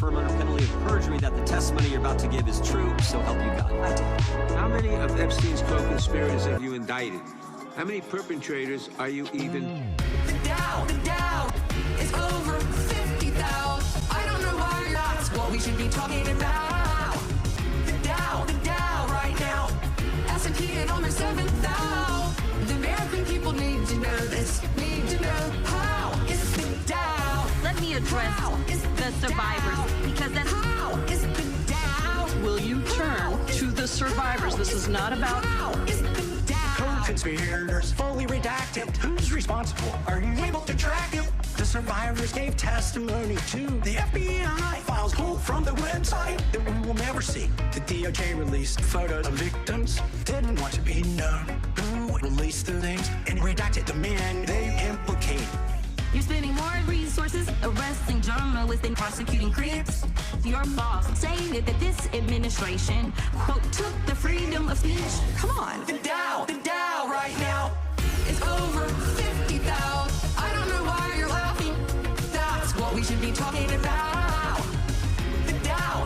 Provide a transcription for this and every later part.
affirm under penalty of perjury that the testimony you're about to give is true, so help you God. How many of Epstein's co-conspirators have you indicted? How many perpetrators are you even? The Dow is over 50,000. I don't know why that's what we should be talking about. The Dow right now. S&P at almost 7,000. The American people need to know this. Need to know how is the Dow. Let me address the survivors, because that's How is the Dow. will you turn to the survivors? This is not about How is the Dow. Co-conspirators fully redacted. Who's responsible? Are you able to track it? The survivors gave testimony to the FBI. Files pulled from the website that we will never see. The DOJ released photos of victims. Didn't want to be known. Who released the things and redacted the men they implicate? you're spending more resources arresting journalists than prosecuting critics. Your boss stated that this administration, quote, took the freedom of speech. Come on. The Dow right now is over 50,000. I don't know why you're laughing. That's what we should be talking about. The Dow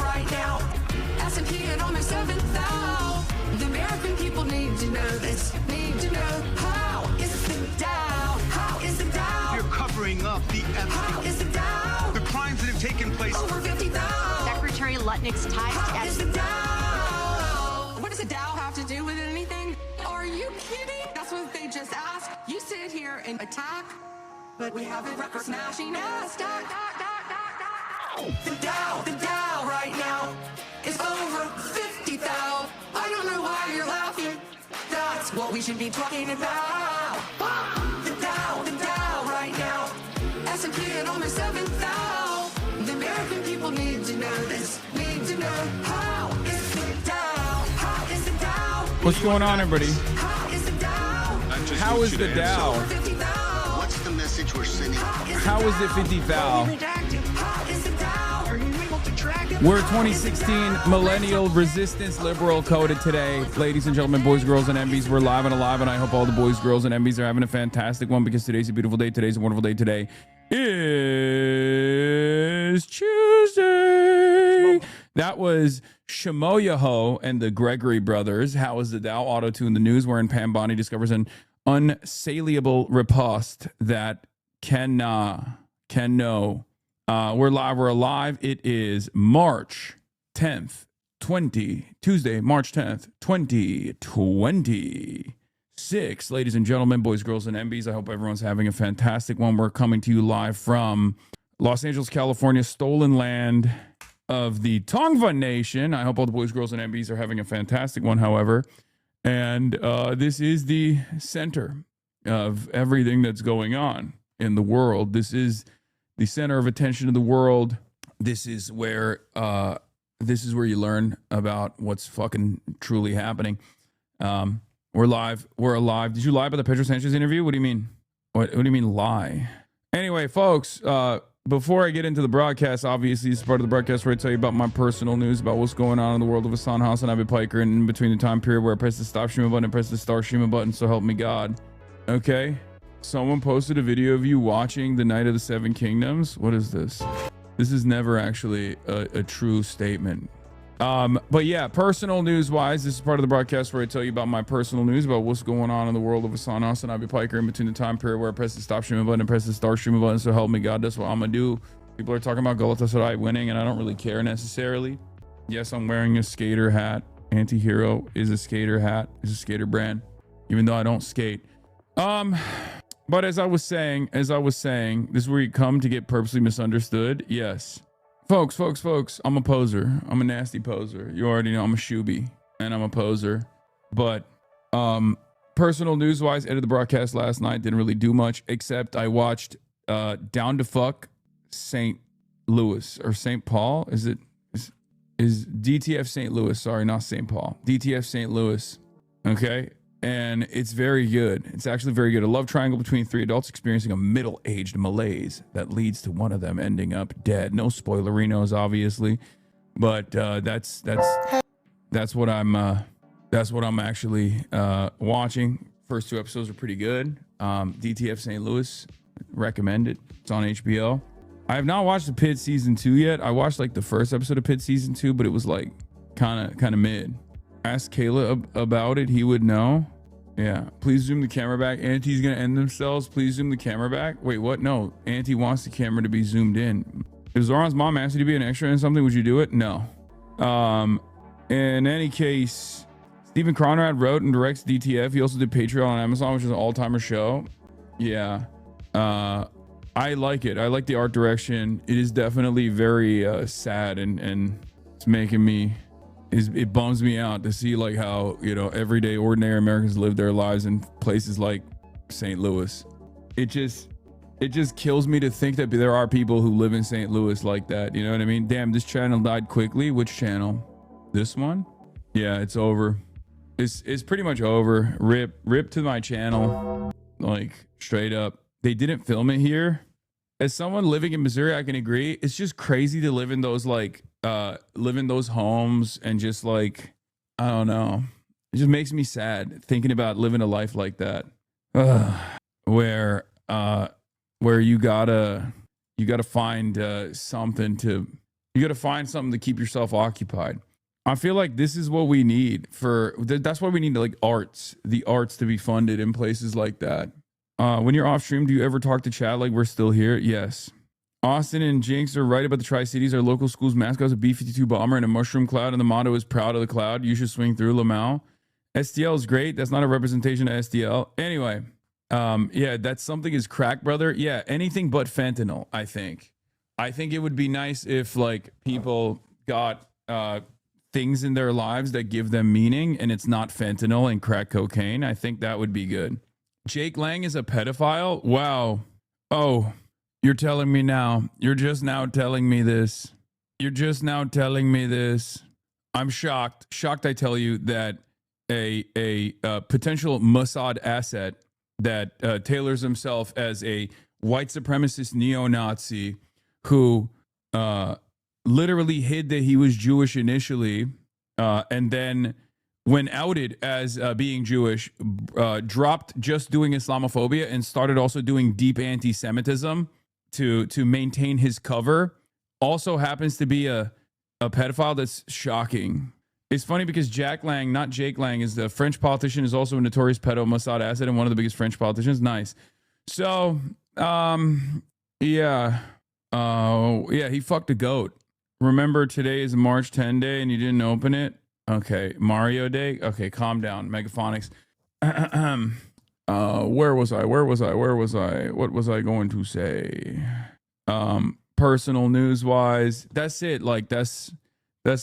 right now. S&P at almost 7,000. The American people need to know this. Need to know how is the Dow. How is the Dow. You're covering up the How is the Dow. the crimes that have taken place. Over 50,000. Secretary Lutnick's ties How to is the Dow? What does the Dow have to do with anything? Are you kidding? That's what they just asked. You sit here and attack, but we have a record smashing NASDAQ. The Dow right now is over 50,000. I don't know why you're laughing. That's what we should be talking about. The Dow right now. S&P at almost 7,000. The American people need to know this. Need to know how is the Dow. How is the Dow. What's going on, everybody? How is the Dow. How is the Dow? Over 50,000. What's the message we're sending? How is it 50 thou? Redacted. How is the Dow. Are you able to track it? We're 2016 millennial resistance liberal coded today. Ladies and gentlemen, boys, girls, and MBs, we're live and alive, and I hope all the boys, girls, and MBs are having a fantastic one, because today's a beautiful day. Today's a wonderful day. Today is Tuesday. That was Shamoyaho and the Gregory brothers. How is the Dow? Auto-tune the news, wherein Pam Bondi discovers an unsaliable riposte that can know. We're live. We're alive. It is March 10th, Tuesday, March 10th, 2026. Ladies and gentlemen, boys, girls, and MBs, I hope everyone's having a fantastic one. We're coming to you live from Los Angeles, California, stolen land of the Tongva Nation. I hope all the boys, girls, and MBs are having a fantastic one, however. And this is the center of everything that's going on in the world. This is the center of attention of the world. This is where you learn about what's fucking truly happening. We're live. We're alive. Did you lie about the Pedro Sanchez interview? What do you mean? What do you mean lie? Anyway, folks, before I get into the broadcast, obviously this is part of the broadcast where I tell you about my personal news about what's going on in the world of Hassan Hassan Abi Piker, and in between the time period where I press the stop streaming button and press the start streaming button, so help me God. Okay? Someone posted a video of you watching The Night of the Seven Kingdoms. What is this? This is never actually a true statement. But yeah, personal news wise, this is part of the broadcast where I tell you about my personal news about what's going on in the world of Hassan Hassan Abi Piker, in between the time period where I press the stop streaming button and press the start streaming button, so help me God. That's what I'm gonna do. People are talking about Galatasaray winning, and I don't really care necessarily. Yes, I'm wearing a skater hat. Anti-Hero is a skater hat. It's a skater brand, even though I don't skate. But as I was saying, this is where you come to get purposely misunderstood. Yes. Folks, I'm a poser. I'm a nasty poser. You already know I'm a shooby, and I'm a poser. But personal news-wise, edited the broadcast last night. Didn't really do much, except I watched Down to Fuck St. Louis, or St. Paul. Is DTF St. Louis? Sorry, not St. Paul. DTF St. Louis. Okay. And it's very good. It's actually very good. A love triangle between three adults experiencing a middle-aged malaise that leads to one of them ending up dead. No spoilerinos, obviously, but that's what I'm actually watching. First two episodes are pretty good. DTF St. Louis, recommend it. It's on HBO. I have not watched the Pit season 2 yet. I watched like the first episode of Pit season 2, but it was like kind of mid. Ask Kayla about it. He would know. Yeah. Please zoom the camera back. Auntie's gonna end themselves. Please zoom the camera back. Wait, what? No. Auntie wants the camera to be zoomed in. If Zoran's mom asked you to be an extra in something, would you do it? No. In any case, Stephen Conrad wrote and directs DTF. He also did Patreon on Amazon, which is an all-timer show. Yeah. I like it. I like the art direction. It is definitely very sad and it's making me, it bums me out to see like how, you know, everyday ordinary Americans live their lives in places like St. Louis. It just kills me to think that there are people who live in St. Louis like that. You know what I mean? Damn, this channel died quickly. Which channel? This one? Yeah, it's over. It's pretty much over. Rip to my channel. Like straight up. They didn't film it here. As someone living in Missouri, I can agree. It's just crazy to live in those live in those homes and just like, I don't know. It just makes me sad thinking about living a life like that. Where you gotta find something to keep yourself occupied. I feel like this is what we need that's why we need like the arts to be funded in places like that. When you're off stream, do you ever talk to chat like we're still here? Yes. Austin and Jinx are right about the Tri-Cities. Our local school's mascot is a B-52 bomber and a mushroom cloud, and the motto is proud of the cloud. You should swing through, Lamau. STL is great. That's not a representation of STL. Anyway, yeah, that something is crack, brother. Yeah, anything but fentanyl, I think. I think it would be nice if like people got things in their lives that give them meaning and it's not fentanyl and crack cocaine. I think that would be good. Jake Lang is a pedophile? Wow. Oh, you're telling me now. You're just now telling me this. You're just now telling me this. I'm shocked. Shocked, I tell you, that a potential Mossad asset that tailors himself as a white supremacist neo-Nazi who literally hid that he was Jewish initially and then when outed as being Jewish, dropped just doing Islamophobia and started also doing deep anti-Semitism to maintain his cover. Also happens to be a pedophile. That's shocking. It's funny because Jack Lang, not Jake Lang, is the French politician, is also a notorious pedo Mossad asset and one of the biggest French politicians. Nice. So, yeah. Yeah, he fucked a goat. Remember today is March 10 day and you didn't open it? Okay, Mario Day. Okay, calm down, Megaphonics. Where was I? What was I going to say? Personal news wise, that's it. Like that's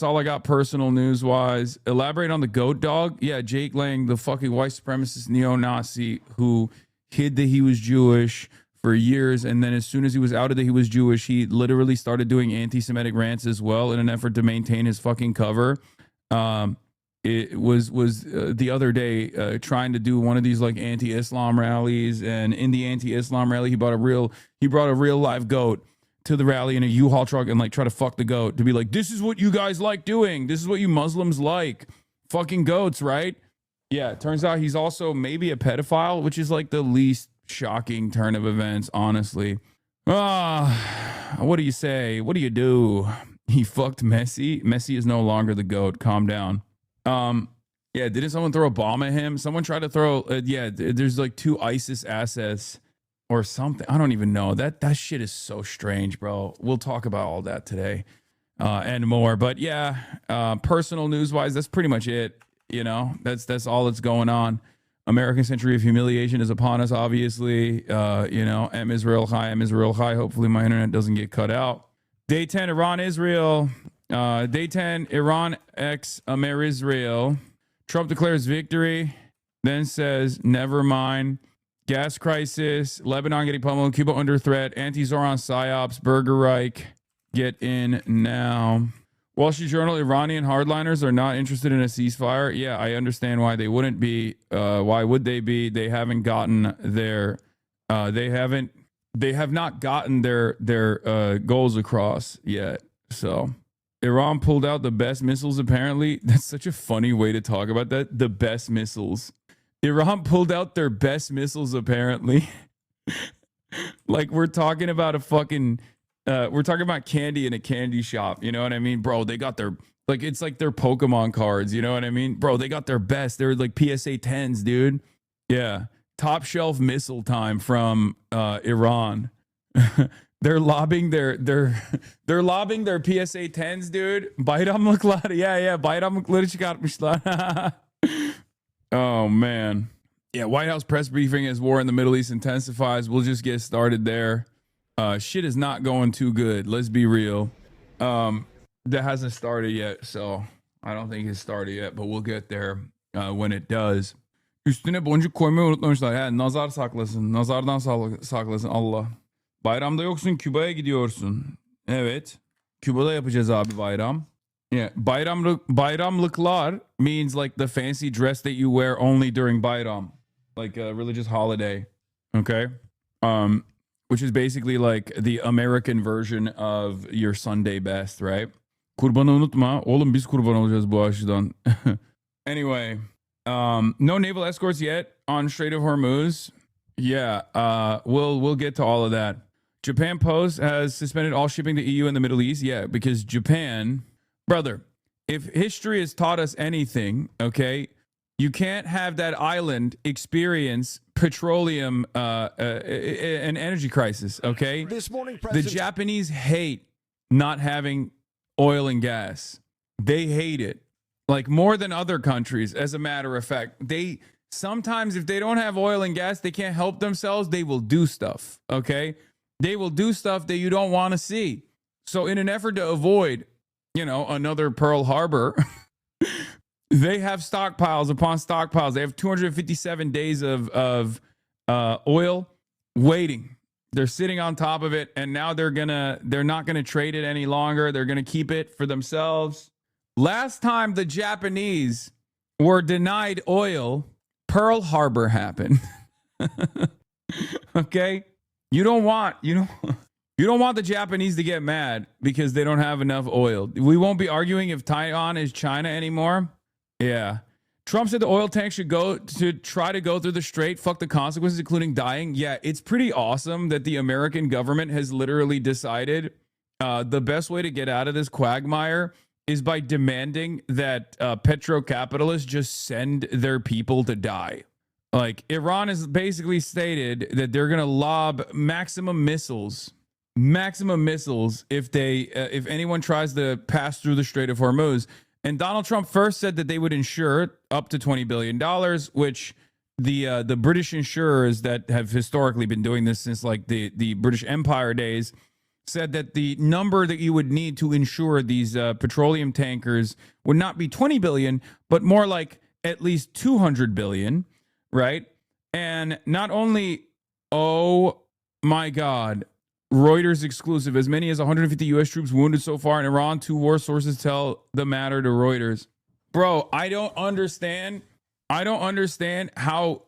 all I got. Personal news wise, elaborate on the goat dog. Yeah, Jake Lang, the fucking white supremacist neo-Nazi who hid that he was Jewish for years, and then as soon as he was outed that he was Jewish, he literally started doing anti-Semitic rants as well in an effort to maintain his fucking cover. It was the other day trying to do one of these like anti-Islam rallies, and in the anti-Islam rally he brought a real live goat to the rally in a U-Haul truck and like try to fuck the goat to be like, this is what you guys like doing, this is what you Muslims like, fucking goats, right? Yeah, it turns out he's also maybe a pedophile, which is like the least shocking turn of events, honestly. What do you say? What do you do? He fucked Messi. Messi is no longer the GOAT. Calm down. Yeah, didn't someone throw a bomb at him? Someone tried to throw, yeah, there's like 2 ISIS assets or something. I don't even know. That shit is so strange, bro. We'll talk about all that today and more. But yeah, personal news-wise, that's pretty much it. You know, that's all that's going on. American century of humiliation is upon us, obviously. You know, M Israel Chai. Hopefully my internet doesn't get cut out. Day 10, Iran, Israel. Day 10, Iran x Amer Israel. Trump declares victory, then says, never mind. Gas crisis, Lebanon getting pummeled, Cuba under threat, anti-Zoran psyops, Burger Reich. Get in now. Wall Street Journal, Iranian hardliners are not interested in a ceasefire. Yeah, I understand why they wouldn't be. Why would they be? They haven't gotten their, they have not gotten their goals across yet. So Iran pulled out the best missiles, apparently. That's such a funny way to talk about that. The best missiles. Iran pulled out their best missiles, apparently. Like we're talking about a fucking we're talking about candy in a candy shop. You know what I mean, bro? They got their like it's like their Pokemon cards. You know what I mean, bro? They got their best. They're like PSA 10s, dude. Yeah, top shelf missile time from Iran. They're lobbing their they're lobbing their PSA 10s, dude. Bayramlıklar. Yeah. Bayramlıkları çıkartmışlar. Oh man. Yeah, White House press briefing as war in the Middle East intensifies. We'll just get started there. Shit is not going too good. Let's be real. That hasn't started yet, so I don't think it's started yet, but we'll get there when it does. Üstüne boncuk koymayı unutmamışlar. Yani nazar saklasın. Nazardan saklasın Allah. Bayramda yoksun, Küba'ya gidiyorsun. Evet. Küba'da yapacağız abi bayram. Yeah, bayramlıklar means like the fancy dress that you wear only during bayram, like a religious holiday. Okay. Which is basically like the American version of your Sunday best, right? Kurbanı unutma. Oğlum biz kurban olacağız bu açıdan. Anyway, no naval escorts yet on Strait of Hormuz. Yeah, we'll get to all of that. Japan Post has suspended all shipping to EU in the Middle East. Yeah, because Japan, brother, if history has taught us anything, okay, you can't have that island experience petroleum an energy crisis, okay? This morning, the Japanese hate not having oil and gas. They hate it. Like more than other countries, as a matter of fact. They sometimes, if they don't have oil and gas, they can't help themselves, they will do stuff, okay? They will do stuff that you don't want to see. So in an effort to avoid, you know, another Pearl Harbor, they have stockpiles upon stockpiles. They have 257 days of oil waiting. They're sitting on top of it, and now they're not gonna trade it any longer. They're gonna keep it for themselves. Last time the Japanese were denied oil, Pearl Harbor happened. Okay? You don't want the Japanese to get mad because they don't have enough oil. We won't be arguing if Taiwan is China anymore. Yeah. Trump said the oil tank should try to go through the strait. Fuck the consequences, including dying. Yeah, it's pretty awesome that the American government has literally decided the best way to get out of this quagmire is by demanding that petrocapitalists just send their people to die. Like, Iran has basically stated that they're going to lob maximum missiles if anyone tries to pass through the Strait of Hormuz. And Donald Trump first said that they would insure up to $20 billion, which the British insurers that have historically been doing this since like the British Empire days said that the number that you would need to insure these petroleum tankers would not be 20 billion, but more like at least 200 billion, right? And not only, oh my God, Reuters exclusive, as many as 150 U.S. troops wounded so far in Iran. 2 war sources tell the matter to Reuters. Bro, I don't understand how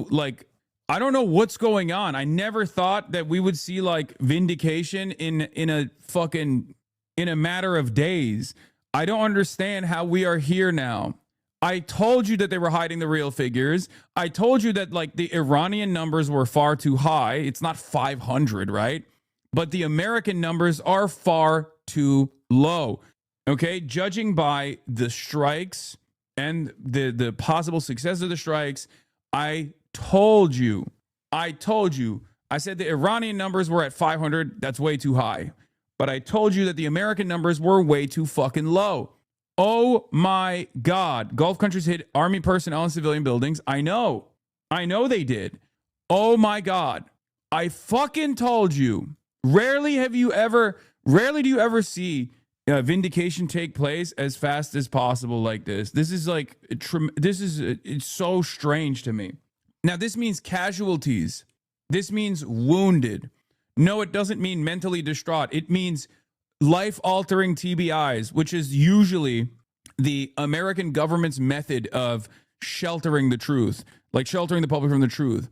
like, I don't know what's going on. I never thought that we would see like vindication in a matter of days. I don't understand how we are here now. I told you that they were hiding the real figures. I told you that like the Iranian numbers were far too high. It's not 500, right? But the American numbers are far too low. Okay, judging by the strikes and the possible success of the strikes, I told you. I said the Iranian numbers were at 500. That's way too high. But I told you that the American numbers were way too fucking low. Oh my God. Gulf countries hit army personnel and civilian buildings. I know they did. Oh my God. I fucking told you. Rarely do you ever see vindication take place as fast as possible like this. This is like, it's so strange to me. Now, this means casualties. This means wounded. No, it doesn't mean mentally distraught. It means life-altering TBIs, which is usually the American government's method of sheltering the truth, like sheltering the public from the truth.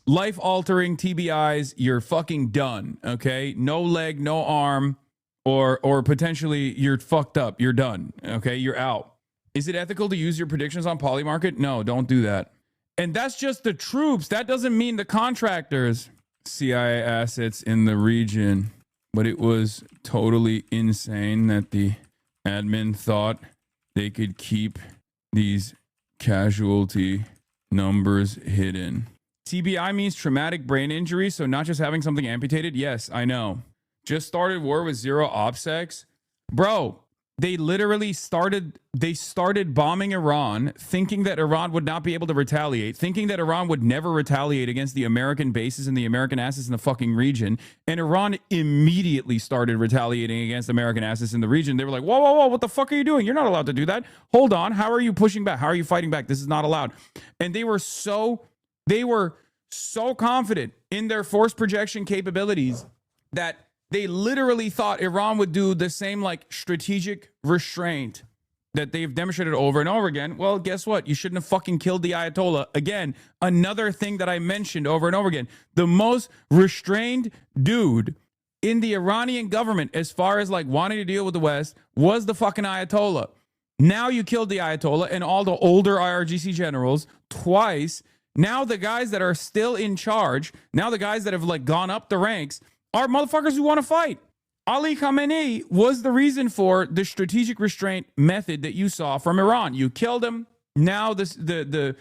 Life-altering TBIs, you're fucking done, okay? No leg, no arm, or potentially you're fucked up. You're done, okay? You're out. Is it ethical to use your predictions on Polymarket? No, don't do that. And that's just the troops. That doesn't mean the contractors. CIA assets in the region. but it was totally insane that the admin thought they could keep these casualty numbers hidden. TBI means traumatic brain injury, so not just having something amputated. Yes, I know. Just started war with 0 OPSECs. Bro, they literally started bombing Iran, thinking that Iran would not be able to retaliate, thinking that Iran would never retaliate against the American bases and the American assets in the fucking region. And Iran immediately started retaliating against American assets in the region. They were like, whoa, whoa, whoa, what the fuck are you doing? You're not allowed to do that. Hold on. How are you pushing back? How are you fighting back? This is not allowed. And they were so confident in their force projection capabilities that they literally thought Iran would do the same like strategic restraint that they've demonstrated over and over again. Well, guess what? You shouldn't have fucking killed the Ayatollah. Again, another thing that I mentioned over and over again. The most restrained dude in the Iranian government as far as like wanting to deal with the West was the fucking Ayatollah. Now you killed the Ayatollah and all the older IRGC generals twice. Now the guys that are still in charge, now the guys that have like gone up the ranks are motherfuckers who want to fight. Ali Khamenei was the reason for the strategic restraint method that you saw from Iran. You killed him. Now the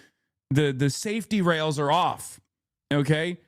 safety rails are off. Okay?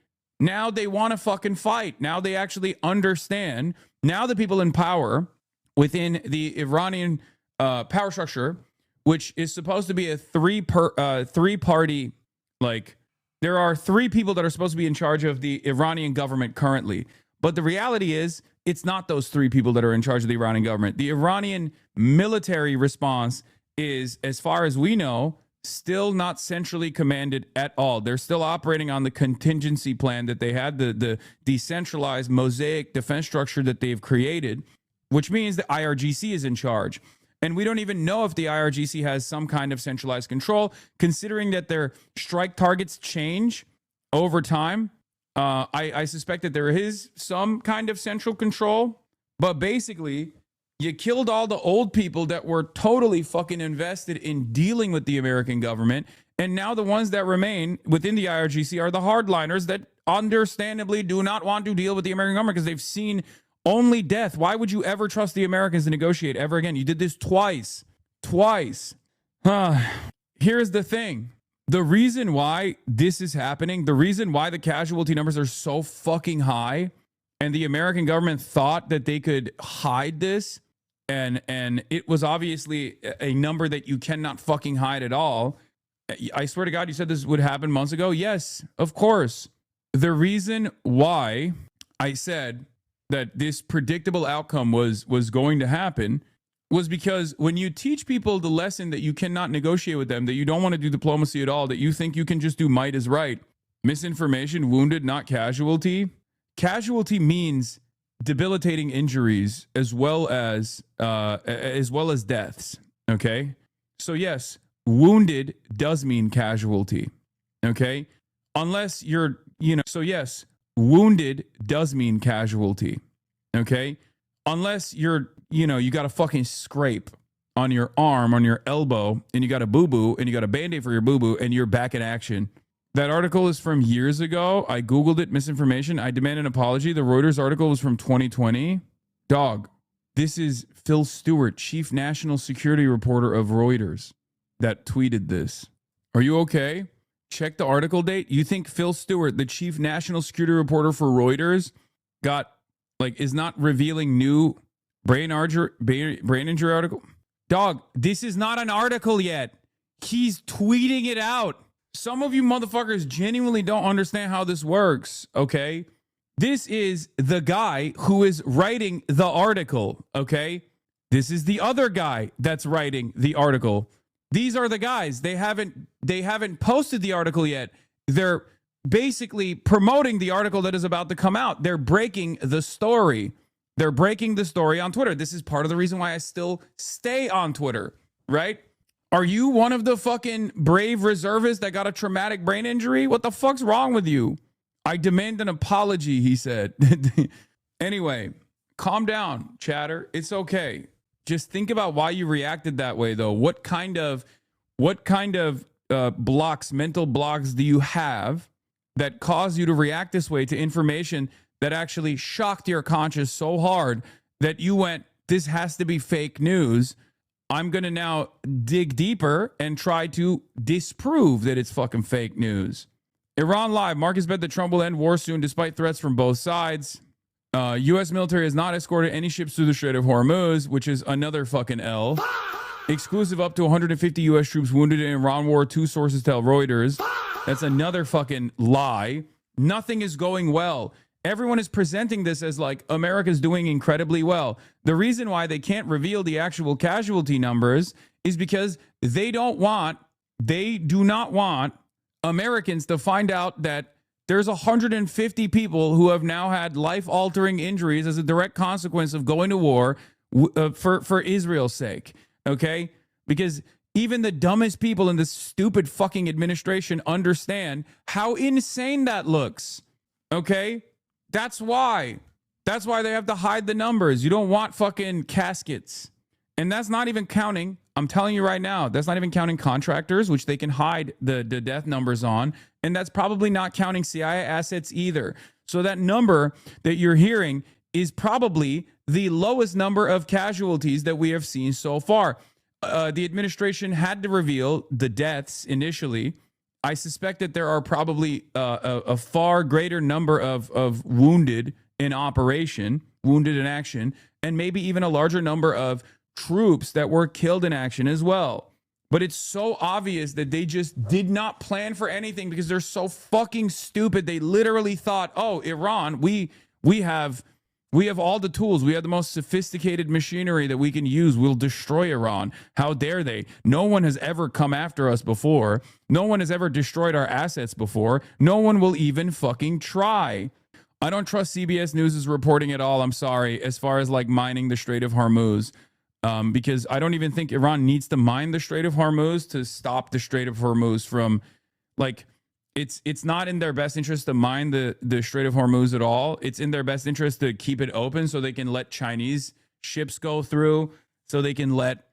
Now they want to fucking fight. Now they actually understand. Now the people in power within the Iranian power structure, which is supposed to be a three-party, like there are 3 people that are supposed to be in charge of the Iranian government currently. But the reality is, it's not those 3 people that are in charge of the Iranian government. The Iranian military response is, as far as we know, still not centrally commanded at all. They're still operating on the contingency plan that they had, the decentralized mosaic defense structure that they've created, which means the IRGC is in charge. And we don't even know if the IRGC has some kind of centralized control, considering that their strike targets change over time. I suspect that there is some kind of central control, but basically you killed all the old people that were totally fucking invested in dealing with the American government. And now the ones that remain within the IRGC are the hardliners that understandably do not want to deal with the American government because they've seen only death. Why would you ever trust the Americans to negotiate ever again? You did this twice. Here's the thing. The reason why this is happening, the reason why the casualty numbers are so fucking high, and the American government thought that they could hide this, and it was obviously a number that you cannot fucking hide at all. I swear to God, you said this would happen months ago. Yes, of course. The reason why I said that this predictable outcome was going to happen was because when you teach people the lesson that you cannot negotiate with them, that you don't want to do diplomacy at all, that you think you can just do might is right, misinformation, wounded, not casualty. Casualty means debilitating injuries as well as deaths. Okay, so yes, wounded does mean casualty. Okay, unless you're, so yes, wounded does mean casualty. Okay, unless you're, you got a fucking scrape on your arm, on your elbow, and you got a boo-boo, and you got a Band-Aid for your boo-boo, and you're back in action. That article is from years ago. I Googled it, misinformation. I demand an apology. The Reuters article was from 2020. Dog, this is Phil Stewart, chief national security reporter of Reuters, that tweeted this. Are you okay? Check the article date. You think Phil Stewart, the chief national security reporter for Reuters, is not revealing new brain injury article? Dog, this is not an article yet. He's tweeting it out. Some of you motherfuckers genuinely don't understand how this works, okay? This is the guy who is writing the article, okay? This is the other guy that's writing the article. These are the guys. They haven't posted the article yet. They're basically promoting the article that is about to come out. They're breaking the story. They're breaking the story on Twitter. This is part of the reason why I still stay on Twitter, right? Are you one of the fucking brave reservists that got a traumatic brain injury? What the fuck's wrong with you? I demand an apology, he said. Anyway, calm down, chatter. It's okay. Just think about why you reacted that way, though. What kind of blocks, mental blocks do you have that cause you to react this way to information that actually shocked your conscience so hard that you went, this has to be fake news. I'm going to now dig deeper and try to disprove that it's fucking fake news. Iran Live. Marcus bet that Trump will end war soon despite threats from both sides. U.S. military has not escorted any ships through the Strait of Hormuz, which is another fucking L. Exclusive up to 150 U.S. troops wounded in Iran war, 2 sources tell Reuters. That's another fucking lie. Nothing is going well. Everyone is presenting this as like America's doing incredibly well. The reason why they can't reveal the actual casualty numbers is because they do not want Americans to find out that there's 150 people who have now had life-altering injuries as a direct consequence of going to war for Israel's sake, okay? Because even the dumbest people in this stupid fucking administration understand how insane that looks, okay? That's why. That's why they have to hide the numbers. You don't want fucking caskets. And that's not even counting, I'm telling you right now, that's not even counting contractors, which they can hide the death numbers on. And that's probably not counting CIA assets either. So that number that you're hearing is probably the lowest number of casualties that we have seen so far. The administration had to reveal the deaths initially. I suspect that there are probably a far greater number of wounded in operation, wounded in action, and maybe even a larger number of troops that were killed in action as well. But it's so obvious that they just did not plan for anything because they're so fucking stupid. They literally thought, oh, Iran, we have all the tools. We have the most sophisticated machinery that we can use. We'll destroy Iran. How dare they? No one has ever come after us before. No one has ever destroyed our assets before. No one will even fucking try. I don't trust CBS News' reporting at all. I'm sorry. As far as like mining the Strait of Hormuz. Because I don't even think Iran needs to mine the Strait of Hormuz to stop the Strait of Hormuz from, like, it's not in their best interest to mine the Strait of Hormuz at all. It's in their best interest to keep it open so they can let Chinese ships go through, so they can let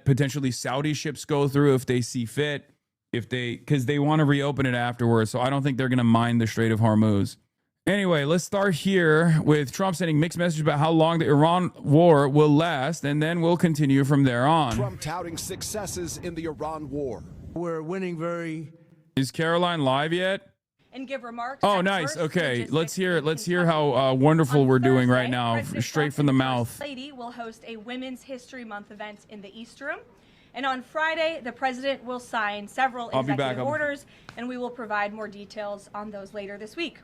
potentially Saudi ships go through if they see fit, because they want to reopen it afterwards. So I don't think they're going to mine the Strait of Hormuz. Anyway, let's start here with Trump sending mixed messages about how long the Iran war will last, and then we'll continue from there on. Trump touting successes in the Iran war. We're winning very... Is Caroline live yet? And give remarks. Oh, nice. Okay, let's hear how wonderful we're doing right now, straight from the mouth. First Lady will host a Women's History Month event in the East Room. And on Friday, the president will sign several executive orders, and we will provide more details on those later this week.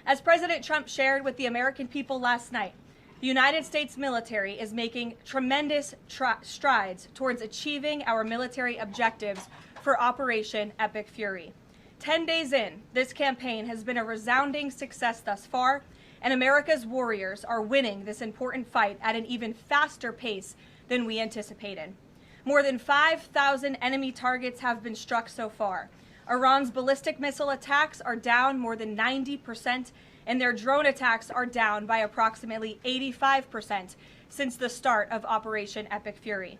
As President Trump shared with the American people last night, the United States military is making tremendous strides towards achieving our military objectives for Operation Epic Fury. 10 days in, this campaign has been a resounding success thus far, and America's warriors are winning this important fight at an even faster pace than we anticipated. More than 5,000 enemy targets have been struck so far. Iran's ballistic missile attacks are down more than 90%, and their drone attacks are down by approximately 85% since the start of Operation Epic Fury.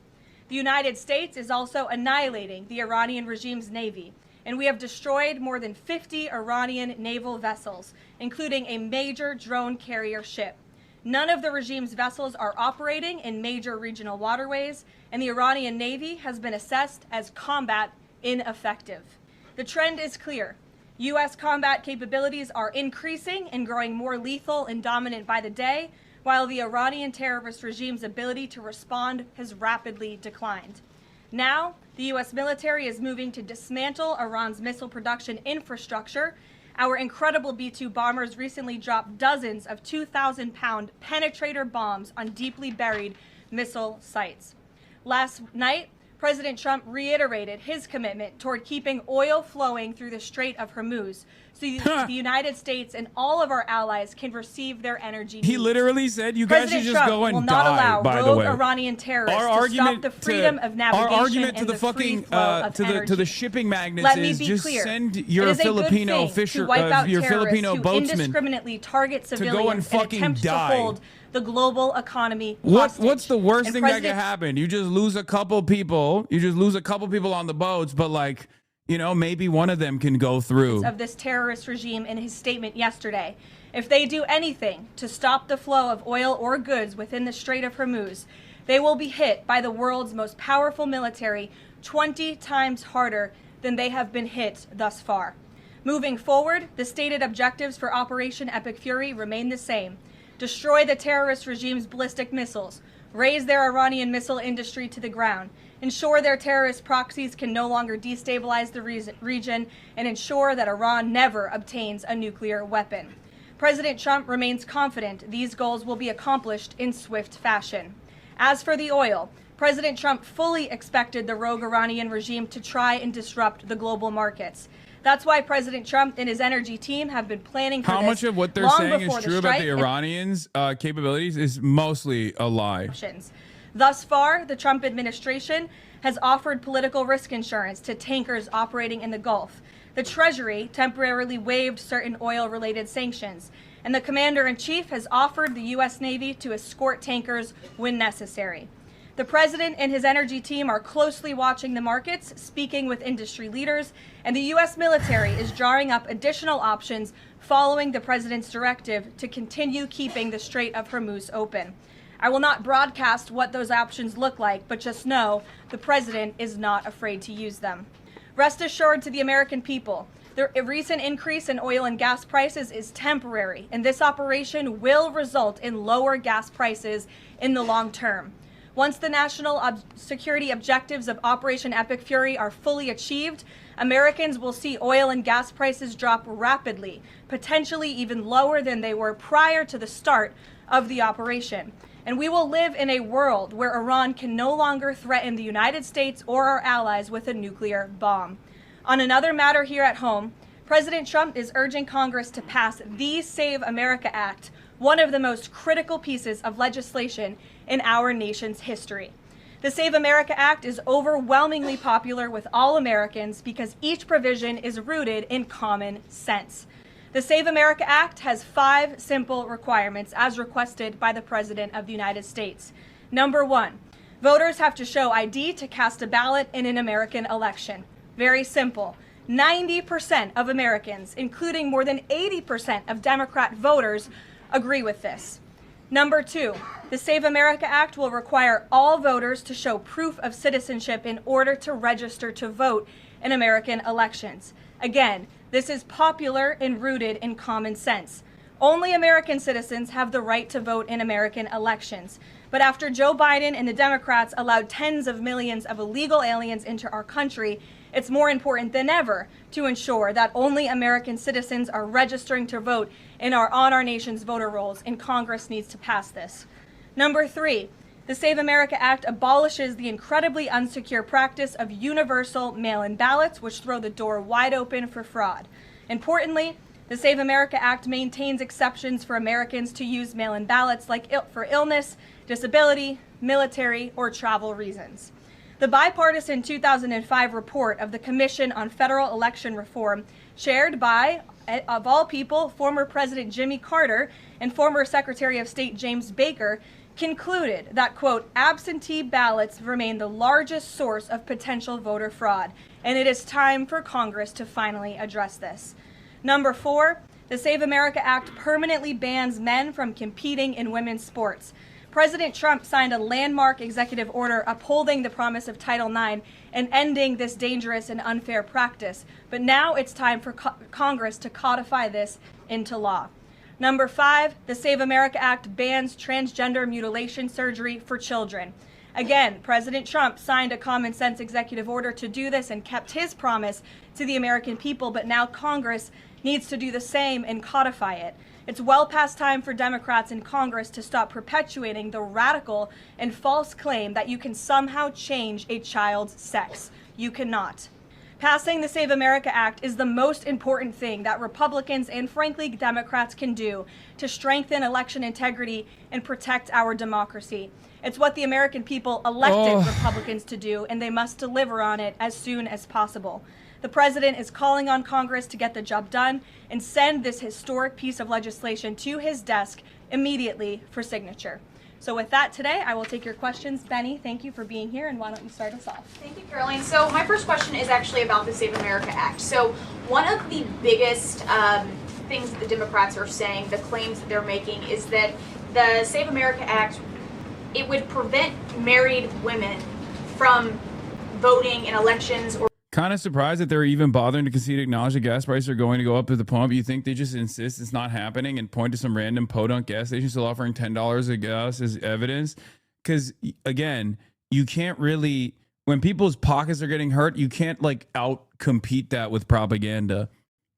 The United States is also annihilating the Iranian regime's navy, and we have destroyed more than 50 Iranian naval vessels, including a major drone carrier ship. None of the regime's vessels are operating in major regional waterways, and the Iranian navy has been assessed as combat ineffective. The trend is clear. U.S. combat capabilities are increasing and growing more lethal and dominant by the day, while the Iranian terrorist regime's ability to respond has rapidly declined. Now, the U.S. military is moving to dismantle Iran's missile production infrastructure. Our incredible B-2 bombers recently dropped dozens of 2,000-pound penetrator bombs on deeply buried missile sites. Last night, President Trump reiterated his commitment toward keeping oil flowing through the Strait of Hormuz so the United States and all of our allies can receive their energy needs. He literally said you guys should just go and die, by the way. Iranian terrorists to stop the freedom of navigation. Our argument to the fucking to the shipping magnates is just send your Filipino fisher, your Filipino boatsmen indiscriminately target civilians to go and fucking attempt die. To hold the global economy hostage. What's the worst thing that could happen? You just lose a couple people. You just lose a couple people on the boats, but like maybe one of them can go through. Of this terrorist regime in his statement yesterday. If they do anything to stop the flow of oil or goods within the Strait of Hormuz, they will be hit by the world's most powerful military 20 times harder than they have been hit thus far. Moving forward, the stated objectives for Operation Epic Fury remain the same. Destroy the terrorist regime's ballistic missiles, raise their Iranian missile industry to the ground, ensure their terrorist proxies can no longer destabilize the region, and ensure that Iran never obtains a nuclear weapon. President Trump remains confident these goals will be accomplished in swift fashion. As for the oil, President Trump fully expected the rogue Iranian regime to try and disrupt the global markets. That's why President Trump and his energy team have been planning for How this much of what they're long saying is before true about the Iranians' capabilities is mostly a lie. Thus far, the Trump administration has offered political risk insurance to tankers operating in the Gulf. The Treasury temporarily waived certain oil-related sanctions, and the Commander-in-Chief has offered the U.S. Navy to escort tankers when necessary. The President and his energy team are closely watching the markets, speaking with industry leaders, and the U.S. military is drawing up additional options following the President's directive to continue keeping the Strait of Hormuz open. I will not broadcast what those options look like, but just know the President is not afraid to use them. Rest assured to the American people, the recent increase in oil and gas prices is temporary, and this operation will result in lower gas prices in the long term. Once the national security objectives of Operation Epic Fury are fully achieved, Americans will see oil and gas prices drop rapidly, potentially even lower than they were prior to the start of the operation. And we will live in a world where Iran can no longer threaten the United States or our allies with a nuclear bomb. On another matter here at home, President Trump is urging Congress to pass the Save America Act, one of the most critical pieces of legislation in our nation's history. The Save America Act is overwhelmingly popular with all Americans because each provision is rooted in common sense. The Save America Act has 5 simple requirements as requested by the President of the United States. Number 1, voters have to show ID to cast a ballot in an American election. Very simple. 90% of Americans, including more than 80% of Democrat voters, agree with this. Number 2, the Save America Act will require all voters to show proof of citizenship in order to register to vote in American elections. Again, this is popular and rooted in common sense. Only American citizens have the right to vote in American elections. But after Joe Biden and the Democrats allowed tens of millions of illegal aliens into our country, it's more important than ever to ensure that only American citizens are registering to vote on our nation's voter rolls, and Congress needs to pass this. Number 3, the Save America Act abolishes the incredibly unsecure practice of universal mail-in ballots, which throw the door wide open for fraud. Importantly, the Save America Act maintains exceptions for Americans to use mail-in ballots like for illness, disability, military, or travel reasons. The bipartisan 2005 report of the Commission on Federal Election Reform, chaired by, of all people, former President Jimmy Carter and former Secretary of State James Baker, concluded that, quote, absentee ballots remain the largest source of potential voter fraud, and it is time for Congress to finally address this. Number 4, the Save America Act permanently bans men from competing in women's sports. President Trump signed a landmark executive order upholding the promise of Title IX and ending this dangerous and unfair practice, but now it's time for Congress to codify this into law. Number 5, the Save America Act bans transgender mutilation surgery for children. Again, President Trump signed a common sense executive order to do this and kept his promise to the American people, but now Congress needs to do the same and codify it. It's well past time for Democrats in Congress to stop perpetuating the radical and false claim that you can somehow change a child's sex. You cannot. Passing the Save America Act is the most important thing that Republicans and, frankly, Democrats can do to strengthen election integrity and protect our democracy. It's what the American people elected Republicans to do, and they must deliver on it as soon as possible. The President is calling on Congress to get the job done and send this historic piece of legislation to his desk immediately for signature. So with that today, I will take your questions. Benny, thank you for being here, and why don't you start us off? Thank you, Caroline. So my first question is actually about the Save America Act. So one of the biggest things that the Democrats are saying, the claims that they're making, is that the Save America Act, it would prevent married women from voting in elections. Or kind of surprised that they're even bothering to concede, acknowledge that gas prices are going to go up at the pump. You think they just insist it's not happening and point to some random podunk gas station still offering $10 a gas as evidence? Because again, you can't really, when people's pockets are getting hurt, you can't like out compete that with propaganda.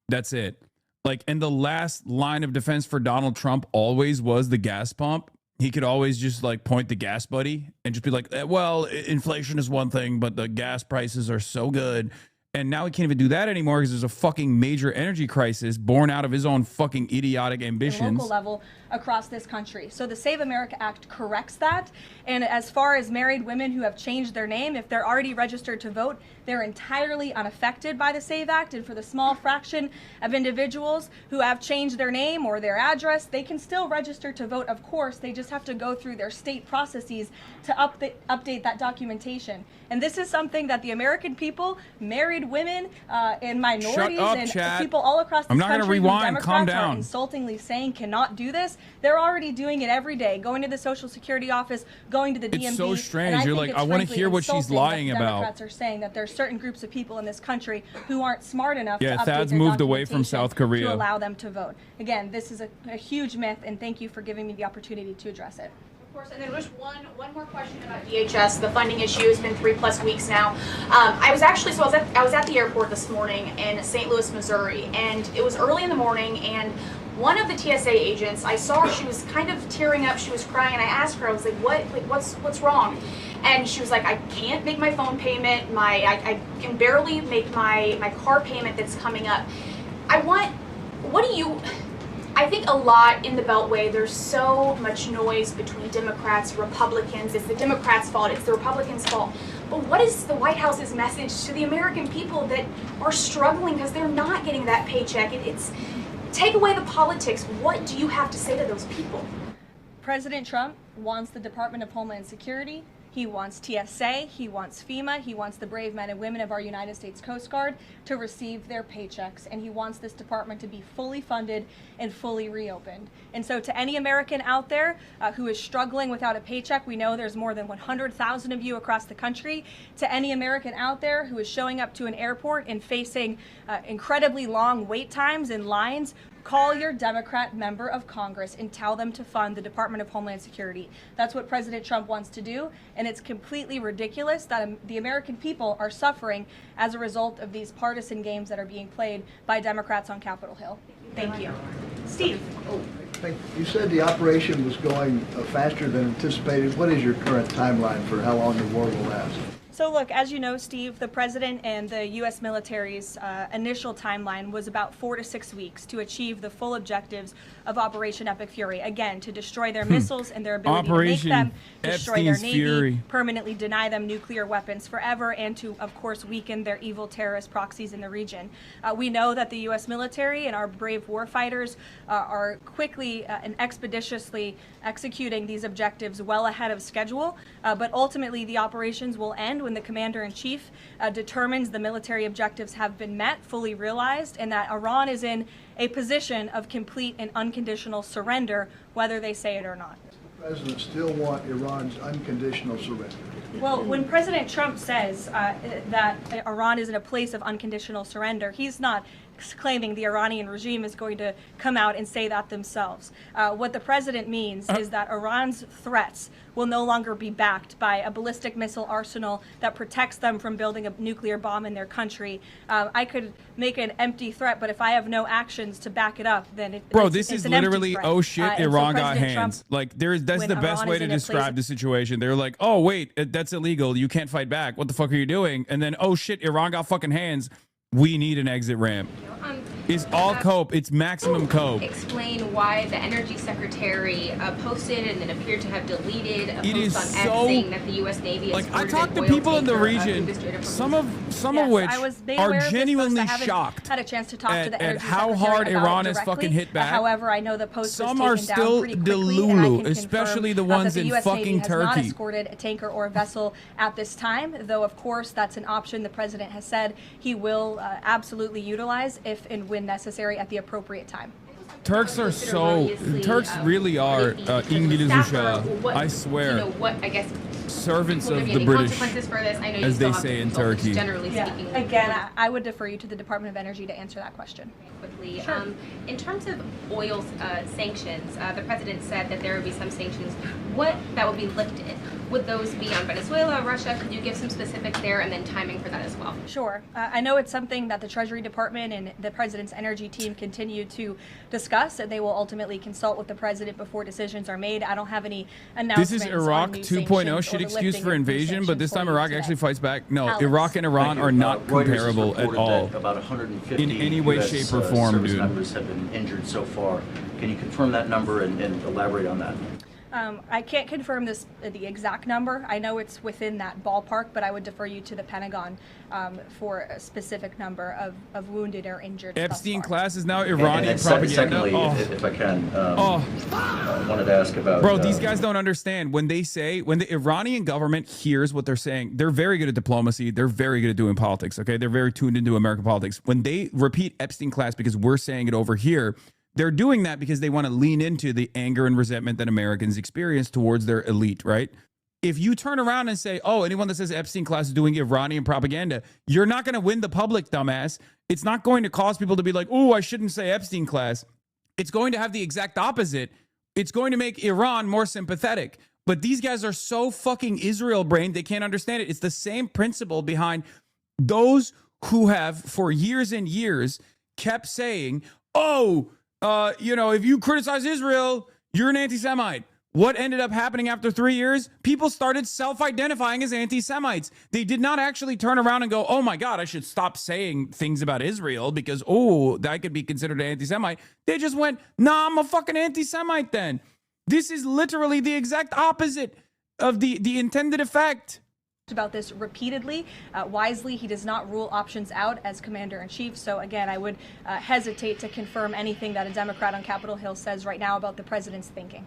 That's it. Like, and the last line of defense for Donald Trump always was the gas pump. He could always just like point the gas buddy and just be like, well, inflation is one thing, but the gas prices are so good. And now he can't even do that anymore because there's a fucking major energy crisis born out of his own fucking idiotic ambitions. Local level across this country. So the Save America Act corrects that. And as far as married women who have changed their name, if they're already registered to vote, they're entirely unaffected by the Save Act. And for the small fraction of individuals who have changed their name or their address, they can still register to vote. Of course, they just have to go through their state processes to update that documentation. And this is something that the American people, married women, and minorities, and chat. people all across this I'm not country gonna rewind. who Democrats Calm are down. insultingly saying cannot do this, they're already doing it every day, going to the Social Security office, going to the DMV. It's so strange. And You're think like, it's I want to frankly hear what she's insulting lying that the about. Democrats are saying that there's certain groups of people in this country who aren't smart enough Yeah, to update Thad's their moved away from documentation South Korea. to allow them to vote. Again, this is a huge myth, and thank you for giving me the opportunity to address it. Of course, and then just one more question about DHS. The funding issue has been 3+ weeks now. I was at the airport this morning in St. Louis, Missouri, and it was early in the morning, and one of the TSA agents, I saw her, she was kind of tearing up, she was crying, and I asked her, I was like, what's wrong? And she was like, I can't make my phone payment, I can barely make my car payment that's coming up. I think a lot in the Beltway, there's so much noise between Democrats, Republicans. It's the Democrats' fault, it's the Republicans' fault. But what is the White House's message to the American people that are struggling because they're not getting that paycheck? It's take away the politics. What do you have to say to those people? President Trump wants the Department of Homeland Security. He wants TSA, he wants FEMA, he wants the brave men and women of our United States Coast Guard to receive their paychecks, and he wants this department to be fully funded and fully reopened. And so to any American out there who is struggling without a paycheck, we know there's more than 100,000 of you across the country. To any American out there who is showing up to an airport and facing incredibly long wait times and lines, call your Democrat member of Congress and tell them to fund the Department of Homeland Security. That's what President Trump wants to do, and it's completely ridiculous that the American people are suffering as a result of these partisan games that are being played by Democrats on Capitol Hill. Thank you. Steve. You said the operation was going faster than anticipated. What is your current timeline for how long the war will last? So look, as you know, Steve, the president and the U.S. military's initial timeline was about 4 to 6 weeks to achieve the full objectives of Operation Epic Fury. Again, to destroy their missiles and their ability Operation to make them, destroy Epstein's their Navy, Fury. permanently deny them nuclear weapons forever, and to, of course, weaken their evil terrorist proxies in the region. We know that the U.S. military and our brave warfighters are quickly and expeditiously executing these objectives well ahead of schedule, but ultimately the operations will end when the commander-in-chief determines the military objectives have been met, fully realized, and that Iran is in a position of complete and unconditional surrender, whether they say it or not. Does the president still want Iran's unconditional surrender? Well, when President Trump says that Iran is in a place of unconditional surrender, he's not claiming the Iranian regime is going to come out and say that themselves. What the president means is that Iran's threats will no longer be backed by a ballistic missile arsenal that protects them from building a nuclear bomb in their country. I could make an empty threat, but if I have no actions to back it up, then this is literally, oh shit, Iran got hands. Like, that's the best way to describe the situation. They're like, oh wait, that's illegal. You can't fight back. What the fuck are you doing? And then, oh shit, Iran got fucking hands. We need an exit ramp. It's all cope. It's maximum cope. Explain why the energy secretary posted and then appeared to have deleted a It is post on X so, saying that the U.S. Navy is like, I talked to people in the region. Some of some Yes, of which I was made are aware of this post. genuinely I haven't shocked had a chance to talk to the at energy how secretary hard about Iran it has directly. fucking hit back. However, I know the post Some was are taken still down pretty quickly, and I can delulu, especially the confirm ones that the in US fucking Navy has not Turkey. escorted a tanker or a vessel at this time, though of course that's an option the president has said he will absolutely utilize if and when necessary at the appropriate time. Turks are so. Turks really are İngilizce. I swear. You know what? I guess. Servants Will of there be the any British, consequences for this? I know you as still they have say to in consult, but just Turkey. generally speaking. Again, I would defer you to the Department of Energy to answer that question. Quickly, Sure. in terms of oil sanctions, the president said that there would be some sanctions. What that would be lifted? Would those be on Venezuela, Russia? Could you give some specifics there, and then timing for that as well? Sure. I know it's something that the Treasury Department and the President's energy team continue to discuss, and they will ultimately consult with the President before decisions are made. I don't have any announcements. This is Iraq on new 2.0 sanctions shit or the excuse lifting for of new invasion, but this sanctions time for you Iraq today. actually fights back. No, Alex. Iraq and Iran are not Reuters has comparable at reported all. that about 150 in any way, US, shape, or form, service dude. members have been injured so far. Can you confirm that number and elaborate on that? I can't confirm the exact number. I know it's within that ballpark, but I would defer you to the Pentagon for a specific number of wounded or injured. Epstein class is now Iranian propaganda. Secondly, Oh. if I can, I wanted to ask about. Bro, these guys don't understand. When the Iranian government hears what they're saying, they're very good at diplomacy. They're very good at doing politics, okay? They're very tuned into American politics. When they repeat Epstein class because we're saying it over here, they're doing that because they want to lean into the anger and resentment that Americans experience towards their elite, right? If you turn around and say, oh, anyone that says Epstein class is doing Iranian propaganda, you're not going to win the public, dumbass. It's not going to cause people to be like, oh, I shouldn't say Epstein class. It's going to have the exact opposite. It's going to make Iran more sympathetic. But these guys are so fucking Israel brained, they can't understand it. It's the same principle behind those who have, for years and years, kept saying, oh, if you criticize Israel, you're an anti-Semite. What ended up happening after 3 years? People started self-identifying as anti-Semites. They did not actually turn around and go, oh my God, I should stop saying things about Israel because, that could be considered an anti-Semite. They just went, nah, I'm a fucking anti-Semite then. This is literally the exact opposite of the intended effect. About this repeatedly. Wisely, he does not rule options out as commander-in-chief. So again, I would hesitate to confirm anything that a Democrat on Capitol Hill says right now about the president's thinking.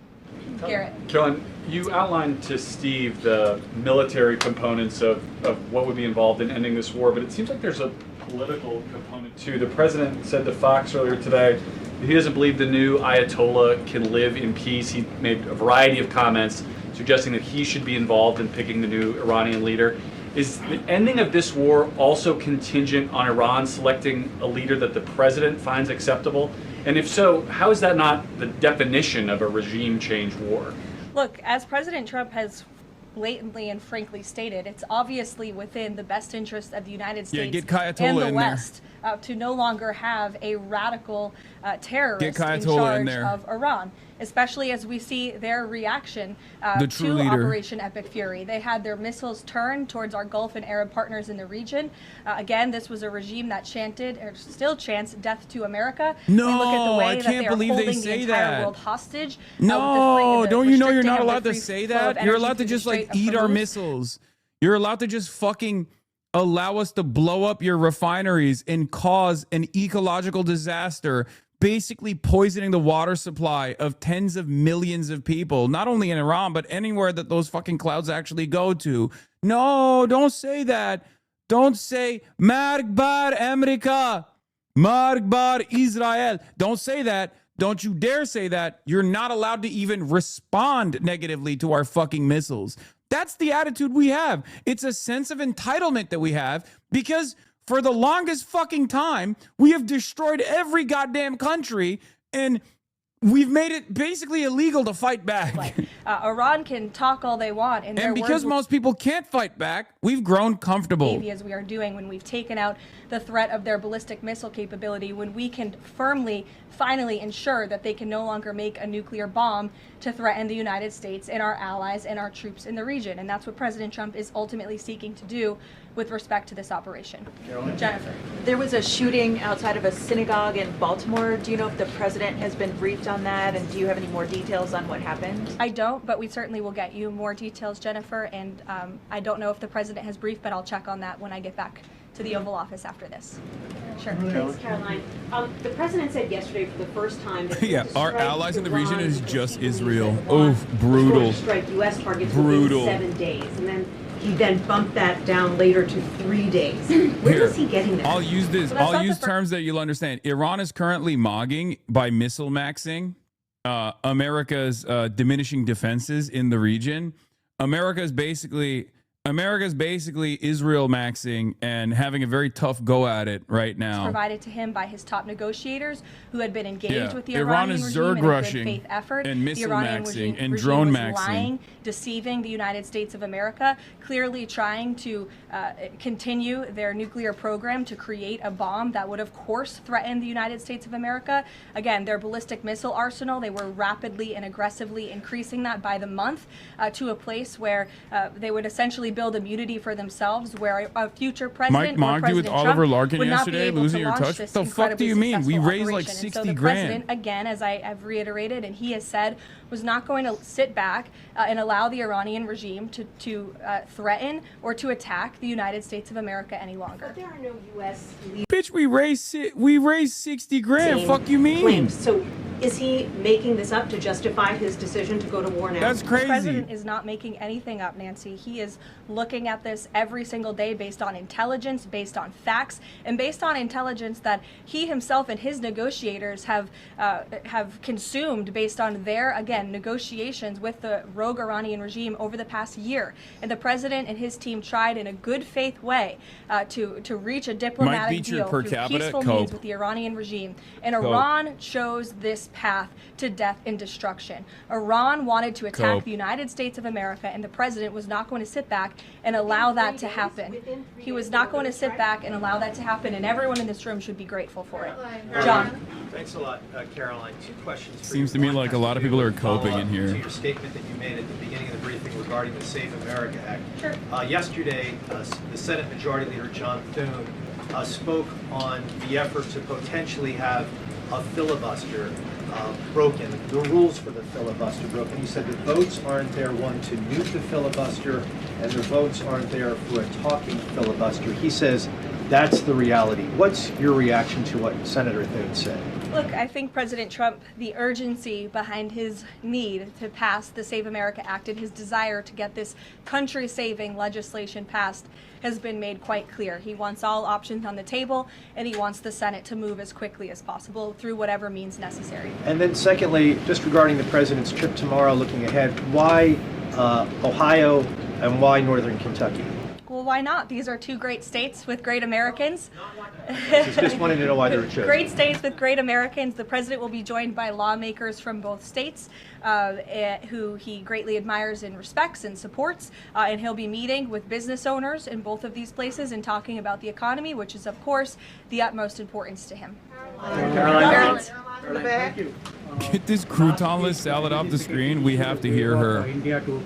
Garrett. John, you outlined to Steve the military components of what would be involved in ending this war, but it seems like there's a political component too. The president said to Fox earlier today that he doesn't believe the new Ayatollah can live in peace. He made a variety of comments suggesting that he should be involved in picking the new Iranian leader. Is the ending of this war also contingent on Iran selecting a leader that the president finds acceptable? And if so, how is that not the definition of a regime change war? Look, as President Trump has blatantly and frankly stated, it's obviously within the best interest of the United States and the West to no longer have a radical terrorist in charge of Iran, especially as we see their reaction to Operation Epic Fury. They had their missiles turned towards our Gulf and Arab partners in the region. Again, this was a regime that chanted, or still chants, death to America. No, we look at the way I can't believe they say the entire that. world hostage. No, don't you know you're not allowed to free say flow of that? You're energy allowed to through the just like Strait of eat our Hormuz. missiles. You're allowed to just fucking allow us to blow up your refineries and cause an ecological disaster, basically poisoning the water supply of tens of millions of people, not only in Iran, but anywhere that those fucking clouds actually go to. No, don't say that. Don't say, Mark bar America, Mark bar Israel. Don't say that. Don't you dare say that. You're not allowed to even respond negatively to our fucking missiles. That's the attitude we have. It's a sense of entitlement that we have because for the longest fucking time, we have destroyed every goddamn country and we've made it basically illegal to fight back. Iran can talk all they want. And because most people can't fight back, we've grown comfortable. As we are doing when we've taken out the threat of their ballistic missile capability, when we can firmly, finally ensure that they can no longer make a nuclear bomb to threaten the United States and our allies and our troops in the region. And that's what President Trump is ultimately seeking to do with respect to this operation. Jennifer. There was a shooting outside of a synagogue in Baltimore. Do you know if the president has been briefed on that, and do you have any more details on what happened? I don't, but we certainly will get you more details, Jennifer, and I don't know if the president has briefed, but I'll check on that when I get back to the Oval Office after this. Sure. Thanks, Caroline. The president said yesterday for the first time that Yeah, our allies in the region is just Israel. Oh, brutal. to strike U.S. targets Brutal. within 7 days, and then he then bumped that down later to 3 days. Where Here, is he getting that? I'll use this. Well, that's I'll not use the terms that you'll understand. Iran is currently mogging by missile maxing America's diminishing defenses in the region. America's basically Israel maxing and having a very tough go at it right now. Provided to him by his top negotiators who had been engaged with the Iran Iranian is regime Zerg in a rushing good faith effort. and missile the Iranian maxing and regime drone was maxing. lying, deceiving the United States of America, clearly trying to continue their nuclear program to create a bomb that would, of course, threaten the United States of America. Again, their ballistic missile arsenal, they were rapidly and aggressively increasing that by the month to a place where they would essentially build immunity for themselves, where a future president Mike mogged you with Oliver Larkin would not be yesterday, able losing to your launch touch. this What the fuck do you incredibly mean? We successful raised like operation. 60 and so the grand. president, again, as I've reiterated and he has said, was not going to sit back and allow the Iranian regime to threaten or to attack the United States of America any longer. But there are no U.S. Bitch, we raised 60 grand. Fuck you mean? claims. So is he making this up to justify his decision to go to war now? That's The crazy. president is not making anything up, Nancy. He is looking at this every single day based on intelligence, based on facts, and based on intelligence that he himself and his negotiators have consumed based on their, again, negotiations with the rogue Iranian regime over the past year. And the president and his team tried in a good faith way to reach a diplomatic Beecher deal per through capita, peaceful Cope. means with the Iranian regime. And Cope. Iran chose this path to death and destruction. Iran wanted to attack Cope. the United States of America, and the president was not going to sit back and allow that to happen. He was not going to sit back and allow that to happen, and everyone in this room should be grateful for it. John. Thanks a lot, Caroline. Two questions for Seems you. to me One like a has lot to of people do are with coping in follow-up here. To your statement that you made at the beginning of the briefing regarding the Save America Act. Sure. Yesterday, the Senate Majority Leader John Thune spoke on the effort to potentially have a filibuster broken, the rules for the filibuster broken. He said the votes aren't there, one, to nuke the filibuster, and the votes aren't there for a talking filibuster. He says that's the reality. What's your reaction to what Senator Thune said? Look, I think President Trump, the urgency behind his need to pass the Save America Act and his desire to get this country-saving legislation passed has been made quite clear. He wants all options on the table, and he wants the Senate to move as quickly as possible through whatever means necessary. And then secondly, just regarding the president's trip tomorrow, looking ahead, why Ohio and why Northern Kentucky? Well, why not? These are two great states with great Americans. Just wanted to know why they were chosen. Great states with great Americans. The president will be joined by lawmakers from both states who he greatly admires and respects and supports. And he'll be meeting with business owners in both of these places and talking about the economy, which is, of course, the utmost importance to him. Caroline. Thank you. Get this croutonless salad off the screen. We have to hear her. India to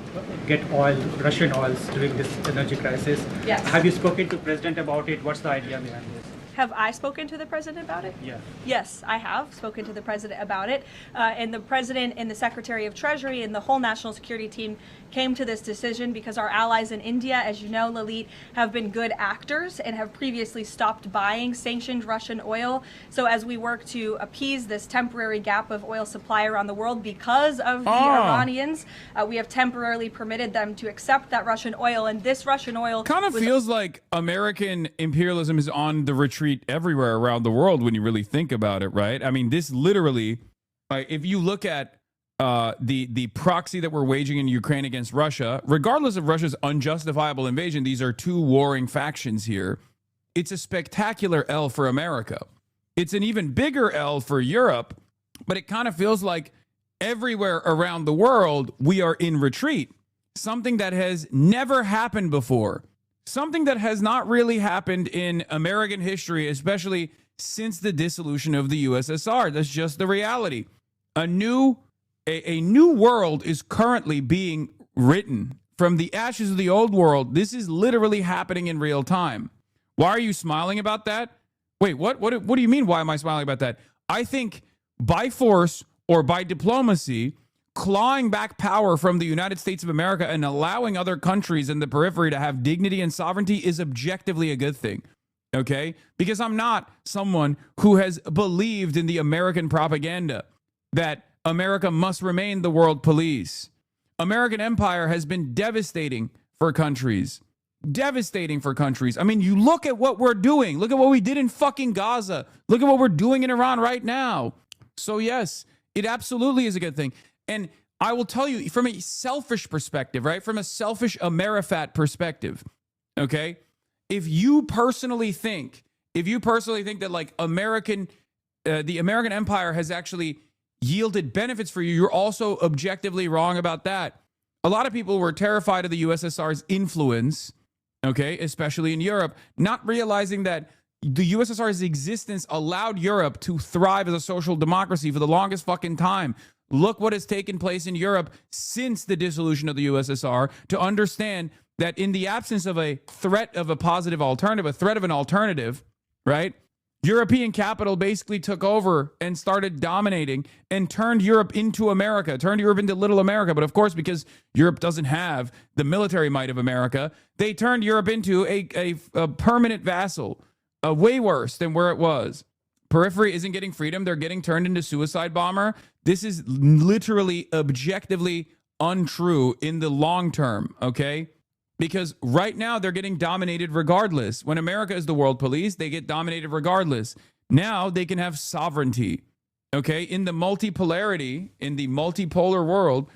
get oil, Russian oils during this energy crisis. Yes. Have you spoken to President about it? What's the idea behind this? Have I spoken to the president about it? Yeah. Yes, I have spoken to the president about it. And the president and the Secretary of Treasury and the whole national security team came to this decision because our allies in India, as you know, Lalit, have been good actors and have previously stopped buying sanctioned Russian oil. So as we work to appease this temporary gap of oil supply around the world because of the Iranians, we have temporarily permitted them to accept that Russian oil. And this Russian oil Kind of feels like American imperialism is on the retreat everywhere around the world when you really think about it, right? I mean, this literally, if you look at the proxy that we're waging in Ukraine against Russia, regardless of Russia's unjustifiable invasion, these are two warring factions here. It's a spectacular L for America. It's an even bigger L for Europe, but it kind of feels like everywhere around the world, we are in retreat. Something that has never happened before. Something that has not really happened in American history, especially since the dissolution of the USSR. That's just the reality. A new world is currently being written from the ashes of the old world. This is literally happening in real time. Why are you smiling about that? Wait, what do you mean? Why am I smiling about that? I think by force or by diplomacy, clawing back power from the United States of America and allowing other countries in the periphery to have dignity and sovereignty is objectively a good thing. Okay? Because I'm not someone who has believed in the American propaganda that America must remain the world police. American empire has been devastating for countries. Devastating for countries. I mean, you look at what we're doing. Look at what we did in fucking Gaza. Look at what we're doing in Iran right now. So yes, it absolutely is a good thing. And I will tell you from a selfish perspective, right? From a selfish Amerifat perspective, okay? If you personally think that like the American empire has actually yielded benefits for you, you're also objectively wrong about that. A lot of people were terrified of the USSR's influence, okay, especially in Europe, not realizing that the USSR's existence allowed Europe to thrive as a social democracy for the longest fucking time. Look what has taken place in Europe since the dissolution of the USSR to understand that in the absence of a threat of a positive alternative, a threat of an alternative, right? European capital basically took over and started dominating and turned Europe into America, turned Europe into little America. But of course, because Europe doesn't have the military might of America, they turned Europe into a permanent vassal, way worse than where it was. Periphery isn't getting freedom. They're getting turned into suicide bomber. This is literally objectively untrue in the long term, okay? Because right now they're getting dominated regardless. When America is the world police, they get dominated regardless. Now they can have sovereignty, okay? In the multipolarity, in the multipolar world,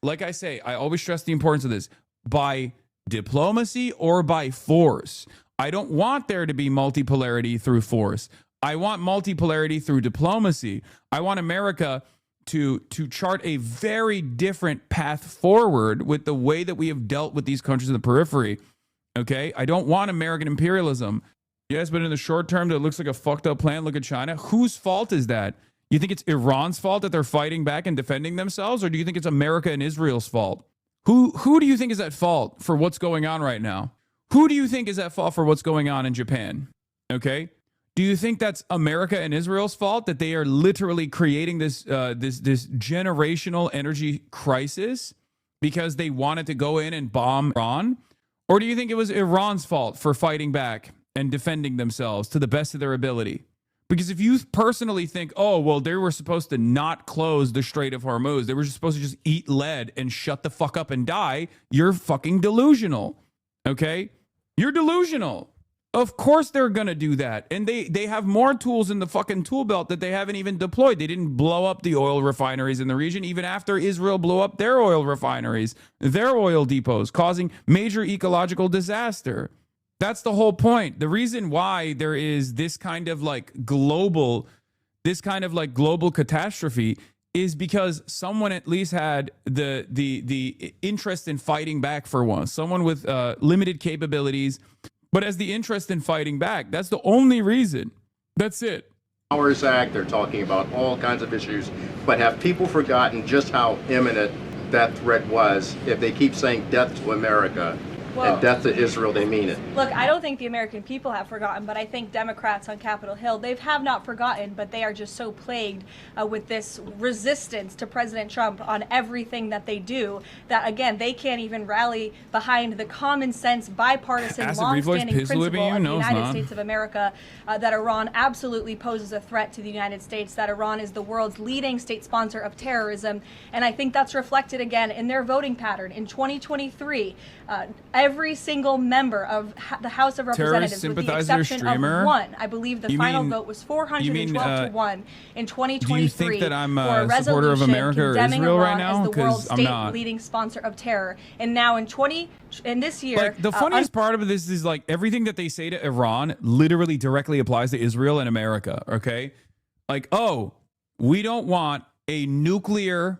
like I say, I always stress the importance of this, by diplomacy or by force. I don't want there to be multipolarity through force. I want multipolarity through diplomacy. I want America to chart a very different path forward with the way that we have dealt with these countries in the periphery. Okay? I don't want American imperialism. Yes, but in the short term, that looks like a fucked up plan. Look at China. Whose fault is that? You think it's Iran's fault that they're fighting back and defending themselves? Or do you think it's America and Israel's fault? Who do you think is at fault for what's going on right now? Who do you think is at fault for what's going on in Japan? Okay? Do you think that's America and Israel's fault that they are literally creating this generational energy crisis because they wanted to go in and bomb Iran? Or do you think it was Iran's fault for fighting back and defending themselves to the best of their ability? Because if you personally think, oh, well, they were supposed to not close the Strait of Hormuz, they were just supposed to just eat lead and shut the fuck up and die, you're fucking delusional. Okay? You're delusional. Of course they're going to do that. And they have more tools in the fucking tool belt that they haven't even deployed. They didn't blow up the oil refineries in the region, even after Israel blew up their oil refineries, their oil depots, causing major ecological disaster. That's the whole point. The reason why there is this kind of like global catastrophe is because someone at least had the interest in fighting back for once. Someone with limited capabilities, but as the interest in fighting back. That's the only reason. That's it. Powers Act, they're talking about all kinds of issues, but have people forgotten just how imminent that threat was? If they keep saying death to America and death to Israel, they mean it. Look, I don't think the American people have forgotten, but I think Democrats on Capitol Hill, they have not forgotten, but they are just so plagued with this resistance to President Trump on everything that they do that, again, they can't even rally behind the common sense, bipartisan, long-standing principle of the United States of America that Iran absolutely poses a threat to the United States, that Iran is the world's leading state sponsor of terrorism, and I think that's reflected again in their voting pattern. In 2023, every single member of the House of Representatives, with the exception of one, I believe the final vote was 412 to 1 in 2023. Do you think that I'm a supporter of America or Israel right now? Because I'm not. Leading sponsor of terror, and now in this year, like the funniest part of this is like everything that they say to Iran literally directly applies to Israel and America. Okay, like, oh, we don't want a nuclear,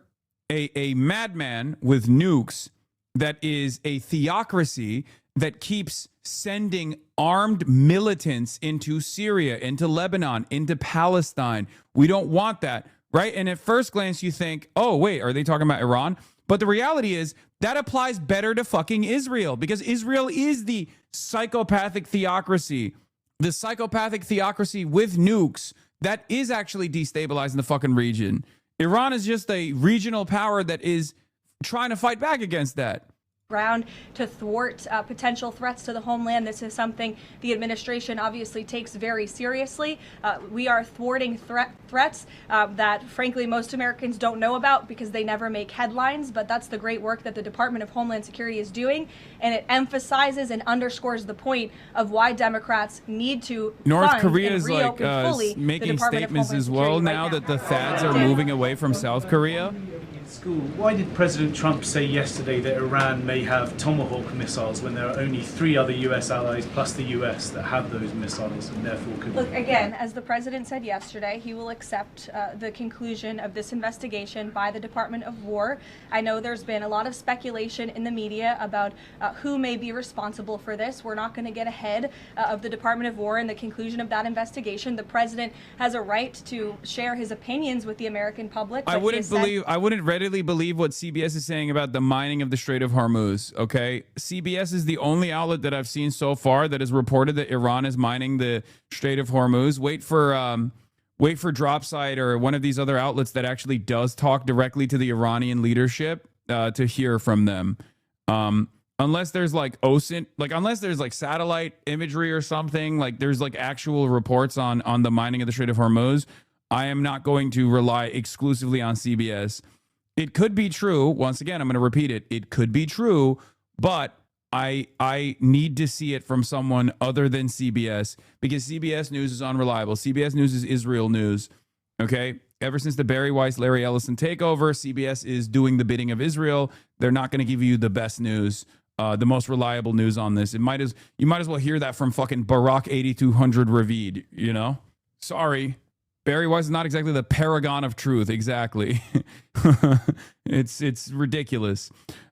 a madman with nukes that is a theocracy that keeps sending armed militants into Syria, into Lebanon, into Palestine. We don't want that, right? And at first glance, you think, oh, wait, are they talking about Iran? But the reality is that applies better to fucking Israel, because Israel is the psychopathic theocracy with nukes that is actually destabilizing the fucking region. Iran is just a regional power that is trying to fight back against that. ground to thwart potential threats to the homeland. This is something the administration obviously takes very seriously. We are thwarting threats that, frankly, most Americans don't know about because they never make headlines, but that's the great work that the Department of Homeland Security is doing, and it emphasizes and underscores the point of why Democrats need to North fund Korea and is like reopen fully the making Department of statements Homeland as well Security now right that the THAADs are moving away from South Korea. School. Why did President Trump say yesterday that Iran may have Tomahawk missiles when there are only 3 other U.S. allies plus the U.S. that have those missiles and therefore could... Look, again, as the president said yesterday, he will accept the conclusion of this investigation by the Department of War. I know there's been a lot of speculation in the media about who may be responsible for this. We're not going to get ahead of the Department of War and the conclusion of that investigation. The president has a right to share his opinions with the American public. I wouldn't readily believe what CBS is saying about the mining of the Strait of Hormuz, okay? CBS is the only outlet that I've seen so far that has reported that Iran is mining the Strait of Hormuz. Wait for Dropside or one of these other outlets that actually does talk directly to the Iranian leadership to hear from them. Unless there's like OSINT, unless there's like satellite imagery or something, like there's like actual reports on the mining of the Strait of Hormuz, I am not going to rely exclusively on CBS. It could be true. Once again, I'm going to repeat it. It could be true, but I need to see it from someone other than CBS because CBS News is unreliable. CBS News is Israel news. Okay. Ever since the Barry Weiss, Larry Ellison takeover, CBS is doing the bidding of Israel. They're not going to give you the best news, the most reliable news on this. You might as well hear that from fucking Barack 8200 Ravid, you know? Sorry. Barry Weiss is not exactly the paragon of truth. Exactly. It's ridiculous.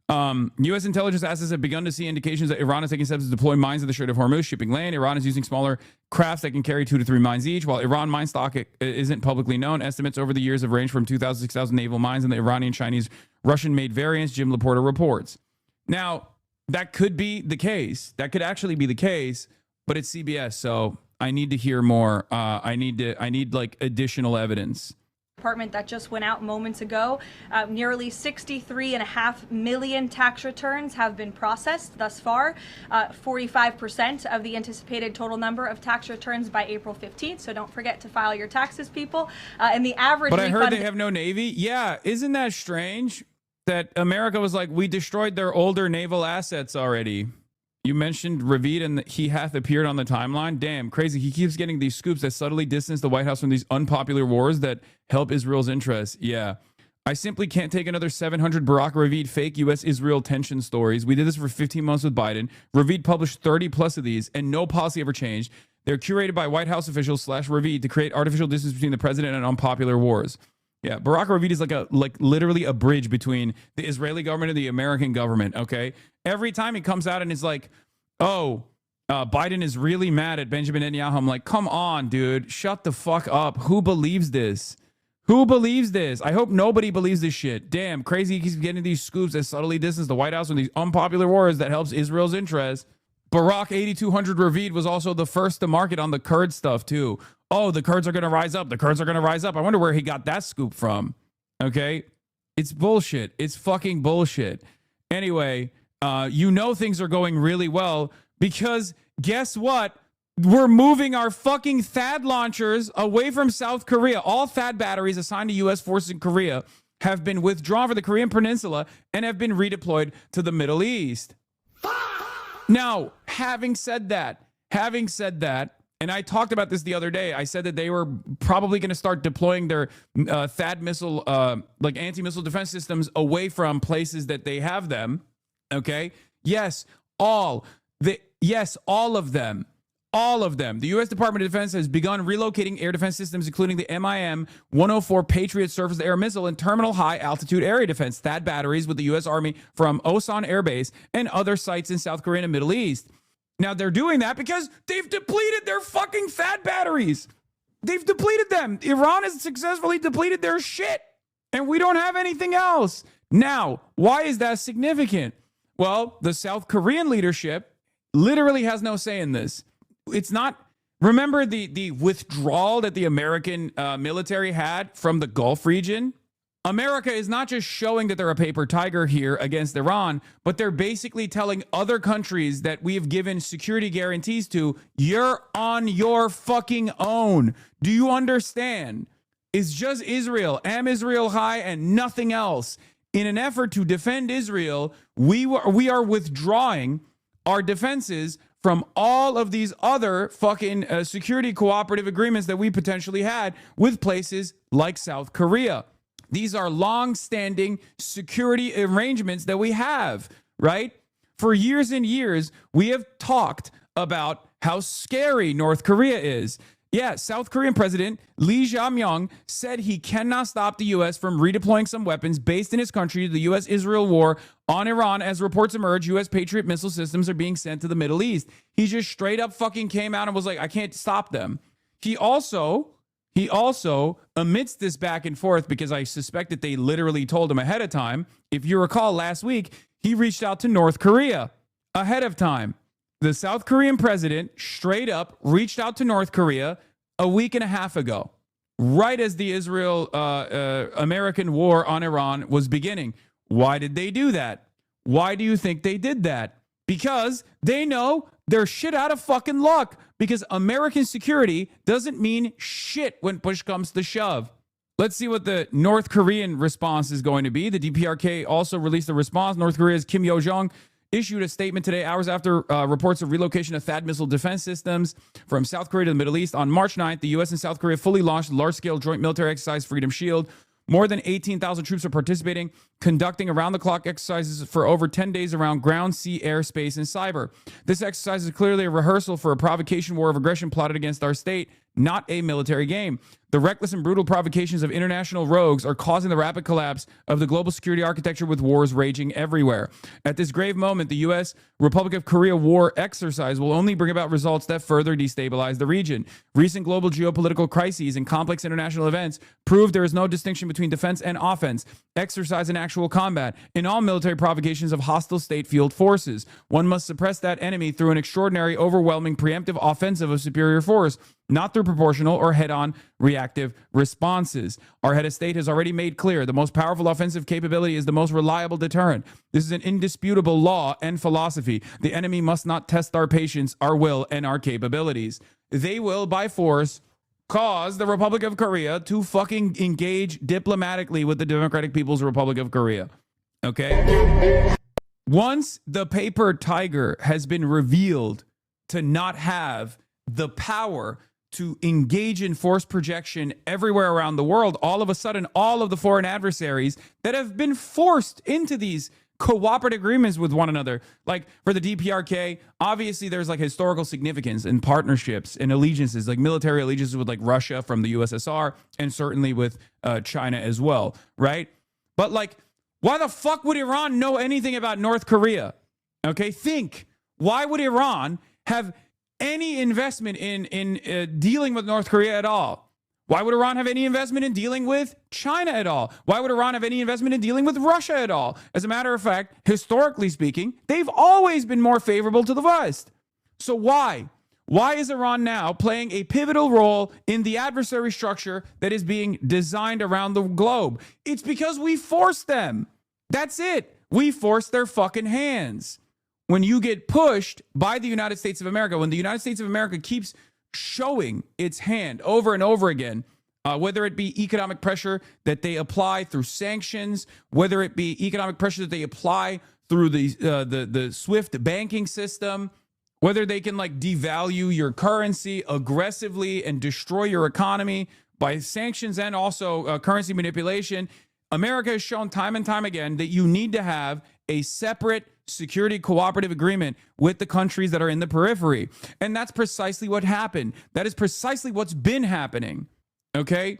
U.S. intelligence assets have begun to see indications that Iran is taking steps to deploy mines in the Strait of Hormuz, shipping land. Iran is using smaller crafts that can carry 2 to 3 mines each. While Iran mine stock isn't publicly known, estimates over the years have ranged from 2,000 to 6,000 naval mines in the Iranian, Chinese, Russian-made variants, Jim Laporta reports. Now, that could be the case. That could actually be the case, but it's CBS, so I need to hear more. I need like additional evidence. Department that just went out moments ago. Nearly 63.5 million tax returns have been processed thus far. 45% of the anticipated total number of tax returns by April 15th. So don't forget to file your taxes, people. And the average. But I heard they have no Navy. Yeah, isn't that strange? That America was like, we destroyed their older naval assets already. You mentioned Ravid and he hath appeared on the timeline. Damn, crazy. He keeps getting these scoops that subtly distance the White House from these unpopular wars that help Israel's interests. Yeah. I simply can't take another 700 Barack Ravid fake U.S.-Israel tension stories. We did this for 15 months with Biden. Ravid published 30 plus of these and no policy ever changed. They're curated by White House officials / Ravid to create artificial distance between the president and unpopular wars. Yeah, Barack Ravid is like literally a bridge between the Israeli government and the American government, okay? Every time he comes out and is like, Biden is really mad at Benjamin Netanyahu, I'm like, come on, dude, shut the fuck up. Who believes this? Who believes this? I hope nobody believes this shit. Damn, crazy he keeps getting these scoops that subtly distance the White House from these unpopular wars that helps Israel's interests. Barack 8200 Ravid was also the first to market on the Kurd stuff, too. Oh, the Kurds are going to rise up. The Kurds are going to rise up. I wonder where he got that scoop from. Okay? It's bullshit. It's fucking bullshit. Anyway, things are going really well because guess what? We're moving our fucking THAAD launchers away from South Korea. All THAAD batteries assigned to U.S. forces in Korea have been withdrawn from the Korean Peninsula and have been redeployed to the Middle East. Now, having said that, and I talked about this the other day. I said that they were probably going to start deploying their THAAD missile, anti-missile defense systems away from places that they have them. Okay. Yes. All of them. All of them. The U.S. Department of Defense has begun relocating air defense systems, including the MIM-104 Patriot surface-to-air missile and terminal high-altitude area defense THAAD batteries with the U.S. Army from Osan Air Base and other sites in South Korea and Middle East. Now, they're doing that because they've depleted their fucking THAAD batteries. They've depleted them. Iran has successfully depleted their shit, and we don't have anything else. Now, why is that significant? Well, the South Korean leadership literally has no say in this. It's not. Remember the withdrawal that the American military had from the Gulf region America is not just showing that they're a paper tiger here against Iran, but they're basically telling other countries that we have given security guarantees to, you're on your fucking own. Do you understand? It's just Israel, Am Israel High, and nothing else. In an effort to defend Israel, we are withdrawing our defenses from all of these other fucking security cooperative agreements that we potentially had with places like South Korea. These are long-standing security arrangements that we have, right? For years and years, we have talked about how scary North Korea is. Yeah, South Korean President Lee Jae-myung said he cannot stop the U.S. from redeploying some weapons based in his country to the U.S.-Israel war on Iran. As reports emerge, U.S. Patriot missile systems are being sent to the Middle East. He just straight up fucking came out and was like, I can't stop them. He also, amidst this back and forth, because I suspect that they literally told him ahead of time, if you recall last week, he reached out to North Korea ahead of time. The South Korean president straight up reached out to North Korea a week and a half ago, right as the Israel-American war on Iran was beginning. Why did they do that? Why do you think they did that? Because they know they're shit out of fucking luck, because American security doesn't mean shit when push comes to shove. Let's see what the North Korean response is going to be. The DPRK also released a response. North Korea's Kim Yo-jong issued a statement today, hours after reports of relocation of THAAD missile defense systems from South Korea to the Middle East. On March 9th, the U.S. and South Korea fully launched large-scale joint military exercise Freedom Shield. More than 18,000 troops are participating, conducting around-the-clock exercises for over 10 days around ground, sea, air, space, and cyber. This exercise is clearly a rehearsal for a provocation war of aggression plotted against our state, not a military game. The reckless and brutal provocations of international rogues are causing the rapid collapse of the global security architecture, with wars raging everywhere. At this grave moment, the U.S. Republic of Korea war exercise will only bring about results that further destabilize the region. Recent global geopolitical crises and complex international events prove there is no distinction between defense and offense, exercise and actual combat, in all military provocations of hostile state-fueled forces. One must suppress that enemy through an extraordinary, overwhelming, preemptive offensive of superior force, not through proportional or head-on reactive responses. Our head of state has already made clear the most powerful offensive capability is the most reliable deterrent. This is an indisputable law and philosophy. The enemy must not test our patience, our will, and our capabilities. They will, by force, cause the Republic of Korea to fucking engage diplomatically with the Democratic People's Republic of Korea. Okay? Once the paper tiger has been revealed to not have the power to engage in force projection everywhere around the world, all of a sudden, all of the foreign adversaries that have been forced into these cooperative agreements with one another, like for the DPRK, obviously there's like historical significance and partnerships and allegiances, like military allegiances with like Russia from the USSR, and certainly with China as well, right? But like, why the fuck would Iran know anything about North Korea? Okay, think. Why would Iran have any investment in dealing with North Korea at all? Why would Iran have any investment in dealing with China at all? Why would Iran have any investment in dealing with Russia at all? As a matter of fact, historically speaking, they've always been more favorable to the West. So why? Why is Iran now playing a pivotal role in the adversary structure that is being designed around the globe? It's because we forced them. That's it. We forced their fucking hands. When you get pushed by the United States of America, when the United States of America keeps showing its hand over and over again, whether it be economic pressure that they apply through sanctions, whether it be economic pressure that they apply through the SWIFT banking system, whether they can like devalue your currency aggressively and destroy your economy by sanctions and also currency manipulation, America has shown time and time again that you need to have a separate security cooperative agreement with the countries that are in the periphery. And that's precisely what happened. That is precisely what's been happening. Okay?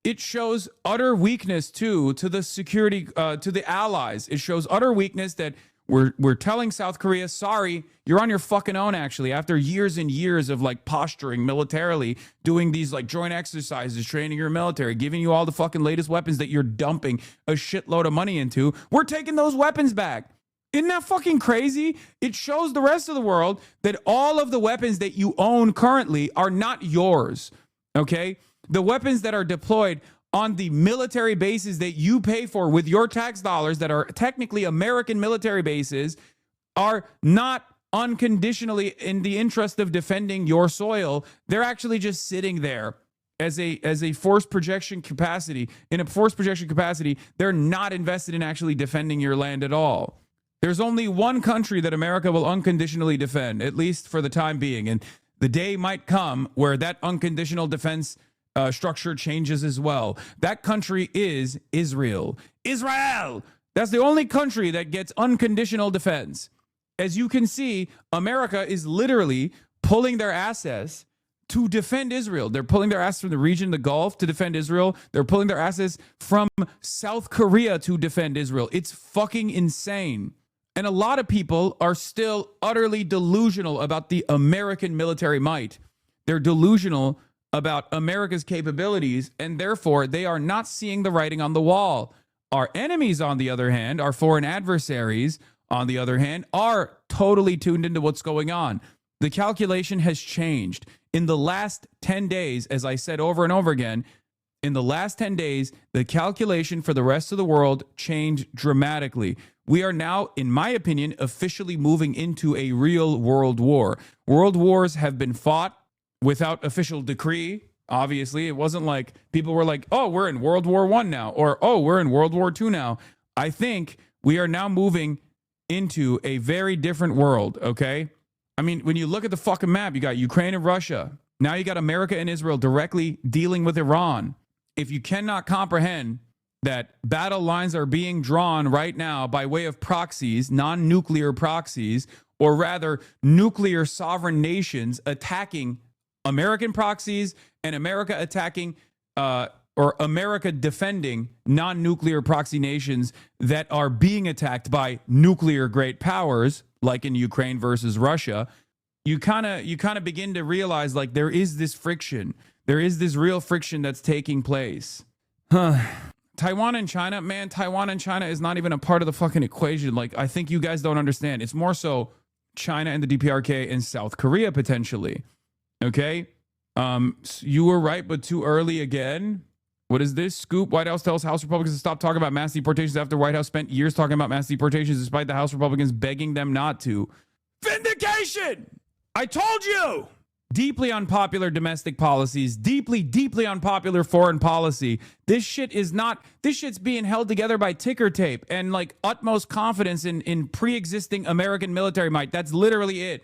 It shows utter weakness too to the security, to the allies. It shows utter weakness that we're telling South Korea, sorry, you're on your fucking own, actually, after years and years of like posturing militarily, doing these like joint exercises, training your military, giving you all the fucking latest weapons that you're dumping a shitload of money into. We're taking those weapons back. Isn't that fucking crazy? It shows the rest of the world that all of the weapons that you own currently are not yours, okay? The weapons that are deployed on the military bases that you pay for with your tax dollars that are technically American military bases are not unconditionally in the interest of defending your soil. They're actually just sitting there as a force projection capacity. In a force projection capacity, they're not invested in actually defending your land at all. There's only one country that America will unconditionally defend, at least for the time being. And the day might come where that unconditional defense structure changes as well. That country is Israel. Israel! That's the only country that gets unconditional defense. As you can see, America is literally pulling their assets to defend Israel. They're pulling their assets from the region, the Gulf, to defend Israel. They're pulling their assets from South Korea to defend Israel. It's fucking insane. And a lot of people are still utterly delusional about the American military might. They're delusional about America's capabilities, and therefore they are not seeing the writing on the wall. Our enemies, on the other hand, our foreign adversaries, on the other hand, are totally tuned into what's going on. The calculation has changed. In the last 10 days, as I said over and over again, in the last 10 days, the calculation for the rest of the world changed dramatically. We are now, in my opinion, officially moving into a real world war. World wars have been fought without official decree. Obviously, it wasn't like people were like, oh, we're in World War I now, or oh, we're in World War II now. I think we are now moving into a very different world, okay? I mean, when you look at the fucking map, you got Ukraine and Russia. Now you got America and Israel directly dealing with Iran. If you cannot comprehend that battle lines are being drawn right now by way of proxies, non-nuclear proxies, or rather nuclear sovereign nations attacking American proxies and America attacking or America defending non-nuclear proxy nations that are being attacked by nuclear great powers, like in Ukraine versus Russia, you kind of begin to realize like there is this friction. There is this real friction that's taking place. Taiwan and China, man, Taiwan and China is not even a part of the fucking equation. Like, I think you guys don't understand. It's more so China and the DPRK and South Korea potentially. Okay? You were right, but too early again. What is this? Scoop. White House tells House Republicans to stop talking about mass deportations after White House spent years talking about mass deportations despite the House Republicans begging them not to. Vindication! I told you! Deeply unpopular domestic policies, deeply unpopular foreign policy. This shit's being held together by ticker tape and like utmost confidence in pre-existing American military might. That's literally it.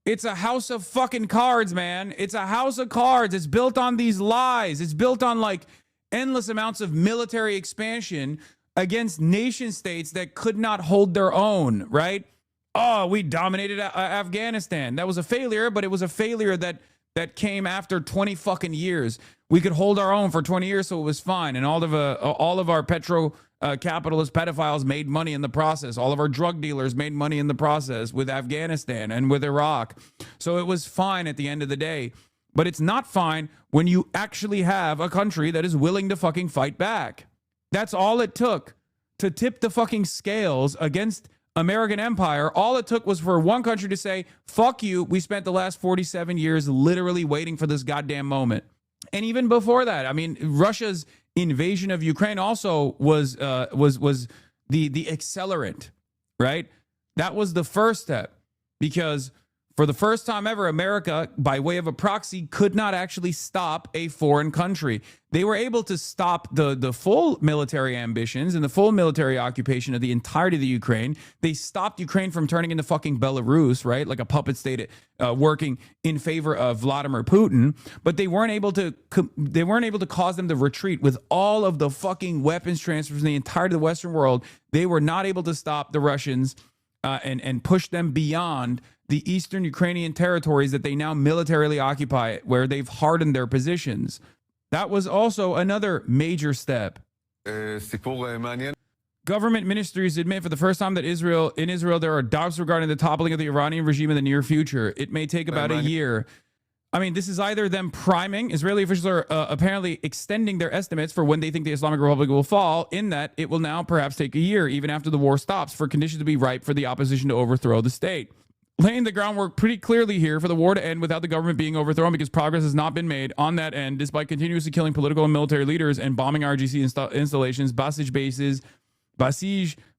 It's a house of fucking cards, man. It's a house of cards. It's built on these lies. It's built on like endless amounts of military expansion against nation states that could not hold their own, right? Oh, we dominated Afghanistan. That was a failure, but it was a failure that came after 20 fucking years. We could hold our own for 20 years, so it was fine. And all of our capitalist pedophiles made money in the process. All of our drug dealers made money in the process with Afghanistan and with Iraq. So it was fine at the end of the day. But it's not fine when you actually have a country that is willing to fucking fight back. That's all it took to tip the fucking scales against American empire. All it took was for one country to say, fuck you. We spent the last 47 years literally waiting for this goddamn moment. And even before that, I mean, Russia's invasion of Ukraine also was the accelerant, right? That was the first step, because for the first time ever, America, by way of a proxy, could not actually stop a foreign country. They were able to stop the full military ambitions and the full military occupation of the entirety of the Ukraine. They stopped Ukraine from turning into fucking Belarus, right? Like a puppet state working in favor of Vladimir Putin. But they weren't able to cause them to retreat with all of the fucking weapons transfers in the entirety of the Western world. They were not able to stop the Russians and push them beyond the eastern Ukrainian territories that they now militarily occupy, where they've hardened their positions. That was also another major step. Government ministries admit for the first time that in Israel there are doubts regarding the toppling of the Iranian regime in the near future. It may take about a year. I mean, this is either them priming. Israeli officials are apparently extending their estimates for when they think the Islamic Republic will fall, in that it will now perhaps take a year, even after the war stops, for conditions to be ripe for the opposition to overthrow the state. laying the groundwork pretty clearly here for the war to end without the government being overthrown because progress has not been made on that end, despite continuously killing political and military leaders and bombing RGC installations, Basij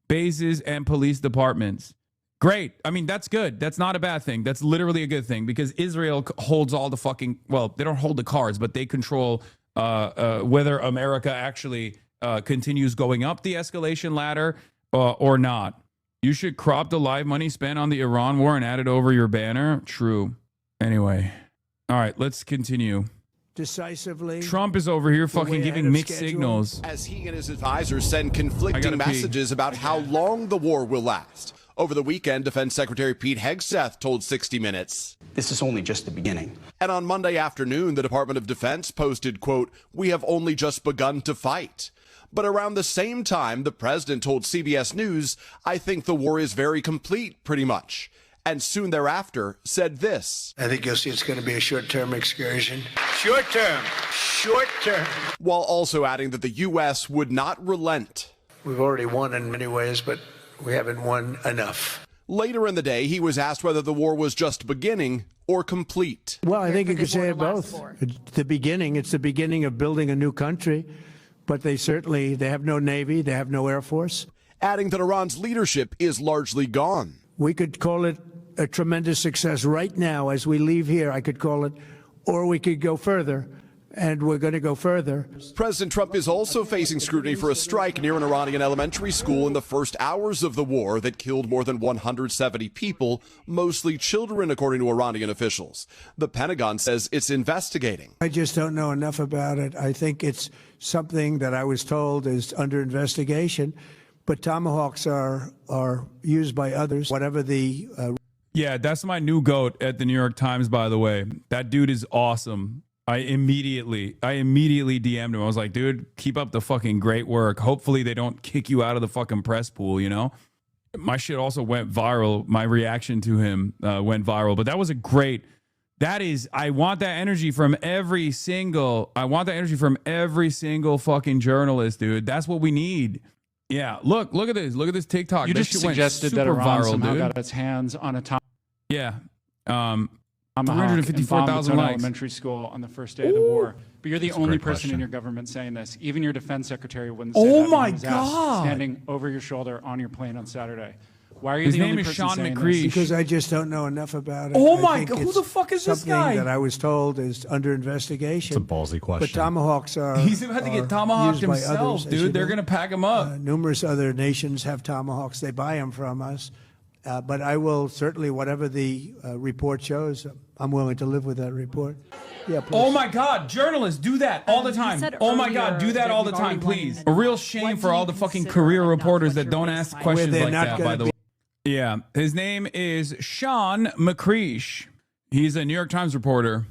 bases, and police departments. Great. I mean, that's good. That's not a bad thing. That's literally a good thing because Israel holds all the fucking, well, they don't hold the cards, but they control whether America actually continues going up the escalation ladder or not. You should crop the live money spent on the Iran war and add it over your banner. True. Anyway. All right, let's continue. Decisively. Trump is over here fucking giving mixed signals. As he and his advisors send conflicting messages about how long the war will last. Over the weekend, Defense Secretary Pete Hegseth told 60 Minutes. This is only just the beginning. And on Monday afternoon, the Department of Defense posted, quote, "We have only just begun to fight." But around the same time, the president told CBS News, "I think the war is very complete, pretty much." And soon thereafter said this. I think you'll see it's going to be a short-term excursion. Short term. While also adding that the U.S. would not relent. We've already won in many ways, but we haven't won enough. Later in the day, he was asked whether the war was just beginning or complete. Well, I think you could say it both. It's the beginning. It's the beginning of building a new country. But they have no Navy. They have no Air Force. Adding that Iran's leadership is largely gone. We could call it a tremendous success right now as we leave here. I could call it, or we could go further. And we're going to go further. President Trump is also facing scrutiny for a strike near an Iranian elementary school in the first hours of the war that killed more than 170 people, mostly children, according to Iranian officials. The Pentagon says it's investigating. I just don't know enough about it. I think it's something that I was told is under investigation, but tomahawks are used by others, whatever the... Yeah, that's my new GOAT at the New York Times, by the way. That dude is awesome. I immediately DM'd him. I was like, dude, keep up the fucking great work. Hopefully they don't kick you out of the fucking press pool, you know? My shit also went viral. My reaction to him went viral. But that was I want that energy from every single fucking journalist, dude. That's what we need. Yeah, look at this. Look at this TikTok. You just suggested that Iran somehow got its hands on a top. Yeah. 354,000 likes. Elementary school on the first day of the war. But you're the only person in your government saying this. Even your defense secretary wouldn't say that. Oh my God! Standing over your shoulder on your plane on Saturday. Why are you His the name only is person Sean saying McCreesh. this? Because I just don't know enough about it. Oh I my think God! Who it's the fuck is this something guy? that I was told is under investigation. It's a ballsy question. But tomahawks are. He's about to get tomahawked himself, dude. They're gonna pack him up. Numerous other nations have tomahawks. They buy them from us. But I will certainly, whatever the report shows, I'm willing to live with that report. Yeah, please. Oh my God, journalists do that all the time. Oh my God, do that all the time, please. A real shame for all the fucking career reporters that don't ask questions like that, by the way. Yeah, his name is Sean McCreesh. He's a New York Times reporter.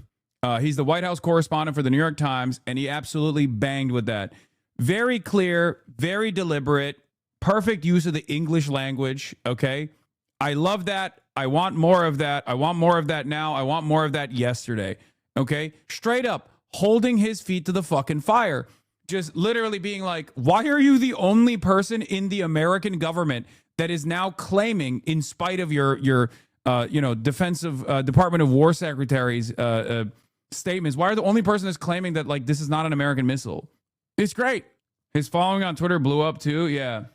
He's the White House correspondent for the New York Times, and he absolutely banged with that. Very clear, very deliberate, perfect use of the English language, okay? I love that. I want more of that. I want more of that now. I want more of that yesterday. Okay? Straight up holding his feet to the fucking fire. Just literally being like, why are you the only person in the American government that is now claiming, in spite of your defensive Department of War Secretary's statements, why are the only person that's claiming that like this is not an American missile? It's great. His following on Twitter blew up too. Yeah.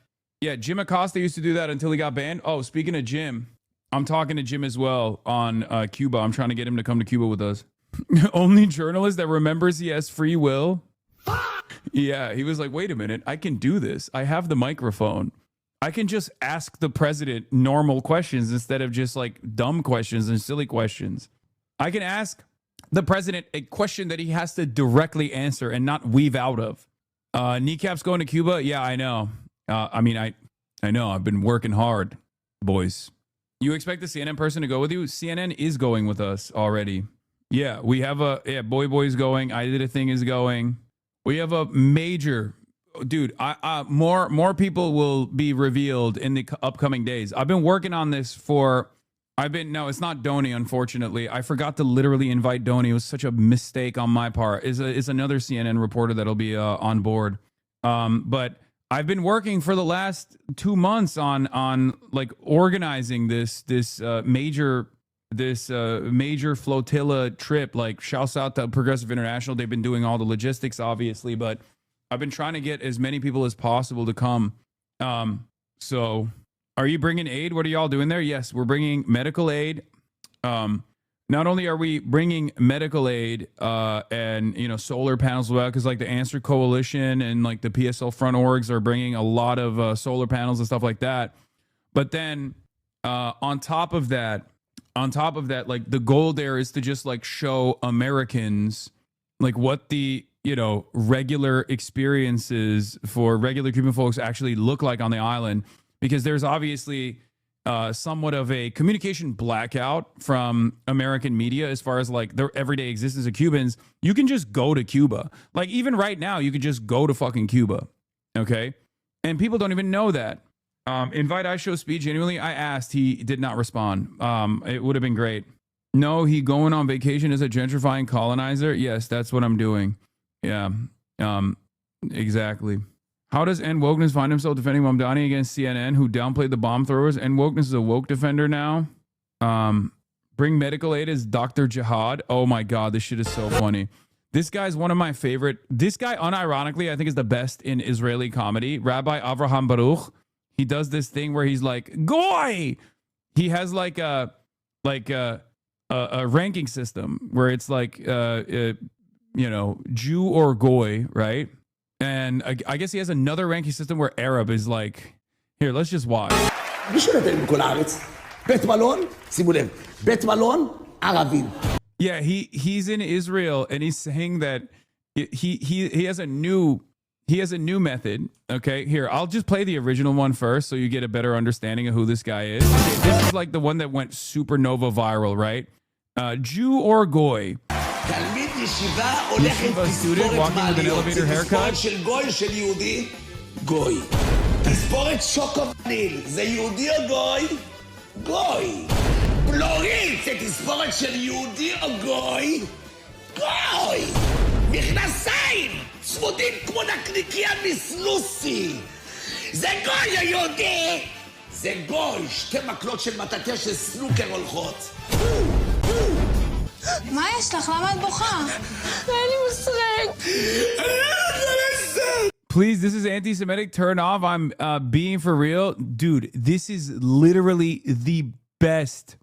Yeah, Jim Acosta used to do that until he got banned. Oh, speaking of Jim, I'm talking to Jim as well on Cuba. I'm trying to get him to come to Cuba with us. Only journalist that remembers he has free will. Yeah, he was like, wait a minute, I can do this. I have the microphone. I can just ask the president normal questions instead of just like dumb questions and silly questions. I can ask the president a question that he has to directly answer and not weave out of. Kneecaps going to Cuba? Yeah, I know. I know. I've been working hard, boys. You expect the CNN person to go with you? CNN is going with us already. Yeah, we have Boy's going. I Did a Thing is going. We have a major, dude. More people will be revealed in the upcoming days. I've been working on this no, it's not Donnie, unfortunately. I forgot to literally invite Donnie. It was such a mistake on my part. It's another CNN reporter that'll be on board. But I've been working for the last 2 months on like organizing this major flotilla trip. Like, shouts out to Progressive International. They've been doing all the logistics, obviously, but I've been trying to get as many people as possible to come. So are you bringing aid? What are y'all doing there? Yes, we're bringing medical aid. Not only are we bringing medical aid and, you know, solar panels, because like the Answer Coalition and like the PSL Front orgs are bringing a lot of solar panels and stuff like that. But then on top of that, like the goal there is to just like show Americans like what the, you know, regular experiences for regular Cuban folks actually look like on the island, because there's obviously somewhat of a communication blackout from American media as far as like their everyday existence of Cubans. You can just go to Cuba. Like, even right now, you could just go to fucking Cuba. Okay. And people don't even know that. Invite I show speed. Genuinely, I asked. He did not respond. It would have been great. No, he going on vacation as a gentrifying colonizer. Yes, that's what I'm doing. Yeah. Exactly. How does End Wokeness find himself defending Mamdani against CNN, who downplayed the bomb throwers? End Wokeness is a woke defender now. Bring medical aid as Dr. Jihad. Oh my God, this shit is so funny. This guy's one of my favorite. This guy, unironically, I think is the best in Israeli comedy. Rabbi Avraham Baruch. He does this thing where he's like, Goy! He has like a ranking system where it's like, you know, Jew or Goy, right? And I guess he has another ranking system where Arab is like, here, let's just watch. Yeah, he's in Israel and he's saying that he has a new method. Okay, here, I'll just play the original one first so you get a better understanding of who this guy is. Okay, this is like the one that went supernova viral, right? Jew or Goy. Yeshiva student walking with an elevator haircut. של גוי של יהודי, גוי. תספורת שוקו-וניל, זה יהודי או גוי? גוי. בלורית, זה תספורת של יהודי או גוי? גוי. מכנסיים, צמודים כמו נקניקיה מסלוסי. זה גוי או יהודי? זה גוי. שתי מקלות של מטאטא של סנוקר הולכות. מה יש לך? למה את בוכה? אין לי מושג. Please, this is anti-Semitic. Turn off. I'm being for real. Dude, this is literally the best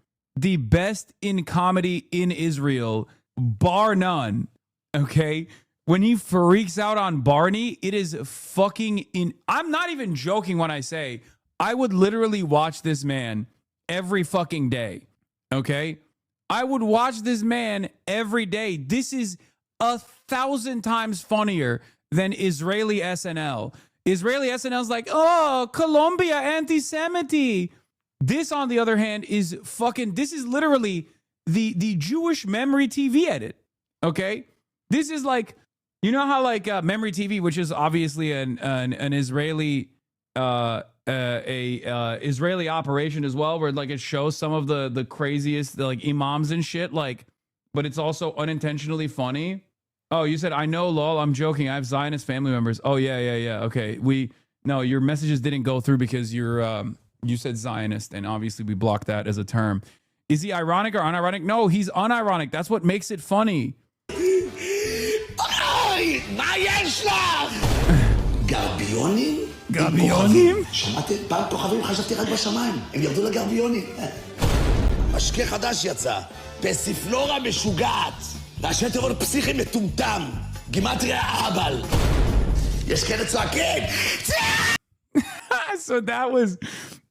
in comedy in Israel, bar none. Okay? When he freaks out on Barney, it is fucking I'm not even joking when I say I would literally watch this man every fucking day. Okay? I would watch this man every day. This is 1,000 times funnier than Israeli SNL. Israeli SNL is like, oh, Colombia anti-Semity. This, on the other hand, is fucking, this is literally the Jewish Memory TV edit. Okay? This is like, you know how like Memory TV, which is obviously an Israeli Israeli operation as well, where like it shows some of the craziest like imams and shit, like, but it's also unintentionally funny. Oh, you said I know, lol. I'm joking. I have Zionist family members. Oh yeah. Okay, no, your messages didn't go through because you said Zionist, and obviously we blocked that as a term. Is he ironic or unironic? No, he's unironic. That's what makes it funny. מה יש לך? גרביונים? גרביונים? שמעתי פעם כוכבים, חשבתי רק בשמיים. הם ירדו לגרביונים. משקה חדש יצא. פסיפלורה משוגעת. ראשי תיאוריות פסיכי מטומטם. גימטריה אהבל. יש כאלה צועקים.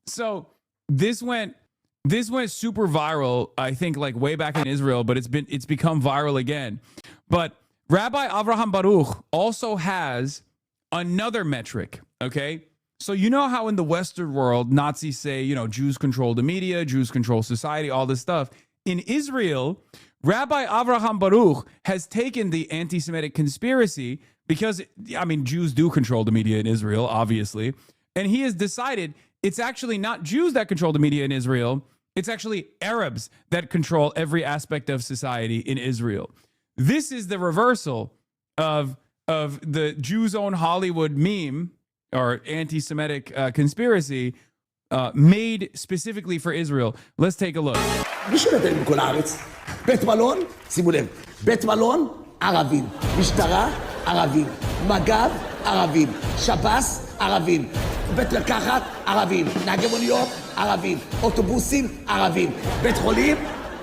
So this went super viral, I think, like way back in Israel, but it's become viral again. But Rabbi Avraham Baruch also has another metric, okay? So you know how in the Western world, Nazis say, you know, Jews control the media, Jews control society, all this stuff. In Israel, Rabbi Avraham Baruch has taken the anti-Semitic conspiracy because, I mean, Jews do control the media in Israel, obviously. And he has decided it's actually not Jews that control the media in Israel. It's actually Arabs that control every aspect of society in Israel. This is the reversal of the Jews own Hollywood meme, or anti-Semitic conspiracy made specifically for Israel. Let's take a look. מי שנותן בכל הארץ? בית מלון, שימו לב, בית מלון, ערבים. משטרה, ערבים. מג"ב, ערבים. שב"ס, ערבים. בית מרקחת, ערבים. נהגי מוניות, ערבים. אוטובוסים, ערבים. בית חולים,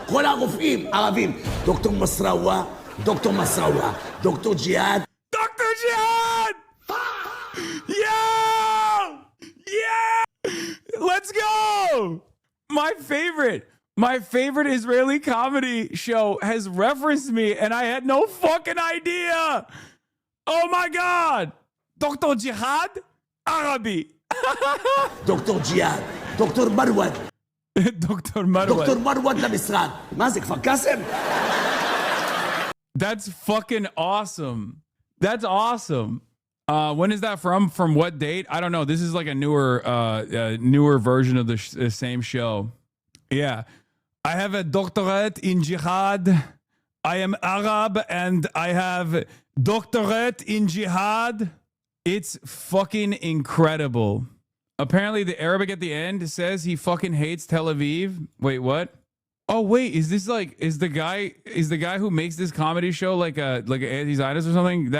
כל הרופאים, ערבים. דוקטור מסראווה, דוקטור מסראווה. דוקטור ג'יהאד. דוקטור ג'יהאד! Yo! Yeah! Let's go! My favorite Israeli comedy show has referenced me and I had no fucking idea. Oh my God. Dr. Jihad Arabi. דוקטור ג'יהאד, דוקטור מרווד. דוקטור מרווד. דוקטור מרווד למשרד. מה זה, כפר קאסם? That's fucking awesome. That's awesome. When is that from? From what date? I don't know. This is like a newer version of the same show. Yeah. I have a doctorate in jihad. I am Arab and I have doctorate in jihad. It's fucking incredible. Apparently the Arabic at the end says he fucking hates Tel Aviv. Wait, what? Oh wait, is the guy who makes this comedy show like an anti-Zionist or something?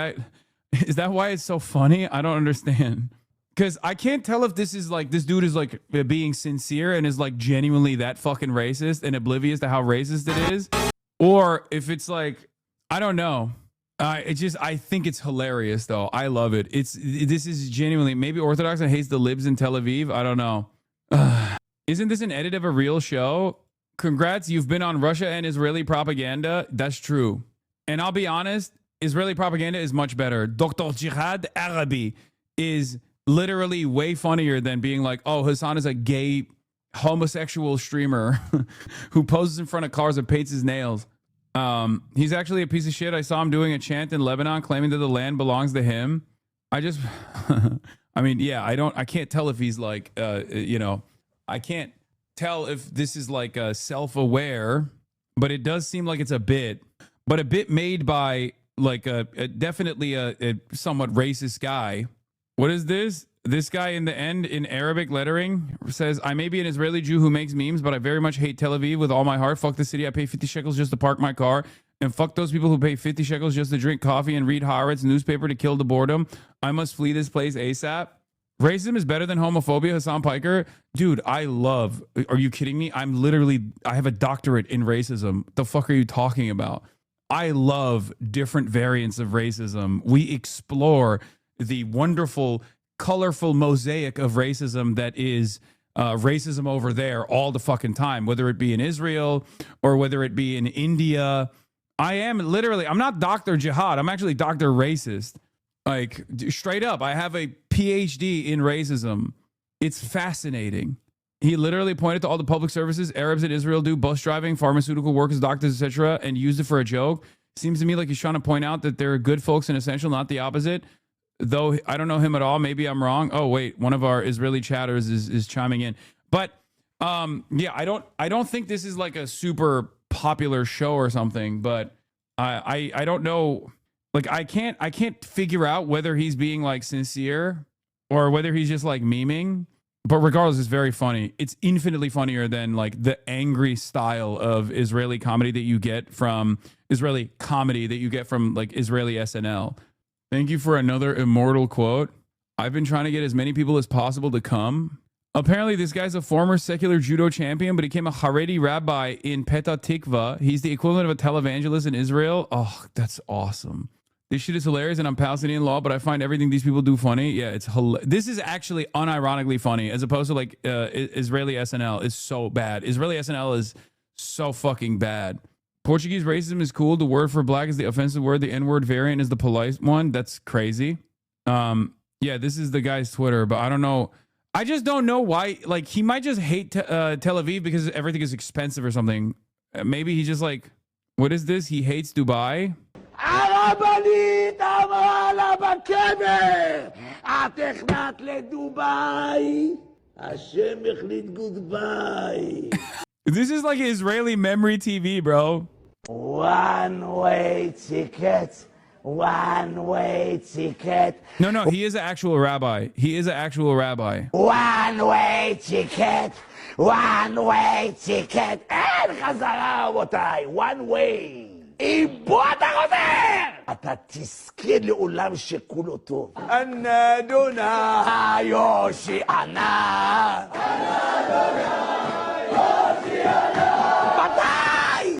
Is that why it's so funny? I don't understand. Because I can't tell if this dude is like being sincere and is like genuinely that fucking racist and oblivious to how racist it is. Or if it's like, I don't know. I think it's hilarious though. I love it. This is genuinely, maybe Orthodox and hates the libs in Tel Aviv. I don't know. Isn't this an edit of a real show? Congrats, you've been on Russia and Israeli propaganda. That's true. And I'll be honest, Israeli propaganda is much better. Dr. Jihad Arabi is literally way funnier than being like, oh, Hassan is a gay homosexual streamer who poses in front of cars and paints his nails. He's actually a piece of shit. I saw him doing a chant in Lebanon claiming that the land belongs to him. I mean, yeah, I can't tell if he's like, I can't tell if this is like self-aware, but it does seem like it's a bit made by like definitely a somewhat racist guy. What is this? This guy in the end in Arabic lettering says, I may be an Israeli Jew who makes memes, but I very much hate Tel Aviv with all my heart. Fuck the city. I pay 50 shekels just to park my car. And fuck those people who pay 50 shekels just to drink coffee and read Haaretz newspaper to kill the boredom. I must flee this place ASAP. Racism is better than homophobia, Hassan Piker. Dude, are you kidding me? I have a doctorate in racism. The fuck are you talking about? I love different variants of racism. We explore the wonderful, colorful mosaic of racism that is racism over there all the fucking time, whether it be in Israel or whether it be in India. I'm not Dr. Jihad. I'm actually Dr. Racist. Like, straight up, I have a PhD in racism. It's fascinating. He literally pointed to all the public services Arabs in Israel do, bus driving, pharmaceutical workers, doctors, etc., and used it for a joke. Seems to me like he's trying to point out that there are good folks in Essential, not the opposite. Though I don't know him at all. Maybe I'm wrong. Oh, wait, one of our Israeli chatters is chiming in. But yeah, I don't think this is like a super popular show or something, but I don't know. Like I can't figure out whether he's being like sincere or whether he's just like memeing. But regardless, it's very funny. It's infinitely funnier than like the angry style of Israeli comedy that you get from like Israeli SNL. Thank you for another immortal quote. I've been trying to get as many people as possible to come. Apparently, this guy's a former secular judo champion, but he became a Haredi rabbi in Petah Tikva. He's the equivalent of a televangelist in Israel. Oh, that's awesome. This shit is hilarious, and I'm Palestinian law, but I find everything these people do funny. Yeah, it's this is actually unironically funny, as opposed to like Israeli SNL is so bad. Israeli SNL is so fucking bad. Portuguese racism is cool. The word for black is the offensive word. The N-word variant is the polite one. That's crazy. Yeah, this is the guy's Twitter, but I don't know. I just don't know why. Like, he might just hate Tel Aviv because everything is expensive or something. Maybe he's just like, what is this? He hates Dubai. הרבנית אמרה לה בקבר, את נכנעת לדובאי, השם החליט גודביי. This is like Israeli memory TV, bro. One way ticket, One-way ticket. No, he is an actual rabbi. He is an actual rabbi. One-way ticket. One-way ticket. אין חזרה, רבותיי. One way. איבוד החוזר! אתה תזכה לעולם שכולו טוב. אנא אדוני יושיענה. מתי?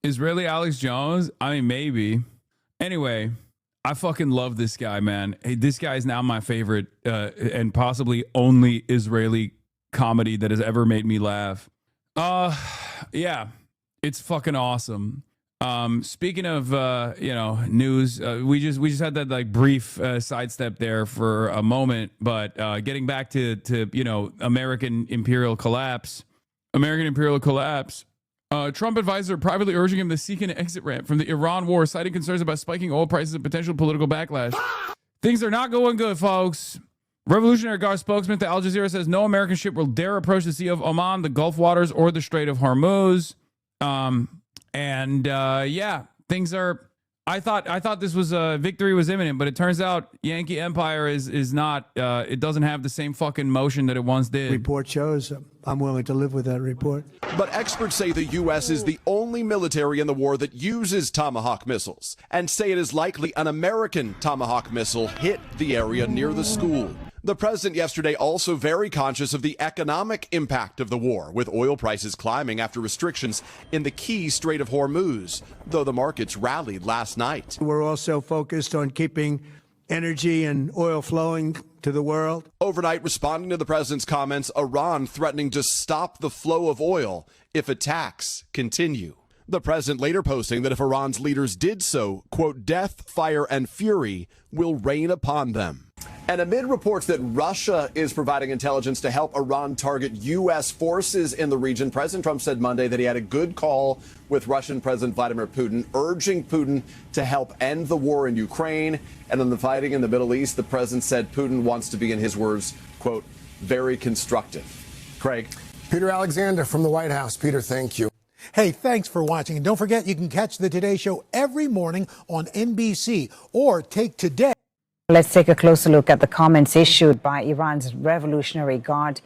Israeli Alex Jones? I mean, maybe. Anyway, I fucking love this guy, man. Hey, this guy is now my favorite and possibly only Israeli comedy that has ever made me laugh. Yeah, it's fucking awesome. Speaking of news, we just had that like brief sidestep there for a moment, but getting back to American imperial collapse. Trump advisor privately urging him to seek an exit ramp from the Iran war, citing concerns about spiking oil prices and potential political backlash. Things are not going good, folks. Revolutionary Guard spokesman to Al Jazeera says no American ship will dare approach the Sea of Oman, the Gulf waters, or the Strait of Hormuz. Yeah, things are. I thought this was victory was imminent, but it turns out Yankee Empire is not. It doesn't have the same fucking motion that it once did. Report shows I'm willing to live with that report. But experts say the U.S. is the only military in the war that uses Tomahawk missiles, and say it is likely an American Tomahawk missile hit the area near the school. The president yesterday also very conscious of the economic impact of the war, with oil prices climbing after restrictions in the key Strait of Hormuz, though the markets rallied last night. We're also focused on keeping energy and oil flowing to the world. Overnight, responding to the president's comments, Iran threatening to stop the flow of oil if attacks continue. The president later posting that if Iran's leaders did so, quote, death, fire, and fury will rain upon them. And amid reports that Russia is providing intelligence to help Iran target U.S. forces in the region, President Trump said Monday that he had a good call with Russian President Vladimir Putin, urging Putin to help end the war in Ukraine. And in the fighting in the Middle East, the president said Putin wants to be, in his words, quote, very constructive. Craig. Peter Alexander from the White House. Peter, thank you. Hey, thanks for watching. And don't forget, you can catch the Today Show every morning on NBC or take Today. Let's take a closer look at the comments issued by Iran's Revolutionary Guard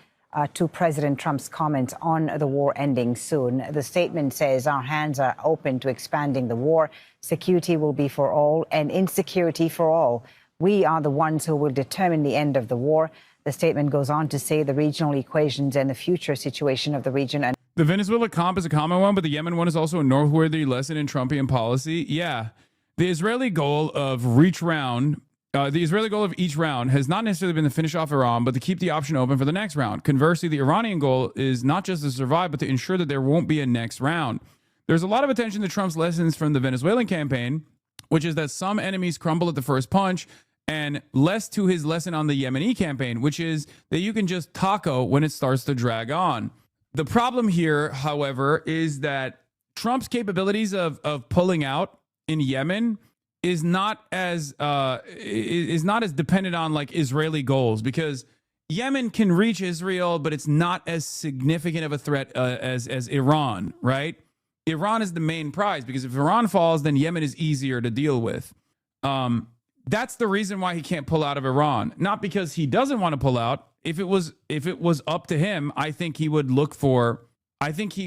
to President Trump's comments on the war ending soon. The statement says our hands are open to expanding the war. Security will be for all and insecurity for all. We are the ones who will determine the end of the war. The statement goes on to say the regional equations and the future situation of the region. The Venezuela comp is a common one, but the Yemen one is also a noteworthy lesson in Trumpian policy. Yeah, the Israeli goal of each round has not necessarily been to finish off Iran, but to keep the option open for the next round. Conversely, the Iranian goal is not just to survive, but to ensure that there won't be a next round. There's a lot of attention to Trump's lessons from the Venezuelan campaign, which is that some enemies crumble at the first punch, and less to his lesson on the Yemeni campaign, which is that you can just taco when it starts to drag on. The problem here, however, is that Trump's capabilities of pulling out in Yemen is not as dependent on like Israeli goals, because Yemen can reach Israel, but it's not as significant of a threat as Iran, right? Iran is the main prize, because if Iran falls, then Yemen is easier to deal with. That's the reason why he can't pull out of Iran, not because he doesn't want to pull out. If it was up to him, I think he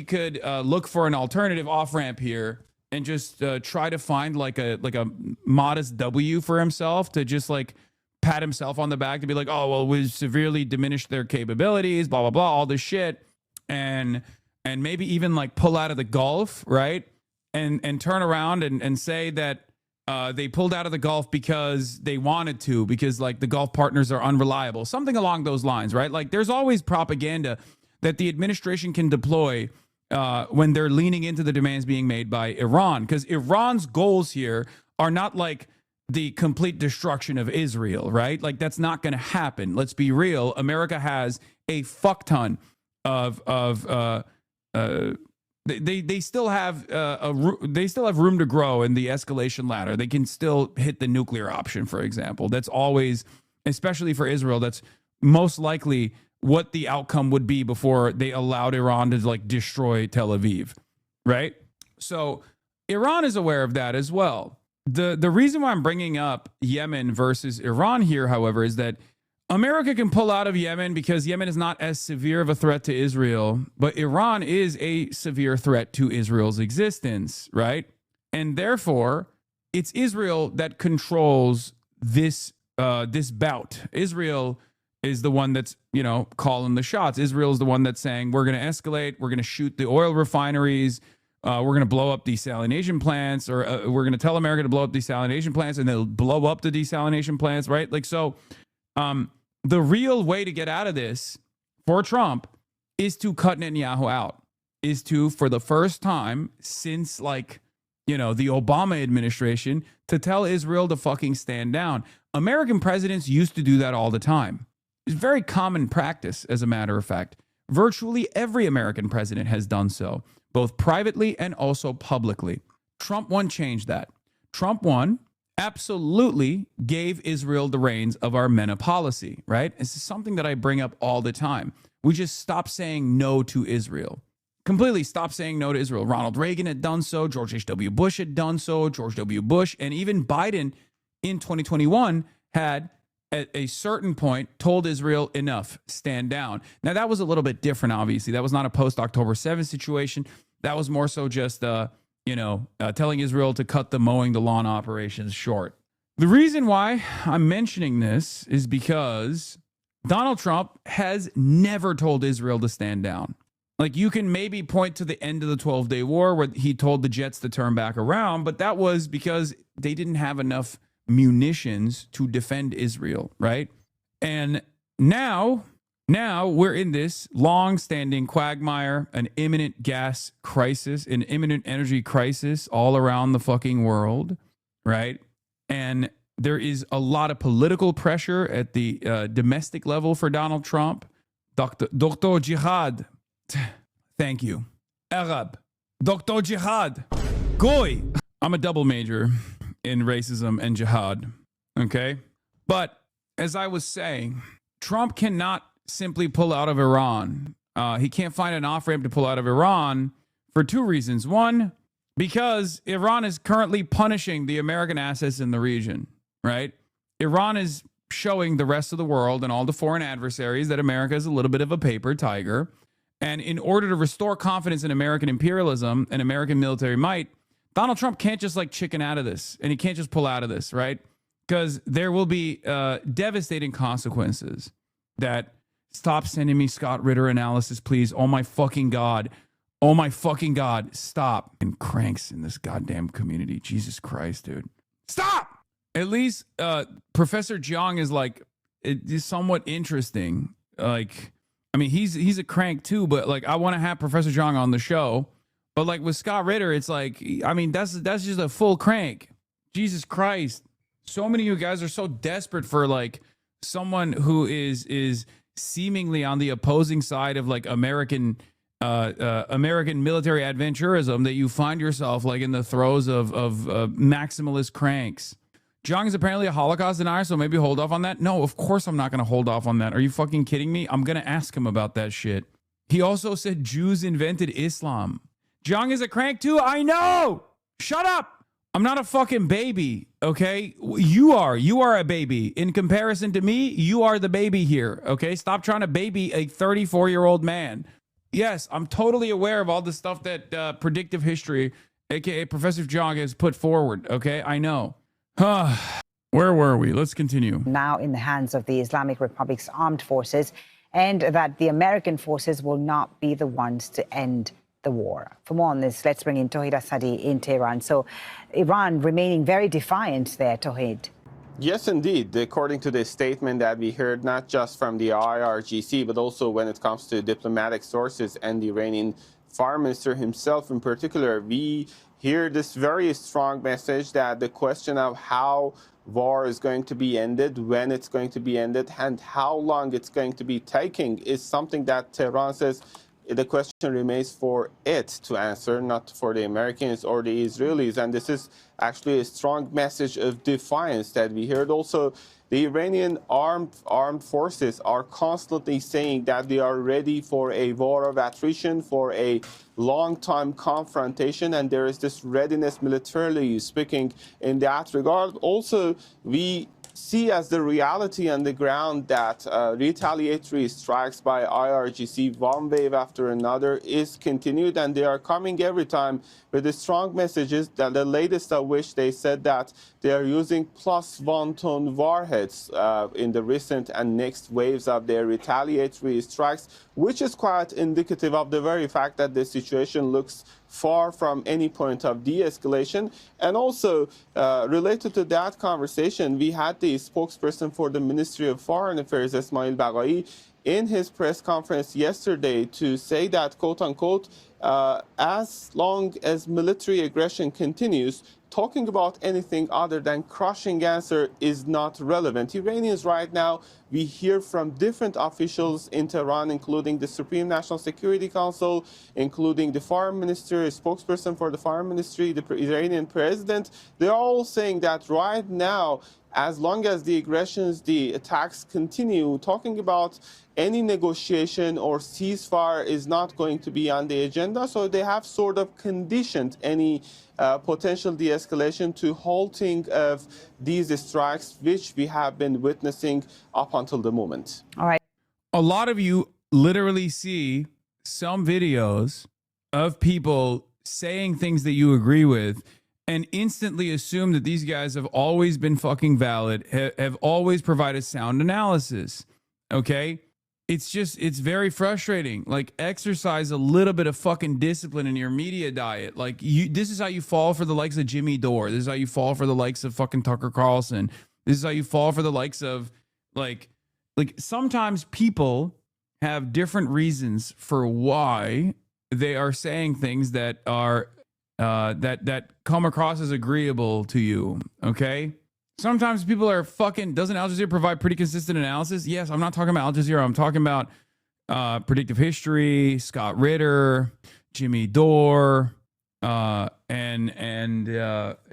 could look for an alternative off ramp here and just try to find like a modest W for himself, to just like pat himself on the back, to be like, oh, well, we severely diminished their capabilities, blah, blah, blah, all this shit. And maybe even like pull out of the Gulf, right? And turn around and say that they pulled out of the Gulf because they wanted to, because like the Gulf partners are unreliable, something along those lines, right? Like there's always propaganda that the administration can deploy when they're leaning into the demands being made by Iran, because Iran's goals here are not like the complete destruction of Israel, right? Like that's not going to happen. Let's be real. America has a fuck ton of they still have room to grow in the escalation ladder. They can still hit the nuclear option, for example. That's always, especially for Israel, that's most likely what the outcome would be before they allowed Iran to like destroy Tel Aviv, right? So Iran is aware of that as well. The reason why I'm bringing up Yemen versus Iran here, however, is that America can pull out of Yemen because Yemen is not as severe of a threat to Israel, but Iran is a severe threat to Israel's existence, right? And therefore, it's Israel that controls this this bout. Israel is the one that's, calling the shots. Israel is the one that's saying, we're going to escalate, we're going to shoot the oil refineries, we're going to blow up desalination plants, or we're going to tell America to blow up desalination plants, and they'll blow up the desalination plants, right? The real way to get out of this for Trump is to cut Netanyahu out, is to, for the first time since the Obama administration, to tell Israel to fucking stand down. American presidents used to do that all the time. It's very common practice, as a matter of fact. Virtually every American president has done so, both privately and also publicly. Trump 1 changed that. Trump 1 absolutely gave Israel the reins of our MENA policy, right? This is something that I bring up all the time. We just stopped saying no to Israel. Completely stopped saying no to Israel. Ronald Reagan had done so. George H.W. Bush had done so. George W. Bush, and even Biden in 2021 had, at a certain point, told Israel, enough, stand down. Now, that was a little bit different, obviously. That was not a post-October 7th situation. That was more so just telling Israel to cut the mowing the lawn operations short. The reason why I'm mentioning this is because Donald Trump has never told Israel to stand down. Like, you can maybe point to the end of the 12-day war where he told the jets to turn back around, but that was because they didn't have enough munitions to defend Israel, right? And now we're in this long-standing quagmire, an imminent gas crisis, an imminent energy crisis all around the fucking world, right? And there is a lot of political pressure at the domestic level for Donald Trump. Dr. Jihad, thank you. Arab, Dr. Jihad, Goy. I'm a double major in racism and jihad, okay? But as I was saying, Trump cannot simply pull out of Iran. He can't find an off-ramp to pull out of Iran for 2 reasons. 1, because Iran is currently punishing the American assets in the region, right? Iran is showing the rest of the world and all the foreign adversaries that America is a little bit of a paper tiger. And in order to restore confidence in American imperialism and American military might, Donald Trump can't just chicken out of this, and he can't just pull out of this, right? Because there will be devastating consequences. That, stop sending me Scott Ritter analysis, please. Oh my fucking God. Oh my fucking God. Stop. And cranks in this goddamn community. Jesus Christ, dude. Stop! At least Professor Jiang is somewhat interesting. He's a crank too, but I want to have Professor Jiang on the show. But with Scott Ritter, it's that's just a full crank. Jesus Christ. So many of you guys are so desperate for someone who is seemingly on the opposing side of American military adventurism that you find yourself in the throes of maximalist cranks. Jiang is apparently a Holocaust denier, so maybe hold off on that. No, of course I'm not going to hold off on that. Are you fucking kidding me? I'm going to ask him about that shit. He also said Jews invented Islam. Jiang is a crank too? I know! Shut up! I'm not a fucking baby, okay? You are a baby. In comparison to me, you are the baby here, okay? Stop trying to baby a 34-year-old man. Yes, I'm totally aware of all the stuff that predictive history, aka Professor Jiang, has put forward, okay? I know. Where were we? Let's continue. Now in the hands of the Islamic Republic's armed forces, and that the American forces will not be the ones to end the war. For more on this, let's bring in Tauhid Asadi in Tehran. So Iran remaining very defiant there, Tauhid. Yes, indeed. According to the statement that we heard, not just from the IRGC, but also when it comes to diplomatic sources and the Iranian foreign minister himself in particular, we hear this very strong message that the question of how war is going to be ended, when it's going to be ended, and how long it's going to be taking is something that Tehran says the question remains for it to answer, not for the Americans or the Israelis. And this is actually a strong message of defiance that we heard. Also, the Iranian armed forces are constantly saying that they are ready for a war of attrition, for a long-time confrontation, and there is this readiness militarily speaking in that regard. Also, we see as the reality on the ground that retaliatory strikes by IRGC, one wave after another, is continued, and they are coming every time with the strong messages, that the latest of which they said that they are using +1-ton warheads in the recent and next waves of their retaliatory strikes, which is quite indicative of the very fact that the situation looks far from any point of de-escalation. And also, related to that conversation, we had the spokesperson for the Ministry of Foreign Affairs, Esmail Baghai, in his press conference yesterday to say that, quote unquote, as long as military aggression continues, talking about anything other than crushing answer is not relevant. Iranians right now, we hear from different officials in Tehran, including the Supreme National Security Council, including the foreign minister, a spokesperson for the foreign ministry, the Iranian president. They're all saying that right now, as long as the aggressions, the attacks continue, talking about any negotiation or ceasefire is not going to be on the agenda. So they have sort of conditioned any potential de-escalation to halting of these strikes, which we have been witnessing up until the moment. All right. A lot of you literally see some videos of people saying things that you agree with and instantly assume that these guys have always been fucking valid, have always provided sound analysis. Okay? It's very frustrating. Like, exercise a little bit of fucking discipline in your media diet. Like, this is how you fall for the likes of Jimmy Dore. This is how you fall for the likes of fucking Tucker Carlson. This is how you fall for the likes of, like sometimes people have different reasons for why they are saying things that are, that come across as agreeable to you. Okay? Sometimes people are fucking, doesn't Al Jazeera provide pretty consistent analysis? Yes, I'm not talking about Al Jazeera. I'm talking about Predictive History, Scott Ritter, Jimmy Dore, and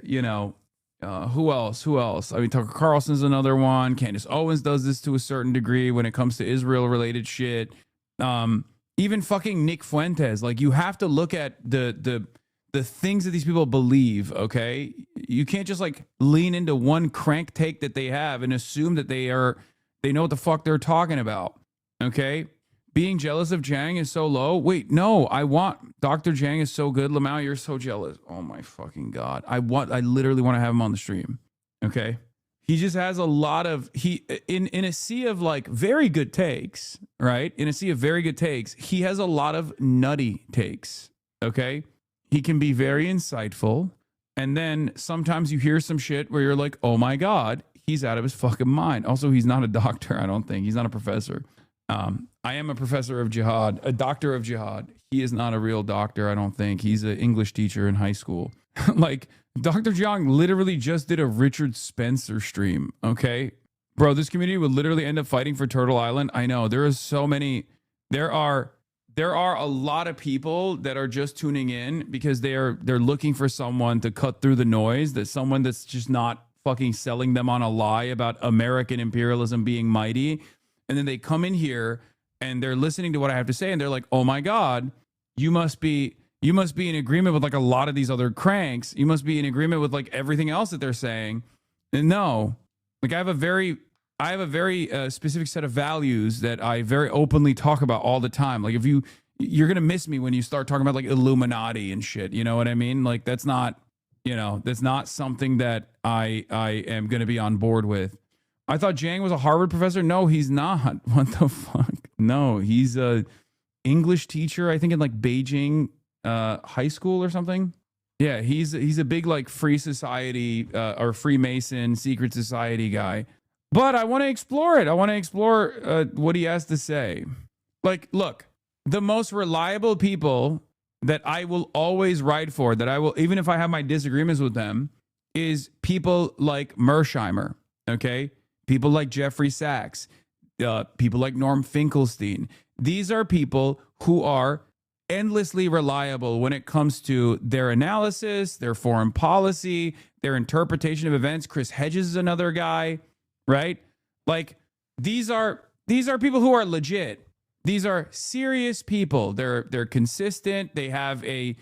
you know, who else? I mean, Tucker Carlson's another one. Candace Owens does this to a certain degree when it comes to Israel-related shit. Even fucking Nick Fuentes. Like, you have to look at the things that these people believe, okay? You can't just like lean into one crank take that they have and assume that they know what the fuck they're talking about, okay? Being jealous of Jiang is so low. Wait, no, Dr. Jiang is so good. Lamau, you're so jealous. Oh my fucking God. I literally want to have him on the stream, okay? He just has a lot of, in a sea of like very good takes, right? In a sea of very good takes, he has a lot of nutty takes, okay? He can be very insightful. And then sometimes you hear some shit where you're like, oh my God, he's out of his fucking mind. Also, he's not a doctor, I don't think. He's not a professor. I am a professor of jihad, a doctor of jihad. He is not a real doctor, I don't think. He's an English teacher in high school. Like, Dr. Jiang literally just did a Richard Spencer stream, okay? Bro, this community would literally end up fighting for Turtle Island. I know, there is so many, there are a lot of people that are just tuning in because they're looking for someone to cut through the noise, that someone that's just not fucking selling them on a lie about American imperialism being mighty. And then they come in here and they're listening to what I have to say and they're like, oh my God, you must be in agreement with like a lot of these other cranks. You must be in agreement with like everything else that they're saying. And no, like I have a very specific set of values that I very openly talk about all the time. Like, if you're going to miss me when you start talking about like Illuminati and shit, you know what I mean? Like, that's not something that I am going to be on board with. I thought Jiang was a Harvard professor. No, he's not. What the fuck? No, he's a English teacher, I think in like Beijing high school or something. Yeah, he's a big like free society or Freemason secret society guy. But I want to explore it. I want to explore what he has to say. Like, look, the most reliable people that I will always ride for, that I will, even if I have my disagreements with them, is people like Mersheimer, okay? People like Jeffrey Sachs. people like Norm Finkelstein. These are people who are endlessly reliable when it comes to their analysis, their foreign policy, their interpretation of events. Chris Hedges is another guy, right? Like these are people who are legit. These are serious people. They're consistent. They have a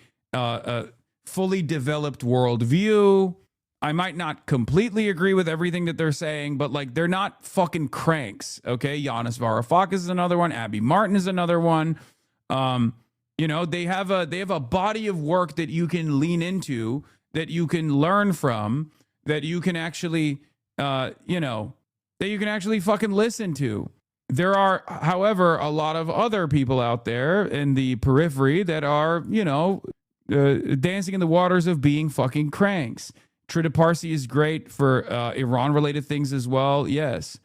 fully developed worldview. I might not completely agree with everything that they're saying, but like they're not fucking cranks. Okay, Yanis Varoufakis is another one. Abby Martin is another one. You know, they have a body of work that you can lean into, that you can learn from, that you can actually that you can actually fucking listen to. There are, however, a lot of other people out there in the periphery that are, dancing in the waters of being fucking cranks. Trita Parsi is great for Iran-related things as well. Yes.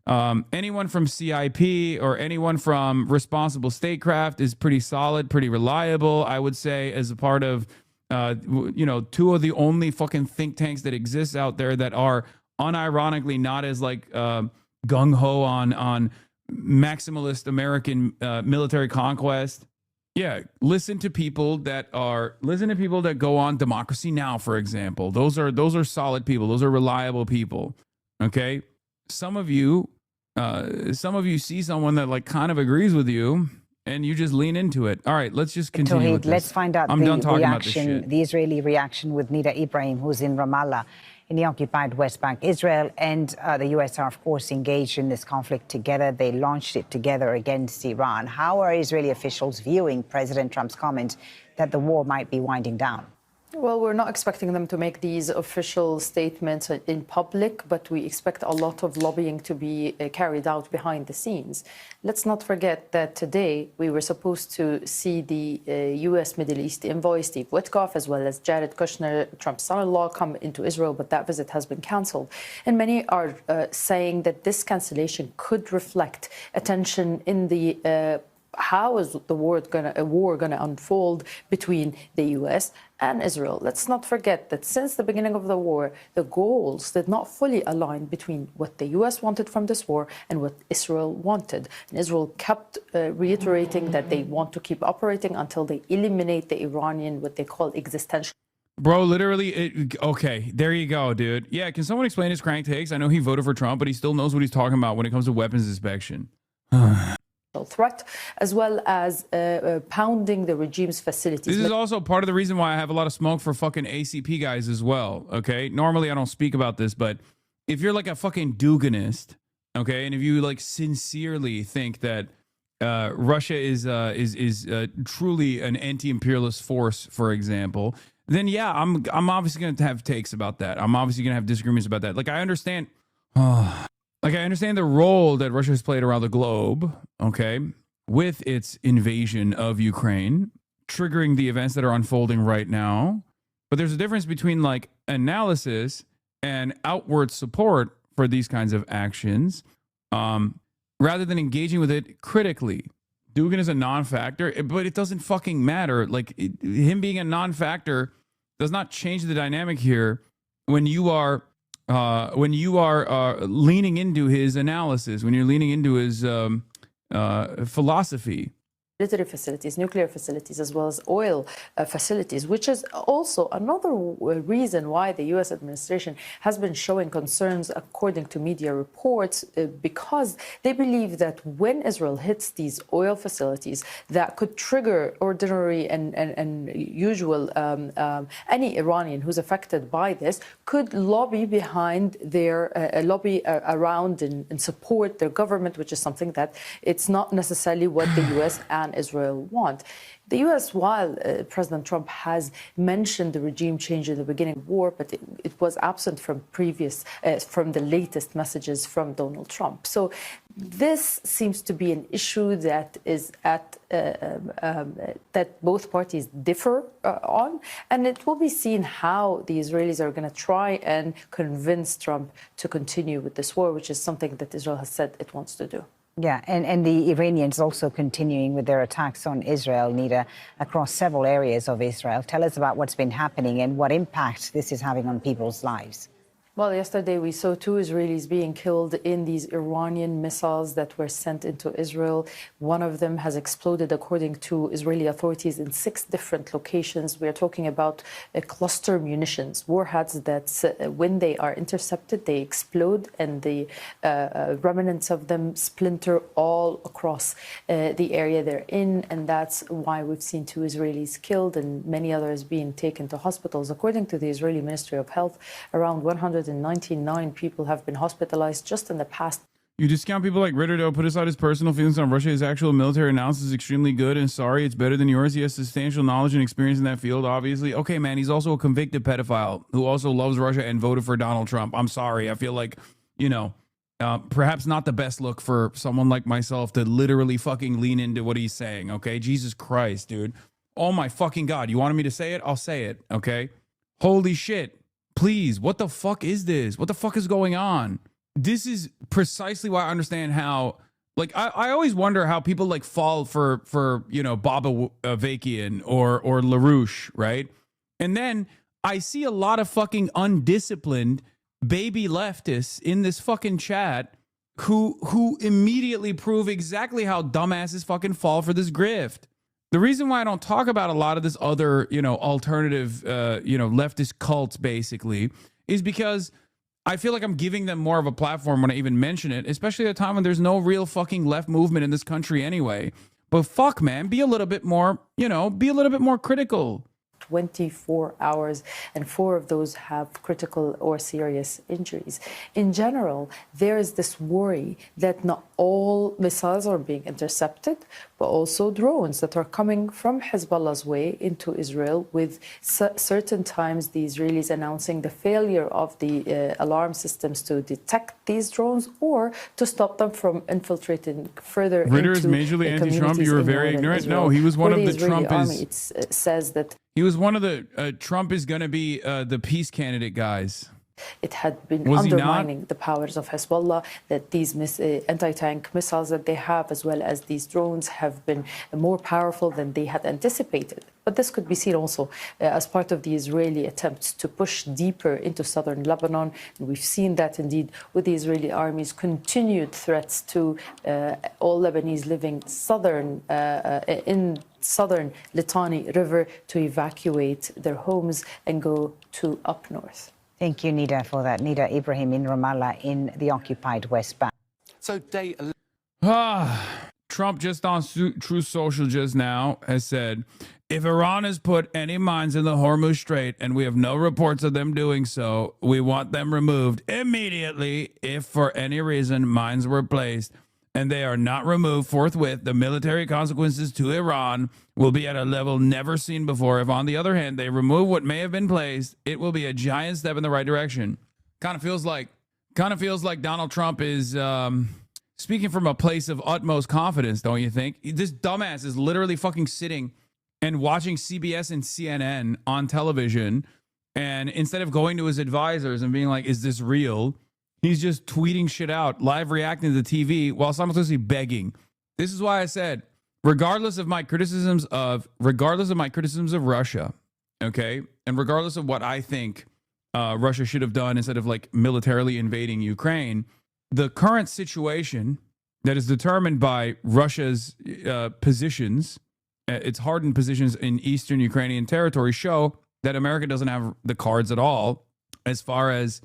Anyone from CIP or anyone from Responsible Statecraft is pretty solid, pretty reliable, I would say, as a part of, two of the only fucking think tanks that exist out there that are unironically not as like gung-ho on maximalist American military conquest. Yeah, listen to people that go on Democracy Now!, for example. Those are solid people. Those are reliable people. Okay, some of you see someone that like kind of agrees with you, and you just lean into it. All right, let's just continue with this. Let's find out I'm done talking about this shit. The Israeli reaction with Nida Ibrahim, who's in Ramallah, in the occupied West Bank. Israel and the U.S. are, of course, engaged in this conflict together. They launched it together against Iran. How are Israeli officials viewing President Trump's comment that the war might be winding down? Well, we're not expecting them to make these official statements in public, but we expect a lot of lobbying to be carried out behind the scenes. Let's not forget that today we were supposed to see the U.S. Middle East envoy, Steve Witkoff, as well as Jared Kushner, Trump's son-in-law, come into Israel, but that visit has been cancelled. And many are saying that this cancellation could reflect a tension in the how is a war going to unfold between the U.S. and Israel? Let's not forget that since the beginning of the war, the goals did not fully align between what the U.S. wanted from this war and what Israel wanted. And Israel kept reiterating that they want to keep operating until they eliminate the Iranian, what they call existential. Bro, literally, okay, there you go, dude. Yeah, can someone explain his crank takes? I know he voted for Trump, but he still knows what he's talking about when it comes to weapons inspection. Threat, as well as pounding the regime's facilities. This is also part of the reason why I have a lot of smoke for fucking ACP guys as well, okay? Normally I don't speak about this, but if you're like a fucking Duganist, okay, and if you like sincerely think that Russia is truly an anti-imperialist force, for example, then yeah, I'm obviously going to have takes about that. I'm obviously going to have disagreements about that. Like I understand the role that Russia has played around the globe, okay, with its invasion of Ukraine, triggering the events that are unfolding right now. But there's a difference between like analysis and outward support for these kinds of actions, rather than engaging with it critically. Dugin is a non-factor, but it doesn't fucking matter. Like him being a non-factor does not change the dynamic here when you are leaning into his analysis, when you're leaning into his philosophy. Military facilities, nuclear facilities, as well as oil facilities, which is also another reason why the U.S. administration has been showing concerns, according to media reports, because they believe that when Israel hits these oil facilities, that could trigger ordinary and usual any Iranian who's affected by this could lobby behind their lobby around and support their government, which is something that it's not necessarily what the U.S. and Israel want. The U.S., while President Trump has mentioned the regime change in the beginning of the war, but it was absent from from the latest messages from Donald Trump. So this seems to be an issue that is that both parties differ on, and it will be seen how the Israelis are going to try and convince Trump to continue with this war, which is something that Israel has said it wants to do. Yeah, and the Iranians also continuing with their attacks on Israel, Nida, across several areas of Israel. Tell us about what's been happening and what impact this is having on people's lives. Well, yesterday we saw 2 Israelis being killed in these Iranian missiles that were sent into Israel. One of them has exploded, according to Israeli authorities, in 6 different locations. We are talking about cluster munitions, warheads that, when they are intercepted, they explode, and the remnants of them splinter all across the area they're in. And that's why we've seen 2 Israelis killed and many others being taken to hospitals. According to the Israeli Ministry of Health, around 199 people have been hospitalized just in the past. You discount people like Ritter, though. Put aside his personal feelings on Russia. His actual military analysis is extremely good, and sorry, it's better than yours. He has substantial knowledge and experience in that field, obviously. Okay, man, he's also a convicted pedophile who also loves Russia and voted for Donald Trump. I'm sorry. I feel like, perhaps not the best look for someone like myself to literally fucking lean into what he's saying, okay? Jesus Christ, dude. Oh my fucking God. You wanted me to say it? I'll say it, okay? Holy shit. Please, what the fuck is this? What the fuck is going on? This is precisely why I understand how, like, I always wonder how people like fall for Baba Avakian or LaRouche, right? And then I see a lot of fucking undisciplined baby leftists in this fucking chat who immediately prove exactly how dumbasses fucking fall for this grift. The reason why I don't talk about a lot of this other, alternative, leftist cults, basically, is because I feel like I'm giving them more of a platform when I even mention it, especially at a time when there's no real fucking left movement in this country anyway. But fuck, man, be a little bit more, be a little bit more critical. 24 hours, and 4 of those have critical or serious injuries. In general, there is this worry that not all missiles are being intercepted, but also drones that are coming from Hezbollah's way into Israel, with certain times the Israelis announcing the failure of the alarm systems to detect these drones or to stop them from infiltrating further Ritter into is majorly anti-Trump. You were very ignorant. Israel. No, he was one of the Israeli Trump army, is... it says that He was one of the Trump is going to be the peace candidate guys. it had been Was he not? undermining the powers of Hezbollah, that these anti-tank missiles that they have, as well as these drones, have been more powerful than they had anticipated. But this could be seen also as part of the Israeli attempts to push deeper into southern Lebanon. And we've seen that indeed with the Israeli army's continued threats to all Lebanese living in southern Litani River to evacuate their homes and go to up north. Thank you, Nida, for that. Nida Ibrahim in Ramallah in the occupied West Bank. So day Trump just on Truth Social just now has said, if Iran has put any mines in the Hormuz Strait and we have no reports of them doing so, we want them removed immediately. If for any reason mines were placed and they are not removed forthwith, the military consequences to Iran will be at a level never seen before. If, on the other hand, they remove what may have been placed, it will be a giant step in the right direction. Kind of feels like Donald Trump is speaking from a place of utmost confidence, don't you think? This dumbass is literally fucking sitting and watching CBS and CNN on television, and instead of going to his advisors and being like, is this real? He's just tweeting shit out, live reacting to the TV while simultaneously begging. This is why I said, regardless of my criticisms of Russia, okay, and regardless of what I think Russia should have done instead of like militarily invading Ukraine, the current situation that is determined by Russia's positions, its hardened positions in eastern Ukrainian territory, show that America doesn't have the cards at all as far as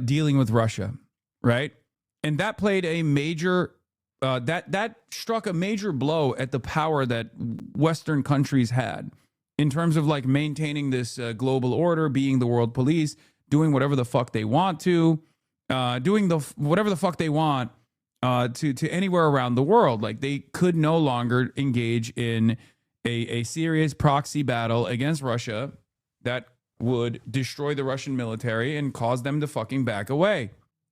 dealing with Russia, right? And that played a major, that struck a major blow at the power that Western countries had in terms of like maintaining this global order, being the world police, doing whatever the fuck they want to, whatever the fuck they want to anywhere around the world. Like they could no longer engage in a serious proxy battle against Russia that would destroy the Russian military and cause them to fucking back away.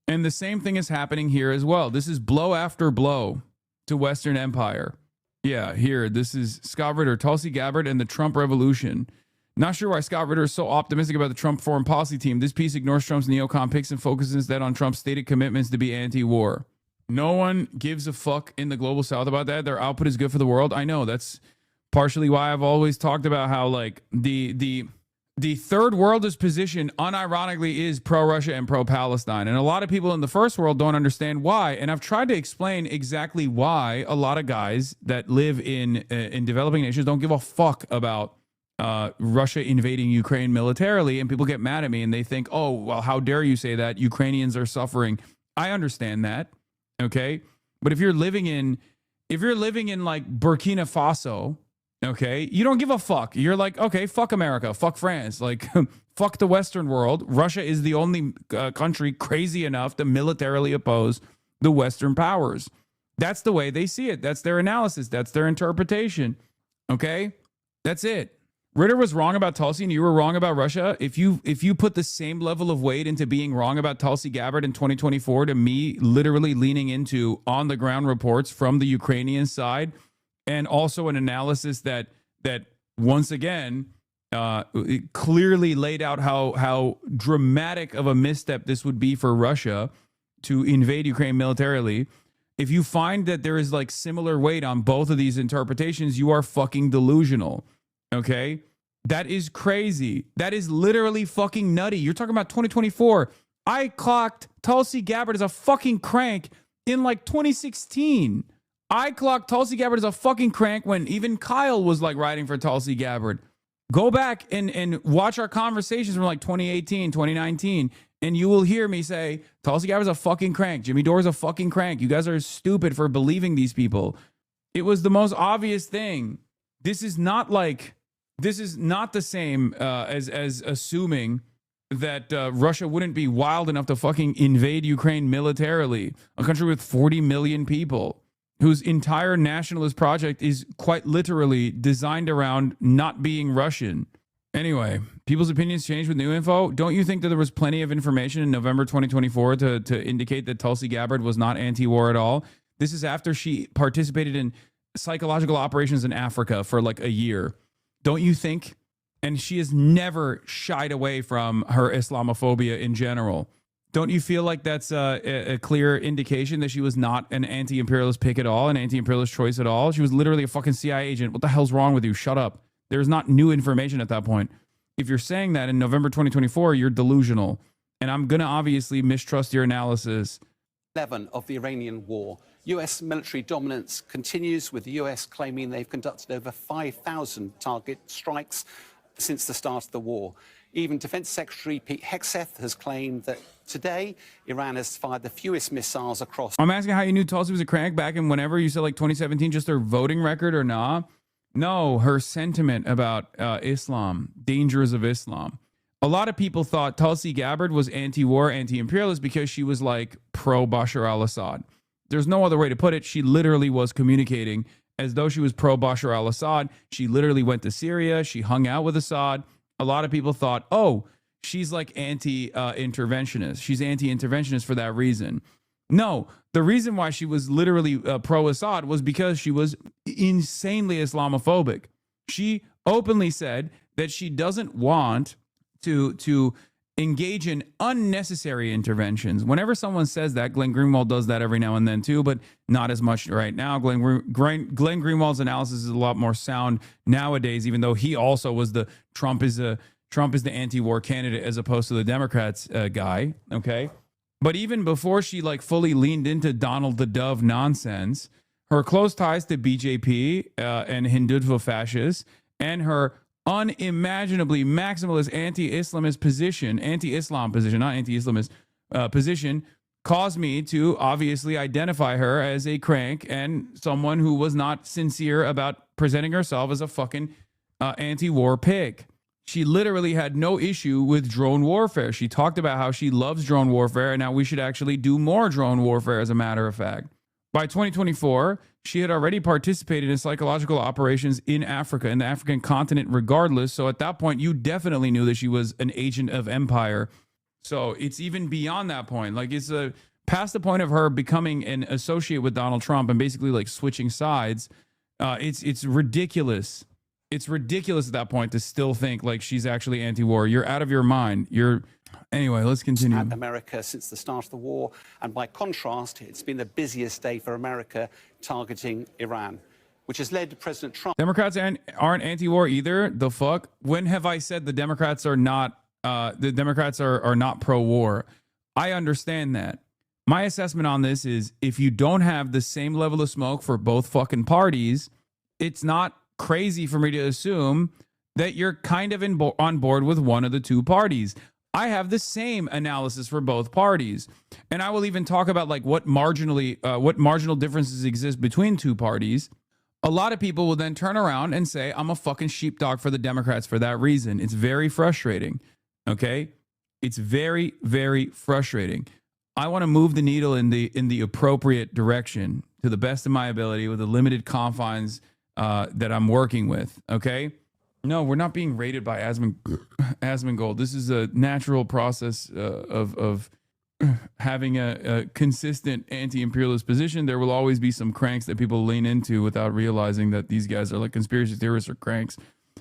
And the same thing is happening here as well. This is blow after blow to Western empire. Yeah, here, this is Scott Ritter, Tulsi Gabbard, and the Trump Revolution. Not sure why Scott Ritter is so optimistic about the Trump foreign policy team. This piece ignores Trump's neocon picks and focuses instead on Trump's stated commitments to be anti-war. No one gives a fuck in the global south about that. Their output is good for the world. I know. That's partially why I've always talked about how like the The third world's position unironically is pro-Russia and pro-Palestine. And a lot of people in the first world don't understand why. And I've tried to explain exactly why a lot of guys that live in developing nations don't give a fuck about Russia invading Ukraine militarily. And people get mad at me and they think, oh, well, how dare you say that? Ukrainians are suffering. I understand that. Okay. But if you're living in like Burkina Faso, okay, you don't give a fuck. You're like, okay, fuck America, fuck France, like, fuck the Western world. Russia is the only country crazy enough to militarily oppose the Western powers. That's the way they see it. That's their analysis. That's their interpretation. Okay, that's it. Ritter was wrong about Tulsi and you were wrong about Russia. If you put the same level of weight into being wrong about Tulsi Gabbard in 2024 to me literally leaning into on the ground reports from the Ukrainian side, and also an analysis that once again it clearly laid out how dramatic of a misstep this would be for Russia to invade Ukraine militarily. If you find that there is like similar weight on both of these interpretations, you are fucking delusional. Okay? That is crazy. That is literally fucking nutty. You're talking about 2024. I clocked Tulsi Gabbard as a fucking crank in like 2016. I clocked Tulsi Gabbard as a fucking crank when even Kyle was like riding for Tulsi Gabbard. Go back and watch our conversations from like 2018, 2019, and you will hear me say, Tulsi Gabbard's a fucking crank. Jimmy Dore's a fucking crank. You guys are stupid for believing these people. It was the most obvious thing. This is not the same as assuming that Russia wouldn't be wild enough to fucking invade Ukraine militarily, a country with 40 million people, whose entire nationalist project is quite literally designed around not being Russian. Anyway, people's opinions change with new info. Don't you think that there was plenty of information in November 2024 to indicate that Tulsi Gabbard was not anti-war at all? This is after she participated in psychological operations in Africa for like a year. Don't you think? And she has never shied away from her Islamophobia in general. Don't you feel like that's a clear indication that she was not an anti-imperialist pick at all, an anti-imperialist choice at all? She was literally a fucking CIA agent. What the hell's wrong with you? Shut up. There's not new information at that point. If you're saying that in November 2024, you're delusional. And I'm going to obviously mistrust your analysis. 11 of the Iranian war. U.S. military dominance continues, with the U.S. claiming they've conducted over 5,000 target strikes since the start of the war. Even Defense Secretary Pete Hegseth has claimed that today Iran has fired the fewest missiles across. I'm asking how you knew Tulsi was a crank back in whenever you said like 2017, just her voting record or nah? No, her sentiment about Islam, dangers of Islam. A lot of people thought Tulsi Gabbard was anti-war, anti-imperialist because she was like pro-Bashar al-Assad. There's no other way to put it. She literally was communicating as though she was pro-Bashar al-Assad. She literally went to Syria. She hung out with Assad. A lot of people thought, oh, she's like anti-interventionist. She's anti-interventionist for that reason. No, the reason why she was literally pro-Assad was because she was insanely Islamophobic. She openly said that she doesn't want to engage in unnecessary interventions. Whenever someone says that, Glenn Greenwald does that every now and then too, but not as much right now. Glenn Greenwald's analysis is a lot more sound nowadays, even though he also was the Trump is the anti-war candidate as opposed to the Democrats guy. Okay. But even before she like fully leaned into Donald the Dove nonsense, her close ties to BJP and Hindutva fascists and her unimaginably maximalist anti-Islamist position, anti-Islam position, not anti-Islamist position, caused me to obviously identify her as a crank and someone who was not sincere about presenting herself as a fucking anti-war pig. She literally had no issue with drone warfare. She talked about how she loves drone warfare and how we should actually do more drone warfare, as a matter of fact. By 2024, she had already participated in psychological operations in Africa, in the African continent regardless. So at that point, you definitely knew that she was an agent of empire. So it's even beyond that point. Like it's past the point of her becoming an associate with Donald Trump and basically like switching sides. It's ridiculous. It's ridiculous at that point to still think like she's actually anti-war. You're out of your mind. Anyway, let's continue. At America since the start of the war, and by contrast, it's been the busiest day for America targeting Iran. which has led to President Trump. Democrats aren't anti-war either. The fuck? When have I said the Democrats are not not pro-war? I understand that. My assessment on this is if you don't have the same level of smoke for both fucking parties, it's not crazy for me to assume that you're kind of on board with one of the two parties. I have the same analysis for both parties. And I will even talk about like what marginal differences exist between two parties. A lot of people will then turn around and say, I'm a fucking sheepdog for the Democrats for that reason. It's very frustrating. Okay? It's very, very frustrating. I want to move the needle in the appropriate direction to the best of my ability with the limited confines that I'm working with. Okay? No, we're not being raided by Asmongold. This is a natural process of having a consistent anti-imperialist position. There will always be some cranks that people lean into without realizing that these guys are like conspiracy theorists or cranks.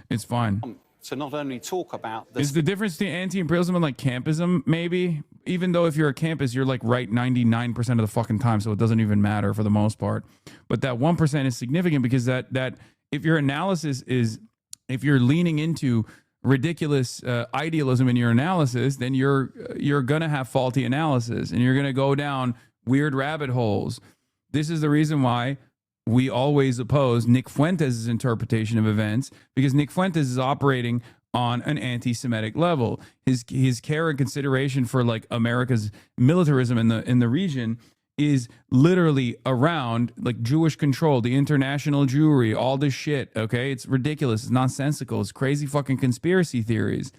It's fine. To not only talk about this. Is the difference between anti-imperialism and like campism, maybe? Even though if you're a campus, you're like right 99% of the fucking time, so it doesn't even matter for the most part. But that 1% is significant because that if your analysis is, if you're leaning into ridiculous idealism in your analysis, then you're gonna have faulty analysis and you're gonna go down weird rabbit holes. This is the reason why we always oppose Nick Fuentes' interpretation of events, because Nick Fuentes is operating on an anti-Semitic level. His care and consideration for like America's militarism in the region is literally around like Jewish control, the international Jewry, all this shit. Okay, it's ridiculous. It's nonsensical. It's crazy fucking conspiracy theories.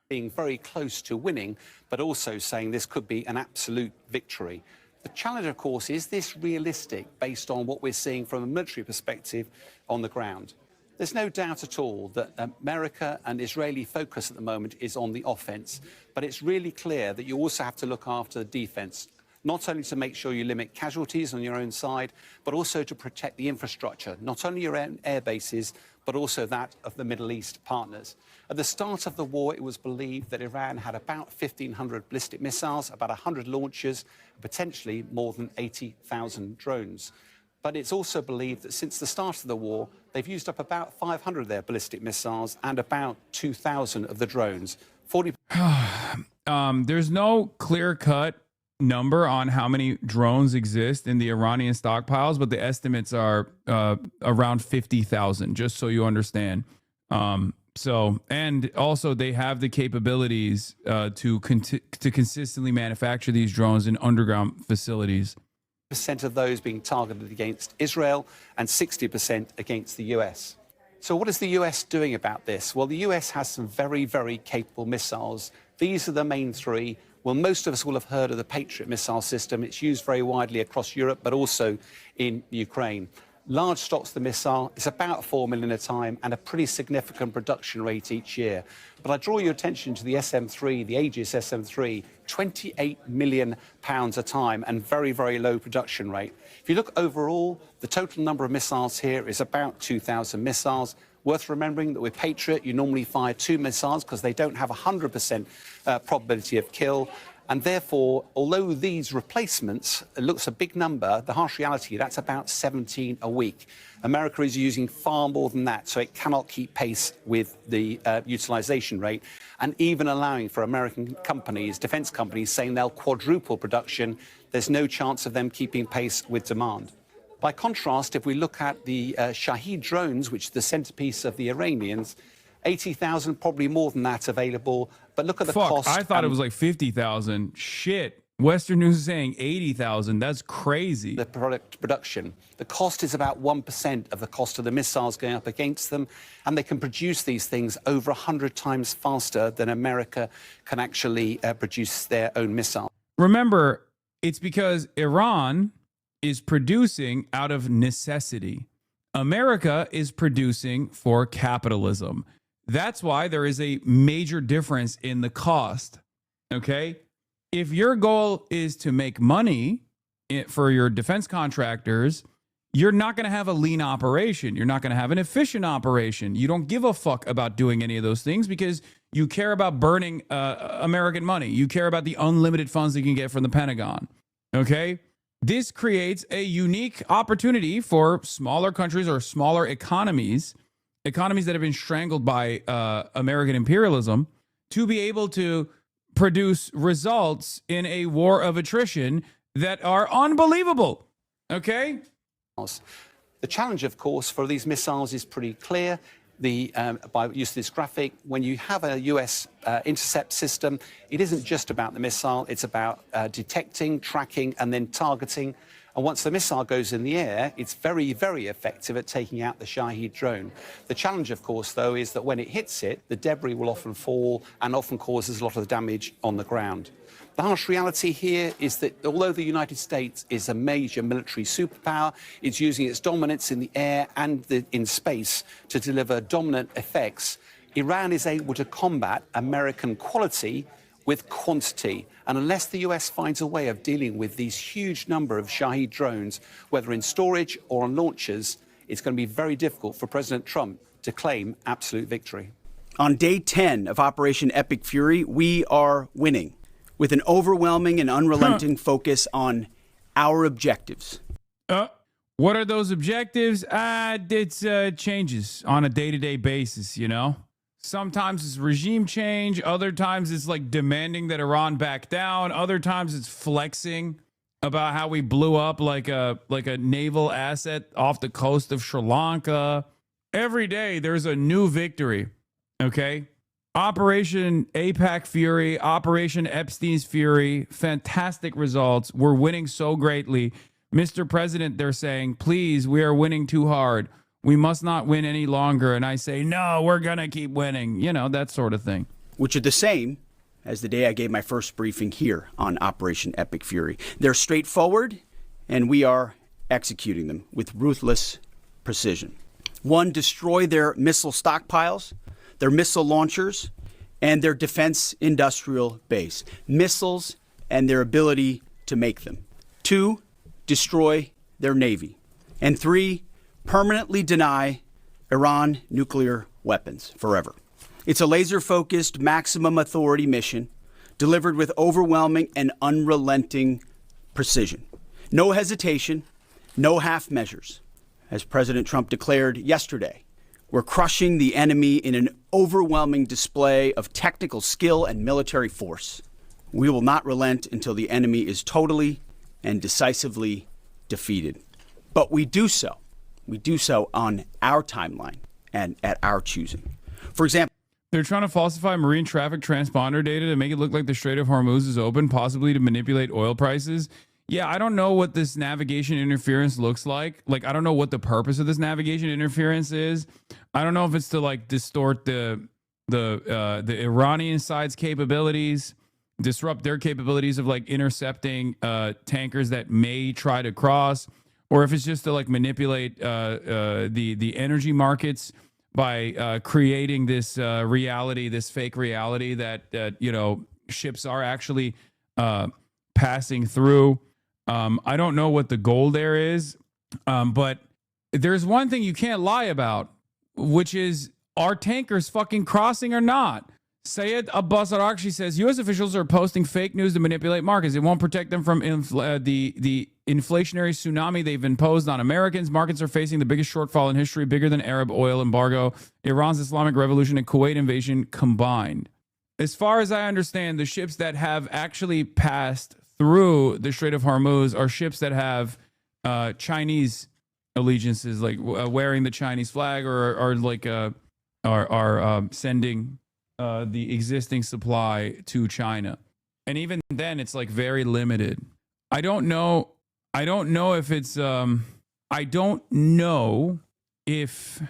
Being very close to winning, but also saying this could be an absolute victory. The challenge, of course, is this realistic based on what we're seeing from a military perspective on the ground? There's no doubt at all that America and Israeli focus at the moment is on the offense, but it's really clear that you also have to look after the defense, not only to make sure you limit casualties on your own side, but also to protect the infrastructure, not only your own air bases, but also that of the Middle East partners. At the start of the war, it was believed that Iran had about 1,500 ballistic missiles, about 100 launchers, potentially more than 80,000 drones. But it's also believed that since the start of the war, they've used up about 500 of their ballistic missiles and about 2,000 of the drones. There's no clear-cut number on how many drones exist in the Iranian stockpiles, but the estimates are around 50,000, just so you understand. And also they have the capabilities to consistently manufacture these drones in underground facilities. % of those being targeted against Israel and 60% against the US. So what is the US doing about this? Well, the US has some very, very capable missiles. These are the main three. Well, most of us will have heard of the Patriot missile system. It's used very widely across Europe, but also in Ukraine. Large stocks of the missile, it's about 4 million a time and a pretty significant production rate each year. But I draw your attention to the SM-3, the Aegis SM-3, 28 million pounds a time and very, very low production rate. If you look overall, the total number of missiles here is about 2,000 missiles. Worth remembering that with Patriot, you normally fire 2 missiles because they don't have 100% probability of kill. And therefore, although these replacements looks a big number, the harsh reality, that's about 17 a week. America is using far more than that, so it cannot keep pace with the utilization rate. And even allowing for American companies, defense companies, saying they'll quadruple production, there's no chance of them keeping pace with demand. By contrast, if we look at the Shahed drones, which is the centerpiece of the Iranians, 80,000, probably more than that available. But look at the cost. I thought it was like 50,000. Shit. Western News is saying 80,000. That's crazy. The production. The cost is about 1% of the cost of the missiles going up against them. And they can produce these things over 100 times faster than America can actually produce their own missiles. Remember, it's because Iran is producing out of necessity. America is producing for capitalism. That's why there is a major difference in the cost. Okay? If your goal is to make money for your defense contractors, you're not going to have a lean operation. You're not going to have an efficient operation. You don't give a fuck about doing any of those things because you care about burning American money. You care about the unlimited funds that you can get from the Pentagon. Okay? this creates a unique opportunity for smaller countries or smaller economies that have been strangled by American imperialism, to be able to produce results in a war of attrition that are unbelievable. Okay? The challenge, of course, for these missiles is pretty clear. By use of this graphic, when you have a US intercept system, it isn't just about the missile, it's about detecting, tracking, and then targeting. And once the missile goes in the air, it's very, very effective at taking out the Shahed drone. The challenge, of course, though, is that when it hits it, the debris will often fall and often causes a lot of the damage on the ground. The harsh reality here is that although the United States is a major military superpower, it's using its dominance in the air and in space to deliver dominant effects. Iran is able to combat American quality with quantity. And unless the US finds a way of dealing with these huge number of Shahed drones, whether in storage or on launchers, it's going to be very difficult for President Trump to claim absolute victory. On day 10 of Operation Epic Fury, we are winning with an overwhelming and unrelenting focus on our objectives. What are those objectives? It changes on a day-to-day basis, you know? Sometimes it's regime change. Other times it's like demanding that Iran back down. Other times it's flexing about how we blew up like a naval asset off the coast of Sri Lanka. Every day there's a new victory, okay? Operation APAC Fury, Operation Epstein's Fury, fantastic results. We're winning so greatly. Mr. President, they're saying, please, we are winning too hard. We must not win any longer. And I say, no, we're going to keep winning. You know, that sort of thing. Which are the same as the day I gave my first briefing here on Operation Epic Fury. They're straightforward, and we are executing them with ruthless precision. 1, destroy their missile stockpiles, their missile launchers, and their defense industrial base. Missiles and their ability to make them. 2, destroy their navy. And 3, permanently deny Iran nuclear weapons forever. It's a laser-focused, maximum authority mission delivered with overwhelming and unrelenting precision. No hesitation, no half measures. As President Trump declared yesterday, we're crushing the enemy in an overwhelming display of technical skill and military force. We will not relent until the enemy is totally and decisively defeated. But we do so on our timeline and at our choosing. For example, they're trying to falsify marine traffic transponder data to make it look like the Strait of Hormuz is open, possibly to manipulate oil prices. Yeah, I don't know what this navigation interference looks like. Like, I don't know what the purpose of this navigation interference is. I don't know if it's to like distort the Iranian side's capabilities, disrupt their capabilities of like intercepting tankers that may try to cross, or if it's just to like manipulate the energy markets by creating this reality, this fake reality that you know, ships are actually passing through. I don't know what the goal there is, but there's one thing you can't lie about, which is, are tankers fucking crossing or not? Sayed Abbas Araghchi says U.S. officials are posting fake news to manipulate markets. It won't protect them from the inflationary tsunami they've imposed on Americans. Markets are facing the biggest shortfall in history, bigger than Arab oil embargo, Iran's Islamic Revolution, and Kuwait invasion combined. As far as I understand, the ships that have actually passed through the Strait of Hormuz are ships that have Chinese allegiances, like wearing the Chinese flag, or are sending the existing supply to China. And even then, it's like very limited. I don't know if it's I don't know if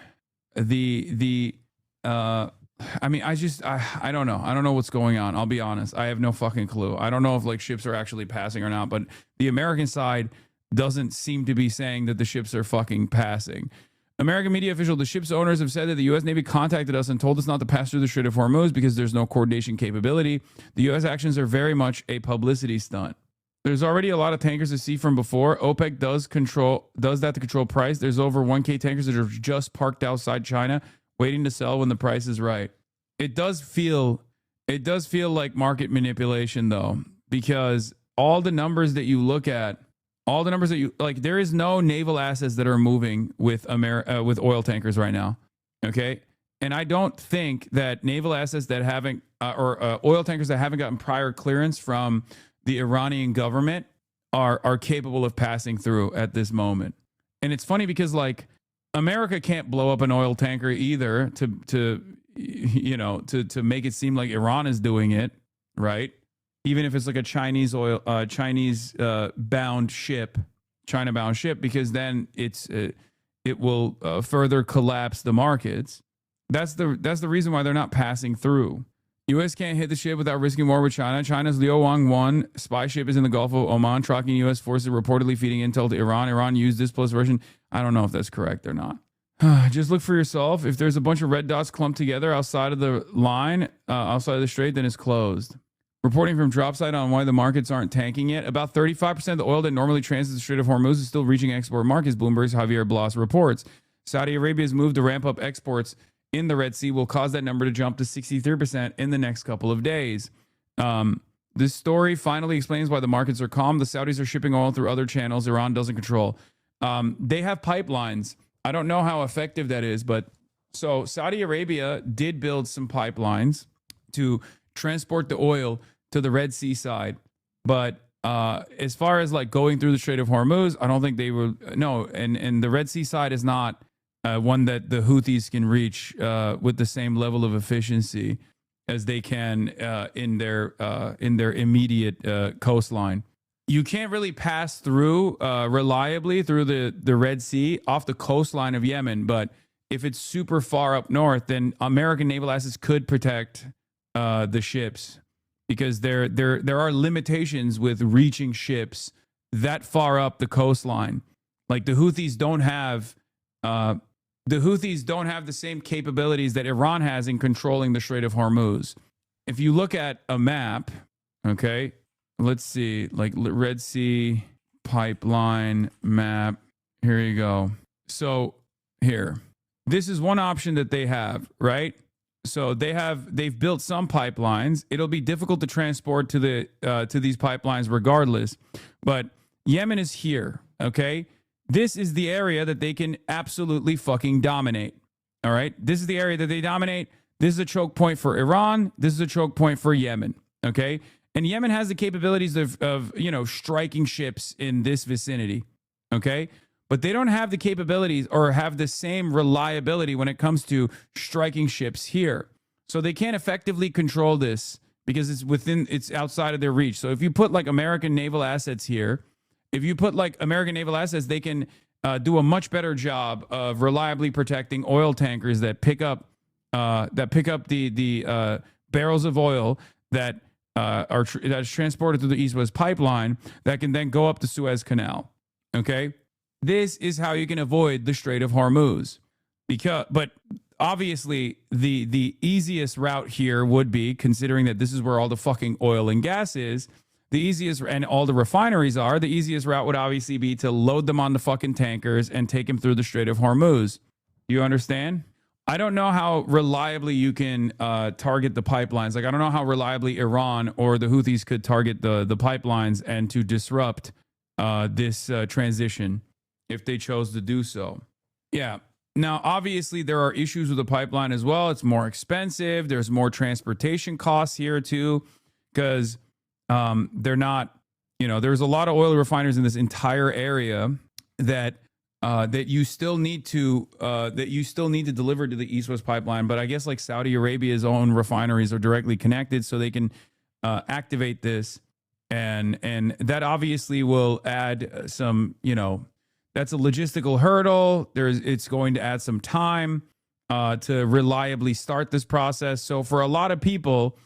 I mean, I don't know. I don't know what's going on. I'll be honest. I have no fucking clue. I don't know if like ships are actually passing or not, but the American side doesn't seem to be saying that the ships are fucking passing. American media official, the ship's owners have said that the U.S. Navy contacted us and told us not to pass through the Strait of Hormuz because there's no coordination capability. The U.S. actions are very much a publicity stunt. There's already a lot of tankers at sea from before. OPEC does that to control price. There's over 1K tankers that are just parked outside China, waiting to sell when the price is right. It does feel like market manipulation, though, because all the numbers that you look at All the numbers that you like, there is no naval assets that are moving with with oil tankers right now. Okay. And I don't think that naval assets that haven't, or oil tankers that haven't gotten prior clearance from the Iranian government are capable of passing through at this moment. And it's funny because like America can't blow up an oil tanker either to make it seem like Iran is doing it, right? Even if it's like a Chinese bound ship, China bound ship, because then it will further collapse the markets. That's the reason why they're not passing through. U.S. can't hit the ship without risking war with China. China's Liu Wang-1 spy ship is in the Gulf of Oman, tracking U.S. forces reportedly feeding intel to Iran. Iran used this plus version. I don't know if that's correct or not. Just look for yourself. If there's a bunch of red dots clumped together outside of the line, outside of the strait, then it's closed. Reporting from Dropside on why the markets aren't tanking yet. About 35% of the oil that normally transits the Strait of Hormuz is still reaching export markets, Bloomberg's Javier Blas reports. Saudi Arabia's move to ramp up exports in the Red Sea will cause that number to jump to 63% in the next couple of days. This story finally explains why the markets are calm. The Saudis are shipping oil through other channels Iran doesn't control. They have pipelines. I don't know how effective that is, but so Saudi Arabia did build some pipelines to transport the oil to the Red Sea side. But as far as like going through the Strait of Hormuz, I don't think they will. No, and the Red Sea side is not one that the Houthis can reach with the same level of efficiency as they can in their immediate coastline. You can't really pass through reliably through the Red Sea off the coastline of Yemen, but if it's super far up north, then American naval assets could protect the ships, because there are limitations with reaching ships that far up the coastline. Like the Houthis don't have the same capabilities that Iran has in controlling the Strait of Hormuz. If you look at a map, okay, let's see, like Red Sea pipeline map. Here you go. So here, this is one option that they have, right? So they've built some pipelines. It'll be difficult to transport to these pipelines regardless. But Yemen is here, okay? This is the area that they can absolutely fucking dominate. All right? This is the area that they dominate. This is a choke point for Iran. This is a choke point for Yemen, okay? And Yemen has the capabilities of striking ships in this vicinity, okay? But they don't have the capabilities or have the same reliability when it comes to striking ships here. So they can't effectively control this because it's outside of their reach. So if you put like American naval assets here, they can do a much better job of reliably protecting oil tankers that pick up the barrels of oil that is transported through the East-West pipeline that can then go up the Suez Canal. Okay. This is how you can avoid the Strait of Hormuz. But obviously, the easiest route here would be, considering that this is where all the fucking oil and gas is, the easiest, and all the refineries are, the easiest route would obviously be to load them on the fucking tankers and take them through the Strait of Hormuz. You understand? I don't know how reliably you can target the pipelines. Like, I don't know how reliably Iran or the Houthis could target the pipelines and to disrupt this transition if they chose to do so. Yeah. Now, obviously, there are issues with the pipeline as well. It's more expensive. There's more transportation costs here, too, because they're not, there's a lot of oil refiners in this entire area that you still need to deliver to the East-West pipeline. But I guess like Saudi Arabia's own refineries are directly connected, so they can activate this. And that obviously will add some, that's a logistical hurdle. It's going to add some time to reliably start this process. So for a lot of people,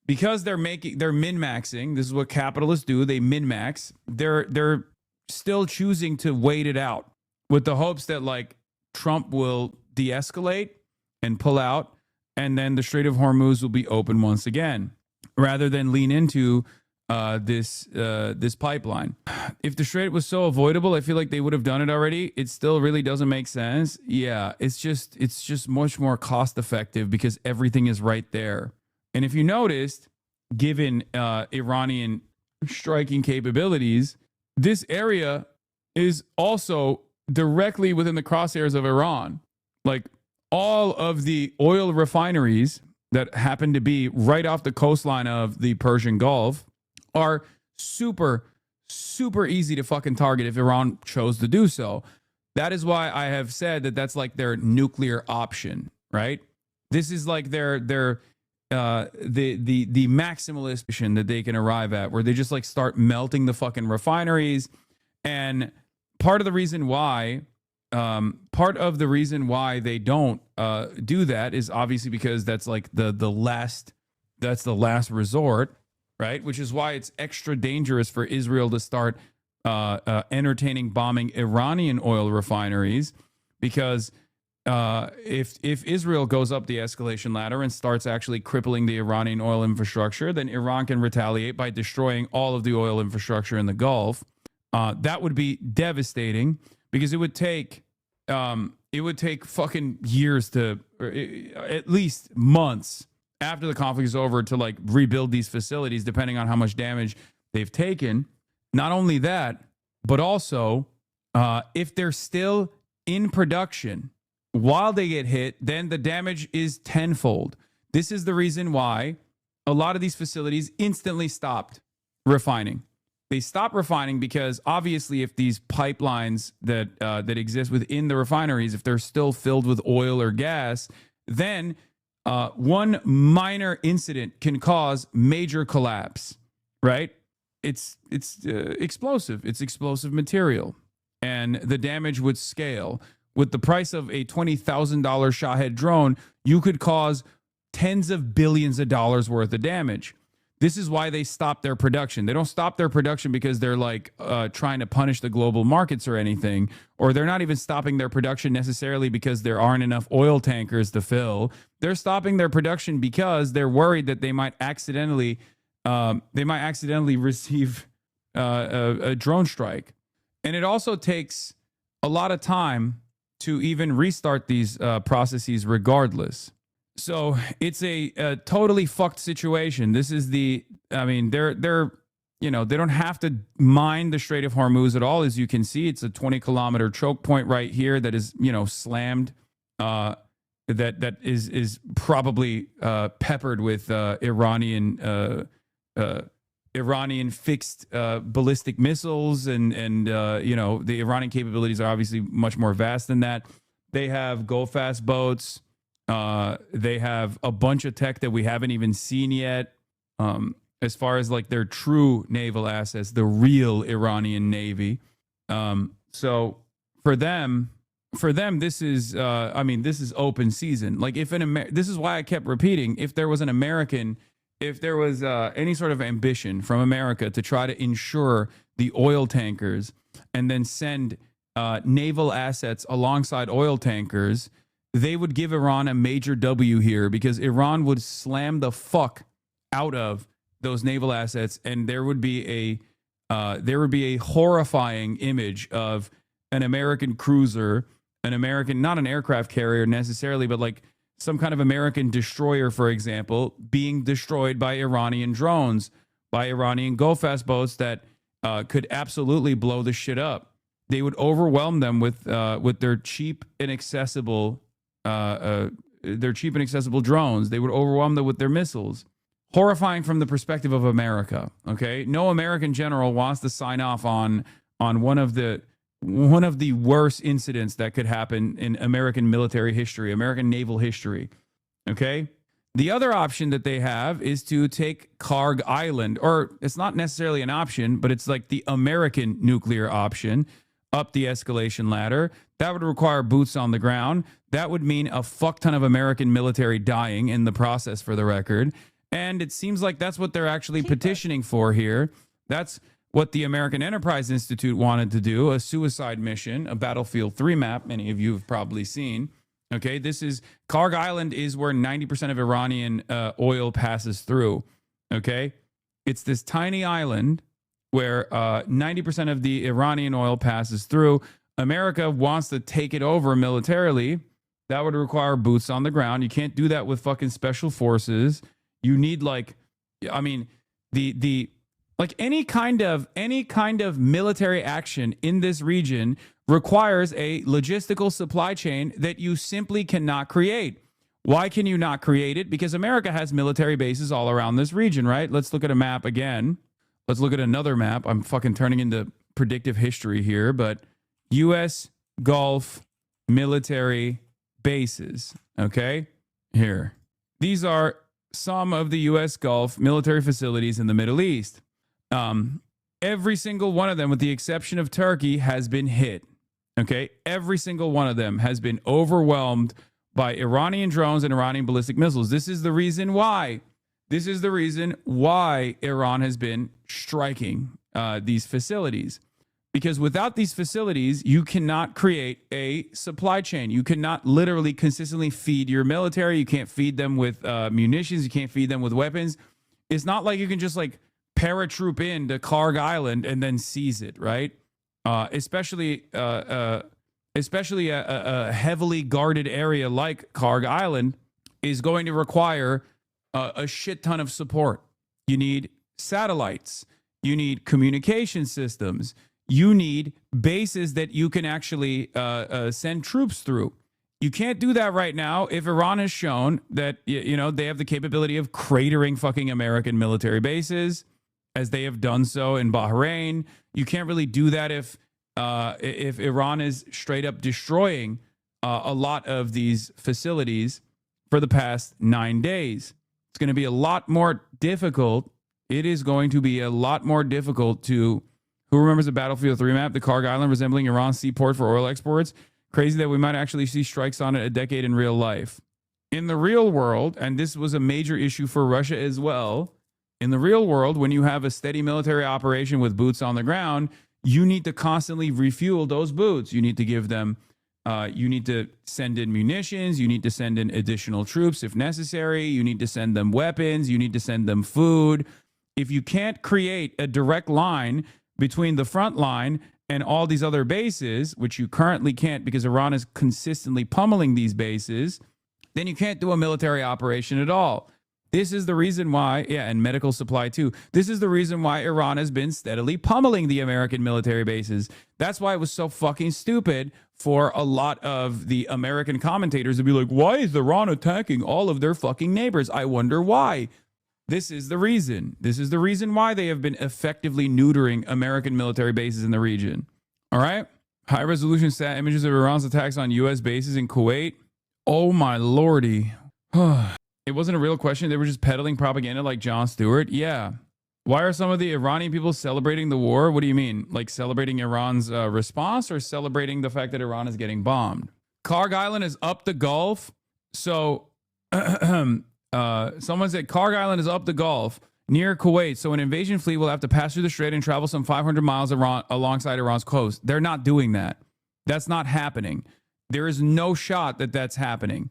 because they're min-maxing, this is what capitalists do, they min-max, they're still choosing to wait it out with the hopes that like Trump will de-escalate and pull out, and then the Strait of Hormuz will be open once again, rather than lean into this pipeline. If the Strait was so avoidable, I feel like they would have done it already. It still really doesn't make sense. Yeah, it's just much more cost effective because everything is right there. And if you noticed, given Iranian striking capabilities, this area is also directly within the crosshairs of Iran. Like all of the oil refineries that happen to be right off the coastline of the Persian Gulf are super, super easy to fucking target if Iran chose to do so. That is why I have said that that's like their nuclear option, right? This is like the maximalist mission that they can arrive at, where they just like start melting the fucking refineries. And part of the reason why they don't do that is obviously because that's like the last resort, right? Which is why it's extra dangerous for Israel to start entertaining bombing Iranian oil refineries, because if Israel goes up the escalation ladder and starts actually crippling the Iranian oil infrastructure, then Iran can retaliate by destroying all of the oil infrastructure in the Gulf. That would be devastating, because it would take fucking years to, or at least months after the conflict is over, to like rebuild these facilities, depending on how much damage they've taken. Not only that, but also if they're still in production while they get hit, then the damage is tenfold. This is the reason why a lot of these facilities instantly stopped refining. They stopped refining because obviously if these pipelines that exist within the refineries, if they're still filled with oil or gas, then one minor incident can cause major collapse, right? It's explosive. It's explosive material, and the damage would scale. With the price of a $20,000 Shahed drone, you could cause tens of billions of dollars worth of damage. This is why they stop their production. They don't stop their production because they're like trying to punish the global markets or anything, or they're not even stopping their production necessarily because there aren't enough oil tankers to fill. They're stopping their production because they're worried that they might accidentally receive a drone strike. And it also takes a lot of time to even restart these processes regardless. So it's a totally fucked situation. This is they're they don't have to mine the Strait of Hormuz at all. As you can see, it's a 20-kilometer choke point right here that is, slammed, that is probably peppered with Iranian fixed ballistic missiles, and the Iranian capabilities are obviously much more vast than that. They have go-fast boats. They have a bunch of tech that we haven't even seen yet. As far as like their true naval assets, the real Iranian Navy. So for them, this is open season. Like this is why I kept repeating, if there was any sort of ambition from America to try to ensure the oil tankers and then send naval assets alongside oil tankers, they would give Iran a major W here, because Iran would slam the fuck out of those naval assets, and there would be a horrifying image of an American cruiser, not an aircraft carrier necessarily, but like some kind of American destroyer, for example, being destroyed by Iranian drones, by Iranian go-fast boats that could absolutely blow the shit up. They would overwhelm them with their cheap and accessible drones. They would overwhelm them with their missiles. Horrifying from the perspective of America. Okay, no American general wants to sign off on one of the worst incidents that could happen in American military history, American naval history. Okay, the other option that they have is to take Karg Island, or it's not necessarily an option, but it's like the American nuclear option, up the escalation ladder. That would require boots on the ground. That would mean a fuck ton of American military dying in the process, for the record. And it seems like that's what they're actually petitioning for here. That's what the American Enterprise Institute wanted to do, a suicide mission, a Battlefield 3 map, many of you have probably seen. Okay, Karg Island is where 90% of Iranian oil passes through. Okay, it's this tiny island where 90% of the Iranian oil passes through. America wants to take it over militarily. That would require boots on the ground. You can't do that with fucking special forces. You need Like any kind of military action in this region requires a logistical supply chain that you simply cannot create. Why can you not create it? Because America has military bases all around this region, right? Let's look at a map again. Let's look at another map. I'm fucking turning into predictive history here, but U.S. Gulf military bases, okay? Here. These are some of the U.S. Gulf military facilities in the Middle East. Every single one of them, with the exception of Turkey, has been hit, okay? Every single one of them has been overwhelmed by Iranian drones and Iranian ballistic missiles. This is the reason why. This is the reason why Iran has been striking these facilities. Because without these facilities, you cannot create a supply chain. You cannot literally consistently feed your military. You can't feed them with munitions. You can't feed them with weapons. It's not like you can just like paratroop into Karg Island and then seize it, right? Especially a heavily guarded area like Karg Island is going to require a shit ton of support. You need satellites. You need communication systems. You need bases that you can actually send troops through. You can't do that right now if Iran has shown that, you know, they have the capability of cratering fucking American military bases, as they have done so in Bahrain. You can't really do that if Iran is straight up destroying a lot of these facilities for the past 9 days. It's going to be a lot more difficult. It is going to be a lot more difficult to... Who remembers the Battlefield 3 map? The Karg Island resembling Iran's seaport for oil exports? Crazy that we might actually see strikes on it a decade in real life. In the real world, and this was a major issue for Russia as well, in the real world, when you have a steady military operation with boots on the ground, you need to constantly refuel those boots. You need to give them, you need to send in munitions. You need to send in additional troops if necessary. You need to send them weapons. You need to send them food. If you can't create a direct line between the front line and all these other bases, which you currently can't because Iran is consistently pummeling these bases, then you can't do a military operation at all. This is the reason why, and medical supply too. This is the reason why Iran has been steadily pummeling the American military bases. That's why it was so fucking stupid for a lot of the American commentators to be like, why is Iran attacking all of their fucking neighbors? I wonder why. This is the reason. This is the reason why they have been effectively neutering American military bases in the region. All right? High-resolution sat images of Iran's attacks on U.S. bases in Kuwait. Oh, my lordy. It wasn't a real question. They were just peddling propaganda like Jon Stewart. Yeah. Why are some of the Iranian people celebrating the war? What do you mean? Like celebrating Iran's response or celebrating the fact that Iran is getting bombed? Karg Island is up the Gulf. So... someone said Karg Island is up the Gulf near Kuwait, so an invasion fleet will have to pass through the strait and travel some 500 miles alongside Iran's coast. They're not doing that. That's not happening. There is no shot that that's happening.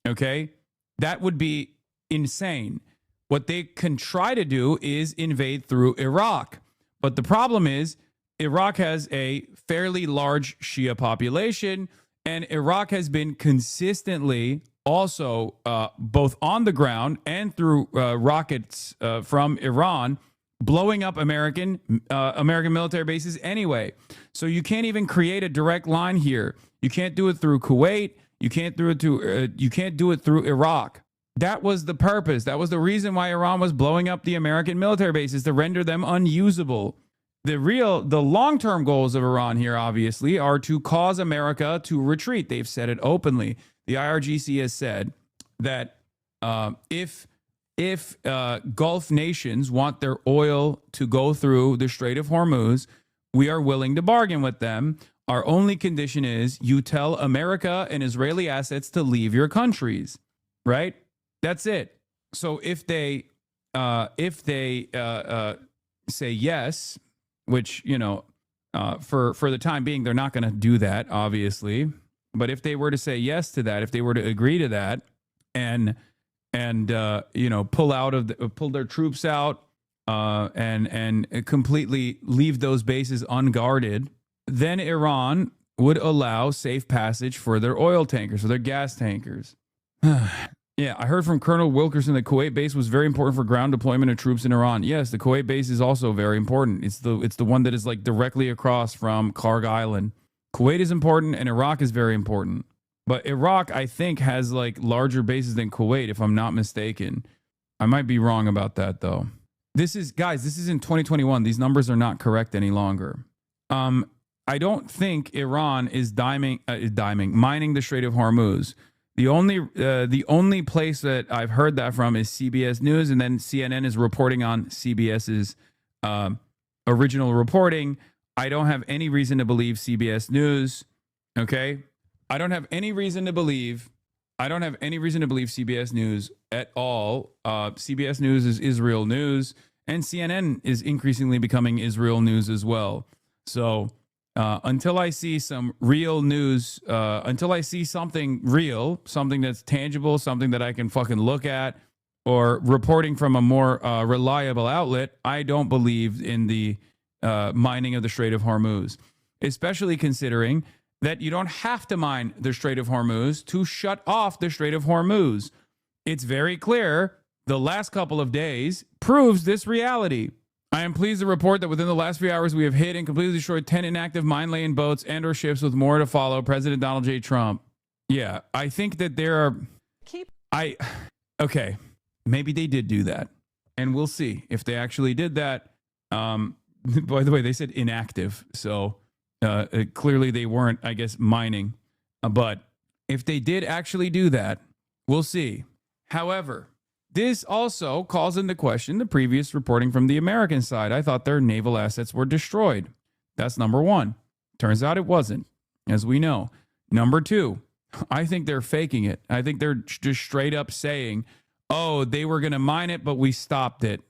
Okay? That would be insane. What they can try to do is invade through Iraq. But the problem is Iraq has a fairly large Shia population, and Iraq has been consistently also both on the ground and through rockets from Iran blowing up American military bases anyway. So you can't even create a direct line here. You can't do it through Kuwait. You can't do it through Iraq. That was the purpose. That was the reason why Iran was blowing up the American military bases, to render them unusable. The long-term goals of Iran here, obviously, are to cause America to retreat. They've said it openly. The IRGC has said that if Gulf nations want their oil to go through the Strait of Hormuz, we are willing to bargain with them. Our only condition is you tell America and Israeli assets to leave your countries, right? That's it. So if they say yes, which, you know, for the time being, they're not going to do that, obviously. But if they were to say yes to that, if they were to agree to that, and you know, pull their troops out, and completely leave those bases unguarded, then Iran would allow safe passage for their oil tankers, for their gas tankers. Yeah, I heard from Colonel Wilkerson that Kuwait base was very important for ground deployment of troops in Iran. Yes, the Kuwait base is also very important. It's the one that is like directly across from Karg Island. Kuwait is important and Iraq is very important. But Iraq, I think, has like larger bases than Kuwait, if I'm not mistaken. I might be wrong about that though. This is in 2021. These numbers are not correct any longer. I don't think Iran is mining the Strait of Hormuz. The only place that I've heard that from is CBS News, and then CNN is reporting on CBS's original reporting. I don't have any reason to believe CBS News. Okay, I don't have any reason to believe CBS News at all. CBS News is Israel News, and CNN is increasingly becoming Israel News as well. So until I see some real news, until I see something real, something that's tangible, something that I can fucking look at, or reporting from a more reliable outlet, I don't believe in the mining of the Strait of Hormuz, especially considering that you don't have to mine the Strait of Hormuz to shut off the Strait of Hormuz. It's very clear. The last couple of days proves this reality. I am pleased to report that within the last few hours, we have hit and completely destroyed 10 inactive mine-laying boats and or ships with more to follow. President Donald J. Trump. Yeah, I think that there are... Okay, maybe they did do that. And we'll see if they actually did that. By the way, they said inactive. So clearly they weren't, I guess, mining. But if they did actually do that, we'll see. However... this also calls into question the previous reporting from the American side. I thought their naval assets were destroyed. That's number one. Turns out it wasn't, as we know. Number two, I think they're faking it. I think they're just straight up saying, oh, they were going to mine it, but we stopped it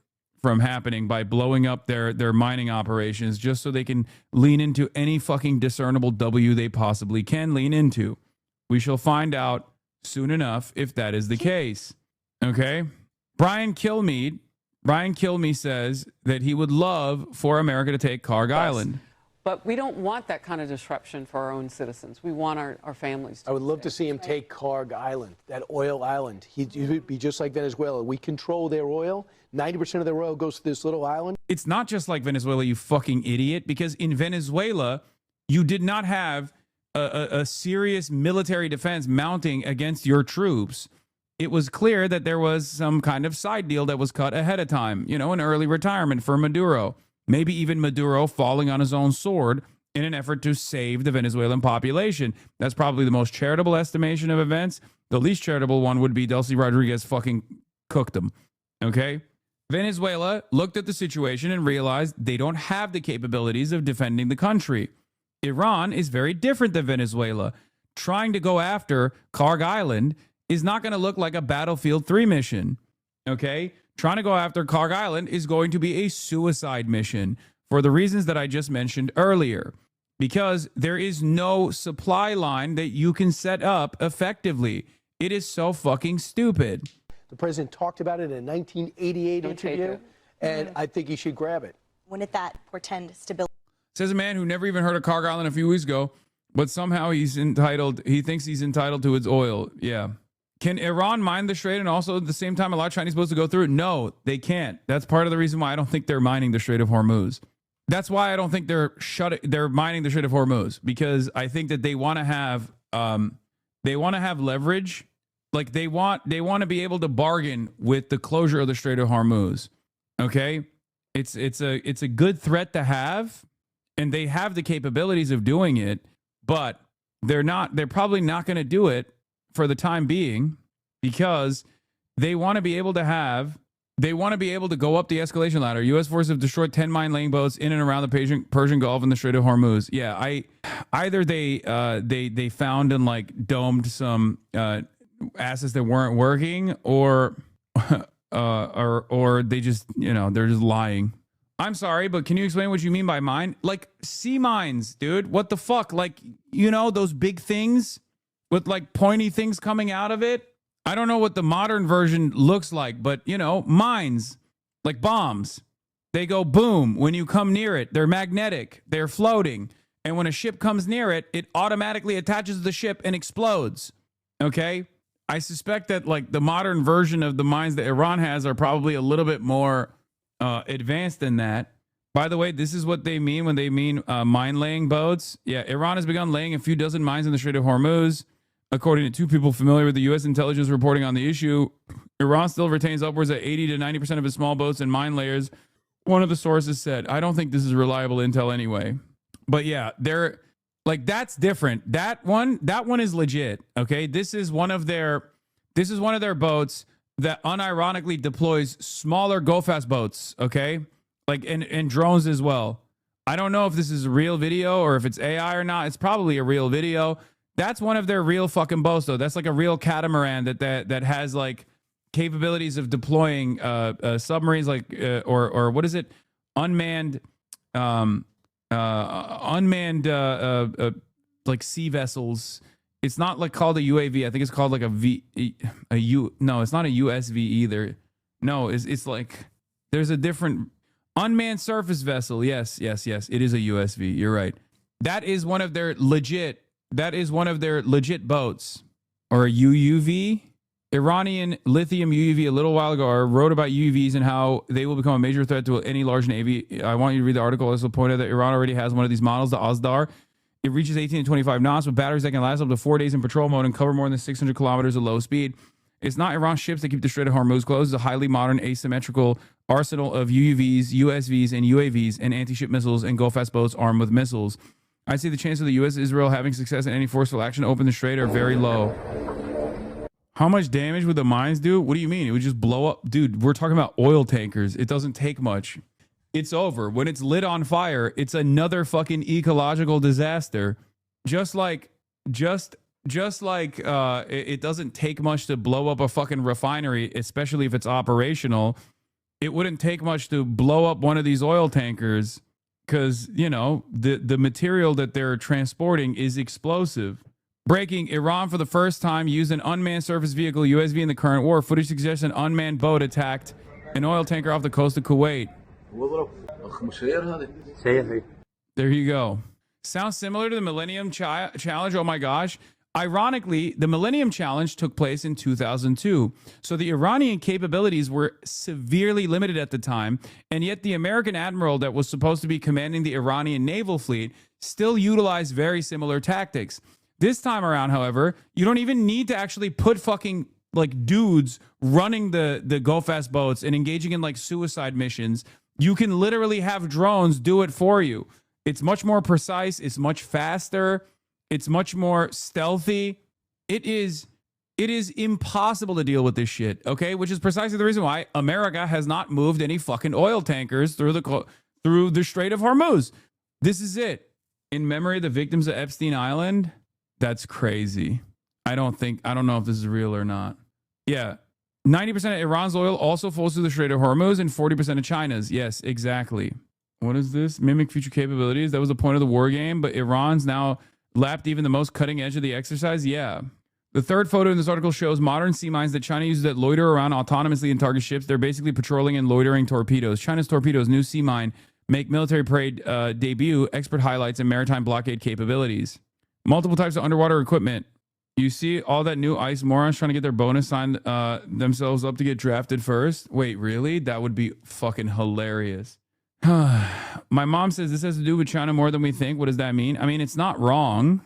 from happening by blowing up their mining operations just so they can lean into any fucking discernible W they possibly can lean into. We shall find out soon enough if that is the case. Okay. Brian Kilmeade says that he would love for America to take Karg Island. But we don't want that kind of disruption for our own citizens. We want our families to I would love to see him take Karg Island, that oil island. He'd be just like Venezuela. We control their oil. 90% of their oil goes to this little island. It's not just like Venezuela, you fucking idiot, because in Venezuela, you did not have a serious military defense mounting against your troops. It was clear that there was some kind of side deal that was cut ahead of time, an early retirement for Maduro, maybe even Maduro falling on his own sword in an effort to save the Venezuelan population. That's probably the most charitable estimation of events. The least charitable one would be Delcy Rodriguez fucking cooked them. Okay? Venezuela looked at the situation and realized they don't have the capabilities of defending the country. Iran is very different than Venezuela. Trying to go after Karg Island is not going to look like a Battlefield 3 mission, okay? Trying to go after Karg Island is going to be a suicide mission for the reasons that I just mentioned earlier, because there is no supply line that you can set up effectively. It is so fucking stupid. The president talked about it in a 1988 interview, and I think he should grab it. Wouldn't that portend stability? Says a man who never even heard of Karg Island a few weeks ago, but somehow he thinks he's entitled to its oil. Yeah. Can Iran mine the Strait and also at the same time allow Chinese boats to go through it? No, they can't. That's part of the reason why I don't think they're mining the Strait of Hormuz. That's why I don't think they're mining the Strait of Hormuz, because I think that they want to have leverage. Like they want to be able to bargain with the closure of the Strait of Hormuz. Okay? It's a good threat to have, and they have the capabilities of doing it, but they're probably not going to do it for the time being, because they want to be able to go up the escalation ladder. U.S. forces have destroyed 10 mine-laying boats in and around the Persian Gulf and the Strait of Hormuz. Yeah, either they found and like domed some assets that weren't working, or they just they're just lying. I'm sorry, but can you explain what you mean by mine? Like sea mines, dude. What the fuck? Like those big things with like pointy things coming out of it. I don't know what the modern version looks like, but mines, like bombs, they go boom. When you come near it, they're magnetic, they're floating. And when a ship comes near it, it automatically attaches to the ship and explodes. Okay. I suspect that like the modern version of the mines that Iran has are probably a little bit more advanced than that. By the way, this is what they mean when they mean mine laying boats. Yeah, Iran has begun laying a few dozen mines in the Strait of Hormuz. According to two people familiar with the U.S. intelligence reporting on the issue, Iran still retains upwards of 80 to 90% of its small boats and mine layers. One of the sources said, I don't think this is reliable intel anyway. But yeah, they're like, that's different. That one is legit. Okay. This is one of their boats that unironically deploys smaller go-fast boats. Okay. Like, and drones as well. I don't know if this is a real video or if it's AI or not. It's probably a real video. That's one of their real fucking boats, though. That's like a real catamaran that has like capabilities of deploying submarines, like or what is it? Unmanned like sea vessels. It's not like called a UAV. I think it's called like no, it's not a USV either. No, it's like there's a different unmanned surface vessel. Yes. It is a USV. You're right. That is one of their legit boats. Or a UUV. Iranian lithium UUV a little while ago wrote about UUVs and how they will become a major threat to any large navy. I want you to read the article. Also pointed that Iran already has one of these models, the Azdar. It reaches 18 to 25 knots with batteries that can last up to 4 days in patrol mode and cover more than 600 kilometers at low speed. It's not Iran's ships that keep the Strait of Hormuz closed. It's a highly modern asymmetrical arsenal of UUVs, USVs, and UAVs and anti-ship missiles and go-fast boats armed with missiles. I'd say the chance of the U.S. Israel having success in any forceful action to open the strait are very low. How much damage would the mines do? What do you mean? It would just blow up. Dude, we're talking about oil tankers. It doesn't take much. It's over. When it's lit on fire, it's another fucking ecological disaster. Just like it doesn't take much to blow up a fucking refinery, especially if it's operational. It wouldn't take much to blow up one of these oil tankers because, you know, the material that they're transporting is explosive. Breaking, Iran for the first time used an unmanned surface vehicle, USV, in the current war. Footage suggests an unmanned boat attacked an oil tanker off the coast of Kuwait. There you go. Sounds similar to the Millennium Challenge. Oh my gosh. Ironically, the Millennium Challenge took place in 2002. So the Iranian capabilities were severely limited at the time. And yet the American admiral that was supposed to be commanding the Iranian naval fleet still utilized very similar tactics. This time around, however, you don't even need to actually put fucking like dudes running the go-fast boats and engaging in like suicide missions. You can literally have drones do it for you. It's much more precise. It's much faster. It's much more stealthy. It is impossible to deal with this shit, okay? Which is precisely the reason why America has not moved any fucking oil tankers through the Strait of Hormuz. This is it. In memory of the victims of Epstein Island. That's crazy. I don't know if this is real or not. Yeah. 90% of Iran's oil also flows through the Strait of Hormuz and 40% of China's. Yes, exactly. What is this? Mimic future capabilities. That was the point of the war game, but Iran's now lapped even the most cutting edge of the exercise. Yeah. The third photo in this article shows modern sea mines that China uses that loiter around autonomously and target ships. They're basically patrolling and loitering torpedoes. China's torpedoes, new sea mine, make military parade debut, expert highlights, and maritime blockade capabilities. Multiple types of underwater equipment. You see all that new ICE morons trying to get their bonus signed themselves up to get drafted first? Wait, really? That would be fucking hilarious. My mom says this has to do with China more than we think. What does that mean? I mean, it's not wrong.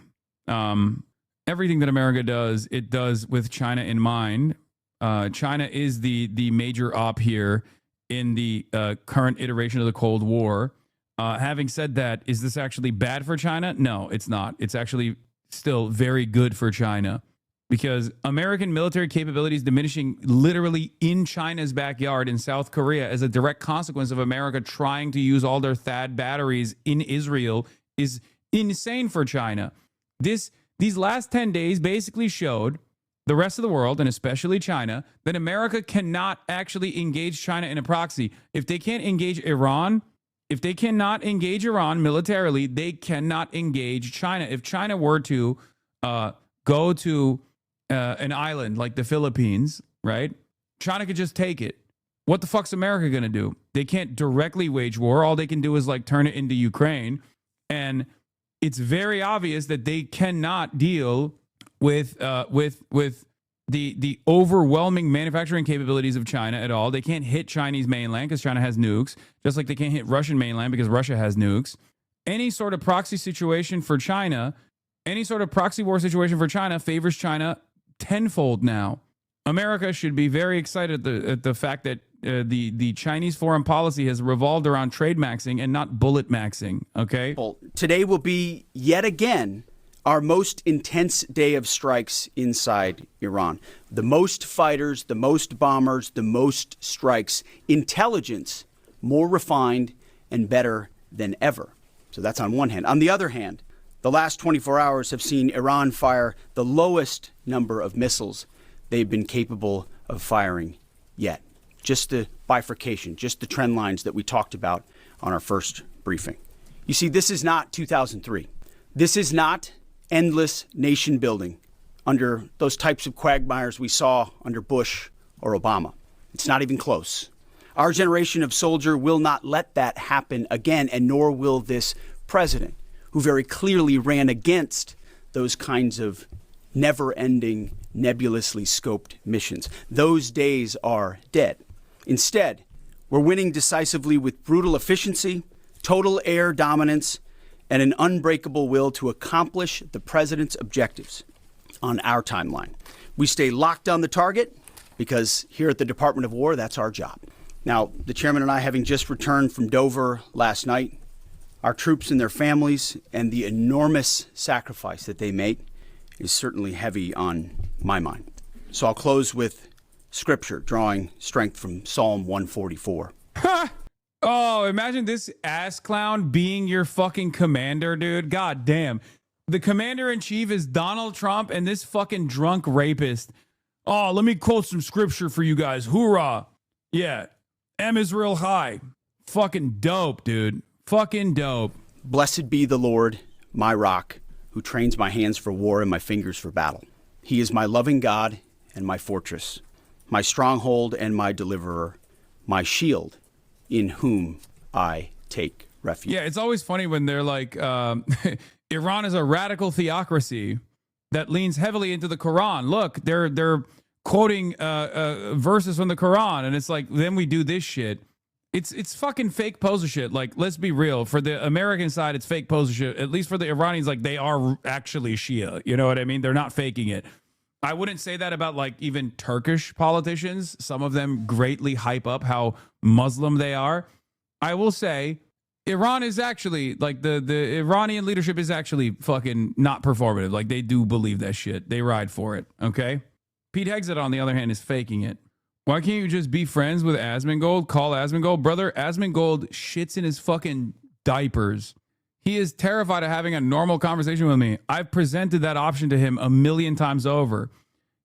Everything that America does, it does with China in mind. China is the major op here in the current iteration of the Cold War. Having said that, is this actually bad for China? No, it's not. It's actually still very good for China because American military capabilities diminishing literally in China's backyard in South Korea as a direct consequence of America trying to use all their THAAD batteries in Israel is insane for China. These last 10 days basically showed the rest of the world, and especially China, that America cannot actually engage China in a proxy. If they can't engage Iran, if they cannot engage Iran militarily, they cannot engage China. If China were to go to an island like the Philippines, right? China could just take it. What the fuck's America going to do? They can't directly wage war. All they can do is like turn it into Ukraine. And it's very obvious that they cannot deal with the overwhelming manufacturing capabilities of China at all. They can't hit Chinese mainland because China has nukes, just like they can't hit Russian mainland because Russia has nukes. Any sort of proxy situation for China, any sort of proxy war situation for China favors China tenfold now. America should be very excited at the fact that the Chinese foreign policy has revolved around trade maxing and not bullet maxing, okay? Today will be yet again our most intense day of strikes inside Iran. The most fighters, the most bombers, the most strikes. Intelligence more refined and better than ever. So that's on one hand. On the other hand, the last 24 hours have seen Iran fire the lowest number of missiles they've been capable of firing yet. Just the bifurcation, just the trend lines that we talked about on our first briefing. You see, this is not 2003. This is not endless nation building under those types of quagmires we saw under Bush or Obama. It's not even close. Our generation of soldier will not let that happen again, and nor will this president, who very clearly ran against those kinds of never-ending, nebulously scoped missions. Those days are dead. Instead, we're winning decisively with brutal efficiency, total air dominance, and an unbreakable will to accomplish the president's objectives on our timeline. We stay locked on the target because here at the Department of War, that's our job. Now, the chairman and I, having just returned from Dover last night, our troops and their families and the enormous sacrifice that they make is certainly heavy on my mind. So I'll close with scripture, drawing strength from Psalm 144. Oh, imagine this ass clown being your fucking commander, dude. God damn. The commander-in-chief is Donald Trump and this fucking drunk rapist. Oh, let me quote some scripture for you guys. Hoorah. Yeah. M Israel High. Fucking dope, dude. Fucking dope. Blessed be the Lord, my rock, who trains my hands for war and my fingers for battle. He is my loving God and my fortress, my stronghold and my deliverer, my shield, in whom I take refuge. Yeah, it's always funny when they're like, Iran is a radical theocracy that leans heavily into the Quran. Look, they're quoting verses from the Quran, and it's like, then we do this shit. It's fucking fake poser shit. Like, let's be real. For the American side, it's fake poser shit. At least for the Iranians, like, they are actually Shia. You know what I mean? They're not faking it. I wouldn't say that about, like, even Turkish politicians. Some of them greatly hype up how Muslim they are. I will say Iran is actually, like, the Iranian leadership is actually fucking not performative. Like, they do believe that shit. They ride for it, okay? Pete Hegseth, on the other hand, is faking it. Why can't you just be friends with Asmongold? Call Asmongold. Brother, Asmongold shits in his fucking diapers. He is terrified of having a normal conversation with me. I've presented that option to him 1,000,000 times over.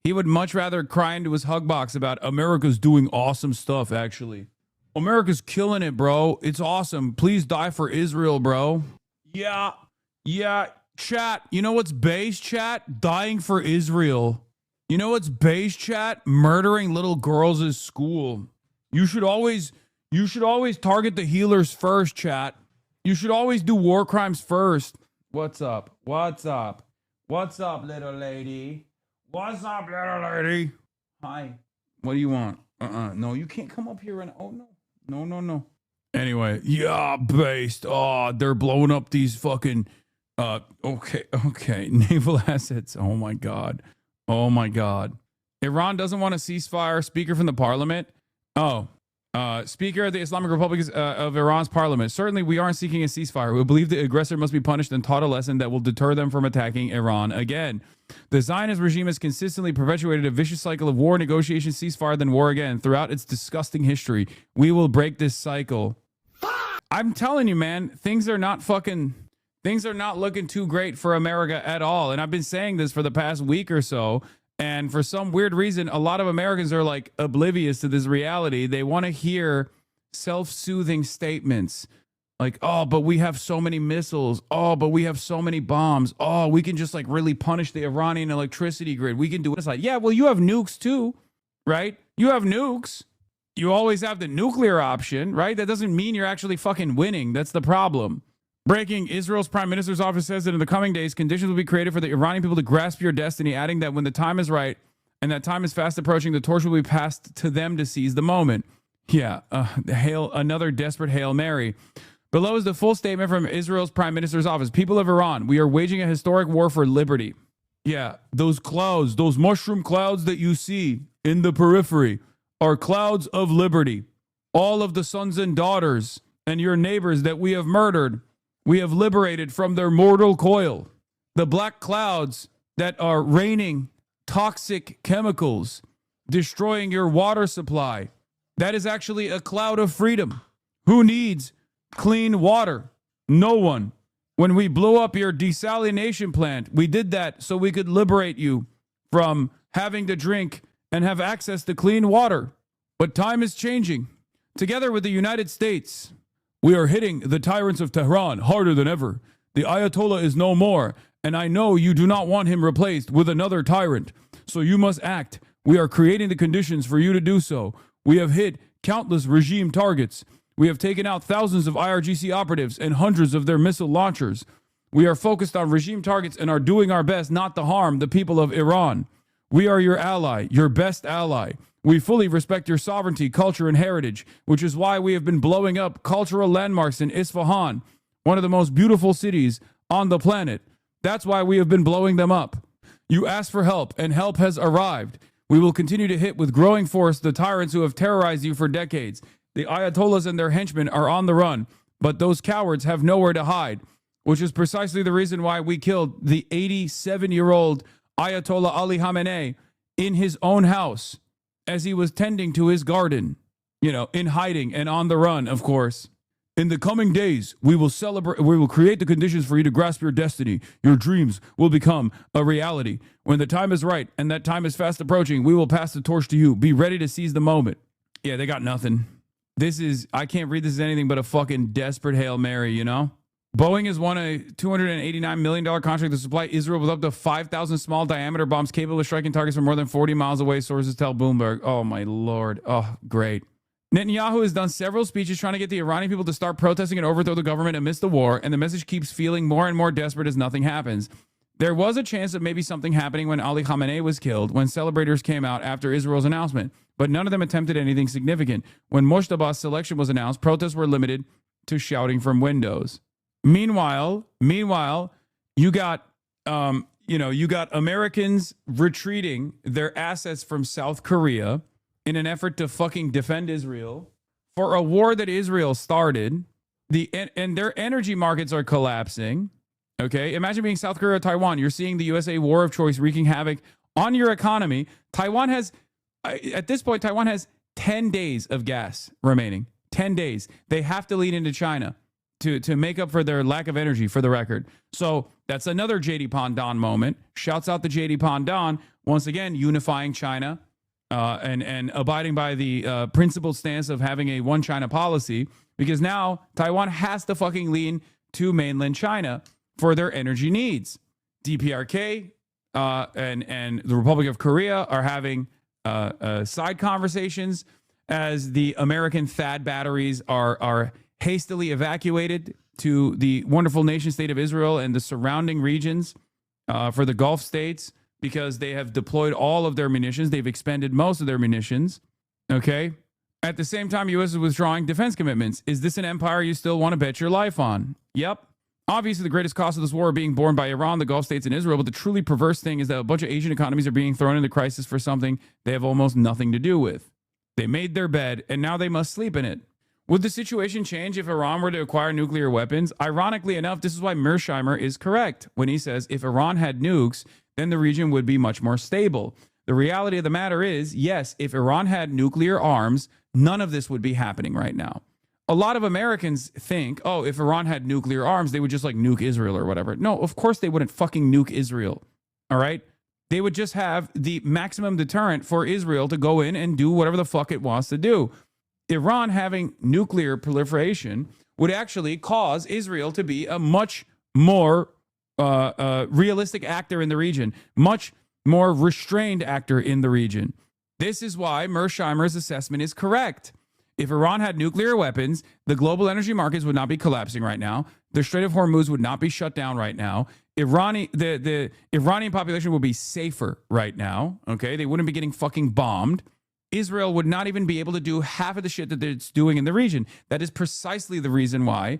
He would much rather cry into his hug box about America's doing awesome stuff, actually. America's killing it, bro. It's awesome. Please die for Israel, bro. Yeah. Chat. You know what's base, chat? Dying for Israel. You know what's base, chat? Murdering little girls at school. You should always target the healers first, chat. You should always do war crimes first. What's up? What's up? What's up, little lady? What's up, little lady? Hi. What do you want? No, you can't come up here and... Oh, no. No. Anyway, yeah, based. Oh, they're blowing up these fucking... Okay. Naval assets. Oh, my God. Iran doesn't want a ceasefire. Speaker from the parliament. Speaker of the Islamic Republic of Iran's parliament. Certainly, we aren't seeking a ceasefire. We believe the aggressor must be punished and taught a lesson that will deter them from attacking Iran again. The Zionist regime has consistently perpetuated a vicious cycle of war, negotiation, ceasefire, then war again. Throughout its disgusting history, we will break this cycle. I'm telling you, man, things are not looking too great for America at all. And I've been saying this for the past week or so. And for some weird reason, a lot of Americans are like oblivious to this reality. They want to hear self-soothing statements like, oh, but we have so many missiles. Oh, but we have so many bombs. Oh, we can just like really punish the Iranian electricity grid. We can do it. It's like, yeah, well, you have nukes too, right? You have nukes. You always have the nuclear option, right? That doesn't mean you're actually fucking winning. That's the problem. Breaking, Israel's prime minister's office says that in the coming days, conditions will be created for the Iranian people to grasp your destiny, adding that when the time is right, and that time is fast approaching. The torch will be passed to them to seize the moment. Yeah, another desperate Hail Mary. Below is the full statement from Israel's Prime Minister's office. People of Iran, we are waging a historic war for liberty. Yeah, those clouds, those mushroom clouds that you see in the periphery are clouds of liberty. All of the sons and daughters and your neighbors that we have murdered, we have liberated from their mortal coil. The black clouds that are raining toxic chemicals, destroying your water supply. That is actually a cloud of freedom. Who needs clean water? No one. When we blew up your desalination plant, we did that so we could liberate you from having to drink and have access to clean water. But time is changing. Together with the United States, we are hitting the tyrants of Tehran harder than ever. The Ayatollah is no more, and I know you do not want him replaced with another tyrant. So you must act. We are creating the conditions for you to do so. We have hit countless regime targets. We have taken out thousands of IRGC operatives and hundreds of their missile launchers. We are focused on regime targets and are doing our best not to harm the people of Iran. We are your ally, your best ally. We fully respect your sovereignty, culture, and heritage, which is why we have been blowing up cultural landmarks in Isfahan, one of the most beautiful cities on the planet. That's why we have been blowing them up. You asked for help, and help has arrived. We will continue to hit with growing force the tyrants who have terrorized you for decades. The Ayatollahs and their henchmen are on the run, but those cowards have nowhere to hide, which is precisely the reason why we killed the 87-year-old Ayatollah Ali Khamenei in his own house as he was tending to his garden, in hiding and on the run, of course. In the coming days, we will create the conditions for you to grasp your destiny. Your dreams will become a reality. When the time is right, and that time is fast approaching, we will pass the torch to you. Be ready to seize the moment. Yeah, they got nothing. I can't read this as anything but a fucking desperate Hail Mary, Boeing has won a $289 million contract to supply Israel with up to 5,000 small diameter bombs capable of striking targets from more than 40 miles away, sources tell Bloomberg. Oh, my Lord. Oh, great. Netanyahu has done several speeches trying to get the Iranian people to start protesting and overthrow the government amidst the war, and the message keeps feeling more and more desperate as nothing happens. There was a chance of maybe something happening when Ali Khamenei was killed, when celebrators came out after Israel's announcement, but none of them attempted anything significant. When Mushtaba's selection was announced, protests were limited to shouting from windows. Meanwhile, you got Americans retreating their assets from South Korea in an effort to fucking defend Israel for a war that Israel started. And their energy markets are collapsing. Okay, imagine being South Korea or Taiwan. You're seeing the USA war of choice wreaking havoc on your economy. At this point, Taiwan has 10 days of gas remaining. 10 days. They have to lean into China to make up for their lack of energy, for the record. So that's another JD Pandan moment. Shouts out to JD Pandan, once again, unifying China and abiding by the principled stance of having a one China policy, because now Taiwan has to fucking lean to mainland China for their energy needs. DPRK and the Republic of Korea are having side conversations as the American THAAD batteries are hastily evacuated to the wonderful nation state of Israel and the surrounding regions for the Gulf states, because they have deployed all of their munitions. They've expended most of their munitions. Okay. At the same time, U.S. is withdrawing defense commitments. Is this an empire you still want to bet your life on? Yep. Obviously, the greatest cost of this war are being borne by Iran, the Gulf states, and Israel. But the truly perverse thing is that a bunch of Asian economies are being thrown into crisis for something they have almost nothing to do with. They made their bed, and now they must sleep in it. Would the situation change if Iran were to acquire nuclear weapons? Ironically enough, this is why Mearsheimer is correct when he says if Iran had nukes, then the region would be much more stable. The reality of the matter is, yes, if Iran had nuclear arms, none of this would be happening right now. A lot of Americans think, oh, if Iran had nuclear arms, they would just nuke Israel or whatever. No, of course they wouldn't fucking nuke Israel. All right? They would just have the maximum deterrent for Israel to go in and do whatever the fuck it wants to do. Iran having nuclear proliferation would actually cause Israel to be a much more realistic actor in the region, much more restrained actor in the region. This is why Mearsheimer's assessment is correct. If Iran had nuclear weapons, the global energy markets would not be collapsing right now. The Strait of Hormuz would not be shut down right now. the Iranian population would be safer right now. Okay, they wouldn't be getting fucking bombed. Israel would not even be able to do half of the shit that it's doing in the region. That is precisely the reason why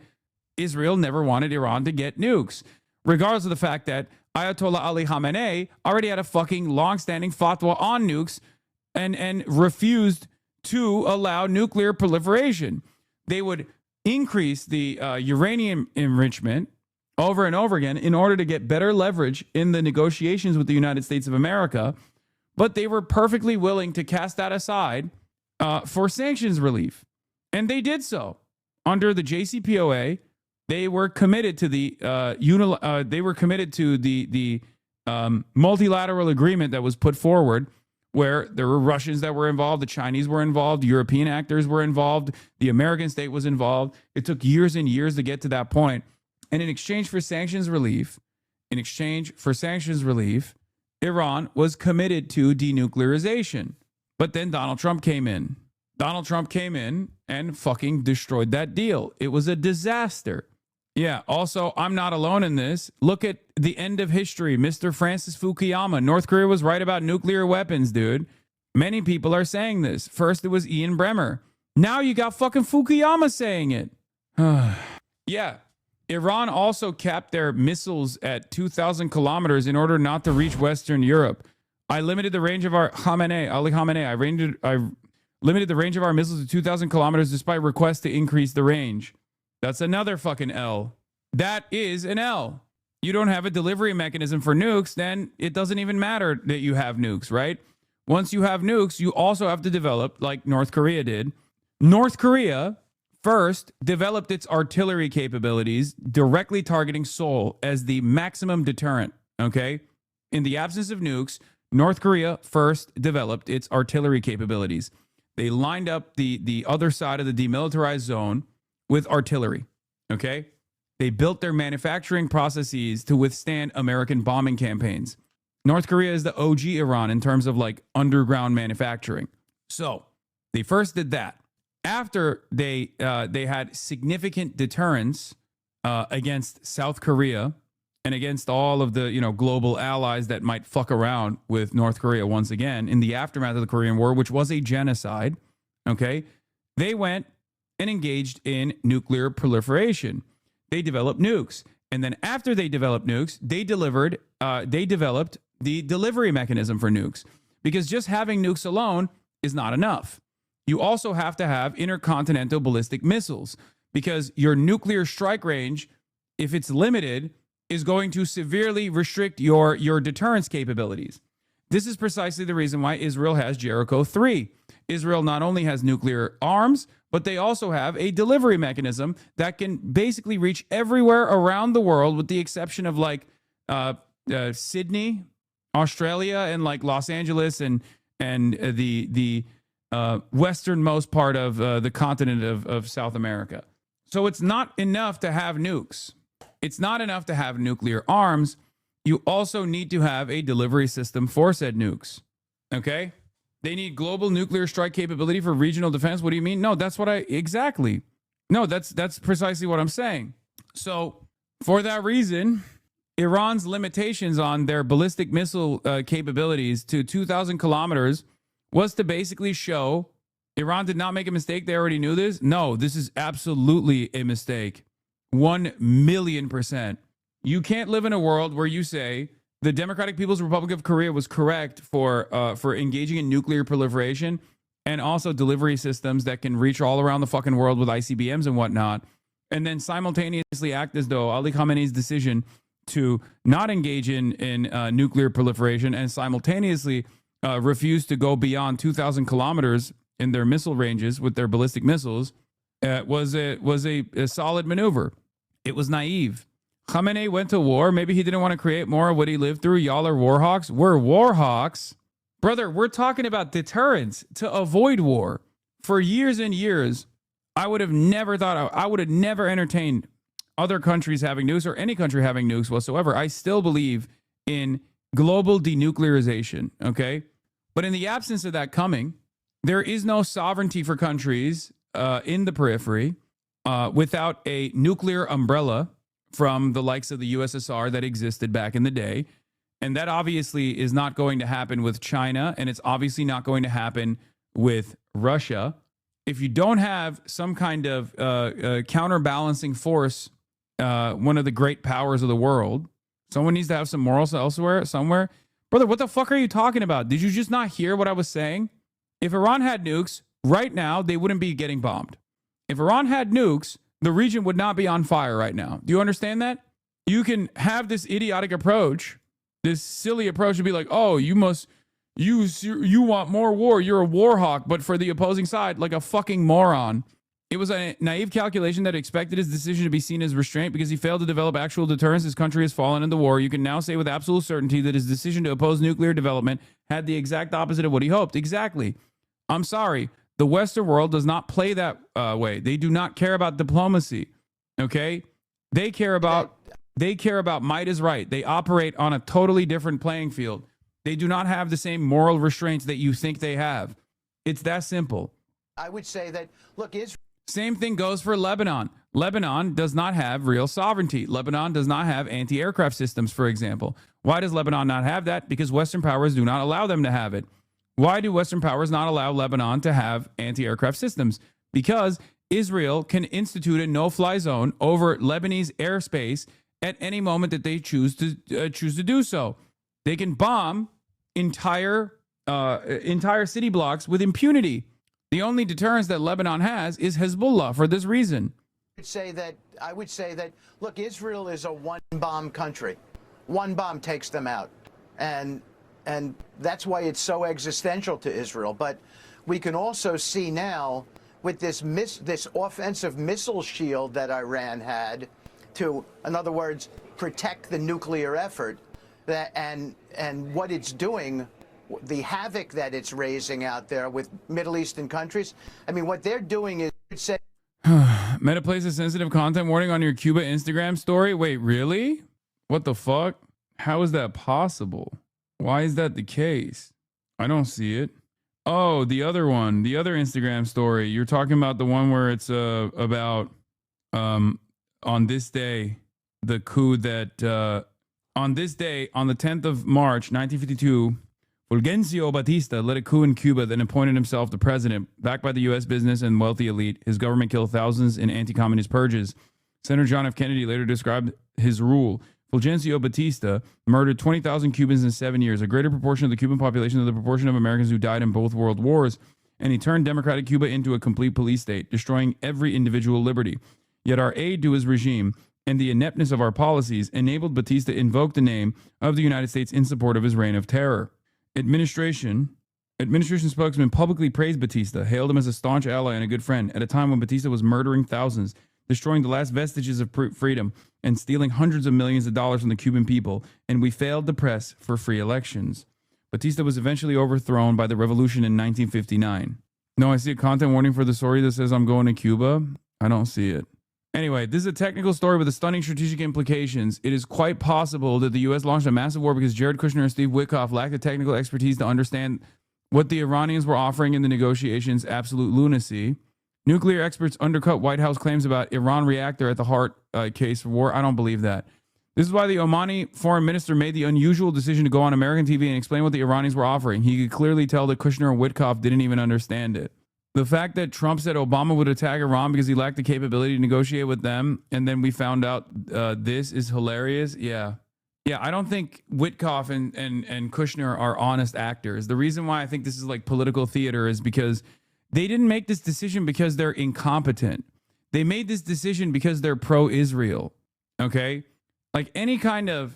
Israel never wanted Iran to get nukes, regardless of the fact that Ayatollah Ali Khamenei already had a fucking long-standing fatwa on nukes and refused to allow nuclear proliferation. They would increase the uranium enrichment over and over again in order to get better leverage in the negotiations with the United States of America, but they were perfectly willing to cast that aside for sanctions relief. And they did so. Under the JCPOA, they were committed to the multilateral agreement that was put forward, where there were Russians that were involved, the Chinese were involved, European actors were involved, the American state was involved. It took years and years to get to that point. And in exchange for sanctions relief, Iran was committed to denuclearization. But then Donald Trump came in. Donald Trump came in and fucking destroyed that deal. It was a disaster. Yeah, also, I'm not alone in this. Look at the end of history. Mr. Francis Fukuyama. North Korea was right about nuclear weapons, dude. Many people are saying this. First, it was Ian Bremmer. Now you got fucking Fukuyama saying it. Yeah. Iran also capped their missiles at 2,000 kilometers in order not to reach Western Europe. I limited the range of our Ali Khamenei. I limited the range of our missiles to 2,000 kilometers despite requests to increase the range. That's another fucking L. That is an L. You don't have a delivery mechanism for nukes, then it doesn't even matter that you have nukes, right? Once you have nukes, you also have to develop, like North Korea did. North Korea first developed its artillery capabilities, directly targeting Seoul as the maximum deterrent, okay? In the absence of nukes, North Korea first developed its artillery capabilities. They lined up the other side of the demilitarized zone with artillery, okay? They built their manufacturing processes to withstand American bombing campaigns. North Korea is the OG Iran in terms of like underground manufacturing. So they first did that. After they had significant deterrence against South Korea and against all of the global allies that might fuck around with North Korea once again in the aftermath of the Korean War, which was a genocide, okay? They went and engaged in nuclear proliferation. They developed nukes. And then after they developed nukes, they developed the delivery mechanism for nukes. Because just having nukes alone is not enough. You also have to have intercontinental ballistic missiles, because your nuclear strike range, if it's limited, is going to severely restrict your deterrence capabilities. This is precisely the reason why Israel has Jericho 3. Israel not only has nuclear arms, but they also have a delivery mechanism that can basically reach everywhere around the world, with the exception of like Sydney, Australia, and like Los Angeles and the westernmost part of the continent of South America. So it's not enough to have nukes. It's not enough to have nuclear arms. You also need to have a delivery system for said nukes. Okay? They need global nuclear strike capability for regional defense. What do you mean? No, that's what exactly. No, that's precisely what I'm saying. So for that reason, Iran's limitations on their ballistic missile capabilities to 2,000 kilometers was to basically show Iran did not make a mistake. They already knew this. No, this is absolutely a mistake. 1,000,000%. You can't live in a world where you say the Democratic People's Republic of Korea was correct for engaging in nuclear proliferation and also delivery systems that can reach all around the fucking world with ICBMs and whatnot, and then simultaneously act as though Ali Khamenei's decision to not engage in nuclear proliferation and simultaneously refuse to go beyond 2,000 kilometers in their missile ranges with their ballistic missiles was a solid maneuver. It was naive. Khamenei went to war. Maybe he didn't want to create more of what he lived through. Y'all are war hawks. We're war hawks. Brother, we're talking about deterrence to avoid war. For years and years, I would have never entertained other countries having nukes or any country having nukes whatsoever. I still believe in global denuclearization, okay? But in the absence of that coming, there is no sovereignty for countries in the periphery without a nuclear umbrella from the likes of the USSR that existed back in the day. And that obviously is not going to happen with China, and it's obviously not going to happen with Russia. If you don't have some kind of counterbalancing force, one of the great powers of the world, someone needs to have some morals somewhere. Brother, what the fuck are you talking about? Did you just not hear what I was saying? If Iran had nukes, right now, they wouldn't be getting bombed. If Iran had nukes, the region would not be on fire right now. Do you understand that? You can have this idiotic approach, this silly approach to be like, oh, you want more war. You're a war hawk, but for the opposing side, like a fucking moron. It was a naive calculation that expected his decision to be seen as restraint because he failed to develop actual deterrence. His country has fallen in the war. You can now say with absolute certainty that his decision to oppose nuclear development had the exact opposite of what he hoped. Exactly. I'm sorry. The Western world does not play that way. They do not care about diplomacy. Okay? They care about might is right. They operate on a totally different playing field. They do not have the same moral restraints that you think they have. It's that simple. I would say that, look, same thing goes for Lebanon. Lebanon does not have real sovereignty. Lebanon does not have anti-aircraft systems, for example. Why does Lebanon not have that? Because Western powers do not allow them to have it. Why do Western powers not allow Lebanon to have anti-aircraft systems? Because Israel can institute a no-fly zone over Lebanese airspace at any moment that they choose to do so. They can bomb entire city blocks with impunity. The only deterrence that Lebanon has is Hezbollah for this reason. I would say that, look, Israel is a one-bomb country. One bomb takes them out. And that's why it's so existential to Israel. But we can also see now with this offensive missile shield that Iran had to, in other words, protect the nuclear effort, and what it's doing, the havoc that it's raising out there with Middle Eastern countries. I mean, what they're doing is say. Meta places sensitive content warning on your Cuba Instagram story. Wait, really? What the fuck? How is that possible? Why is that the case? I don't see it. Oh, the other one, the other Instagram story. You're talking about the one where it's about on this day, the coup that on this day, on the 10th of March, 1952, Fulgencio Batista led a coup in Cuba, then appointed himself the president. Backed by the U.S. business and wealthy elite, his government killed thousands in anti-communist purges. Senator John F. Kennedy later described his rule. Fulgencio Batista murdered 20,000 Cubans in 7 years, a greater proportion of the Cuban population than the proportion of Americans who died in both world wars, and he turned democratic Cuba into a complete police state, destroying every individual liberty. Yet our aid to his regime and the ineptness of our policies enabled Batista to invoke the name of the United States in support of his reign of terror. Administration spokesman publicly praised Batista, hailed him as a staunch ally and a good friend at a time when Batista was murdering thousands, destroying the last vestiges of freedom, and stealing hundreds of millions of dollars from the Cuban people, and we failed to press for free elections. Batista was eventually overthrown by the revolution in 1959. No, I see a content warning for the story that says I'm going to Cuba. I don't see it. Anyway, this is a technical story with stunning strategic implications. It is quite possible that the U.S. launched a massive war because Jared Kushner and Steve Witkoff lacked the technical expertise to understand what the Iranians were offering in the negotiations. Absolute lunacy. Nuclear experts undercut White House claims about Iran reactor at the heart case for war. I don't believe that. This is why the Omani foreign minister made the unusual decision to go on American TV and explain what the Iranians were offering. He could clearly tell that Kushner and Witkoff didn't even understand it. The fact that Trump said Obama would attack Iran because he lacked the capability to negotiate with them, and then we found out this is hilarious. Yeah, I don't think Witkoff and Kushner are honest actors. The reason why I think this is like political theater is because they didn't make this decision because they're incompetent. They made this decision because they're pro-Israel. Okay? Like any kind of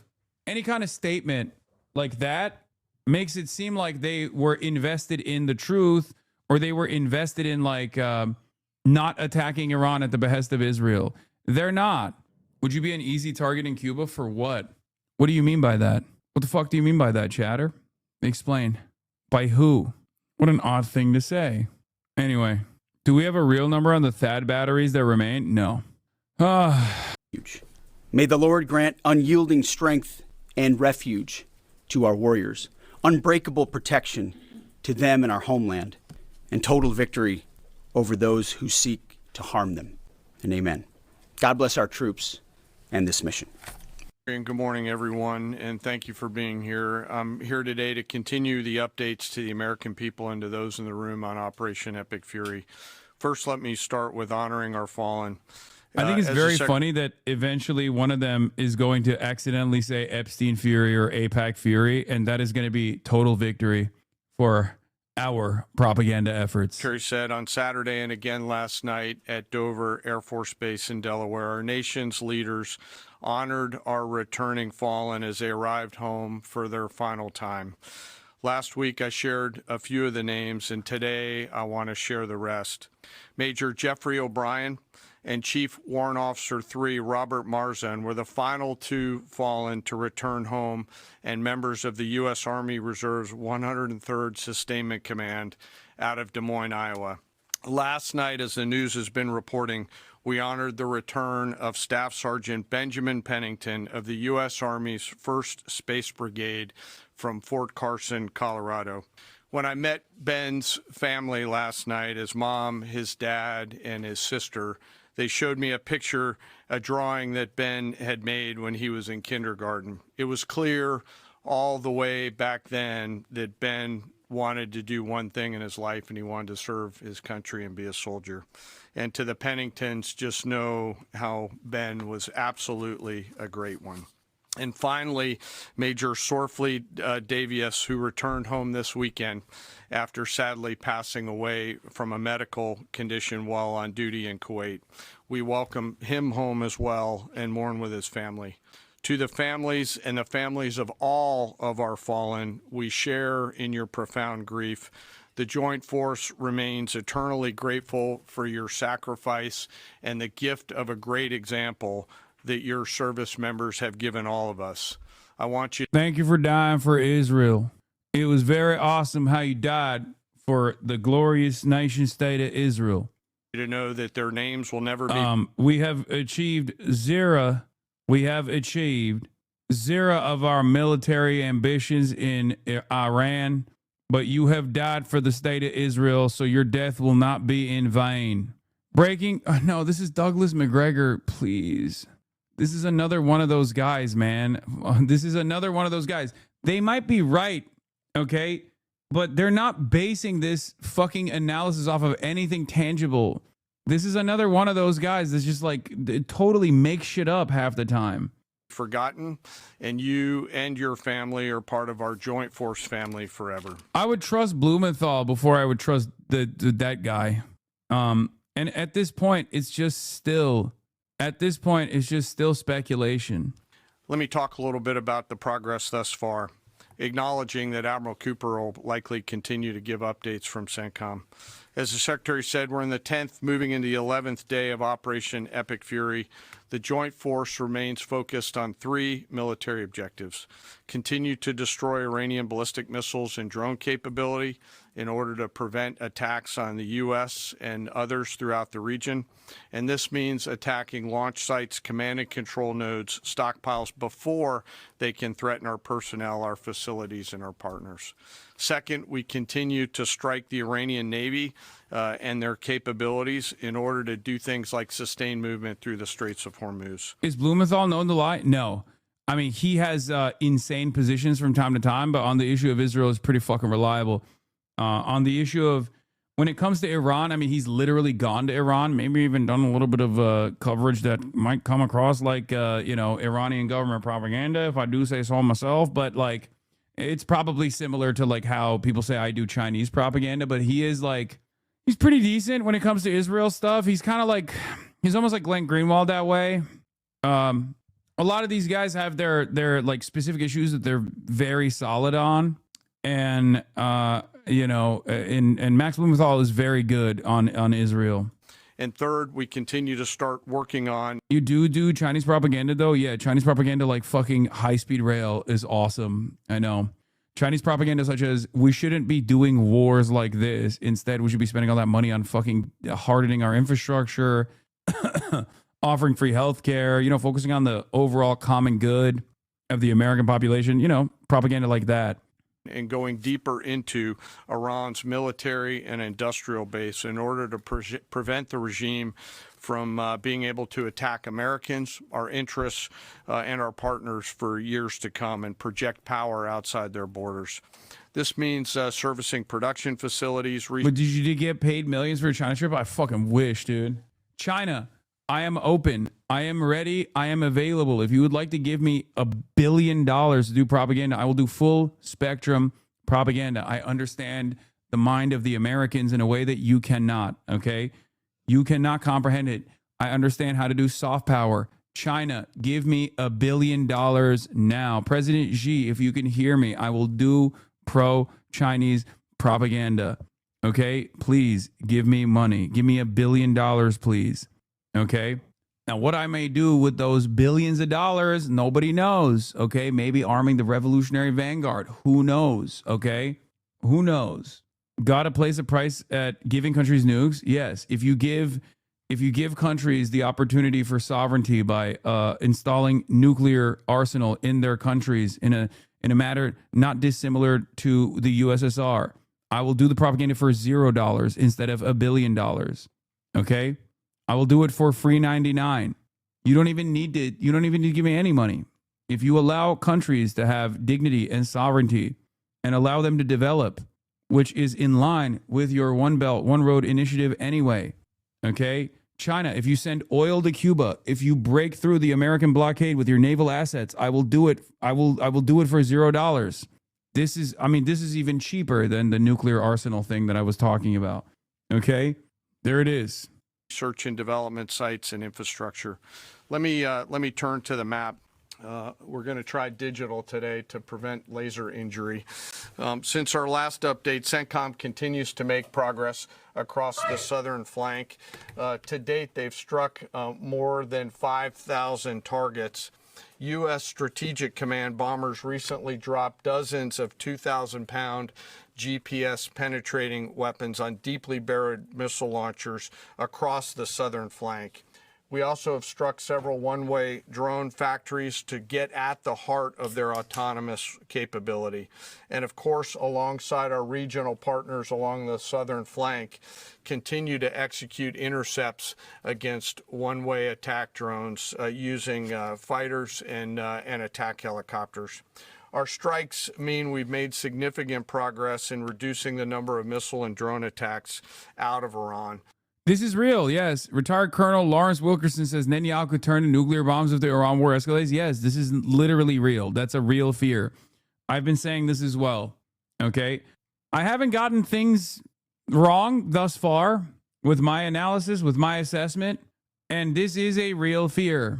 statement like that makes it seem like they were invested in the truth, or they were invested in like not attacking Iran at the behest of Israel. They're not. Would you be an easy target in Cuba for what? What do you mean by that? What the fuck do you mean by that, chatter? Explain. By who? What an odd thing to say. Anyway, do we have a real number on the THAAD batteries that remain? No. May the Lord grant unyielding strength and refuge to our warriors, unbreakable protection to them and our homeland, and total victory over those who seek to harm them. And amen. God bless our troops and this mission. And good morning, everyone, and thank you for being here. I'm here today to continue the updates to the American people and to those in the room on Operation Epic Fury. First, let me start with honoring our fallen. I think it's very funny that eventually one of them is going to accidentally say Epstein Fury or AIPAC Fury, and that is going to be total victory for our propaganda efforts. Kerry said on Saturday and again last night at Dover Air Force Base in Delaware, our nation's leaders honored our returning fallen as they arrived home for their final time. Last week, I shared a few of the names, and today I want to share the rest. Major Jeffrey O'Brien and Chief Warrant Officer 3 Robert Marzan were the final two fallen to return home and members of the U.S. Army Reserve's 103rd Sustainment Command out of Des Moines, Iowa. Last night, as the news has been reporting, we honored the return of Staff Sergeant Benjamin Pennington of the U.S. Army's 1st Space Brigade from Fort Carson, Colorado. When I met Ben's family last night, his mom, his dad, and his sister, they showed me a picture, a drawing that Ben had made when he was in kindergarten. It was clear all the way back then that Ben wanted to do one thing in his life, and he wanted to serve his country and be a soldier. And to the Penningtons, just know how Ben was absolutely a great one. And finally, Major Sorfleet Davies, who returned home this weekend after sadly passing away from a medical condition while on duty in Kuwait. We welcome him home as well and mourn with his family. To the families and the families of all of our fallen, we share in your profound grief. The Joint Force remains eternally grateful for your sacrifice and the gift of a great example that your service members have given all of us. I want you. Thank you for dying for Israel. It was very awesome how you died for the glorious nation state of Israel. To know that their names will never be. We have achieved zero. We have achieved zero of our military ambitions in Iran, but you have died for the state of Israel, so your death will not be in vain. Breaking. No, this is Douglas McGregor, please. This is another one of those guys, man. This is another one of those guys. They might be right, okay? But they're not basing this fucking analysis off of anything tangible. This is another one of those guys that's just like totally makes shit up half the time. Forgotten, and you and your family are part of our Joint Force family forever. I would trust Blumenthal before I would trust that guy. And at this point, it's just still... At this point, it's just still speculation. Let me talk a little bit about the progress thus far, acknowledging that Admiral Cooper will likely continue to give updates from CENTCOM. As the Secretary said, we're in the 10th, moving into the 11th day of Operation Epic Fury. The Joint Force remains focused on 3 military objectives. Continue to destroy Iranian ballistic missiles and drone capability in order to prevent attacks on the U.S. and others throughout the region. And this means attacking launch sites, command and control nodes, stockpiles before they can threaten our personnel, our facilities, and our partners. Second, we continue to strike the Iranian Navy and their capabilities in order to do things like sustain movement through the Straits of Hormuz. Is Blumenthal known to lie? No. I mean, he has insane positions from time to time, but on the issue of Israel is pretty fucking reliable. On the issue of when it comes to Iran, I mean, he's literally gone to Iran, maybe even done a little bit of coverage that might come across like, Iranian government propaganda, if I do say so myself. But like, it's probably similar to like how people say I do Chinese propaganda, but he is like, he's pretty decent when it comes to Israel stuff. He's kind of like, he's almost like Glenn Greenwald that way. A lot of these guys have their like specific issues that they're very solid on. And, and Max Blumenthal is very good on Israel. And third, we continue to start working on. You do Chinese propaganda, though? Yeah, Chinese propaganda like fucking high-speed rail is awesome. I know. Chinese propaganda such as, we shouldn't be doing wars like this. Instead, we should be spending all that money on fucking hardening our infrastructure, offering free healthcare, focusing on the overall common good of the American population, propaganda like that. and going deeper into Iran's military and industrial base in order to prevent the regime from being able to attack Americans, our interests, and our partners for years to come and project power outside their borders. This means servicing production facilities. But did you get paid millions for a China trip? I fucking wish, dude. China, I am open. I am ready. I am available. If you would like to give me $1 billion to do propaganda, I will do full spectrum propaganda. I understand the mind of the Americans in a way that you cannot, okay? You cannot comprehend it. I understand how to do soft power. China, give me $1 billion now. President Xi, if you can hear me, I will do pro-Chinese propaganda. Okay? Please give me money. Give me $1 billion, please. Okay? Now, what I may do with those billions of dollars, nobody knows. Okay? Maybe arming the Revolutionary Vanguard. Who knows? Okay? Who knows? Got to place a price at giving countries nukes? Yes. If you give countries the opportunity for sovereignty by installing nuclear arsenal in their countries in a matter not dissimilar to the USSR, I will do the propaganda for $0 instead of $1 billion. Okay? I will do it for free 99. You don't even need to give me any money. If you allow countries to have dignity and sovereignty and allow them to develop, which is in line with your One Belt, One Road initiative anyway. Okay? China, if you send oil to Cuba, if you break through the American blockade with your naval assets, I will do it. I will do it for $0. This is even cheaper than the nuclear arsenal thing that I was talking about. Okay? There it is. Research and development sites and infrastructure. Let me turn to the map. We're going to try digital today to prevent laser injury. Since our last update, CENTCOM continues to make progress across the southern flank. To date, they've struck more than 5,000 targets. U.S. Strategic Command bombers recently dropped dozens of 2,000-pound GPS penetrating weapons on deeply buried missile launchers across the southern flank. We also have struck several one-way drone factories to get at the heart of their autonomous capability. And of course, alongside our regional partners along the southern flank, continue to execute intercepts against one-way attack drones using fighters and attack helicopters. Our strikes mean we've made significant progress in reducing the number of missile and drone attacks out of Iran. This is real, yes. Retired Colonel Lawrence Wilkerson says Netanyahu could turn to nuclear bombs if the Iran war escalates. Yes, this is literally real. That's a real fear. I've been saying this as well, okay? I haven't gotten things wrong thus far with my analysis, with my assessment, and this is a real fear,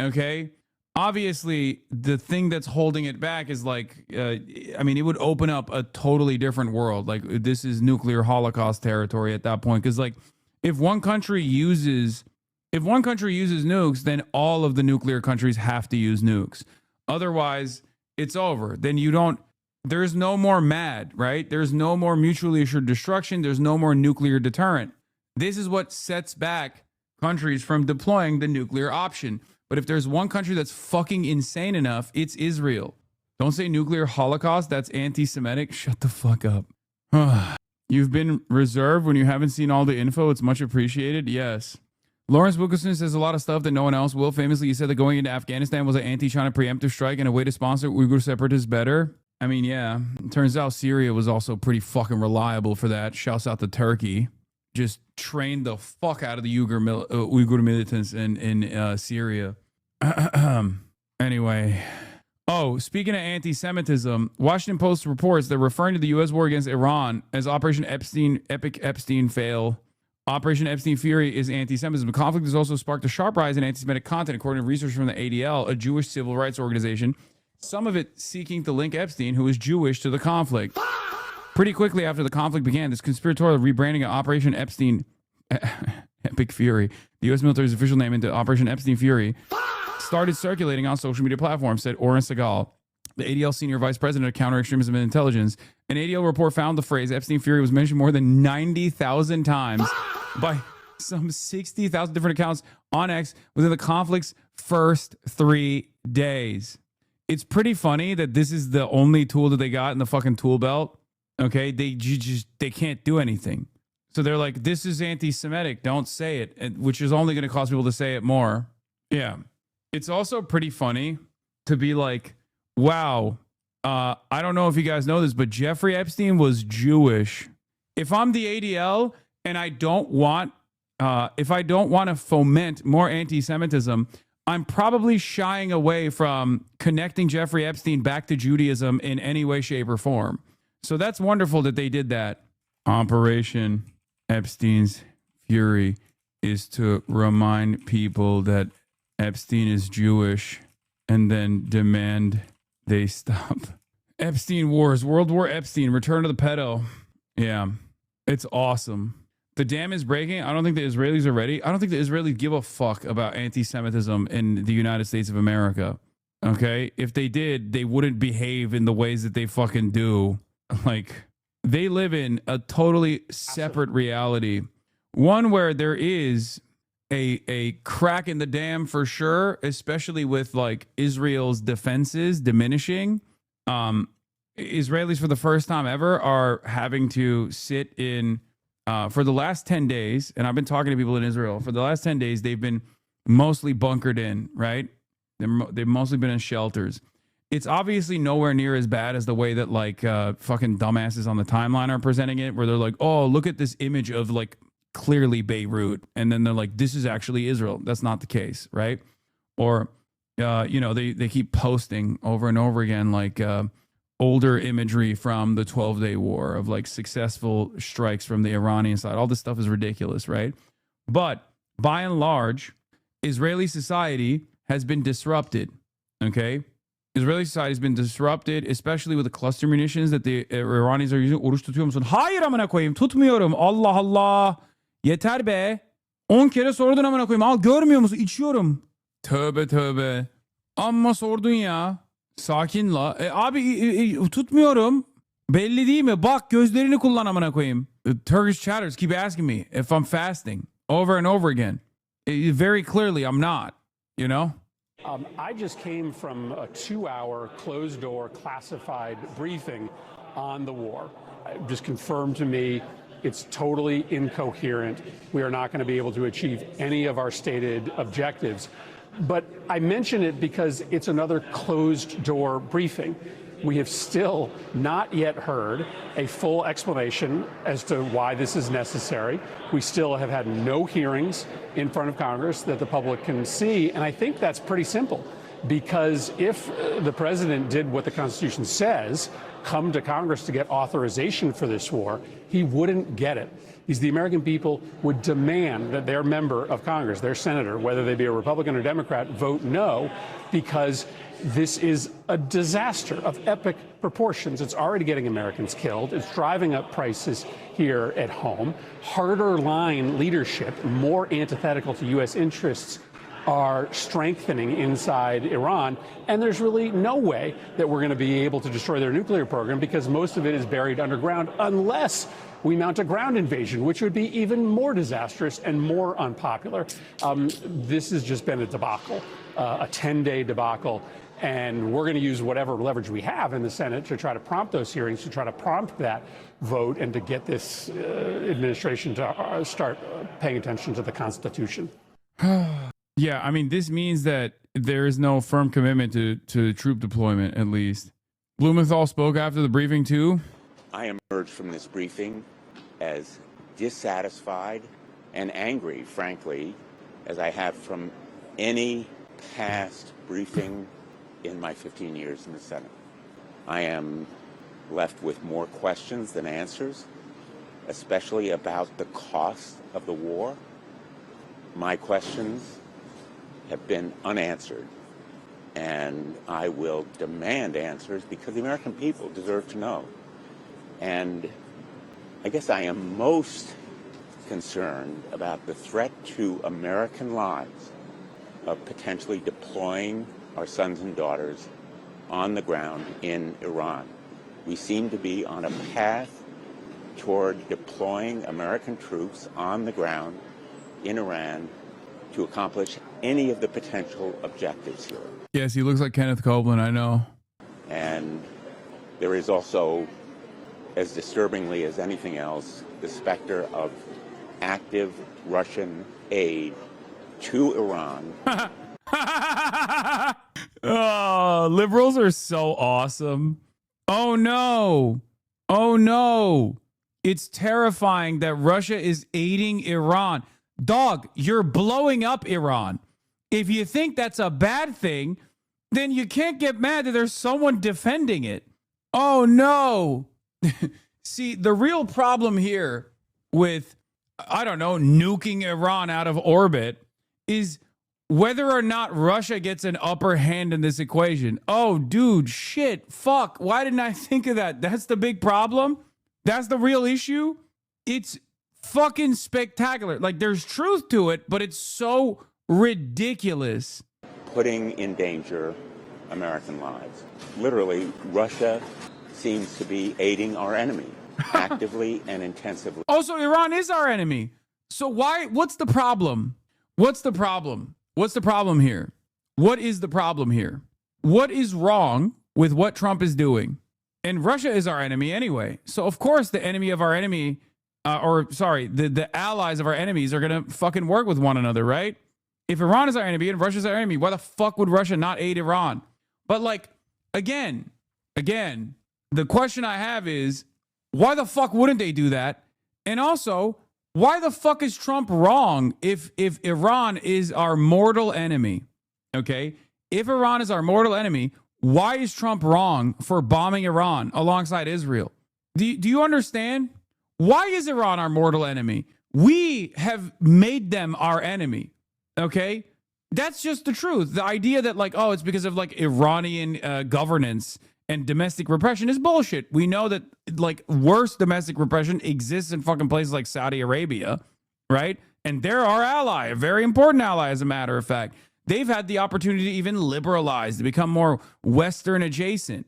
okay? Obviously, the thing that's holding it back is it would open up a totally different world. Like, this is nuclear Holocaust territory at that point. Because, if one country uses nukes, then all of the nuclear countries have to use nukes. Otherwise, it's over. Then there's no more MAD, right? There's no more mutually assured destruction. There's no more nuclear deterrent. This is what sets back countries from deploying the nuclear option. But if there's one country that's fucking insane enough, it's Israel. Don't say nuclear holocaust. That's anti-Semitic. Shut the fuck up. You've been reserved when you haven't seen all the info. It's much appreciated. Yes. Lawrence Wilkerson says a lot of stuff that no one else will. Famously, he said that going into Afghanistan was an anti-China preemptive strike and a way to sponsor Uyghur separatists better. I mean, yeah. It turns out Syria was also pretty fucking reliable for that. Shouts out to Turkey. Just trained the fuck out of the Uyghur militants in Syria. Anyway. Oh, speaking of anti-Semitism, Washington Post reports that referring to the U.S. war against Iran as Operation Epstein, Epic Epstein fail, Operation Epstein Fury is anti-Semitism. The conflict has also sparked a sharp rise in anti-Semitic content, according to research from the ADL, a Jewish civil rights organization, some of it seeking to link Epstein, who is Jewish, to the conflict. Pretty quickly after the conflict began, this conspiratorial rebranding of Operation Epstein Epic Fury, the U.S. military's official name, into Operation Epstein Fury, started circulating on social media platforms, said Oren Segal, the ADL senior vice president of counter-extremism and intelligence. An ADL report found the phrase Epstein Fury was mentioned more than 90,000 times by some 60,000 different accounts on X within the conflict's first 3 days. it's pretty funny that this is the only tool that they got in the fucking tool belt. Okay, they can't do anything. So they're like, this is anti-Semitic, don't say it, which is only going to cause people to say it more. Yeah. It's also pretty funny to be like, wow, I don't know if you guys know this, but Jeffrey Epstein was Jewish. If I'm the ADL and I don't want, if I don't want to foment more anti-Semitism, I'm probably shying away from connecting Jeffrey Epstein back to Judaism in any way, shape, or form. So that's wonderful that they did that. Operation Epstein's Fury is to remind people that Epstein is Jewish and then demand they stop. Epstein Wars, World War Epstein, Return to the Pedo. Yeah, it's awesome. The dam is breaking. I don't think the Israelis are ready. I don't think the Israelis give a fuck about anti-Semitism in the United States of America. Okay? If they did, they wouldn't behave in the ways that they fucking do. Like, they live in a totally separate reality. One where there is a crack in the dam for sure, especially with like Israel's defenses diminishing. Israelis for the first time ever are having to sit in for the last 10 days, and I've been talking to people in Israel. For the last 10 days, they've been mostly bunkered in, right? They've mostly been in shelters. It's obviously nowhere near as bad as the way that like fucking dumbasses on the timeline are presenting it, where they're like, oh, look at this image of like clearly Beirut. And then they're like, this is actually Israel. That's not the case, right? Or, they keep posting over and over again, like older imagery from the 12-day war of like successful strikes from the Iranian side. All this stuff is ridiculous, right? But by and large, Israeli society has been disrupted, okay? Israeli society has been disrupted, especially with the cluster munitions that the Iranians are using. Oruç tutuyor musun? Hayır amına koyayım. Tutmuyorum. Allah Allah. Yeter be. 10 kere sordun amına koyayım. Al görmüyor musun? İçiyorum. Tövbe tövbe. Amma sordun ya. Sakin la. Abi tutmuyorum. Belli değil mi? Bak gözlerini kullan amına koyayım. Turkish chatters keep asking me if I'm fasting over and over again. Very clearly I'm not, you know? I just came from a 2-hour closed-door classified briefing on the war. It just confirmed to me it's totally incoherent. We are not going to be able to achieve any of our stated objectives. But I mention it because it's another closed-door briefing. We have still not yet heard a full explanation as to why this is necessary. We still have had no hearings in front of Congress that the public can see. And I think that's pretty simple, because if the president did what the Constitution says, come to Congress to get authorization for this war, he wouldn't get it. The American people would demand that their member of Congress, their senator, whether they be a Republican or Democrat, vote no, because this is a disaster of epic proportions. It's already getting Americans killed. It's driving up prices here at home. Harder line leadership, more antithetical to U.S. interests, are strengthening inside Iran. And there's really no way that we're going to be able to destroy their nuclear program, because most of it is buried underground, unless we mount a ground invasion, which would be even more disastrous and more unpopular. This has just been a debacle, a 10-day debacle. And we're going to use whatever leverage we have in the Senate to try to prompt those hearings, to try to prompt that vote, and to get this administration to start paying attention to the Constitution. Yeah, I mean, this means that there is no firm commitment to troop deployment, at least. Blumenthal spoke after the briefing, too. I emerged from this briefing as dissatisfied and angry, frankly, as I have from any past briefing in my 15 years in the Senate. I am left with more questions than answers, especially about the cost of the war. My questions have been unanswered, and I will demand answers because the American people deserve to know. And I guess I am most concerned about the threat to American lives of potentially deploying our sons and daughters on the ground in Iran. We seem to be on a path toward deploying American troops on the ground in Iran to accomplish any of the potential objectives here. Yes, he looks like Kenneth Copeland, I know. And there is also, as disturbingly as anything else, the specter of active Russian aid to Iran. Oh, liberals are so awesome. Oh no. Oh no. It's terrifying that Russia is aiding Iran. Dog, you're blowing up Iran. If you think that's a bad thing, then you can't get mad that there's someone defending it. Oh no. See, the real problem here with, I don't know, nuking Iran out of orbit is whether or not Russia gets an upper hand in this equation. Oh, dude, shit, fuck. Why didn't I think of that? That's the big problem. That's the real issue. It's fucking spectacular. Like, there's truth to it, but it's so ridiculous. Putting in danger American lives. Literally, Russia seems to be aiding our enemy actively and intensively. Also, Iran is our enemy. So what's the problem? What's the problem? What's the problem here? What is the problem here? What is wrong with what Trump is doing? And Russia is our enemy anyway. So, of course, the enemy of our enemy, the allies of our enemies are going to fucking work with one another, right? If Iran is our enemy and Russia's our enemy, why the fuck would Russia not aid Iran? But, like, again, the question I have is, why the fuck wouldn't they do that? And also, why the fuck is Trump wrong if Iran is our mortal enemy? Okay? If Iran is our mortal enemy, why is Trump wrong for bombing Iran alongside Israel? Do you understand? Why is Iran our mortal enemy? We have made them our enemy. Okay? That's just the truth. The idea that, like, oh, it's because of, like, Iranian governance and domestic repression is bullshit. We know that, like, worse domestic repression exists in fucking places like Saudi Arabia, right? And they're our ally, a very important ally, as a matter of fact. They've had the opportunity to even liberalize, to become more Western adjacent.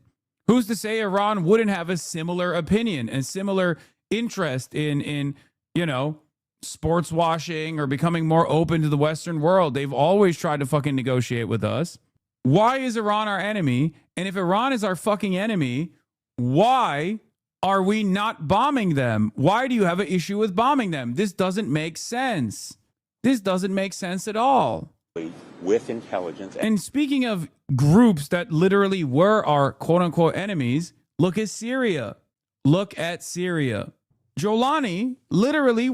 Who's to say Iran wouldn't have a similar opinion and similar interest in you know, sports washing or becoming more open to the Western world? They've always tried to fucking negotiate with us. Why is Iran our enemy? And if Iran is our fucking enemy, why are we not bombing them? Why do you have an issue with bombing them? This doesn't make sense. This doesn't make sense at all. With intelligence. And speaking of groups that literally were our quote-unquote enemies, look at Syria. Look at Syria. Jolani literally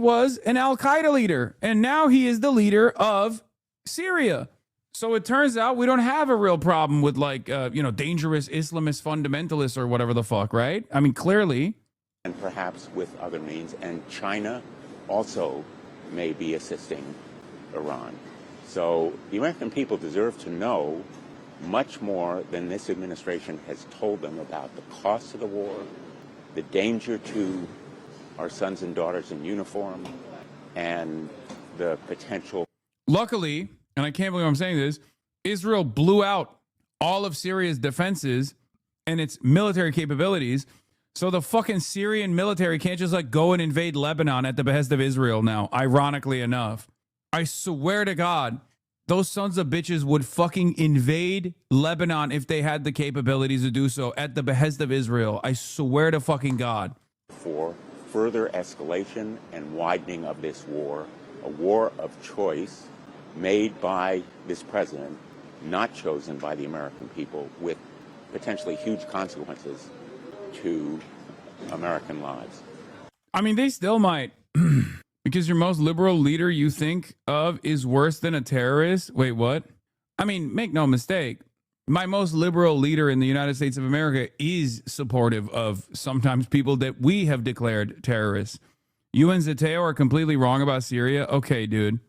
an al-Qaeda leader, and now he is the leader of Syria. So it turns out we don't have a real problem with, like, dangerous Islamist fundamentalists or whatever the fuck, right? I mean, clearly. And perhaps with other means. And China also may be assisting Iran. So the American people deserve to know much more than this administration has told them about the cost of the war, the danger to our sons and daughters in uniform, and the potential. Luckily, and I can't believe I'm saying this, Israel blew out all of Syria's defenses and its military capabilities. So the fucking Syrian military can't just, like, go and invade Lebanon at the behest of Israel now, ironically enough. I swear to God, those sons of bitches would fucking invade Lebanon if they had the capabilities to do so at the behest of Israel. I swear to fucking God. For further escalation and widening of this war, a war of choice made by this president, not chosen by the American people, with potentially huge consequences to American lives. I mean, they still might. Because your most liberal leader you think of is worse than a terrorist? Wait, what? I mean, make no mistake. My most liberal leader in the United States of America is supportive of sometimes people that we have declared terrorists. You and Zateo are completely wrong about Syria? Okay, dude.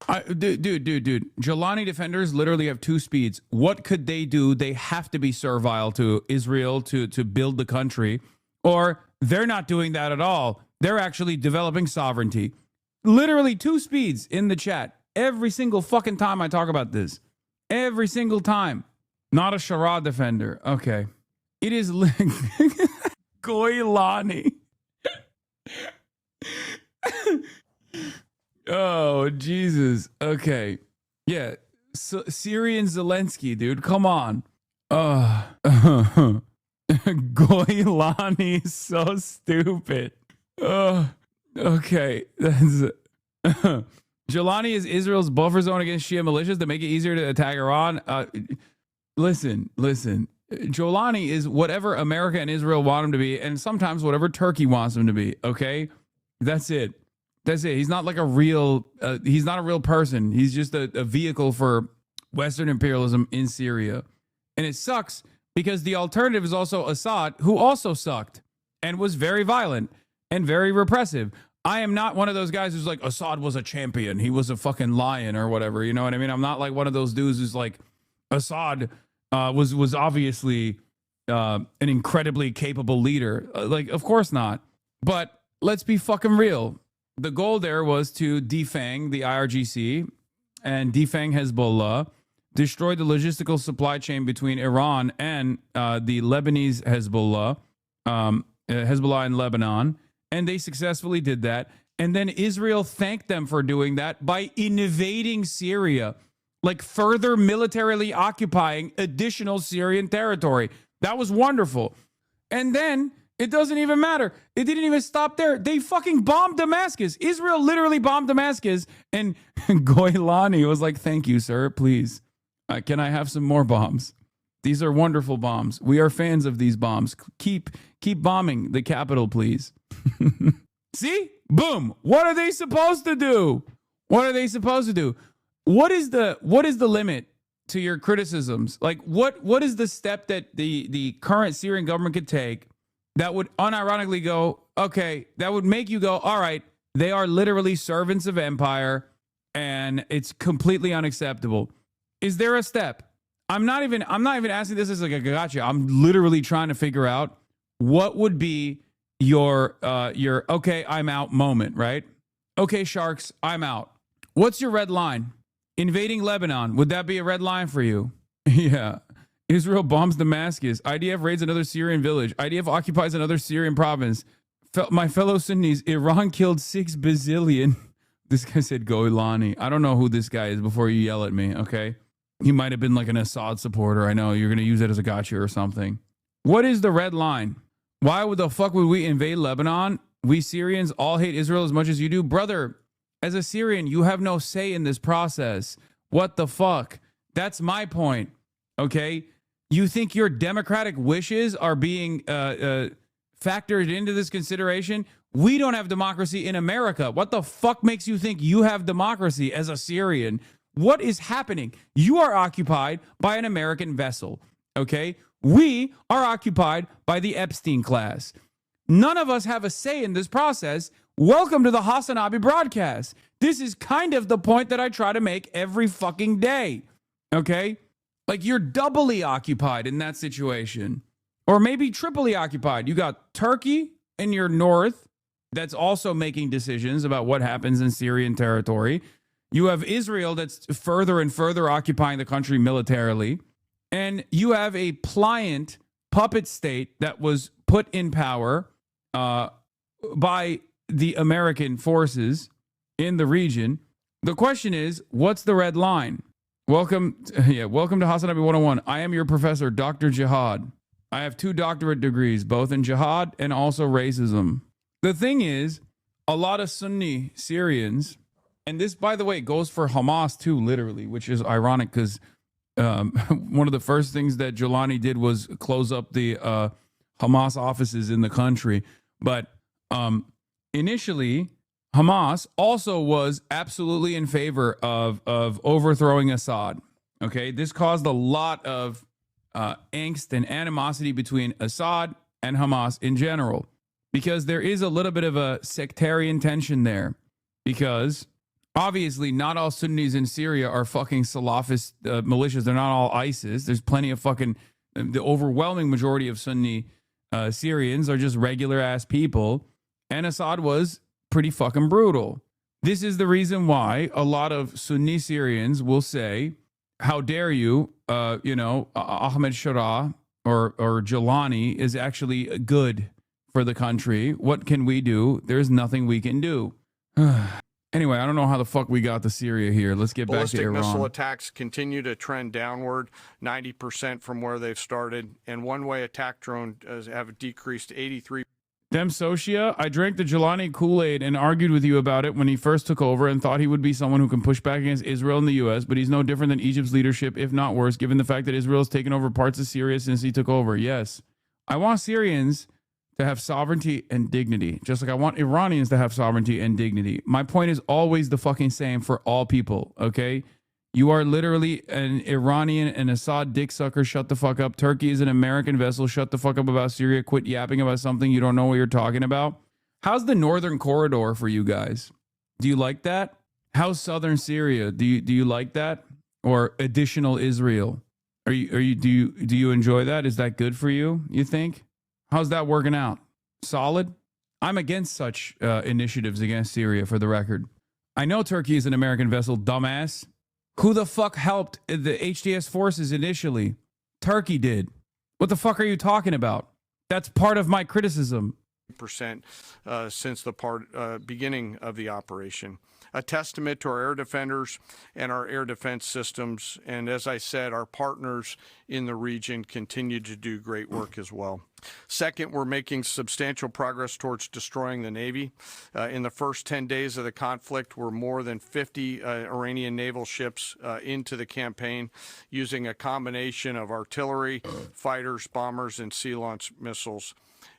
Dude. Jelani defenders literally have two speeds. What could they do? They have to be servile to Israel to build the country. Or they're not doing that at all. They're actually developing sovereignty. Literally two speeds in the chat. Every single fucking time I talk about this. Every single time. Not a charade defender. Okay. It is Goylani. Oh, Jesus. Okay. Yeah. Syrian Zelensky, dude. Come on. Goylani is so stupid. Okay. Jelani is Israel's buffer zone against Shia militias that make it easier to attack Iran. Listen. Jolani is whatever America and Israel want him to be, and sometimes whatever Turkey wants him to be. Okay, that's it. He's not like a real. He's not a real person. He's just a vehicle for Western imperialism in Syria, and it sucks because the alternative is also Assad, who also sucked and was very violent and very repressive. I am not one of those guys who's like, Assad was a champion. He was a fucking lion or whatever. You know what I mean? I'm not like one of those dudes who's like, Assad was obviously an incredibly capable leader. Like, of course not. But let's be fucking real. The goal there was to defang the IRGC and defang Hezbollah, destroy the logistical supply chain between Iran and the Lebanese Hezbollah, Hezbollah in Lebanon. And they successfully did that. And then Israel thanked them for doing that by invading Syria, like further militarily occupying additional Syrian territory. That was wonderful. And then it doesn't even matter. It didn't even stop there. They fucking bombed Damascus. Israel literally bombed Damascus. And Goylani was like, thank you, sir. Please. Can I have some more bombs? These are wonderful bombs. We are fans of these bombs. Keep bombing the capital, please. See? Boom. What are they supposed to do? What are they supposed to do? What is the limit to your criticisms? Like what is the step that the current Syrian government could take that would unironically go, okay, that would make you go, all right, they are literally servants of empire and it's completely unacceptable. Is there a step? I'm not even asking this as like a gotcha. I'm literally trying to figure out what would be your okay, I'm out moment, right? Okay, Sharks, I'm out. What's your red line? Invading Lebanon, would that be a red line for you? Yeah. Israel bombs Damascus. IDF raids another Syrian village. IDF occupies another Syrian province. My fellow Sunnis, Iran killed 6 bazillion. This guy said Goylani. I don't know who this guy is before you yell at me, okay? He might have been like an Assad supporter. I know you're going to use it as a gotcha or something. What is the red line? Why would the fuck would we invade Lebanon? We Syrians all hate Israel as much as you do. Brother, as a Syrian, you have no say in this process. What the fuck? That's my point, okay? You think your democratic wishes are being factored into this consideration? We don't have democracy in America. What the fuck makes you think you have democracy as a Syrian? What is happening? You are occupied by an American vessel, okay? We are occupied by the Epstein class. None of us have a say in this process. Welcome to the Hasanabi broadcast. This is kind of the point that I try to make every fucking day, okay? Like you're doubly occupied in that situation, or maybe triply occupied. You got Turkey in your north that's also making decisions about what happens in Syrian territory. You have Israel that's further and further occupying the country militarily. And you have a pliant puppet state that was put in power by the American forces in the region. The question is, what's the red line? Welcome to Hasanabi 101. I am your professor, Dr. Jihad. I have 2 doctorate degrees, both in jihad and also racism. The thing is, a lot of Sunni Syrians, and this, by the way, goes for Hamas too, literally, which is ironic because one of the first things that Jelani did was close up the Hamas offices in the country. But initially, Hamas also was absolutely in favor of overthrowing Assad. Okay, this caused a lot of angst and animosity between Assad and Hamas in general, because there is a little bit of a sectarian tension there, because obviously, not all Sunnis in Syria are fucking Salafist militias. They're not all ISIS. There's plenty of fucking, the overwhelming majority of Sunni Syrians are just regular ass people. And Assad was pretty fucking brutal. This is the reason why a lot of Sunni Syrians will say, how dare you, Ahmed Shara or Jelani is actually good for the country. What can we do? There's nothing we can do. Anyway, I don't know how the fuck we got to Syria here. Let's get back to Ballistic Iran. missile attacks continue to trend downward, 90% from where they've started, and one-way attack drones have decreased 83%. Dem Socia, I drank the Jelani Kool-Aid and argued with you about it when he first took over and thought he would be someone who can push back against Israel and the U.S., but he's no different than Egypt's leadership, if not worse, given the fact that Israel has taken over parts of Syria since he took over. Yes, I want Syrians to have sovereignty and dignity, just like I want Iranians to have sovereignty and dignity. My point is always the fucking same for all people, okay? You are literally an Iranian and Assad dick sucker. Shut the fuck up. Turkey is an American vessel. Shut the fuck up about Syria. Quit yapping about something you don't know what you're talking about. How's the Northern Corridor for you guys? Do you like that? How's Southern Syria? Do you like that? Or additional Israel? Do you enjoy that? Is that good for you, you think? How's that working out? Solid? I'm against such initiatives against Syria, for the record. I know Turkey is an American vessel, dumbass. Who the fuck helped the HTS forces initially? Turkey did. What the fuck are you talking about? That's part of my criticism. Percent since the beginning of the operation. A testament to our air defenders and our air defense systems. And as I said, our partners in the region continue to do great work as well. Second, we're making substantial progress towards destroying the Navy. In the first 10 days of the conflict, we're more than 50 Iranian naval ships into the campaign using a combination of artillery, fighters, bombers, and sea-launched missiles.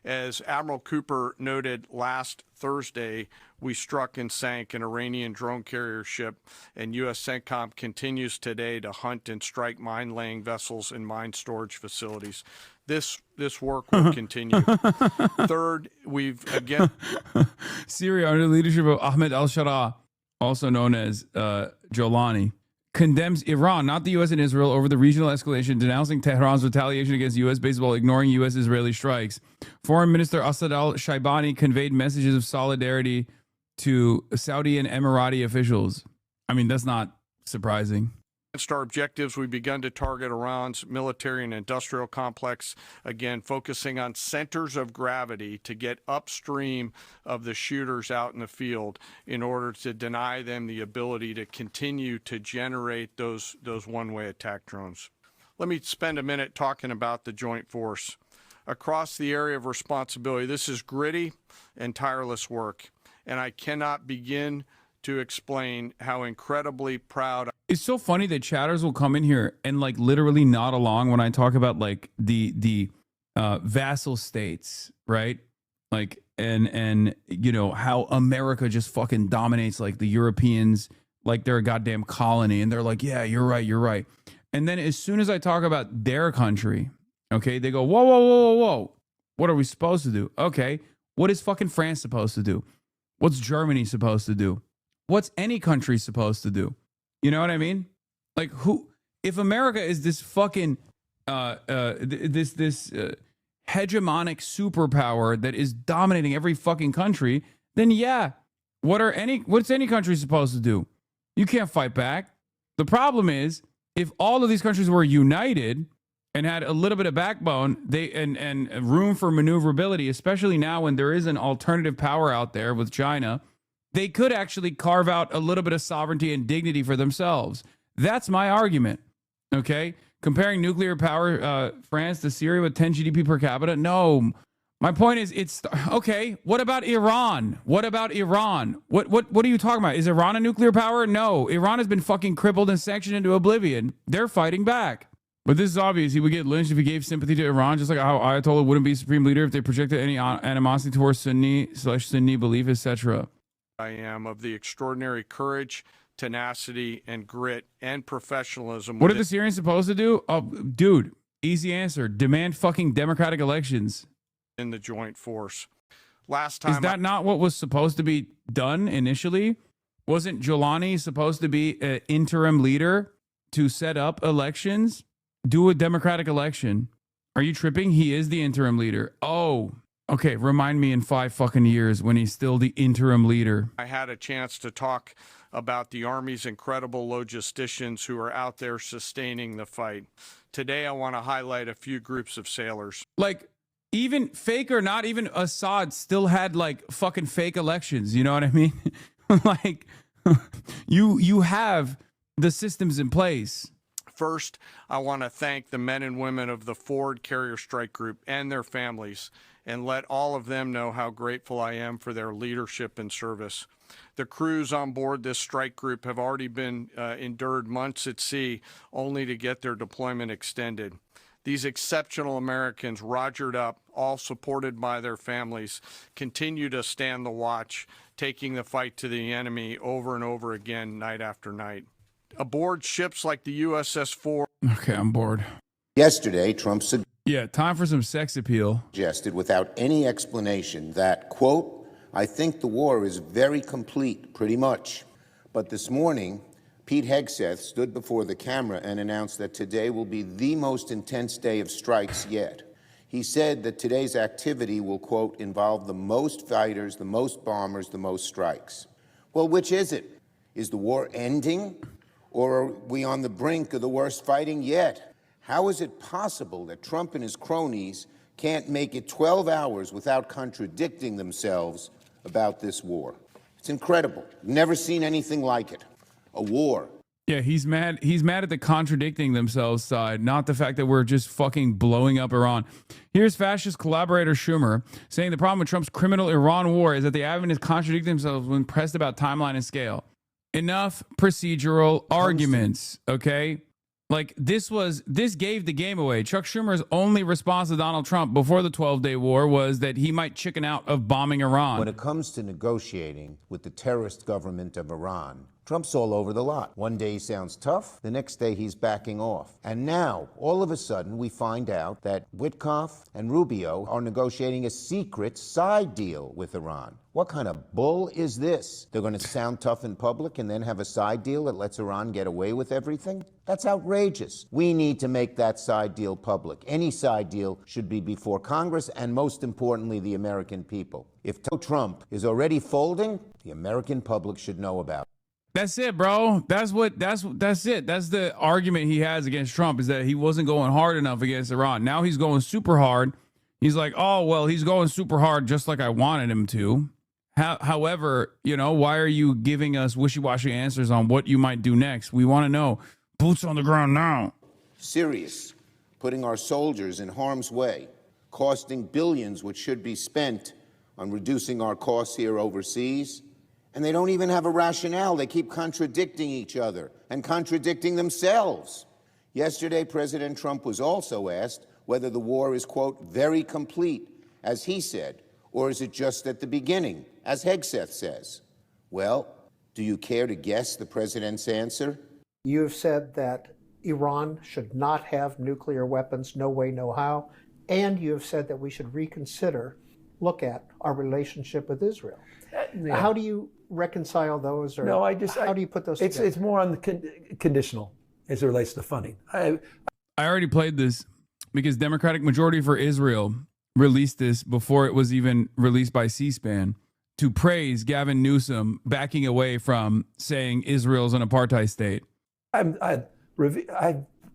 As Admiral Cooper noted last Thursday, we struck and sank an Iranian drone carrier ship, and U.S. CENTCOM continues today to hunt and strike mine-laying vessels and mine storage facilities. This work will continue. Third, we've again... Syria, under the leadership of Ahmed al-Sharaa, also known as Jolani, condemns Iran, not the U.S. and Israel, over the regional escalation, denouncing Tehran's retaliation against U.S. bases while ignoring U.S.-Israeli strikes. Foreign Minister Asad al-Shaibani conveyed messages of solidarity to Saudi and Emirati officials. I mean, that's not surprising. Against our objectives, we've begun to target Iran's military and industrial complex, again, focusing on centers of gravity to get upstream of the shooters out in the field in order to deny them the ability to continue to generate those one-way attack drones. Let me spend a minute talking about the joint force. Across the area of responsibility, this is gritty and tireless work, and I cannot begin to explain how incredibly proud. It's so funny that chatters will come in here and like literally nod along when I talk about like the vassal states, right? Like and you know how America just fucking dominates like the Europeans, like they're a goddamn colony, and they're like, yeah, you're right. And then as soon as I talk about their country, okay, they go, whoa. What are we supposed to do? Okay, what is fucking France supposed to do? What's Germany supposed to do? What's any country supposed to do? You know what I mean? Like, who? If America is this fucking this hegemonic superpower that is dominating every fucking country, then yeah, what's any country supposed to do? You can't fight back. The problem is, if all of these countries were united and had a little bit of backbone, and room for maneuverability, especially now when there is an alternative power out there with China, they could actually carve out a little bit of sovereignty and dignity for themselves. That's my argument. Okay? Comparing nuclear power, France to Syria with 10 GDP per capita? No. My point is, it's okay. What about Iran? What are you talking about? Is Iran a nuclear power? No. Iran has been fucking crippled and sanctioned into oblivion. They're fighting back. But this is obvious. He would get lynched if he gave sympathy to Iran, just like how Ayatollah wouldn't be supreme leader if they projected any animosity towards Sunni belief, etc. I am of the extraordinary courage, tenacity, and grit and professionalism. What are the Syrians supposed to do? Oh, dude, easy answer. Demand fucking democratic elections. In the joint force. Last time. Is that not what was supposed to be done initially? Wasn't Jolani supposed to be an interim leader to set up elections? Do a democratic election. Are you tripping? He is the interim leader. Oh, okay. Remind me in 5 fucking years when he's still the interim leader. I had a chance to talk about the Army's incredible logisticians who are out there sustaining the fight. Today, I want to highlight a few groups of sailors. Like, even fake or not, even Assad still had like fucking fake elections. You know what I mean? Like, you have the systems in place. First, I want to thank the men and women of the Ford Carrier Strike Group and their families, and let all of them know how grateful I am for their leadership and service. The crews on board this strike group have already been endured months at sea only to get their deployment extended. These exceptional Americans, rogered up, all supported by their families, continue to stand the watch, taking the fight to the enemy over and over again, night after night. Aboard ships like the USS Ford. Okay, I'm bored. Yesterday, Trump Yeah, time for some sex appeal. suggested without any explanation that, quote, I think the war is very complete, pretty much. But this morning, Pete Hegseth stood before the camera and announced that today will be the most intense day of strikes yet. He said that today's activity will, quote, involve the most fighters, the most bombers, the most strikes. Well, which is it? Is the war ending? Or are we on the brink of the worst fighting yet? How is it possible that Trump and his cronies can't make it 12 hours without contradicting themselves about this war? It's incredible. Never seen anything like it. A war. Yeah, he's mad. He's mad at the contradicting themselves side, not the fact that we're just fucking blowing up Iran. Here's fascist collaborator Schumer saying the problem with Trump's criminal Iran war is that the advocates contradict themselves when pressed about timeline and scale. Enough procedural arguments, okay? Like, this gave the game away. Chuck Schumer's only response to Donald Trump before the 12-day war was that he might chicken out of bombing Iran. When it comes to negotiating with the terrorist government of Iran, Trump's all over the lot. One day he sounds tough, the next day he's backing off. And now, all of a sudden, we find out that Witkoff and Rubio are negotiating a secret side deal with Iran. What kind of bull is this? They're going to sound tough in public and then have a side deal that lets Iran get away with everything? That's outrageous. We need to make that side deal public. Any side deal should be before Congress and, most importantly, the American people. If Trump is already folding, the American public should know about it. That's it, bro. That's it. That's the argument he has against Trump, is that he wasn't going hard enough against Iran. Now he's going super hard. He's like, oh, well, he's going super hard just like I wanted him to. However, why are you giving us wishy-washy answers on what you might do next? We want to know. Boots on the ground now. Serious, putting our soldiers in harm's way, costing billions which should be spent on reducing our costs here overseas. And they don't even have a rationale. They keep contradicting each other and contradicting themselves. Yesterday, President Trump was also asked whether the war is, quote, very complete, as he said, or is it just at the beginning, as Hegseth says? Well, do you care to guess the president's answer? You have said that Iran should not have nuclear weapons, no way, no how. And you have said that we should look at our relationship with Israel. Yeah. How do you reconcile those? Or No, how do you put those together? It's more on the conditional as it relates to funding. I already played this because Democratic Majority for Israel released this before it was even released by C-SPAN to praise Gavin Newsom backing away from saying Israel's an apartheid state. I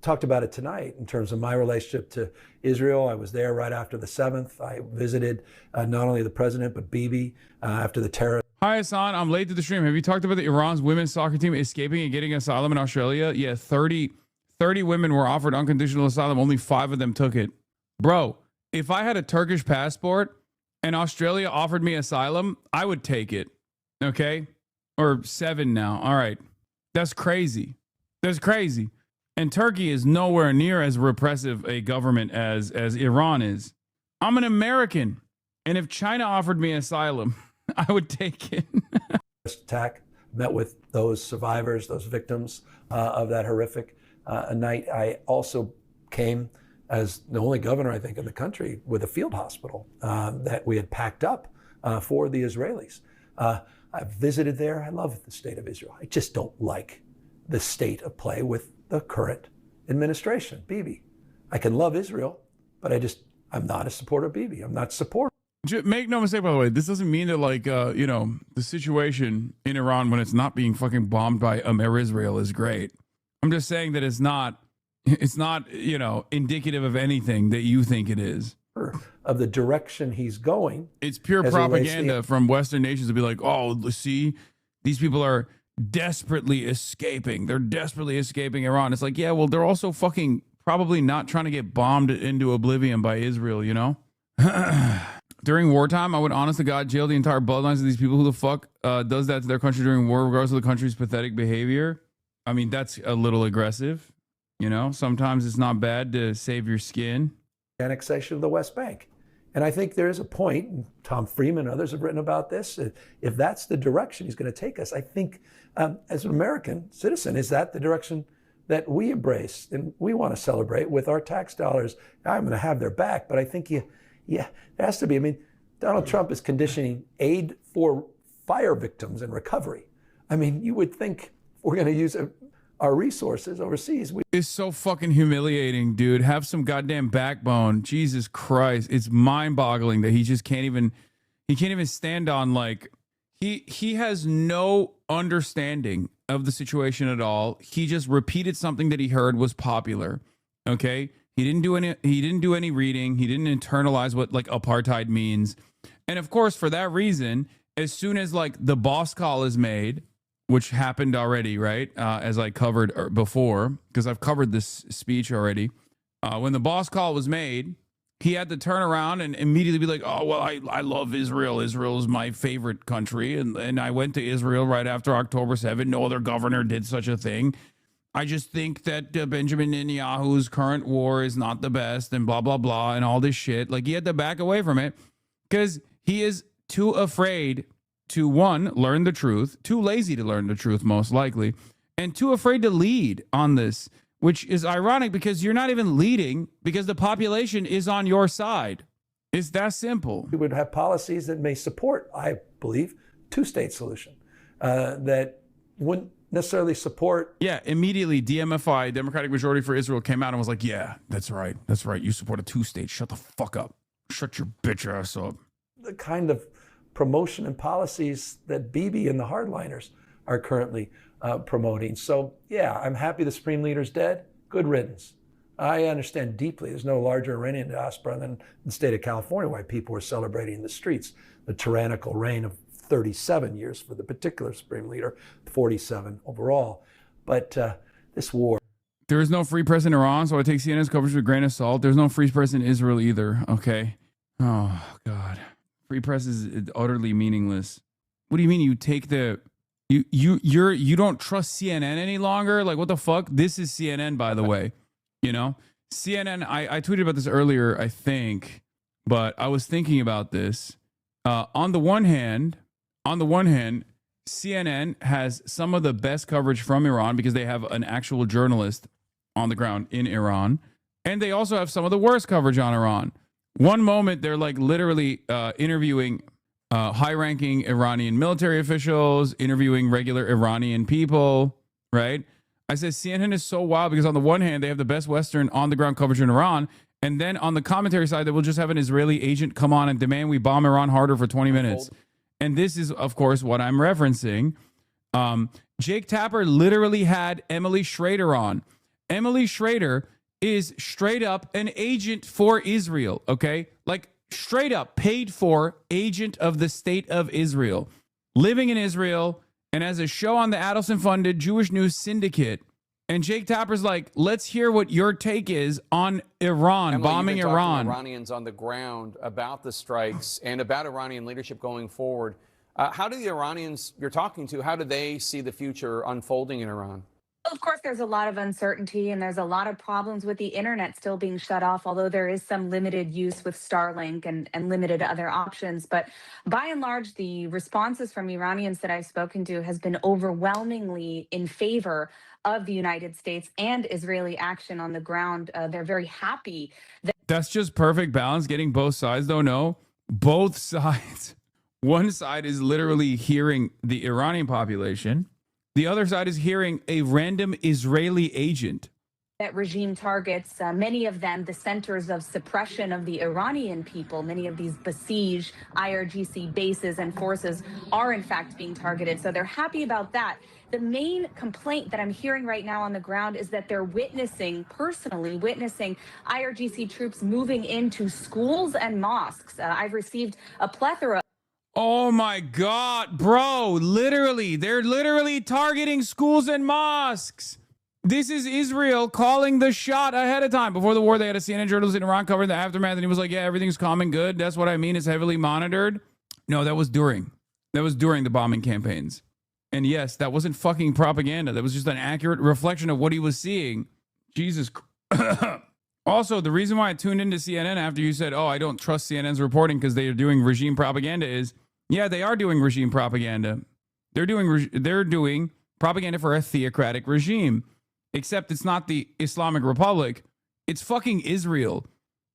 talked about it tonight in terms of my relationship to Israel. I was there right after the 7th. I visited not only the president, but Bibi after the terror. Hi, Hassan. I'm late to the stream. Have you talked about the Iran's women's soccer team escaping and getting asylum in Australia? Yeah, 30 women were offered unconditional asylum. Only 5 of them took it. Bro, if I had a Turkish passport and Australia offered me asylum, I would take it. Okay? Or 7 now. All right. That's crazy. That's crazy. And Turkey is nowhere near as repressive a government as Iran is. I'm an American. And if China offered me asylum, I would take it. Attack, met with those survivors, those victims of that horrific night. I also came as the only governor, I think, in the country with a field hospital that we had packed up for the Israelis. I visited there. I love the state of Israel. I just don't like the state of play with the current administration, Bibi. I can love Israel, but I'm not a supporter of Bibi. I'm not supportive. Make no mistake, by the way, this doesn't mean that, like, the situation in Iran when it's not being fucking bombed by Israel is great. I'm just saying that it's not, indicative of anything that you think it is. Of the direction he's going. It's pure propaganda from Western nations to be like, oh, see, these people are desperately escaping. They're desperately escaping Iran. It's like, yeah, well, they're also fucking probably not trying to get bombed into oblivion by Israel, you know? During wartime, I would honest to God jail the entire bloodlines of these people. Who the fuck does that to their country during war, regardless of the country's pathetic behavior? I mean, that's a little aggressive, you know? Sometimes it's not bad to save your skin. Annexation of the West Bank. And I think there is a point, and Tom Friedman and others have written about this, if that's the direction he's going to take us, I think as an American citizen, is that the direction that we embrace and we want to celebrate with our tax dollars? I'm going to have their back, but I think there has to be. I mean, Donald Trump is conditioning aid for fire victims and recovery. I mean, you would think we're going to use our resources overseas. It's so fucking humiliating, dude. Have some goddamn backbone. Jesus Christ. It's mind-boggling that he just can't even stand on, like, he has no understanding of the situation at all. He just repeated something that he heard was popular. Okay? He didn't do any reading. He didn't internalize what like apartheid means. And of course, for that reason, as soon as like the boss call is made, which happened already, right? As I covered before, because I've covered this speech already. When the boss call was made, he had to turn around and immediately be like, oh, well, I love Israel. Israel is my favorite country. And I went to Israel right after October 7th. No other governor did such a thing. I just think that Benjamin Netanyahu's current war is not the best and blah, blah, blah, and all this shit. Like, he had to back away from it because he is too afraid to, one, learn the truth, too lazy to learn the truth, most likely, and too afraid to lead on this, which is ironic because you're not even leading because the population is on your side. It's that simple. We would have policies that may support, I believe, two-state solution that wouldn't necessarily support. Yeah, immediately DMFI, Democratic Majority for Israel, came out and was like, yeah, that's right. That's right. You support a two-state. Shut the fuck up. Shut your bitch ass up. The kind of promotion and policies that Bibi and the hardliners are currently promoting. So, yeah, I'm happy the Supreme Leader's dead. Good riddance. I understand deeply there's no larger Iranian diaspora than the state of California, why people were celebrating in the streets the tyrannical reign of 37 years for the particular Supreme Leader, 47 overall. But this war. There is no free press in Iran, so I take CNN's coverage with a grain of salt. There's no free press in Israel either, okay? Oh, God. Free press is utterly meaningless. What do you mean you take the... You don't trust CNN any longer? Like, what the fuck? This is CNN, by the way. You know? CNN, I tweeted about this earlier, I think, but I was thinking about this. On the one hand, CNN has some of the best coverage from Iran because they have an actual journalist on the ground in Iran. And they also have some of the worst coverage on Iran. One moment, they're like literally interviewing high-ranking Iranian military officials, interviewing regular Iranian people, right? I said CNN is so wild because on the one hand, they have the best Western on-the-ground coverage in Iran. And then on the commentary side, they will just have an Israeli agent come on and demand we bomb Iran harder for 20 minutes. And this is, of course, what I'm referencing. Jake Tapper literally had Emily Schrader on. Emily Schrader is straight up an agent for Israel, okay? Like, straight up paid for agent of the state of Israel, living in Israel, and has a show on the Adelson-funded Jewish News Syndicate. And Jake Tapper's like, let's hear what your take is on Iran, Emily, bombing you've been talking Iran. to Iranians on the ground about the strikes and about Iranian leadership going forward. How do the Iranians you're talking to, how do they see the future unfolding in Iran? Of course, there's a lot of uncertainty and there's a lot of problems with the internet still being shut off, although there is some limited use with Starlink and limited other options. But by and large, the responses from Iranians that I've spoken to has been overwhelmingly in favor of the United States and Israeli action on the ground. They're very happy that That's just perfect balance, getting both sides, though. No, both sides. One side is literally hearing the Iranian population. The other side is hearing a random Israeli agent. that regime targets, many of them, the centers of suppression of the Iranian people. Many of these besieged IRGC bases and forces are, in fact, being targeted. So they're happy about that. The main complaint that I'm hearing right now on the ground is that they're personally witnessing IRGC troops moving into schools and mosques. I've received a plethora. Oh my God, bro. Literally, they're literally targeting schools and mosques. This is Israel calling the shot ahead of time. Before the war, they had a CNN journalist in Iran covering the aftermath, and he was like, yeah, everything's calm and good. That's what I mean. It's heavily monitored. No, that was during. That was during the bombing campaigns. And yes, that wasn't fucking propaganda. That was just an accurate reflection of what he was seeing. Jesus. Also, the reason why I tuned into CNN after you said, oh, I don't trust CNN's reporting because they are doing regime propaganda is, yeah, they are doing regime propaganda. They're doing propaganda for a theocratic regime. Except it's not the Islamic Republic. It's fucking Israel.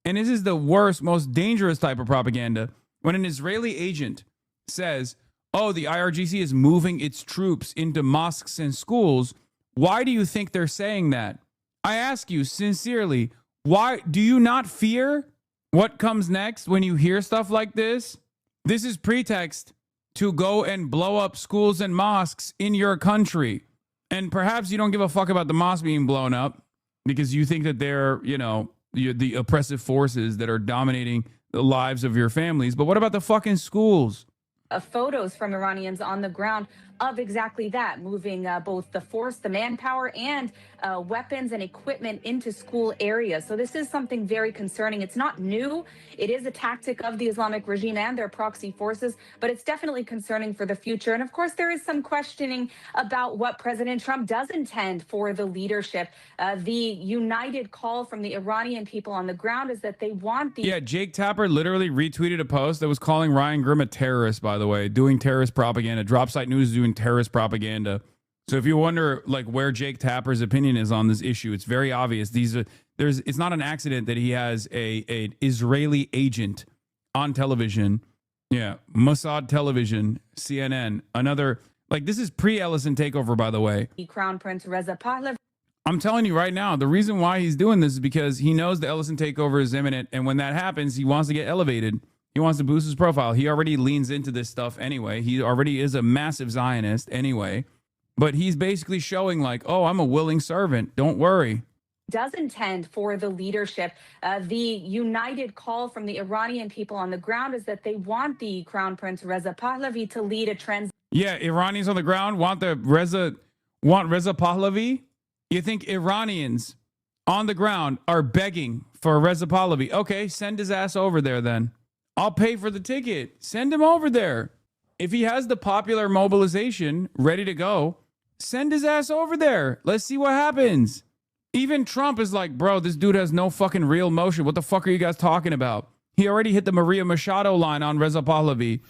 And this is the worst, most dangerous type of propaganda. When an Israeli agent says, oh, the IRGC is moving its troops into mosques and schools, why do you think they're saying that? I ask you sincerely, why do you not fear what comes next when you hear stuff like this? This is pretext to go and blow up schools and mosques in your country. And perhaps you don't give a fuck about the mosque being blown up because you think that they're, you know, the oppressive forces that are dominating the lives of your families. But what about the fucking schools? Photos from Iranians on the ground of exactly that, moving both the force, the manpower, and weapons and equipment into school areas. So this is something very concerning. It's not new. It is a tactic of the Islamic regime and their proxy forces, but it's definitely concerning for the future. And of course, there is some questioning about what President Trump does intend for the leadership. The united call from the Iranian people on the ground is that they want the... Yeah, Jake Tapper literally retweeted a post that was calling Ryan Grim a terrorist, by the way, doing terrorist propaganda. Drop Site News is doing terrorist propaganda. So if you wonder like where Jake Tapper's opinion is on this issue, it's very obvious. It's not an accident that he has a Israeli agent on television. Yeah, Mossad television, CNN, another, like, this is pre-Ellison takeover, by the way. Crown Prince Reza Pahlavi. I'm telling you right now, the reason why he's doing this is because he knows the Ellison takeover is imminent, and when that happens, he wants to get elevated. He wants to boost his profile. He already leans into this stuff anyway. He already is a massive Zionist anyway. But he's basically showing like, oh, I'm a willing servant. Don't worry. Does intend for the leadership. The united call from the Iranian people on the ground is that they want the Crown Prince Reza Pahlavi to lead a transition. Yeah, Iranians on the ground want Reza Pahlavi. You think Iranians on the ground are begging for Reza Pahlavi? Okay, send his ass over there then. I'll pay for the ticket. Send him over there. If he has the popular mobilization ready to go, send his ass over there. Let's see what happens. Even Trump is like, bro, this dude has no fucking real motion. What the fuck are you guys talking about? He already hit the Maria Machado line on Reza Pahlavi.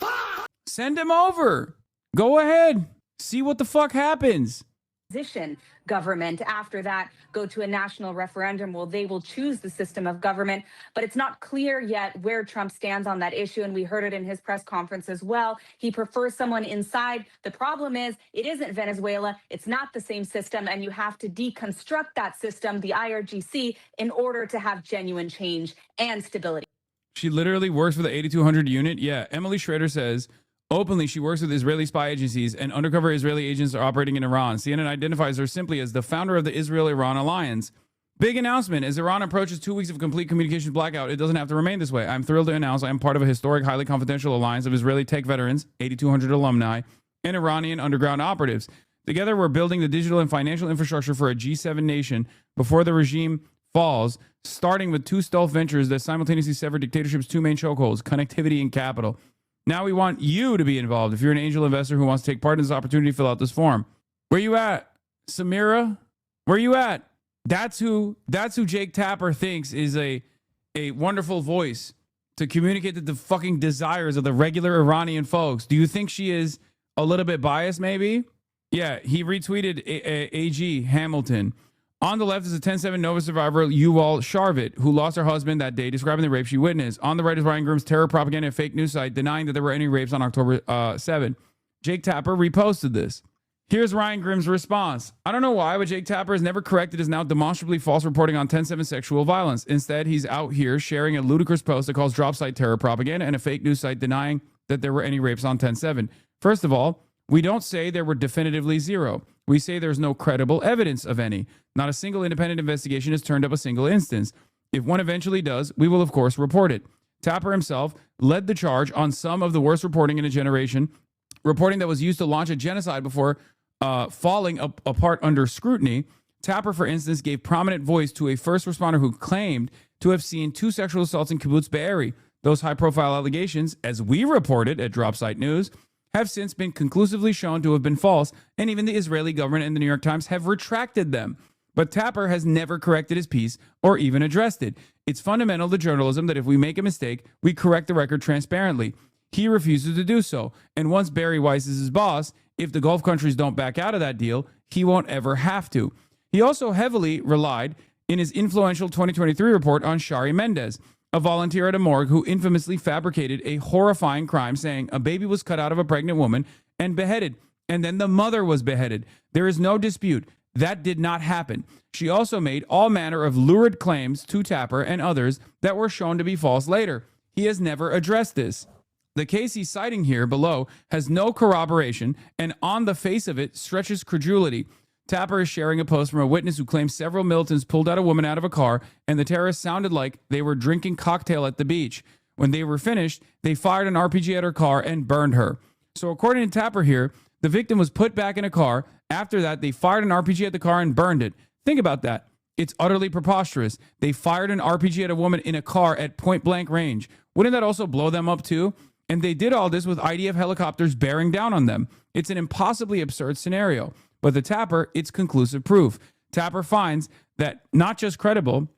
Send him over. Go ahead. See what the fuck happens. Government. After that, go to a national referendum. Well, they will choose the system of government, but it's not clear yet where Trump stands on that issue. And we heard it in his press conference as well. He prefers someone inside. The problem is it isn't Venezuela. It's not the same system. And you have to deconstruct that system, the IRGC, in order to have genuine change and stability. She literally works for the 8200 unit. Yeah. Emily Schrader says, openly, she works with Israeli spy agencies, and undercover Israeli agents are operating in Iran. CNN identifies her simply as the founder of the Israel-Iran alliance. Big announcement. As Iran approaches 2 weeks of complete communications blackout, it doesn't have to remain this way. I'm thrilled to announce I am part of a historic, highly confidential alliance of Israeli tech veterans, 8200 alumni, and Iranian underground operatives. Together, we're building the digital and financial infrastructure for a G7 nation before the regime falls, starting with 2 stealth ventures that simultaneously sever dictatorship's 2 main chokeholds, connectivity and capital. Now we want you to be involved. If you're an angel investor who wants to take part in this opportunity, fill out this form. Where you at, Samira? Where you at? That's who Jake Tapper thinks is a wonderful voice to communicate the fucking desires of the regular Iranian folks. Do you think she is a little bit biased, maybe? Yeah, he retweeted AG Hamilton. On the left is a 10-7 Nova survivor, Yuval Sharvit, who lost her husband that day, describing the rape she witnessed. On the right is Ryan Grim's terror propaganda and fake news site, denying that there were any rapes on October 7. Jake Tapper reposted this. Here's Ryan Grim's response. I don't know why, but Jake Tapper has never corrected his now demonstrably false reporting on 10-7 sexual violence. Instead, he's out here sharing a ludicrous post that calls drop site terror propaganda and a fake news site denying that there were any rapes on 10-7. First of all, we don't say there were definitively 0. We say there's no credible evidence of any. Not a single independent investigation has turned up a single instance. If one eventually does, we will, of course, report it. Tapper himself led the charge on some of the worst reporting in a generation, reporting that was used to launch a genocide before falling apart under scrutiny. Tapper, for instance, gave prominent voice to a first responder who claimed to have seen 2 sexual assaults in Kibbutz Be'eri. Those high-profile allegations, as we reported at Dropsite News, have since been conclusively shown to have been false, and even the Israeli government and the New York Times have retracted them. But Tapper has never corrected his piece or even addressed it. It's fundamental to journalism that if we make a mistake, we correct the record transparently. He refuses to do so, and once Barry Weiss is his boss, if the Gulf countries don't back out of that deal, he won't ever have to. He also heavily relied in his influential 2023 report on Shari Mendez, a volunteer at a morgue who infamously fabricated a horrifying crime saying a baby was cut out of a pregnant woman and beheaded, and then the mother was beheaded. There is no dispute. That did not happen. She also made all manner of lurid claims to Tapper and others that were shown to be false later. He has never addressed this. The case he's citing here below has no corroboration and on the face of it stretches credulity. Tapper is sharing a post from a witness who claims several militants pulled a woman out of a car and the terrorists sounded like they were drinking cocktail at the beach. When they were finished, they fired an RPG at her car and burned her. So according to Tapper here, the victim was put back in a car. After that, they fired an RPG at the car and burned it. Think about that. It's utterly preposterous. They fired an RPG at a woman in a car at point blank range. Wouldn't that also blow them up too? And they did all this with IDF helicopters bearing down on them. It's an impossibly absurd scenario. But the Tapper, it's conclusive proof. Tapper finds that not just credible,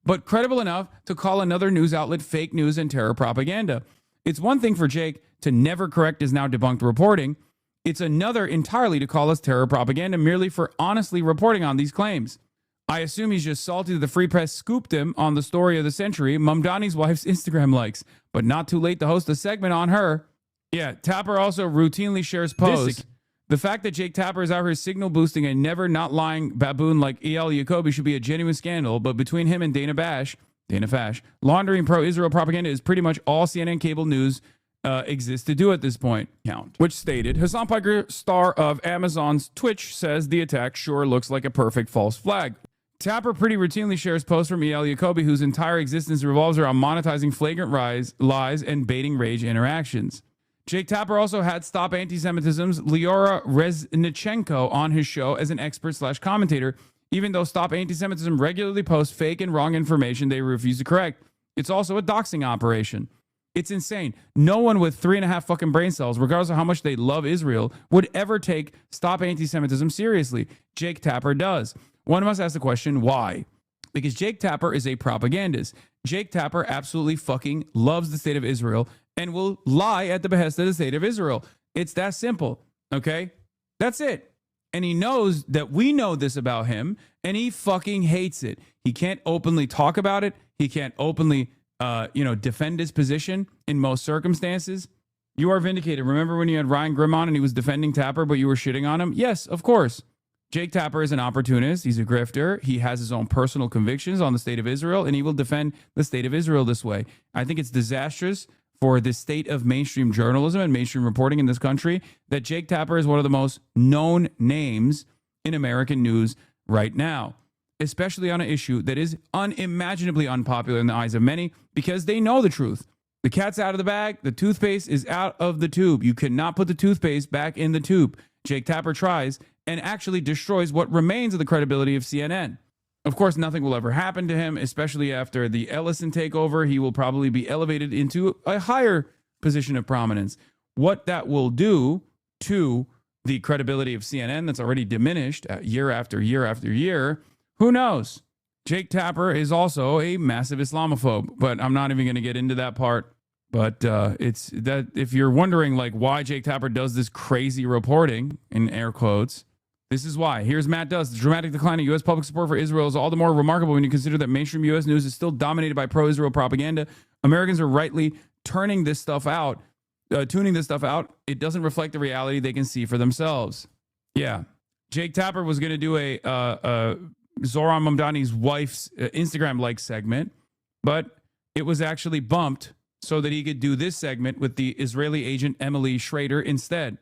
but credible enough to call another news outlet fake news and terror propaganda. It's one thing for Jake to never correct his now debunked reporting. It's another entirely to call us terror propaganda merely for honestly reporting on these claims. I assume he's just salty that the Free Press scooped him on the story of the century, Mamdani's wife's Instagram likes, but not too late to host a segment on her. Yeah, Tapper also routinely shares posts. The fact that Jake Tapper is out here signal boosting a never not lying baboon like E.L. Jacoby should be a genuine scandal, but between him and Dana Fash, laundering pro-Israel propaganda is pretty much all CNN cable news exists to do at this point. Which stated, Hassan Piker, star of Amazon's Twitch, says the attack sure looks like a perfect false flag. Tapper pretty routinely shares posts from E.L. Jacoby, whose entire existence revolves around monetizing flagrant lies and baiting rage interactions. Jake Tapper also had Stop Anti-Semitism's Leora Reznichenko on his show as an expert/commentator, even though Stop Anti-Semitism regularly posts fake and wrong information they refuse to correct. It's also a doxing operation. It's insane. No one with 3.5 fucking brain cells, regardless of how much they love Israel, would ever take Stop Anti-Semitism seriously. Jake Tapper does. One must ask the question, why? Because Jake Tapper is a propagandist. Jake Tapper absolutely fucking loves the state of Israel and will lie at the behest of the state of Israel. It's that simple, okay? That's it. And he knows that we know this about him, and he fucking hates it. He can't openly talk about it. He can't openly, defend his position in most circumstances. You are vindicated. Remember when you had Ryan Grimm on and he was defending Tapper, but you were shitting on him? Yes, of course. Jake Tapper is an opportunist. He's a grifter. He has his own personal convictions on the state of Israel, and he will defend the state of Israel this way. I think it's disastrous for the state of mainstream journalism and mainstream reporting in this country that Jake Tapper is one of the most known names in American news right now, especially on an issue that is unimaginably unpopular in the eyes of many because they know the truth. The cat's out of the bag. The toothpaste is out of the tube. You cannot put the toothpaste back in the tube. Jake Tapper tries and actually destroys what remains of the credibility of CNN. Of course, nothing will ever happen to him, especially after the Ellison takeover. He will probably be elevated into a higher position of prominence. What that will do to the credibility of CNN that's already diminished year after year after year, who knows? Jake Tapper is also a massive Islamophobe, but I'm not even going to get into that part. But it's that if you're wondering like why Jake Tapper does this crazy reporting, in air quotes, this is why. Here's Matt Duss. The dramatic decline of U.S. public support for Israel is all the more remarkable when you consider that mainstream U.S. news is still dominated by pro-Israel propaganda. Americans are rightly tuning this stuff out. It doesn't reflect the reality they can see for themselves. Yeah. Jake Tapper was going to do a Zohran Mamdani's wife's Instagram-like segment, but it was actually bumped so that he could do this segment with the Israeli agent Emily Schrader instead.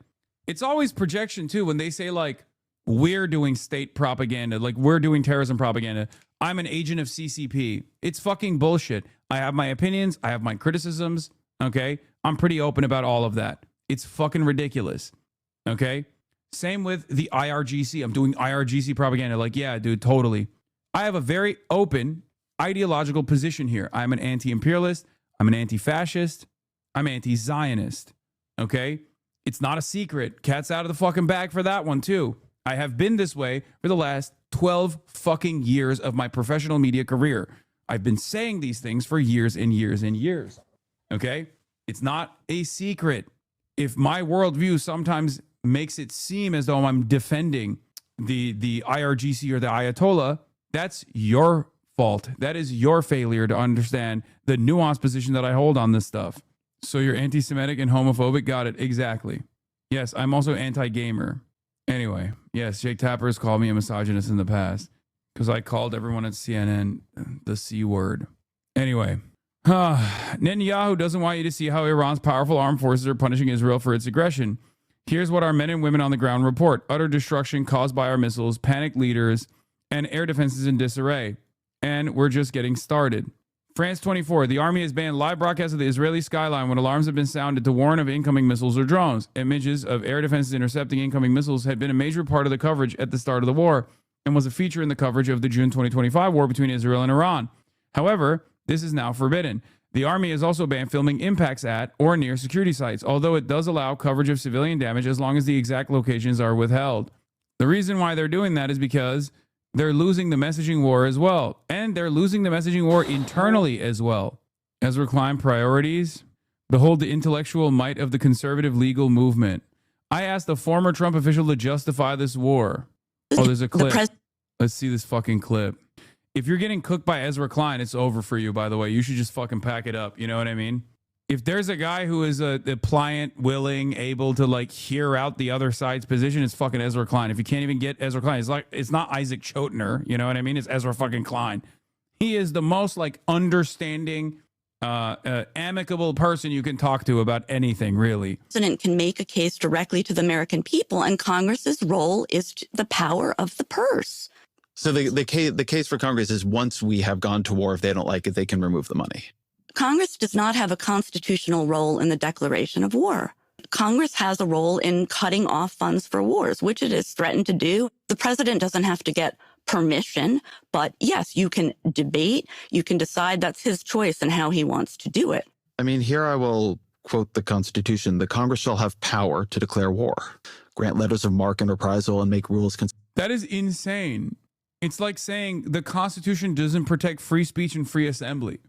It's always projection, too, when they say, like, we're doing state propaganda, like we're doing terrorism propaganda. I'm an agent of CCP. It's fucking bullshit. I have my opinions. I have my criticisms. Okay. I'm pretty open about all of that. It's fucking ridiculous. Okay. Same with the IRGC. I'm doing IRGC propaganda. Like, yeah, dude, totally. I have a very open ideological position here. I'm an anti-imperialist. I'm an anti-fascist. I'm anti-Zionist. Okay. It's not a secret. Cat's out of the fucking bag for that one too. I have been this way for the last 12 fucking years of my professional media career. I've been saying these things for years and years and years. Okay? It's not a secret. If my worldview sometimes makes it seem as though I'm defending the IRGC or the Ayatollah, that's your fault. That is your failure to understand the nuanced position that I hold on this stuff. So you're anti-Semitic and homophobic? Got it. Exactly. Yes, I'm also anti-gamer. Anyway, yes, Jake Tapper has called me a misogynist in the past because I called everyone at CNN the C word. Anyway, Netanyahu doesn't want you to see how Iran's powerful armed forces are punishing Israel for its aggression. Here's what our men and women on the ground report. Utter destruction caused by our missiles, panicked leaders, and air defenses in disarray. And we're just getting started. France 24, the army has banned live broadcasts of the Israeli skyline when alarms have been sounded to warn of incoming missiles or drones. Images of air defenses intercepting incoming missiles had been a major part of the coverage at the start of the war and was a feature in the coverage of the June 2025 war between Israel and Iran. However, this is now forbidden. The army has also banned filming impacts at or near security sites, although it does allow coverage of civilian damage as long as the exact locations are withheld. The reason why they're doing that is because they're losing the messaging war as well. And they're losing the messaging war internally as well. Ezra Klein priorities. Behold the intellectual might of the conservative legal movement. I asked a former Trump official to justify this war. Oh, there's a clip. Let's see this fucking clip. If you're getting cooked by Ezra Klein, it's over for you, by the way. You should just fucking pack it up. You know what I mean? If there's a guy who is a pliant, willing, able to like hear out the other side's position, it's fucking Ezra Klein. If you can't even get Ezra Klein, it's not Isaac Chotiner. You know what I mean? It's Ezra fucking Klein. He is the most like understanding, amicable person you can talk to about anything, really. The president can make a case directly to the American people, and Congress's role is the power of the purse. So the case for Congress is once we have gone to war, if they don't like it, they can remove the money. Congress does not have a constitutional role in the declaration of war. Congress has a role in cutting off funds for wars, which it has threatened to do. The president doesn't have to get permission, but yes, you can debate. You can decide that's his choice and how he wants to do it. I mean, here I will quote the Constitution. The Congress shall have power to declare war, grant letters of marque and reprisal, and make rules. That is insane. It's like saying the Constitution doesn't protect free speech and free assembly.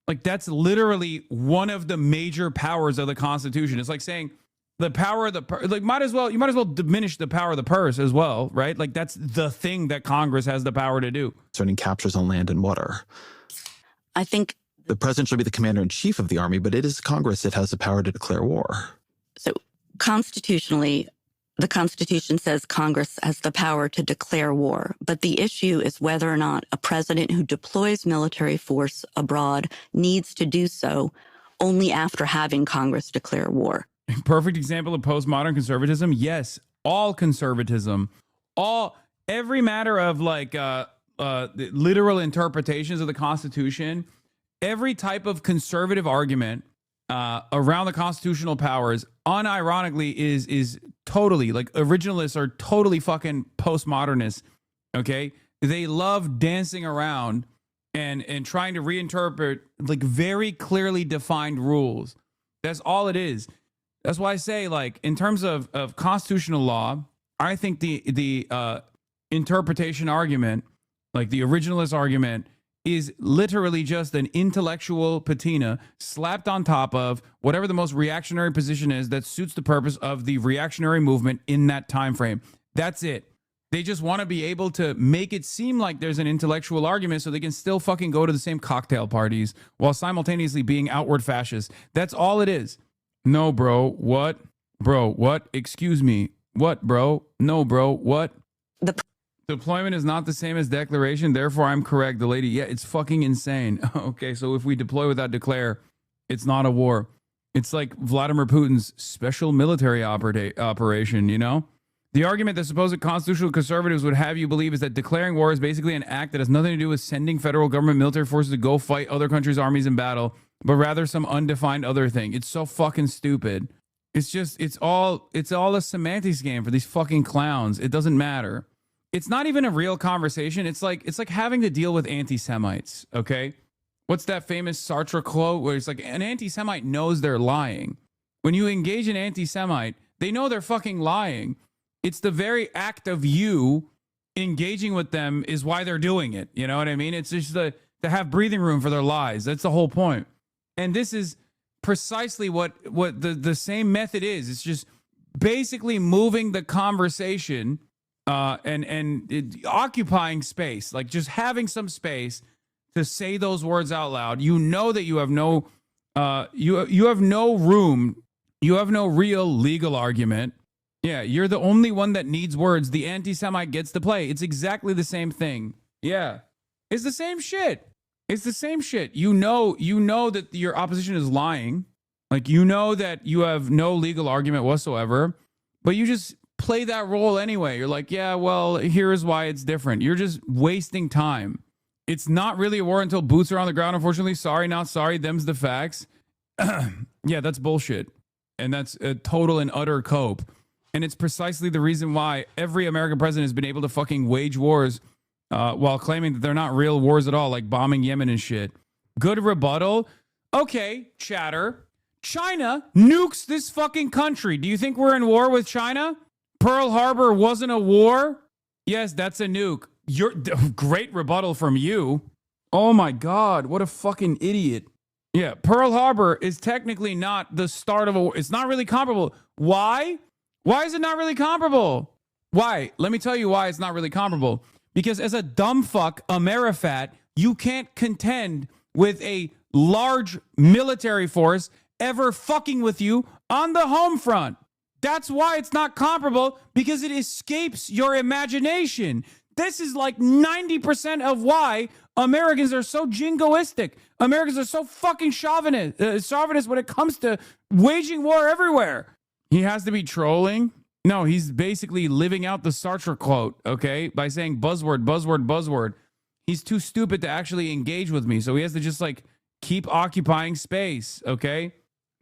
Like, that's literally one of the major powers of the Constitution. It's like saying the power of the like you might as well diminish the power of the purse as well, right? Like, that's the thing that Congress has the power to do. Concerning captures on land and water. I think the president should be the commander in chief of the army, but it is Congress that has the power to declare war. So constitutionally, the Constitution says Congress has the power to declare war, but the issue is whether or not a president who deploys military force abroad needs to do so only after having Congress declare war. Perfect example of postmodern conservatism. Yes, all conservatism, every matter of like literal interpretations of the Constitution, every type of conservative argument around the constitutional powers, unironically, is totally like originalists are totally fucking postmodernists. Okay, they love dancing around and trying to reinterpret like very clearly defined rules. That's all it is. That's why I say, like, in terms of constitutional law, I think the interpretation argument, like the originalist argument, is literally just an intellectual patina slapped on top of whatever the most reactionary position is that suits the purpose of the reactionary movement in that time frame. That's it. They just want to be able to make it seem like there's an intellectual argument so they can still fucking go to the same cocktail parties while simultaneously being outward fascist. That's all it is. No, bro. What? Bro, what? Excuse me. What, bro? No, bro. What? Deployment is not the same as declaration, therefore I'm correct. The lady, yeah, it's fucking insane. Okay, so if we deploy without declare, it's not a war. It's like Vladimir Putin's special military operation, you know? The argument that supposed constitutional conservatives would have you believe is that declaring war is basically an act that has nothing to do with sending federal government military forces to go fight other countries' armies in battle, but rather some undefined other thing. It's so fucking stupid. It's all a semantics game for these fucking clowns. It doesn't matter. It's not even a real conversation. It's like having to deal with anti-Semites, okay? What's that famous Sartre quote where it's like an anti-Semite knows they're lying. When you engage an anti-Semite, they know they're fucking lying. It's the very act of you engaging with them is why they're doing it. You know what I mean? It's just to have breathing room for their lies. That's the whole point. And this is precisely what the same method is. It's just basically moving the conversation and occupying space, like just having some space to say those words out loud. You know that you have no you have no room. You have no real legal argument. Yeah, you're the only one that needs words. The anti-Semite gets to play. It's exactly the same thing. Yeah. It's the same shit. It's the same shit. You know that your opposition is lying. Like, you know that you have no legal argument whatsoever, but you just play that role anyway. You're like, yeah, well, here's why it's different. You're just wasting time. It's not really a war until boots are on the ground, unfortunately. Sorry, not sorry. Them's the facts. Yeah, that's bullshit. And that's a total and utter cope. And it's precisely the reason why every American president has been able to fucking wage wars while claiming that they're not real wars at all, like bombing Yemen and shit. Good rebuttal. Okay, chatter. China nukes this fucking country. Do you think we're in war with China? Pearl Harbor wasn't a war? Yes, that's a nuke. Great rebuttal from you. Oh my God, what a fucking idiot. Yeah, Pearl Harbor is technically not the start of a war. It's not really comparable. Why? Why is it not really comparable? Why? Let me tell you why it's not really comparable. Because as a dumb fuck, Amerifat, you can't contend with a large military force ever fucking with you on the home front. That's why it's not comparable, because it escapes your imagination. This is like 90% of why Americans are so jingoistic. Americans are so fucking chauvinist when it comes to waging war everywhere. He has to be trolling? No, he's basically living out the Sartre quote, okay? By saying buzzword, buzzword, buzzword. He's too stupid to actually engage with me, so he has to just like keep occupying space, okay?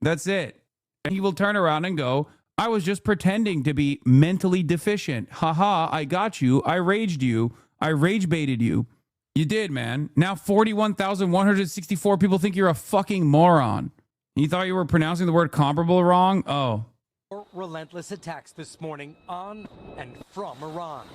That's it. And he will turn around and go, I was just pretending to be mentally deficient. Haha, I got you. I raged you. I rage baited you. You did, man. Now 41,164 people think you're a fucking moron. You thought you were pronouncing the word comparable wrong? Oh. Relentless attacks this morning on and from Iran.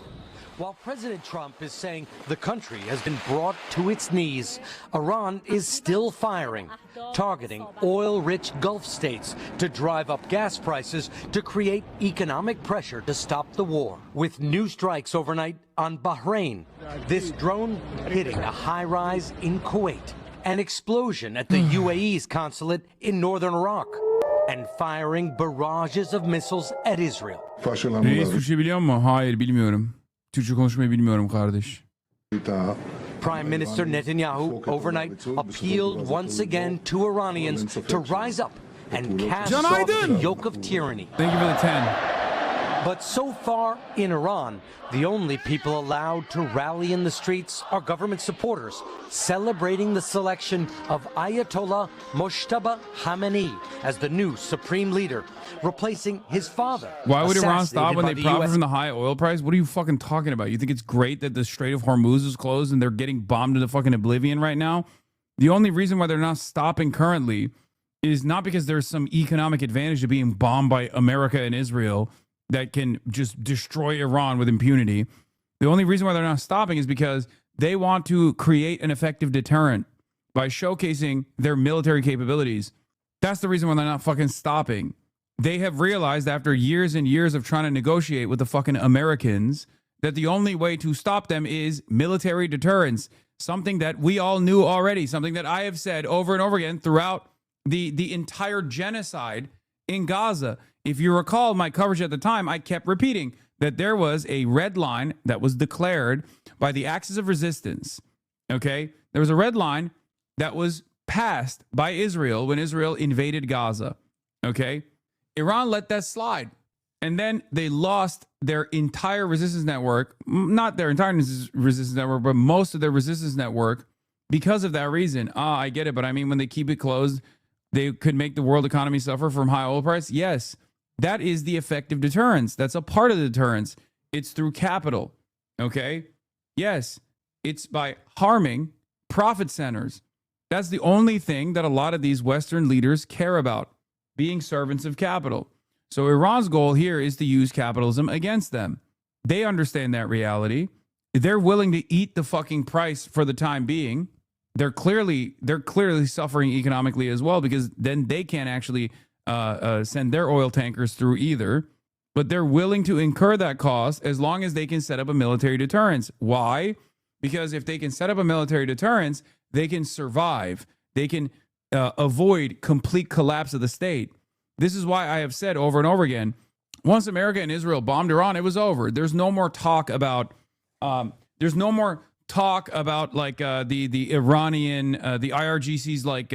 While President Trump is saying the country has been brought to its knees, Iran is still firing, targeting oil-rich Gulf states to drive up gas prices to create economic pressure to stop the war. With new strikes overnight on Bahrain, this drone hitting a high-rise in Kuwait, an explosion at the UAE's consulate in northern Iraq, and firing barrages of missiles at Israel. Reis Türkçe biliyor mu? Hayır, bilmiyorum. Türkçe konuşmayı bilmiyorum kardeş. Prime Minister Netanyahu overnight appealed once again to Iranians to rise up and cast off the yoke of tyranny. Thank you for the 10. But so far in Iran, the only people allowed to rally in the streets are government supporters celebrating the selection of Ayatollah Mojtaba Khamenei as the new supreme leader, replacing his father. Why would Iran stop when they profit from the high oil price? What are you fucking talking about? You think it's great that the Strait of Hormuz is closed and they're getting bombed into fucking oblivion right now? The only reason why they're not stopping currently is not because there's some economic advantage to being bombed by America and Israel that can just destroy Iran with impunity. The only reason why they're not stopping is because they want to create an effective deterrent by showcasing their military capabilities. That's the reason why they're not fucking stopping. They have realized after years and years of trying to negotiate with the fucking Americans that the only way to stop them is military deterrence. Something that we all knew already, something that I have said over and over again throughout the entire genocide in Gaza. If you recall my coverage at the time, I kept repeating that there was a red line that was declared by the Axis of Resistance. Okay? There was a red line that was passed by Israel when Israel invaded Gaza. Okay? Iran let that slide. And then they lost their entire resistance network, not their entire resistance network, but most of their resistance network because of that reason. I get it. But I mean, when they keep it closed, they could make the world economy suffer from high oil price. Yes, that is the effective deterrence. That's a part of the deterrence. It's through capital. Okay. Yes, it's by harming profit centers. That's the only thing that a lot of these Western leaders care about, being servants of capital. So Iran's goal here is to use capitalism against them. They understand that reality. They're willing to eat the fucking price for the time being. They're clearly suffering economically as well, because then they can't actually send their oil tankers through either. But they're willing to incur that cost as long as they can set up a military deterrence. Why? Because if they can set up a military deterrence, they can survive. They can avoid complete collapse of the state. This is why I have said over and over again, once America and Israel bombed Iran, it was over. There's no more talk about like the Iranian, the IRGC's like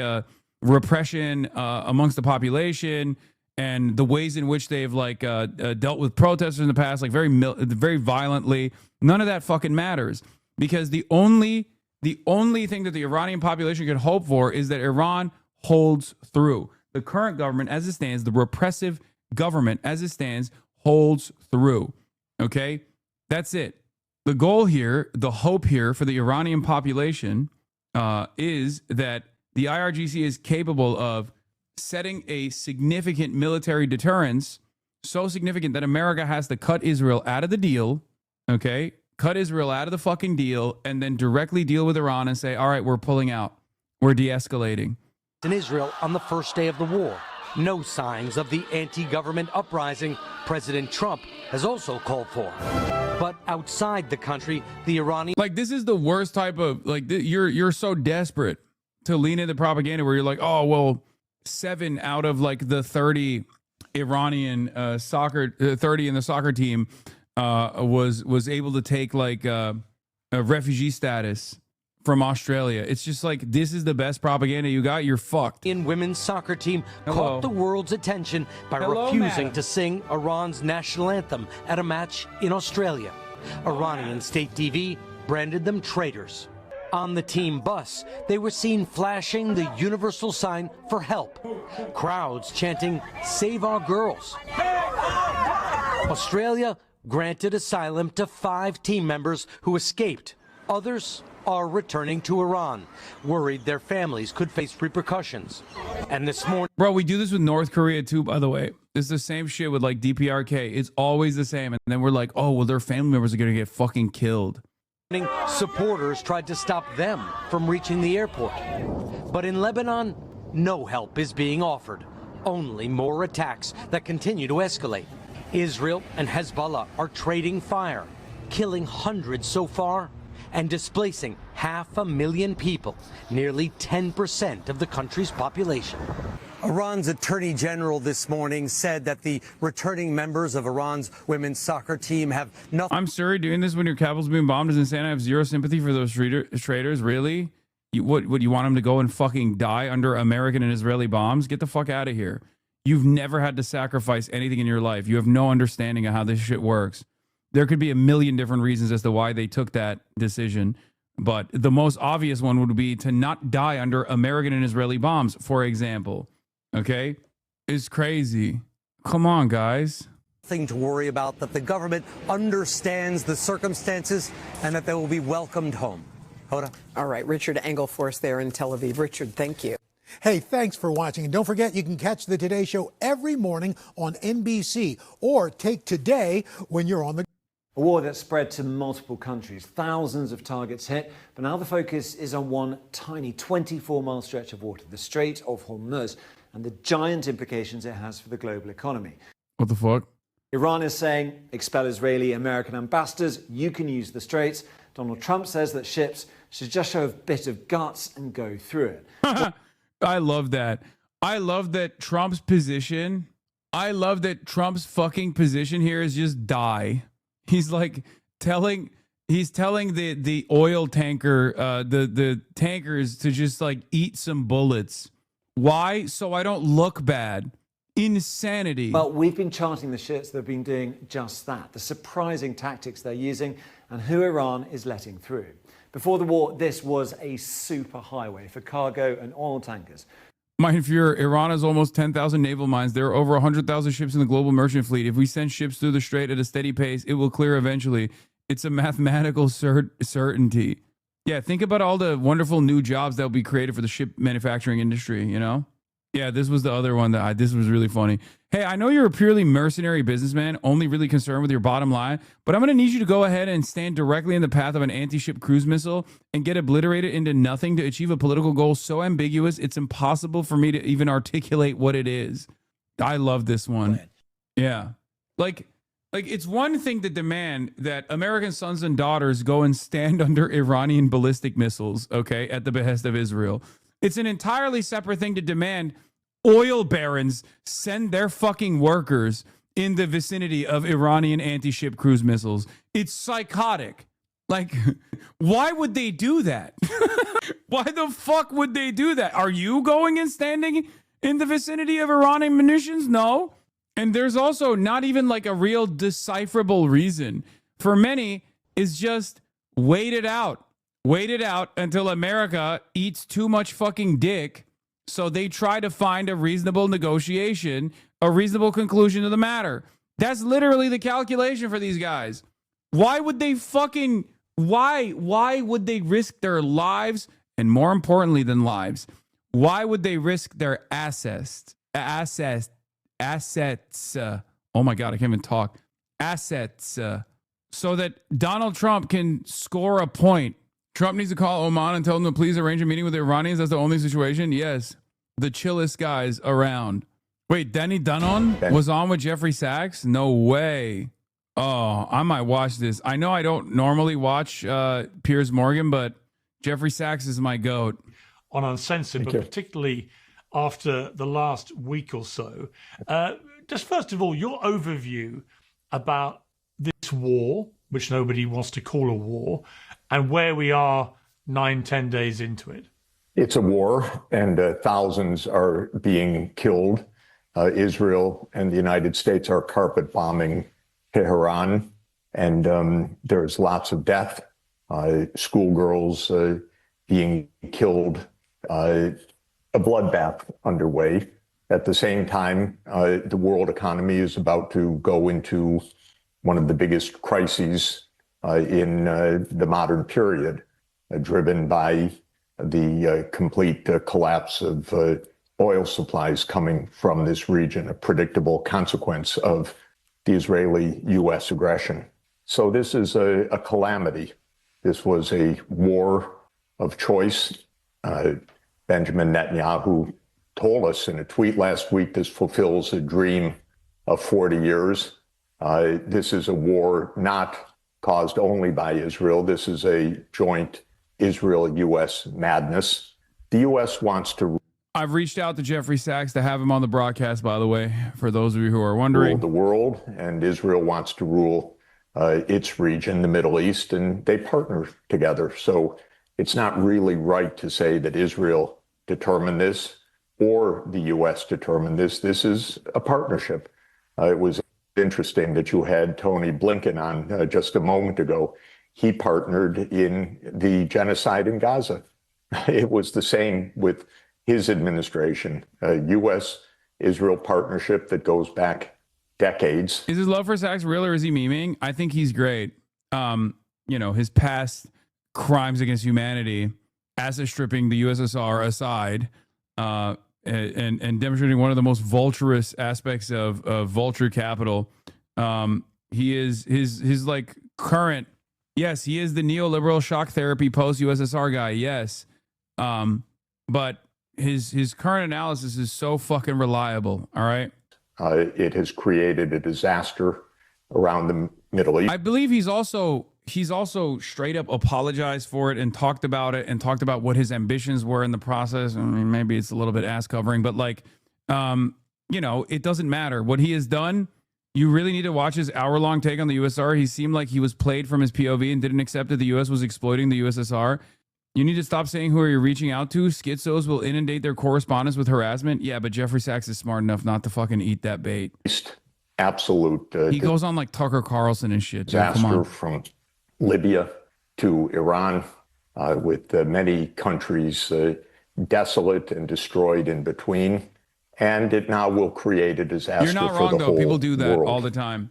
repression amongst the population and the ways in which they've like dealt with protesters in the past, like very violently. None of that fucking matters, because the only thing that the Iranian population can hope for is that Iran holds through. The current government as it stands, the repressive government as it stands, holds through. Okay? That's it. The goal here, the hope here for the Iranian population is that the IRGC is capable of setting a significant military deterrence, so significant that America has to cut Israel out of the deal, okay? Cut Israel out of the fucking deal, and then directly deal with Iran and say, all right, we're pulling out. We're de-escalating. In Israel on the first day of the war. No signs of the anti-government uprising President Trump has also called for. But outside the country, the Iranian... Like, this is the worst type of... Like, you're so desperate to lean into propaganda where you're like, oh, well, 7 out of, like, the 30 Iranian 30 in the soccer team was able to take, like, a refugee status from Australia. It's just like, this is the best propaganda you got. You're fucked. The women's soccer team caught the world's attention by refusing to sing Iran's national anthem at a match in Australia. Iranian state TV branded them traitors. On the team bus, they were seen flashing the universal sign for help. Crowds chanting, "Save our girls." Australia granted asylum to 5 team members who escaped. Others are returning to Iran, worried their families could face repercussions. And this morning... Bro, we do this with North Korea too, by the way. It's the same shit with like DPRK. It's always the same. And then we're like, oh, well, their family members are going to get fucking killed. Supporters tried to stop them from reaching the airport. But in Lebanon, no help is being offered. Only more attacks that continue to escalate. Israel and Hezbollah are trading fire, killing hundreds so far and displacing 500,000 people, nearly 10% of the country's population. Iran's attorney general this morning said that the returning members of Iran's women's soccer team have nothing. I'm sorry, doing this when your capital's being bombed is insane. I have zero sympathy for those traitors. Really? Would you want them to go and fucking die under American and Israeli bombs? Get the fuck out of here. You've never had to sacrifice anything in your life. You have no understanding of how this shit works. There could be a million different reasons as to why they took that decision. But the most obvious one would be to not die under American and Israeli bombs, for example. Okay? It's crazy. Come on, guys. Thing to worry about, that the government understands the circumstances and that they will be welcomed home. Hoda? All right, Richard Engelforce there in Tel Aviv. Richard, thank you. Hey, thanks for watching. And don't forget, you can catch the Today Show every morning on NBC or take Today when you're on the... A war that spread to multiple countries, thousands of targets hit, but now the focus is on one tiny 24-mile stretch of water, the Strait of Hormuz, and the giant implications it has for the global economy. What the fuck? Iran is saying, expel Israeli American ambassadors, you can use the straits. Donald Trump says that ships should just show a bit of guts and go through it. I love that. I love that Trump's position. I love that Trump's fucking position here is just die. He's like telling the oil tanker, the tankers to just like eat some bullets. Why? So I don't look bad. insanity. But we've been charting the ships that have been doing just that, the surprising tactics they're using and who Iran is letting through. Before the war, this was a super highway for cargo and oil tankers. Mein Führer, Iran has almost 10,000 naval mines. There are over 100,000 ships in the global merchant fleet. If we send ships through the strait at a steady pace, it will clear eventually. It's a mathematical certainty. Yeah, think about all the wonderful new jobs that will be created for the ship manufacturing industry, you know? Yeah, this was the other one this was really funny. Hey, I know you're a purely mercenary businessman, only really concerned with your bottom line, but I'm going to need you to go ahead and stand directly in the path of an anti-ship cruise missile and get obliterated into nothing to achieve a political goal so ambiguous it's impossible for me to even articulate what it is. I love this one. Yeah. Like it's one thing to demand that American sons and daughters go and stand under Iranian ballistic missiles, okay, at the behest of Israel. It's an entirely separate thing to demand oil barons send their fucking workers in the vicinity of Iranian anti-ship cruise missiles. It's psychotic. Like, why would they do that? Why the fuck would they do that? Are you going and standing in the vicinity of Iranian munitions? No. And there's also not even like a real decipherable reason. For many, is just wait it out. Wait it out until America eats too much fucking dick, so they try to find a reasonable negotiation, a reasonable conclusion to the matter. That's literally the calculation for these guys. Why would they fucking... Why would they risk their lives? And more importantly than lives, why would they risk their assets? Oh my God, I can't even talk. Assets. So that Donald Trump can score a point. Trump needs to call Oman and tell them to please arrange a meeting with the Iranians. That's the only situation. Yes. The chillest guys around. Wait, Danny Dunham was on with Jeffrey Sachs? No way. Oh, I might watch this. I know I don't normally watch Piers Morgan, but Jeffrey Sachs is my goat. On Uncensored, but particularly after the last week or so. Just first of all, your overview about this war, which nobody wants to call a war, and where we are 9-10 days into it. It's a war, and thousands are being killed. Israel and the United States are carpet bombing Tehran, and there's lots of death, schoolgirls being killed, a bloodbath underway. At the same time, the world economy is about to go into one of the biggest crises in the modern period, driven by the complete collapse of oil supplies coming from this region, a predictable consequence of the Israeli-U.S. aggression. So this is a calamity. This was a war of choice. Benjamin Netanyahu told us in a tweet last week, this fulfills a dream of 40 years. This is a war not caused only by Israel. This is a joint Israel-U.S. madness. The U.S. wants to... I've reached out to Jeffrey Sachs to have him on the broadcast, by the way, for those of you who are wondering. Rule the world, and Israel wants to rule its region, the Middle East, and they partner together. So it's not really right to say that Israel determined this or the U.S. determined this. This is a partnership. It was interesting that you had Tony Blinken on just a moment ago. He partnered in the genocide in Gaza. It was the same with his administration, a U.S.-Israel partnership that goes back decades. Is his love for Sachs real or is he memeing? I think he's great. His past crimes against humanity, asset stripping the USSR aside, and demonstrating one of the most vulturous aspects of vulture capital. He is his like current. Yes, he is the neoliberal shock therapy post USSR guy. Yes, but his current analysis is so fucking reliable. All right. It has created a disaster around the Middle East. I believe he's also straight up apologized for it and talked about it and talked about what his ambitions were in the process. I mean, maybe it's a little bit ass covering, but like, it doesn't matter what he has done. You really need to watch his hour-long take on the USSR. He seemed like he was played from his POV and didn't accept that the US was exploiting the USSR. You need to stop saying who are you reaching out to. Schizos will inundate their correspondence with harassment. Yeah, but Jeffrey Sachs is smart enough not to fucking eat that bait. Absolute. He goes on like Tucker Carlson and shit. Dude. Come Disaster on. from Libya to Iran, with many countries desolate and destroyed in between. And it now will create a disaster. You're not for wrong, the though. whole People do that world. all the time.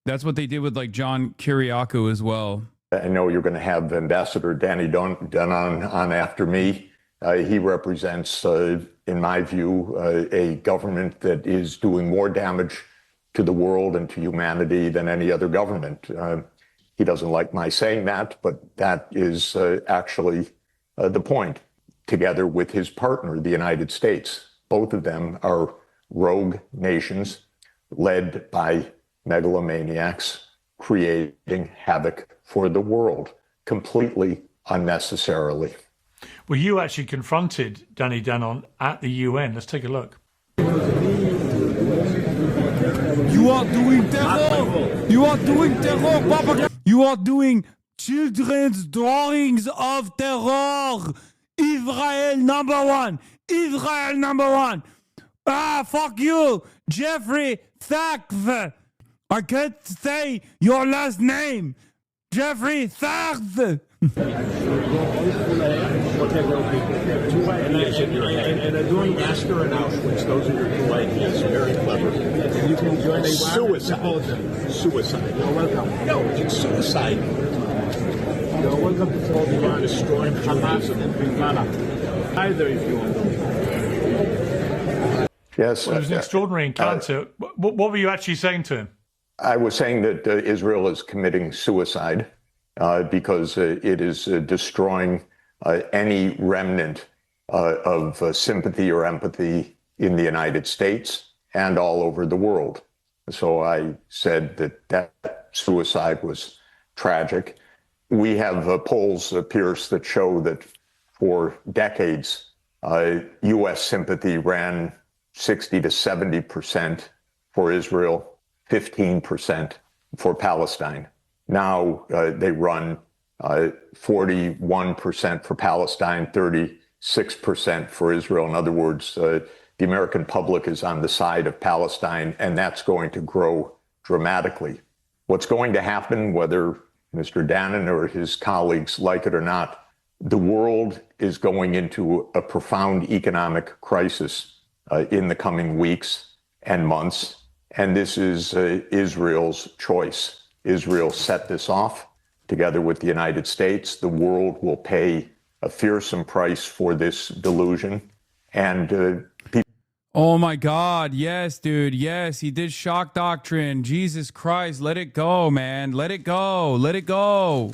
That's what they did with like John Kiriakou as well. I know you're going to have Ambassador Danny Dunn on after me. He represents, in my view, a government that is doing more damage to the world and to humanity than any other government. He doesn't like my saying that, but that is actually the point, together with his partner, the United States. Both of them are rogue nations led by megalomaniacs creating havoc for the world completely unnecessarily. Well, you actually confronted Danny Danon at the UN. Let's take a look. You are doing terror. You are doing terror, Papa. You are doing children's drawings of terror. Israel number one. Israel number one. Ah, fuck you, Jeffrey Sachs. I can't say your last name. Jeffrey Sachs. And doing Astor and Auschwitz, those are your two ideas. Very clever. And you can join a suicide. Suicide. You're welcome. No, it's suicide. You're welcome to follow the line. Destroying Hamas and Hezbollah. Either if you want. Yes. Well, it was an extraordinary encounter. What were you actually saying to him? I was saying that Israel is committing suicide because it is destroying any remnant of sympathy or empathy in the United States and all over the world. So I said that suicide was tragic. We have polls, Pierce, that show that for decades, U.S. sympathy ran 60 to 70% for Israel, 15% for Palestine. Now they run 41% for Palestine, 36% for Israel. In other words, the American public is on the side of Palestine, and that's going to grow dramatically. What's going to happen, whether Mr. Danon or his colleagues like it or not, the world is going into a profound economic crisis in the coming weeks and months. And this is Israel's choice. Israel set this off together with the United States. The world will pay a fearsome price for this delusion. And Oh my God. Yes, dude. Yes, he did shock doctrine. Jesus Christ. Let it go, man. Let it go. Let it go.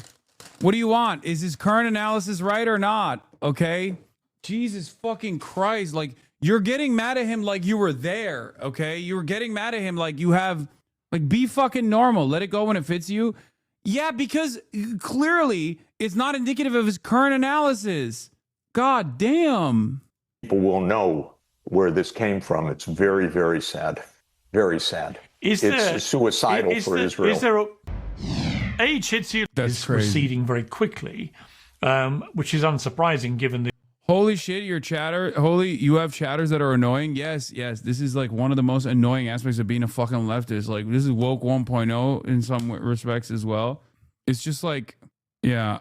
What do you want? Is his current analysis right or not? Okay. Jesus fucking Christ. Like, you're getting mad at him like you were there. Okay. You were getting mad at him like you have, like, be fucking normal. Let it go when it fits you. Yeah, because clearly it's not indicative of his current analysis. God damn. People will know where this came from. It's very, very sad. Very sad. It's suicidal for Israel. Is there age hits you is crazy. Receding very quickly, which is unsurprising given the Holy shit, your chatter. You have chatters that are annoying. Yes. This is like one of the most annoying aspects of being a fucking leftist. Like, this is woke 1.0 in some respects as well. It's just like, yeah.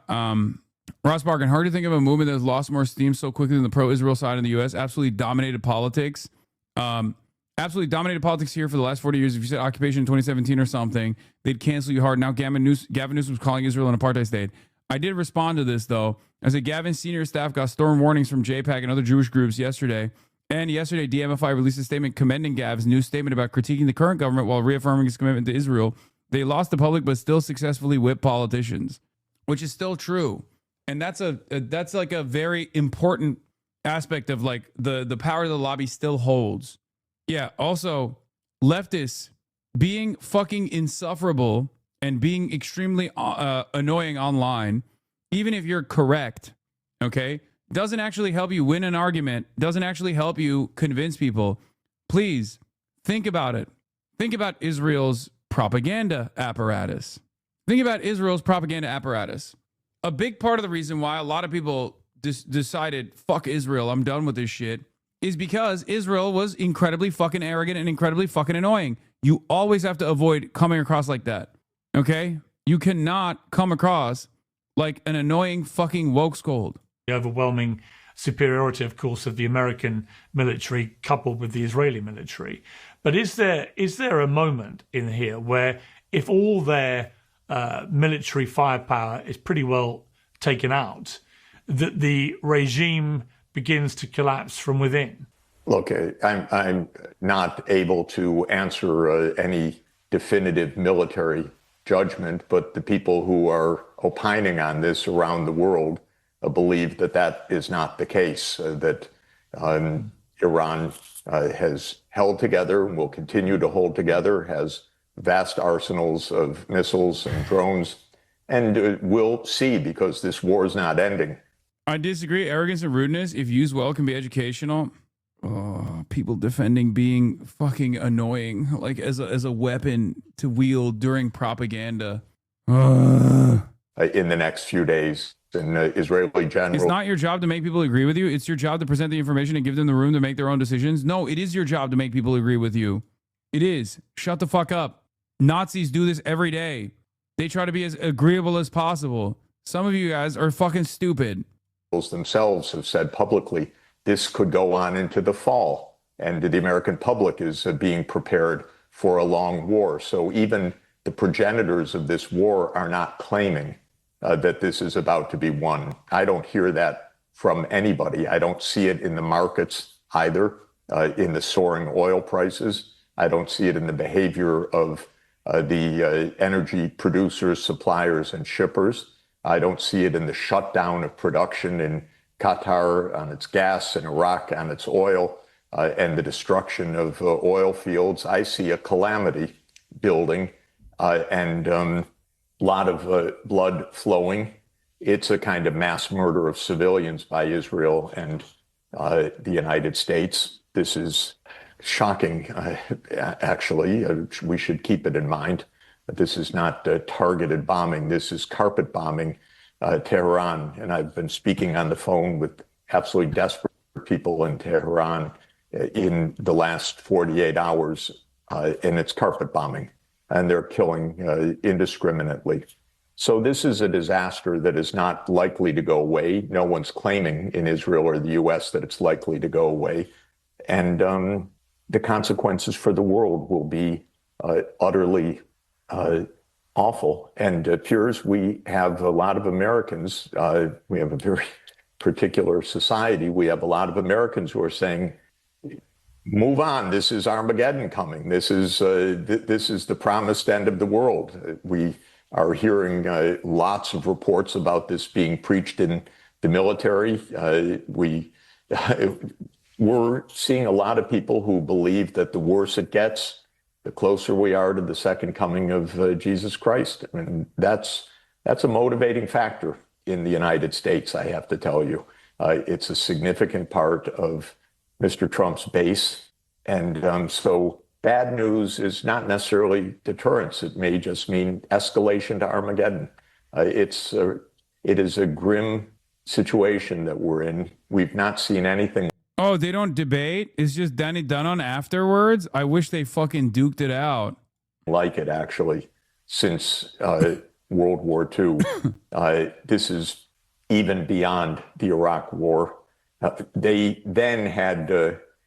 Ross Barkin, hard to think of a movement that has lost more steam so quickly than the pro-Israel side in the U.S. Absolutely dominated politics. Absolutely dominated politics here for the last 40 years. If you said occupation in 2017 or something, they'd cancel you hard. Now Gavin Newsom's calling Israel an apartheid state. I did respond to this, though. I said Gavin's senior staff got storm warnings from JPAC and other Jewish groups yesterday. And yesterday, DMFI released a statement commending Gav's new statement about critiquing the current government while reaffirming his commitment to Israel. They lost the public, but still successfully whipped politicians, which is still true. And that's like a very important aspect of like the power the lobby still holds. Yeah. Also, leftists being fucking insufferable and being extremely annoying online, even if you're correct, okay, doesn't actually help you win an argument, doesn't actually help you convince people. Please think about it. Think about Israel's propaganda apparatus. Think about Israel's propaganda apparatus. a big part of the reason why a lot of people decided, fuck Israel, I'm done with this shit, is because Israel was incredibly fucking arrogant and incredibly fucking annoying. You always have to avoid coming across like that. Okay? You cannot come across like an annoying fucking woke scold. The overwhelming superiority, of course, of the American military coupled with the Israeli military. But is there a moment in here where if all their military firepower is pretty well taken out, that the regime begins to collapse from within? Look, I'm not able to answer any definitive military judgment, but the people who are opining on this around the world believe that that is not the case, that Iran has held together and will continue to hold together, has vast arsenals of missiles and drones, and we'll see, because this war is not ending. I disagree. Arrogance and rudeness, if used well, can be educational. Oh, people defending being fucking annoying, like as a weapon to wield during propaganda. In the next few days, an Israeli general. It's not your job to make people agree with you. It's your job to present the information and give them the room to make their own decisions. No, it is your job to make people agree with you. It is. Shut the fuck up. Nazis do this every day. They try to be as agreeable as possible. Some of you guys are fucking stupid. Themselves have said publicly this could go on into the fall, and the American public is being prepared for a long war. So even the progenitors of this war are not claiming that this is about to be won. I don't hear that from anybody. I don't see it in the markets either, in the soaring oil prices. I don't see it in the behavior of the energy producers, suppliers, and shippers. I don't see it in the shutdown of production in Qatar on its gas, and Iraq on its oil, and the destruction of oil fields. I see a calamity building and a lot of blood flowing. It's a kind of mass murder of civilians by Israel and the United States. This is shocking, actually. We should keep it in mind. This is not targeted bombing. This is carpet bombing Tehran. And I've been speaking on the phone with absolutely desperate people in Tehran in the last 48 hours, and it's carpet bombing. And they're killing indiscriminately. So this is a disaster that is not likely to go away. No one's claiming in Israel or the U.S. that it's likely to go away. And the consequences for the world will be utterly awful. And Piers, we have a lot of Americans. We have a very particular society. We have a lot of Americans who are saying, move on. This is Armageddon coming. This is the promised end of the world. We are hearing lots of reports about this being preached in the military. We're seeing a lot of people who believe that the worse it gets, the closer we are to the second coming of Jesus Christ. And that's a motivating factor in the United States, I have to tell you. It's a significant part of Mr. Trump's base. And so bad news is not necessarily deterrence. It may just mean escalation to Armageddon. It is a grim situation that we're in. We've not seen anything. Oh, they don't debate? It's just done on afterwards? I wish they fucking duked it out. Like it, actually, since World War II. This is even beyond the Iraq War. They then had,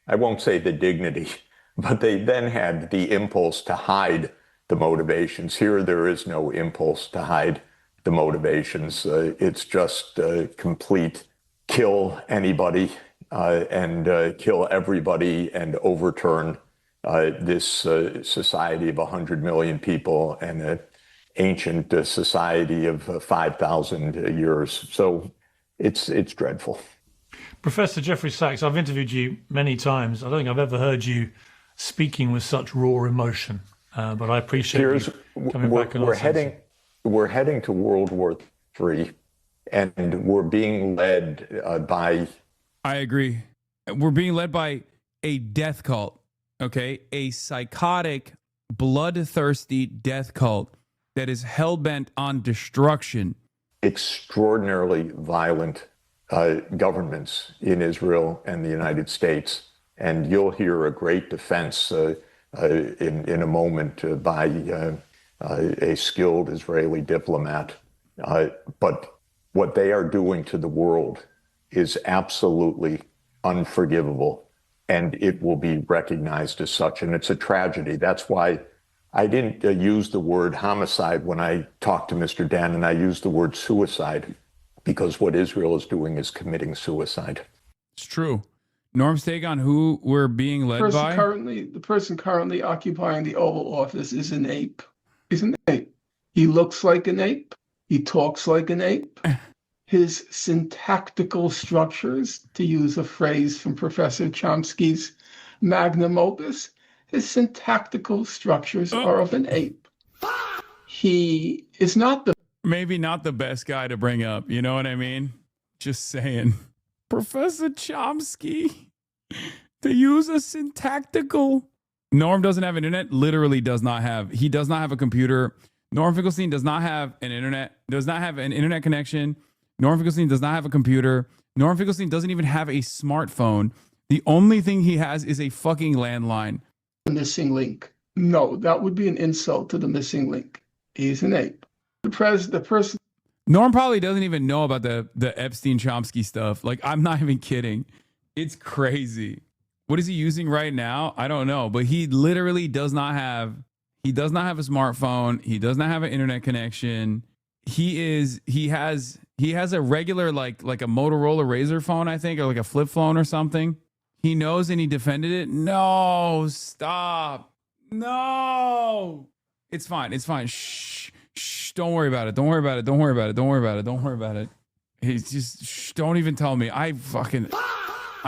I won't say the dignity, but they then had the impulse to hide the motivations. Here, there is no impulse to hide the motivations. It's just complete kill anybody and kill everybody and overturn this society of 100 million people and an ancient society of 5,000 years. So it's dreadful. Professor Jeffrey Sachs, I've interviewed you many times. I don't think I've ever heard you speaking with such raw emotion, but I appreciate you coming back. We're heading to World War III, and we're being led by... I agree. We're being led by a death cult, okay? A psychotic, bloodthirsty death cult that is hell-bent on destruction. extraordinarily violent governments in Israel and the United States. And you'll hear a great defense in a moment by a skilled Israeli diplomat. But what they are doing to the world is absolutely unforgivable, and it will be recognized as such. And it's a tragedy. That's why I didn't use the word homicide when I talked to Mr. Dann, and I used the word suicide, because what Israel is doing is committing suicide. It's true. Norm's take on who we're being led by? The person currently occupying the Oval Office is an ape. He's an ape. He looks like an ape. He talks like an ape. His syntactical structures, to use a phrase from Professor Chomsky's magnum opus, his syntactical structures are of an ape. He is not the... Maybe not the best guy to bring up. You know what I mean? Just saying. Professor Chomsky, to use a syntactical... Norm doesn't have an internet, literally does not have. He does not have a computer. Norm Finkelstein does not have an internet connection. Norm Finkelstein does not have a computer. Norm Finkelstein doesn't even have a smartphone. The only thing he has is a fucking landline. The missing link. No, that would be an insult to the missing link. He's an ape. The person... Norm probably doesn't even know about the Epstein-Chomsky stuff. Like, I'm not even kidding. It's crazy. What is he using right now? I don't know. But he literally does not have... He does not have a smartphone. He does not have an internet connection. He has a regular like a Motorola Razr phone, I think, or like a flip phone or something. He knows and he defended it. No, stop. No. It's fine. It's fine. Shh. Shh. Don't worry about it. Don't worry about it. Don't worry about it. Don't worry about it. Don't worry about it. He's just don't even tell me. I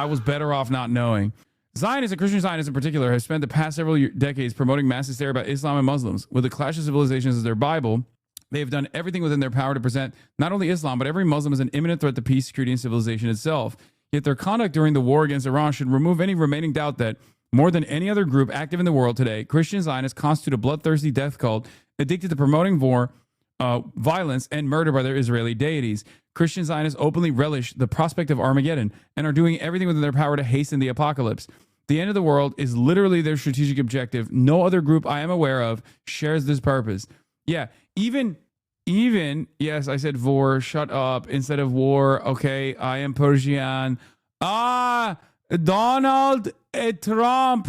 was better off not knowing. Zionists and Christian Zionists in particular have spent the past several decades promoting mass hysteria about Islam and Muslims. With the Clash of Civilizations as their Bible, they have done everything within their power to present not only Islam, but every Muslim as an imminent threat to peace, security, and civilization itself. Yet their conduct during the war against Iran should remove any remaining doubt that, more than any other group active in the world today, Christian Zionists constitute a bloodthirsty death cult addicted to promoting war, violence, and murder by their Israeli deities. Christian Zionists openly relish the prospect of Armageddon and are doing everything within their power to hasten the apocalypse. The end of the world is literally their strategic objective. No other group I am aware of shares this purpose. Yeah, even, yes, I said vor, shut up, instead of war, okay, I am Persian. Donald Trump,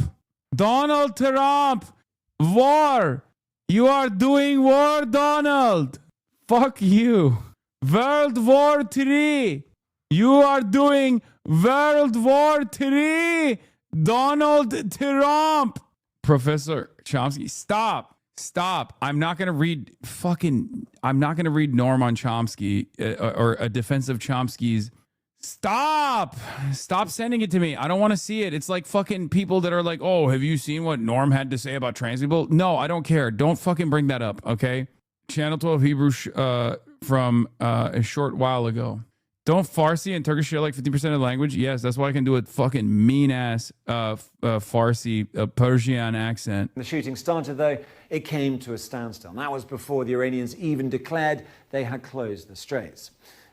war. You are doing war, Donald. Fuck you. World War III. You are doing World War III. Donald Trump. Professor Chomsky, stop. I'm not going to read Norm on Chomsky or a defense of Chomsky's. Stop sending it to me. I don't want to see it. It's like fucking people that are like, oh, have you seen what Norm had to say about trans people? No, I don't care. Don't fucking bring that up, okay? Channel 12 Hebrew from a short while ago. Don't Farsi and Turkish share like 50% of the language? Yes, that's why I can do a fucking mean-ass Farsi, Persian accent. The shooting started, though, it came to a standstill. And that was before the Iranians even declared they had closed the straits.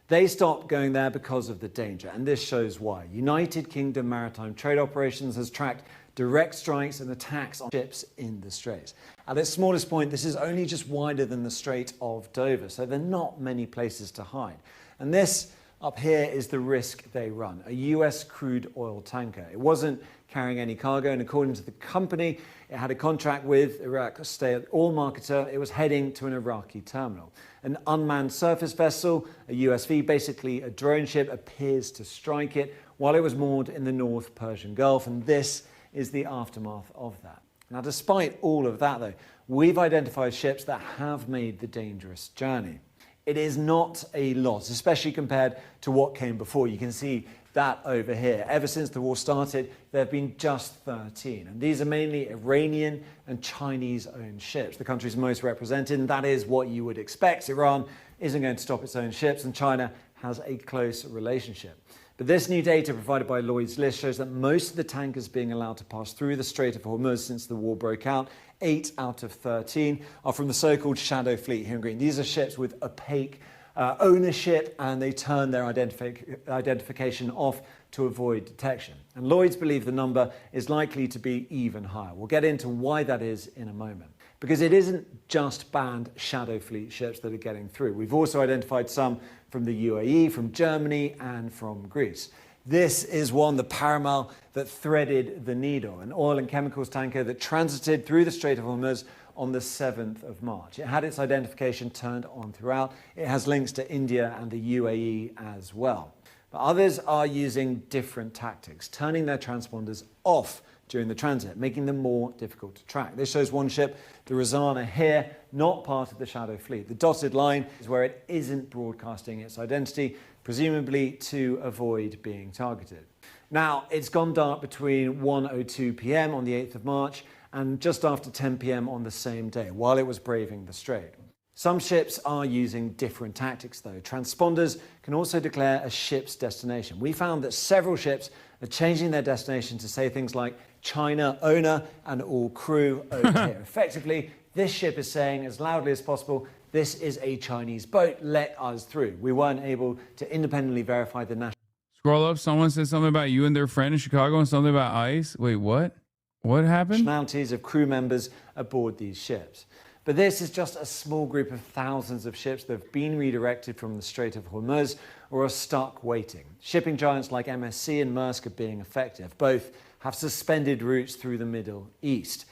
They stopped going there because of the danger, and this shows why. United Kingdom Maritime Trade Operations has tracked direct strikes and attacks on ships in the Straits. At its smallest point, this is only just wider than the Strait of Dover, so there are not many places to hide. And this up here is the risk they run, a US crude oil tanker. It wasn't carrying any cargo, and according to the company, it had a contract with Iraq State Oil Marketer. It was heading to an Iraqi terminal. An unmanned surface vessel, a USV, basically a drone ship, appears to strike it while it was moored in the North Persian Gulf, and this is the aftermath of that. Now, despite all of that, though, we've identified ships that have made the dangerous journey. It is not a lot, especially compared to what came before. You can see that over here. Ever since the war started, there have been just 13. And these are mainly Iranian and Chinese-owned ships, the countries most represented, and that is what you would expect. Iran isn't going to stop its own ships, and China has a close relationship. But this new data provided by Lloyd's List shows that most of the tankers being allowed to pass through the Strait of Hormuz since the war broke out, 8 out of 13, are from the so-called shadow fleet here in green. These are ships with opaque ownership, and they turn their identification off to avoid detection. And Lloyd's believe the number is likely to be even higher. We'll get into why that is in a moment. Because it isn't just banned Shadow Fleet ships that are getting through. We've also identified some from the UAE, from Germany, and from Greece. This is one, the Parimal, that threaded the needle, an oil and chemicals tanker that transited through the Strait of Hormuz on the 7th of March. It had its identification turned on throughout. It has links to India and the UAE as well. But others are using different tactics, turning their transponders off during the transit, making them more difficult to track. This shows one ship, the Rosanna here, not part of the Shadow Fleet. The dotted line is where it isn't broadcasting its identity, presumably to avoid being targeted. Now, it's gone dark between 1:02 p.m. on the 8th of March and just after 10 p.m. on the same day, while it was braving the strait. Some ships are using different tactics though. Transponders can also declare a ship's destination. We found that several ships are changing their destination to say things like China owner and all crew over here. Effectively, this ship is saying as loudly as possible, this is a Chinese boat, let us through. We weren't able to independently verify the national. Scroll up, someone said something about you and their friend in Chicago and something about ICE. Wait, what? What happened? Nationalities of crew members aboard these ships. But this is just a small group of thousands of ships that have been redirected from the Strait of Hormuz or are stuck waiting. Shipping giants like MSC and Maersk are being effective. Both have suspended routes through the Middle East.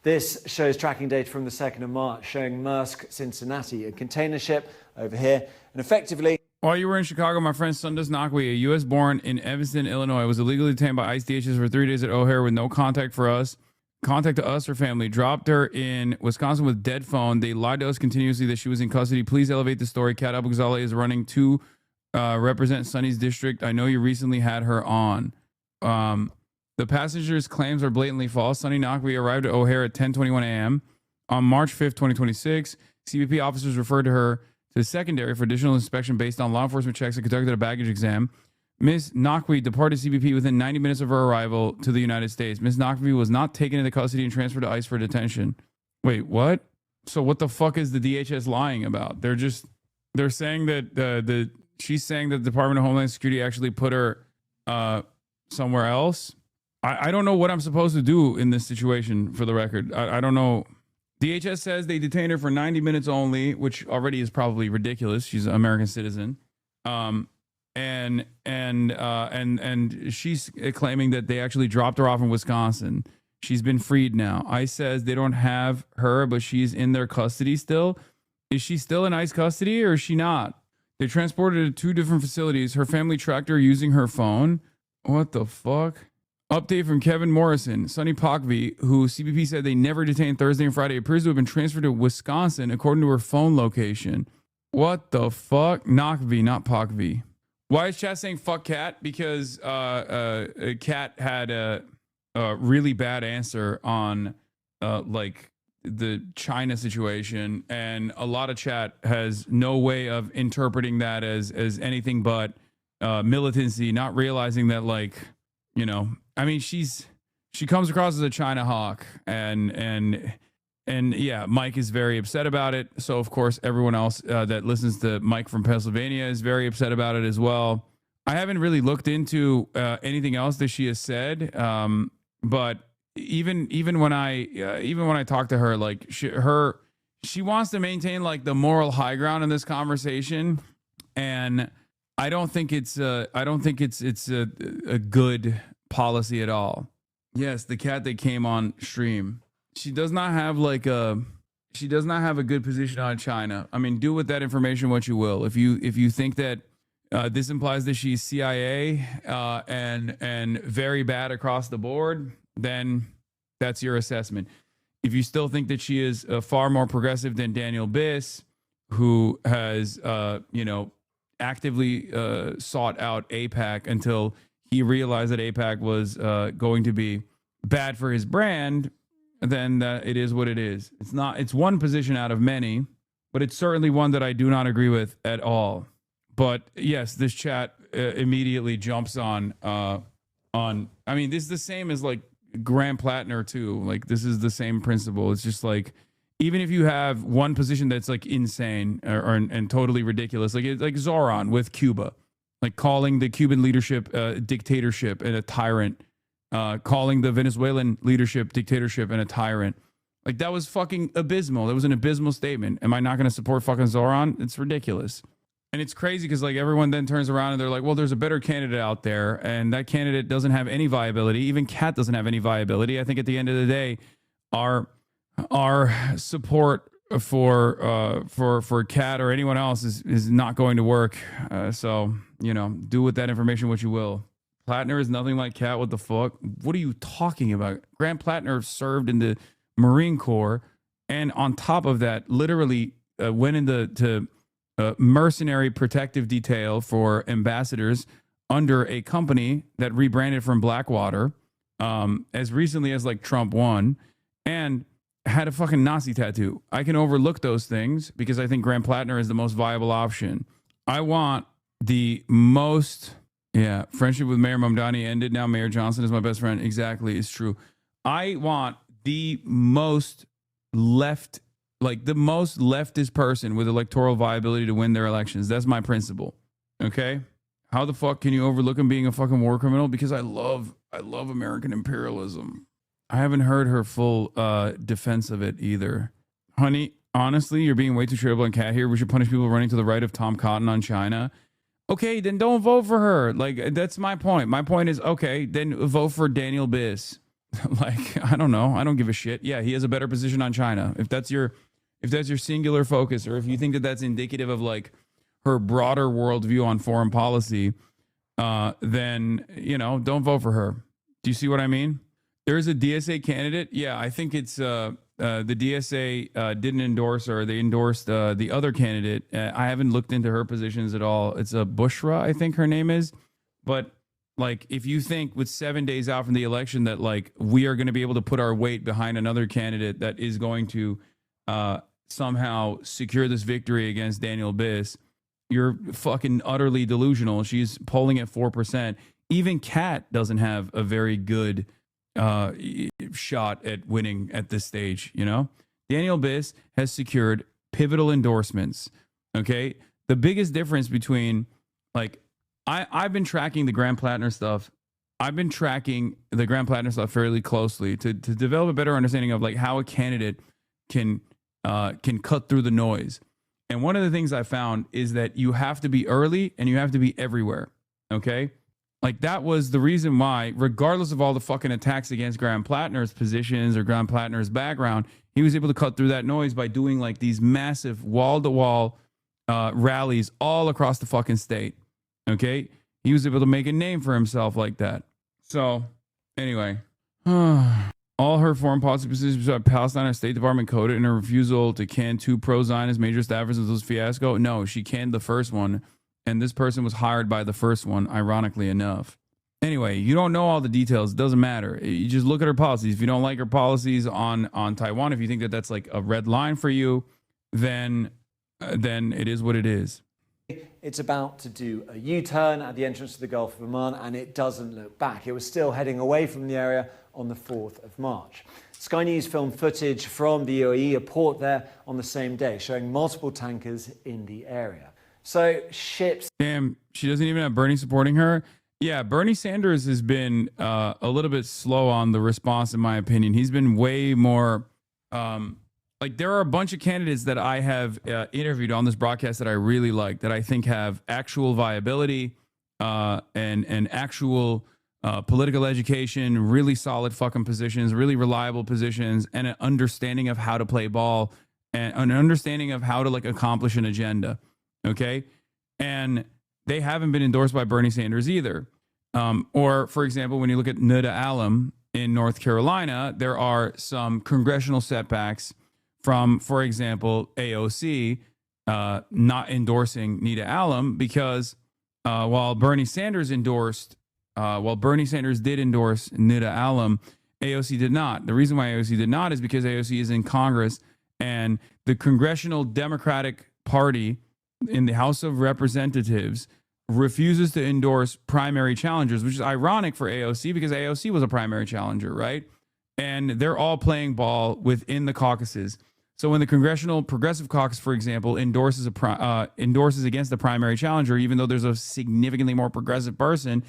This shows tracking data from the 2nd of March showing Maersk Cincinnati, a container ship over here, and effectively... While you were in Chicago, my friend Sundus Nakwi, a U.S. born in Evanston, Illinois, was illegally detained by ICE DHS for 3 days at O'Hare with no contact to us or family. Dropped her in Wisconsin with dead phone. They lied to us continuously that she was in custody. Please elevate the story. Kat Abou-Ghazaleh is running to represent Sonny's district. I know you recently had her on. The passenger's claims are blatantly false. Sonny Nakwi arrived at O'Hare at 10:21 a.m. on March 5th, 2026. CBP officers referred to her to the secondary for additional inspection based on law enforcement checks and conducted a baggage exam. Ms. Nakwi departed CBP within 90 minutes of her arrival to the United States. Ms. Nakwi was not taken into custody and transferred to ICE for detention. Wait, what? So what the fuck is the DHS lying about? They're saying that she's saying that the Department of Homeland Security actually put her somewhere else. I don't know what I'm supposed to do in this situation, for the record. I don't know. DHS says they detained her for 90 minutes only, which already is probably ridiculous. She's an American citizen. And she's claiming that they actually dropped her off in Wisconsin. She's been freed now. ICE says they don't have her, but she's in their custody still. Is she still in ICE custody or is she not? They transported her to 2 different facilities. Her family tracked her using her phone. What the fuck? Update from Kevin Morrison. Sonny Pakvi, who CBP said they never detained Thursday and Friday, appears to have been transferred to Wisconsin according to her phone location. What the fuck? Nakvi, not Pakvi. Why is chat saying fuck Cat? Because Cat had a really bad answer on like the China situation, and a lot of chat has no way of interpreting that as anything but militancy, not realizing that, like, you know, I mean, she comes across as a China hawk, and yeah, Mike is very upset about it. So of course, everyone else that listens to Mike from Pennsylvania is very upset about it as well. I haven't really looked into anything else that she has said, but even when I talk to her, like she wants to maintain like the moral high ground in this conversation, and I don't think it's a good policy at all. Yes, the cat that came on stream. She does not have a good position on China. I mean, do with that information what you will. If you think that this implies that she's CIA and very bad across the board, then that's your assessment. If you still think that she is far more progressive than Daniel Biss, who has actively sought out AIPAC until he realized that AIPAC was going to be bad for his brand, then it is what it is. It's one position out of many, but it's certainly one that I do not agree with at all. But yes, this chat immediately jumps on, I mean, this is the same as like Graham Plattner too. Like, this is the same principle. It's just like, even if you have one position that's like insane and totally ridiculous, like Zoran with Cuba, like calling the Cuban leadership dictatorship and a tyrant, calling the Venezuelan leadership dictatorship and a tyrant. Like, that was fucking abysmal. That was an abysmal statement. Am I not going to support fucking Zoran? It's ridiculous. And it's crazy because like everyone then turns around and they're like, well, there's a better candidate out there, and that candidate doesn't have any viability. Even Kat doesn't have any viability. I think at the end of the day, our support for Kat or anyone else is not going to work. So, you know, do with that information what you will. Plattner is nothing like Kat. What the fuck? What are you talking about? Grant Plattner served in the Marine Corps, and on top of that, literally went into mercenary protective detail for ambassadors under a company that rebranded from Blackwater as recently as like Trump won, and had a fucking Nazi tattoo. I can overlook those things because I think Grant Plattner is the most viable option. I want the most, friendship with Mayor Mamdani ended. Now Mayor Johnson is my best friend. Exactly, it's true. I want the most left, like the most leftist person with electoral viability to win their elections. That's my principle. Okay? How the fuck can you overlook him being a fucking war criminal? Because I love American imperialism. I haven't heard her full defense of it either. Honey, honestly, you're being way too trivial and Cat here. We should punish people running to the right of Tom Cotton on China. Okay, then don't vote for her. Like, that's my point. My point is, okay, then vote for Daniel Biss. Like, I don't know. I don't give a shit. Yeah, he has a better position on China. If that's your singular focus, or if you think that that's indicative of like her broader worldview on foreign policy, then, you know, don't vote for her. Do you see what I mean? There is a DSA candidate. Yeah, I think it's the DSA didn't endorse her. They endorsed the other candidate. I haven't looked into her positions at all. It's a Bushra, I think her name is. But like, if you think with 7 days out from the election that like we are going to be able to put our weight behind another candidate that is going to somehow secure this victory against Daniel Biss, you're fucking utterly delusional. She's polling at 4%. Even Kat doesn't have a very good shot at winning at this stage. You know, Daniel Biss has secured pivotal endorsements. Okay, the biggest difference between like I've been tracking the Grant Plattner stuff. I've been tracking the Grant Plattner stuff fairly closely to develop a better understanding of like how a candidate can cut through the noise. And one of the things I found is that you have to be early and you have to be everywhere. Okay. Like, that was the reason why, regardless of all the fucking attacks against Grant Plattner's positions or Grant Plattner's background, he was able to cut through that noise by doing like these massive wall-to-wall rallies all across the fucking state. Okay? He was able to make a name for himself like that. So, anyway. All her foreign policy positions beside Palestine, her State Department coded in her refusal to can 2 pro-Zionist major staffers of those fiasco. No, she canned the first one. And this person was hired by the first one, ironically enough. Anyway, you don't know all the details. It doesn't matter. You just look at her policies. If you don't like her policies on Taiwan, if you think that that's like a red line for you, then it is what it is. It's about to do a U-turn at the entrance to the Gulf of Oman, and it doesn't look back. It was still heading away from the area on the 4th of March. Sky News filmed footage from the UAE, a port there, on the same day, showing multiple tankers in the area. So ships. Damn, she doesn't even have Bernie supporting her. Yeah, Bernie Sanders has been a little bit slow on the response, in my opinion. He's been way more like, there are a bunch of candidates that I have interviewed on this broadcast that I really like, that I think have actual viability and actual political education, really solid fucking positions, really reliable positions, and an understanding of how to play ball and an understanding of how to like accomplish an agenda. Okay. And they haven't been endorsed by Bernie Sanders either. Or, for example, when you look at Nida Alam in North Carolina, there are some congressional setbacks from, for example, AOC not endorsing Nida Alam because while Bernie Sanders did endorse Nida Alam, AOC did not. The reason why AOC did not is because AOC is in Congress, and the Congressional Democratic Party in the House of Representatives refuses to endorse primary challengers, which is ironic for AOC because AOC was a primary challenger, right? And they're all playing ball within the caucuses. So when the Congressional Progressive Caucus, for example, endorses against the primary challenger, even though there's a significantly more progressive person,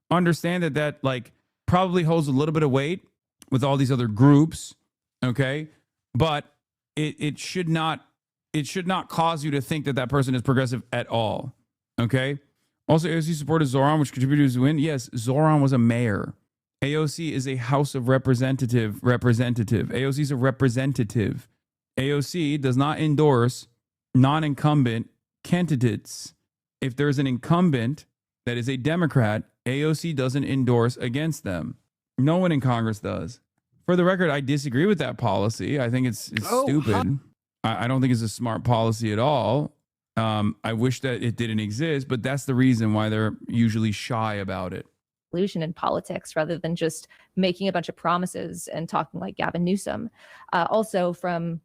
understand that like probably holds a little bit of weight with all these other groups, okay? But it should not cause you to think that person is progressive at all, okay? Also, AOC supported Zoran, which contributed to his win. Yes, Zoran was a mayor. AOC is a House of representative. AOC is a representative. AOC does not endorse non-incumbent candidates. If there's an incumbent that is a Democrat, AOC doesn't endorse against them. No one in Congress does. For the record, I disagree with that policy. I think it's stupid. I don't think it's a smart policy at all. I wish that it didn't exist, but that's the reason why they're usually shy about it. In politics rather than just making a bunch of promises and talking like Gavin Newsom. Also from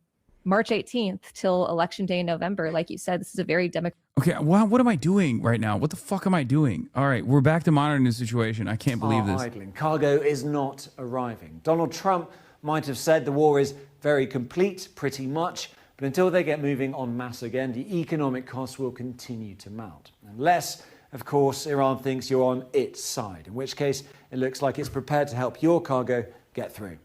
March 18th till Election Day in November, like you said, this is a very democratic. Okay, well, what am I doing right now? What the fuck am I doing? All right, we're back to monitoring the situation. I can't believe this. Idling. Cargo is not arriving. Donald Trump might have said the war is very complete, pretty much, but until they get moving en masse again, the economic costs will continue to mount. Unless, of course, Iran thinks you're on its side, in which case it looks like it's prepared to help your cargo get through.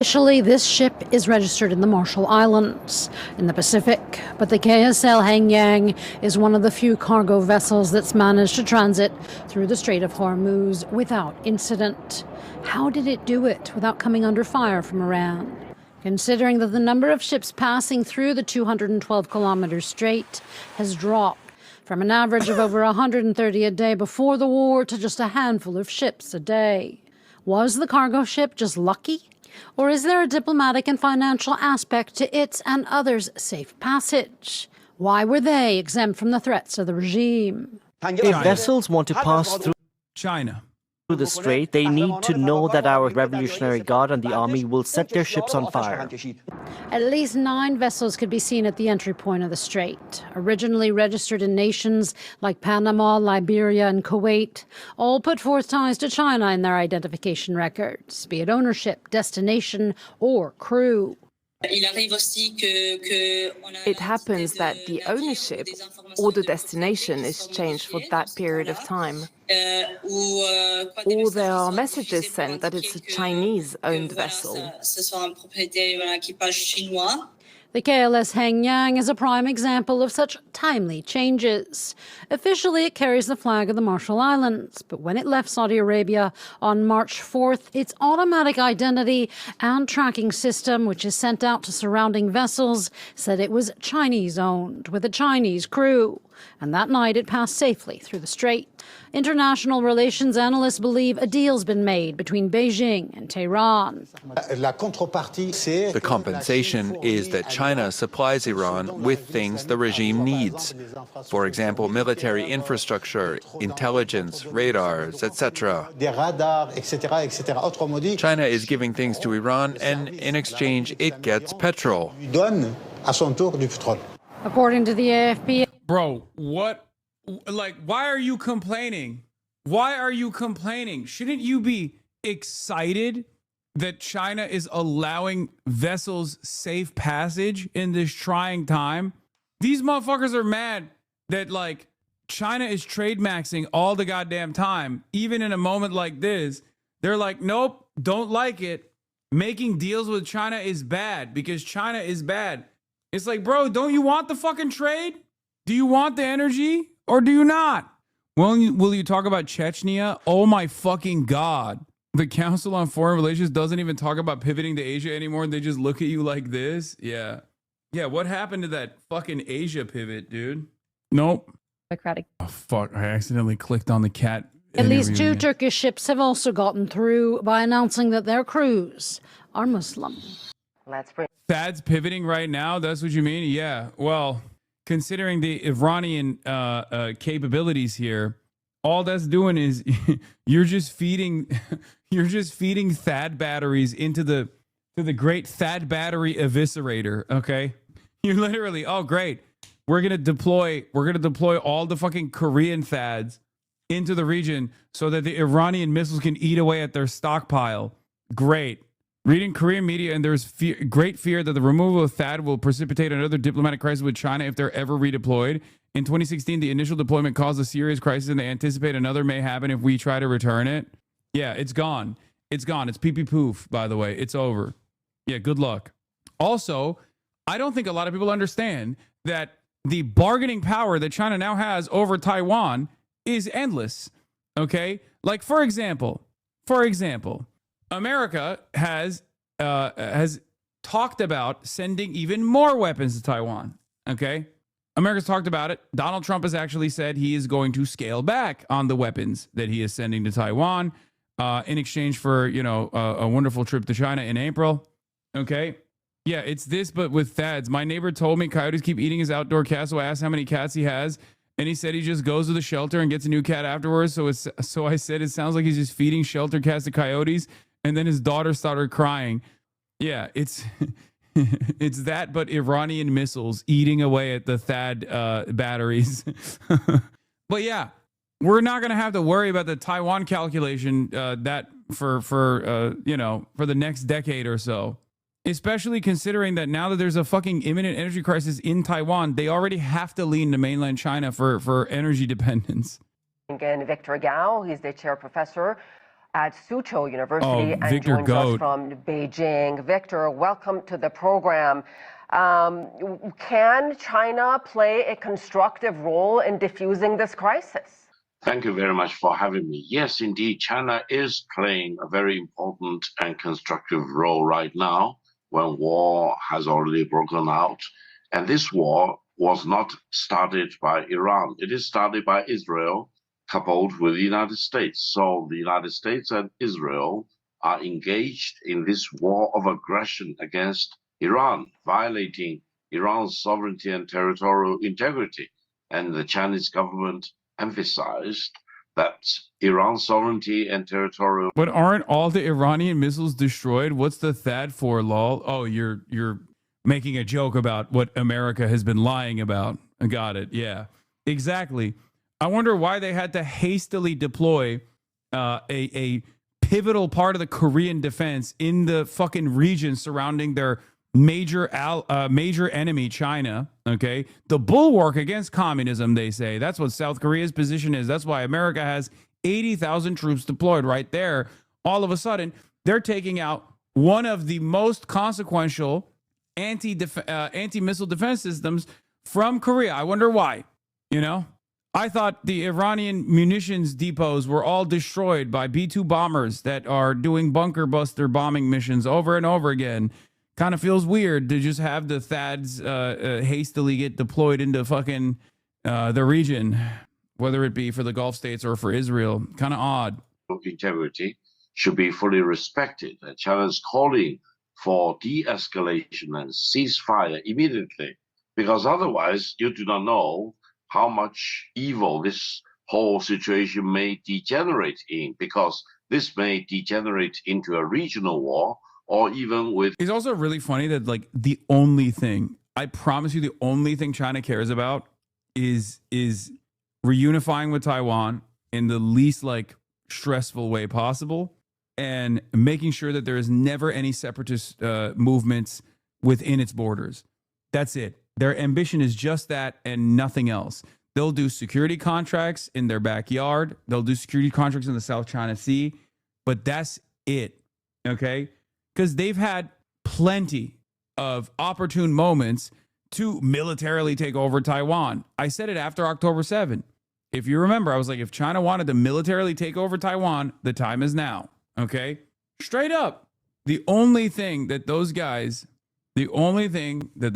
Officially, this ship is registered in the Marshall Islands in the Pacific, but the KSL Hengyang is one of the few cargo vessels that's managed to transit through the Strait of Hormuz without incident. How did it do it without coming under fire from Iran? Considering that the number of ships passing through the 212-kilometer strait has dropped from an average of over 130 a day before the war to just a handful of ships a day. Was the cargo ship just lucky? Or is there a diplomatic and financial aspect to its and others' safe passage? Why were they exempt from the threats of the regime? If vessels want to pass through China the strait, they need to know that our Revolutionary Guard and the army will set their ships on fire. At least 9 vessels could be seen at the entry point of the strait, originally registered in nations like Panama, Liberia, and Kuwait, all put forth ties to China in their identification records, be it ownership, destination, or crew. It happens that the ownership or the destination is changed for that period of time. Or there are messages sent that it's a Chinese-owned vessel. The KLS Hengyang is a prime example of such timely changes. Officially, it carries the flag of the Marshall Islands, but when it left Saudi Arabia on March 4th, its automatic identity and tracking system, which is sent out to surrounding vessels, said it was Chinese-owned, with a Chinese crew. And that night, it passed safely through the strait. International relations analysts believe a deal's been made between Beijing and Tehran. The compensation is that China supplies Iran with things the regime needs. For example, military infrastructure, intelligence, radars, etc. China is giving things to Iran, and in exchange, it gets petrol. According to the AFP... Bro, what? Like, why are you complaining? Why are you complaining? Shouldn't you be excited that China is allowing vessels safe passage in this trying time? These motherfuckers are mad that, like, China is trade maxing all the goddamn time. Even in a moment like this, they're like, nope, don't like it. Making deals with China is bad because China is bad. It's like, bro, don't you want the fucking trade? Do you want the energy or do you not? Will you talk about Chechnya? Oh my fucking God. The Council on Foreign Relations doesn't even talk about pivoting to Asia anymore. They just look at you like this. Yeah. Yeah, what happened to that fucking Asia pivot, dude? Nope. Democratic. Oh, fuck. I accidentally clicked on the cat. At least 2 Turkish ships have also gotten through by announcing that their crews are Muslim. Thad's pivoting right now? That's what you mean? Yeah. Well, considering the Iranian capabilities here, all that's doing is you're just feeding Thad batteries into the great Thad battery eviscerator. Okay, you literally, oh great, we're gonna deploy all the fucking Korean Thads into the region so that the Iranian missiles can eat away at their stockpile. Great. Reading Korean media, and there's great fear that the removal of THAAD will precipitate another diplomatic crisis with China if they're ever redeployed. In 2016, the initial deployment caused a serious crisis, and they anticipate another may happen if we try to return it. Yeah, it's gone. It's gone. It's pee-pee poof, by the way. It's over. Yeah, good luck. Also, I don't think a lot of people understand that the bargaining power that China now has over Taiwan is endless. Okay? Like, for example, America has talked about sending even more weapons to Taiwan. Okay? America's talked about it. Donald Trump has actually said he is going to scale back on the weapons that he is sending to Taiwan in exchange for, a wonderful trip to China in April. Okay? Yeah, it's this, but with THAADs. My neighbor told me coyotes keep eating his outdoor cats, so I asked how many cats he has, and he said he just goes to the shelter and gets a new cat afterwards. So I said, it sounds like he's just feeding shelter cats to coyotes, and then his daughter started crying. Yeah, it's it's that, but Iranian missiles eating away at the THAAD batteries. But yeah, we're not going to have to worry about the Taiwan calculation that for the next decade or so. Especially considering that now that there's a fucking imminent energy crisis in Taiwan, they already have to lean to mainland China for energy dependence. Again, Victor Gao, he's the chair professor at Suzhou University and Victor joins Goat. us from Beijing. Victor, welcome to the program. Can China play a constructive role in diffusing this crisis? Thank you very much for having me. Yes, indeed, China is playing a very important and constructive role right now when war has already broken out. And this war was not started by Iran. It is started by Israel, coupled with the United States. So the United States and Israel are engaged in this war of aggression against Iran, violating Iran's sovereignty and territorial integrity. And the Chinese government emphasized that Iran's sovereignty and territorial. But aren't all the Iranian missiles destroyed? What's the THAAD for, lol? Oh, you're making a joke about what America has been lying about. I got it. Yeah, exactly. I wonder why they had to hastily deploy a pivotal part of the Korean defense in the fucking region surrounding their major enemy, China. Okay, the bulwark against communism, they say. That's what South Korea's position is. That's why America has 80,000 troops deployed right there. All of a sudden, they're taking out one of the most consequential anti-missile defense systems from Korea. I wonder why. I thought the Iranian munitions depots were all destroyed by B-2 bombers that are doing bunker buster bombing missions over and over again. Kind of feels weird to just have the THAADs hastily get deployed into fucking the region, whether it be for the Gulf states or for Israel. Kind of odd. Integrity should be fully respected. And China is calling for de-escalation and ceasefire immediately, because otherwise you do not know how much evil this whole situation may degenerate in, because this may degenerate into a regional war. Or even with. It's also really funny that the only thing, I promise you, the only thing China cares about is reunifying with Taiwan in the least stressful way possible, and making sure that there is never any separatist movements within its borders. That's it. Their ambition is just that and nothing else. They'll do security contracts in their backyard. They'll do security contracts in the South China Sea, but that's it. Okay. Because they've had plenty of opportune moments to militarily take over Taiwan. I said it after October 7. If you remember, I was like, if China wanted to militarily take over Taiwan, the time is now. Okay? Straight up. The only thing that the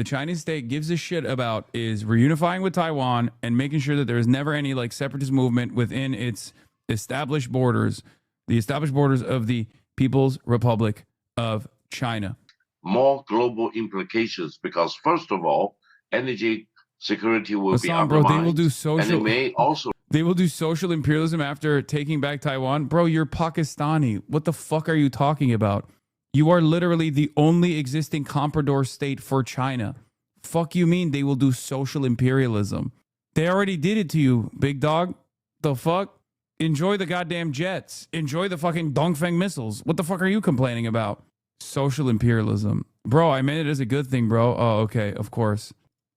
Chinese state gives a shit about is reunifying with Taiwan and making sure that there is never any separatist movement within its established borders, the established borders of the People's Republic of China. More global implications, because first of all, energy security will be undermined. Bro, they will do social. And it may also. They will do social imperialism after taking back Taiwan. Bro, you're Pakistani. What the fuck are you talking about? You are literally the only existing comprador state for China. Fuck you mean they will do social imperialism? They already did it to you, big dog. The fuck? Enjoy the goddamn jets. Enjoy the fucking Dongfeng missiles. What the fuck are you complaining about? Social imperialism. Bro, I meant it as a good thing, bro. Oh, okay, of course.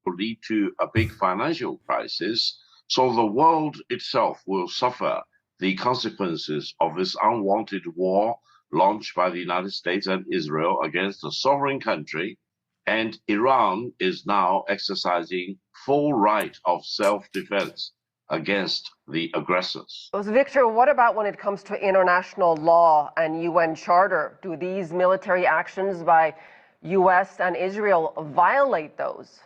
Will lead to a big financial crisis. So the world itself will suffer the consequences of this unwanted war launched by the United States and Israel against a sovereign country. And Iran is now exercising full right of self-defense against the aggressors. So, Victor, what about when it comes to international law and UN Charter? Do these military actions by U.S. and Israel violate those?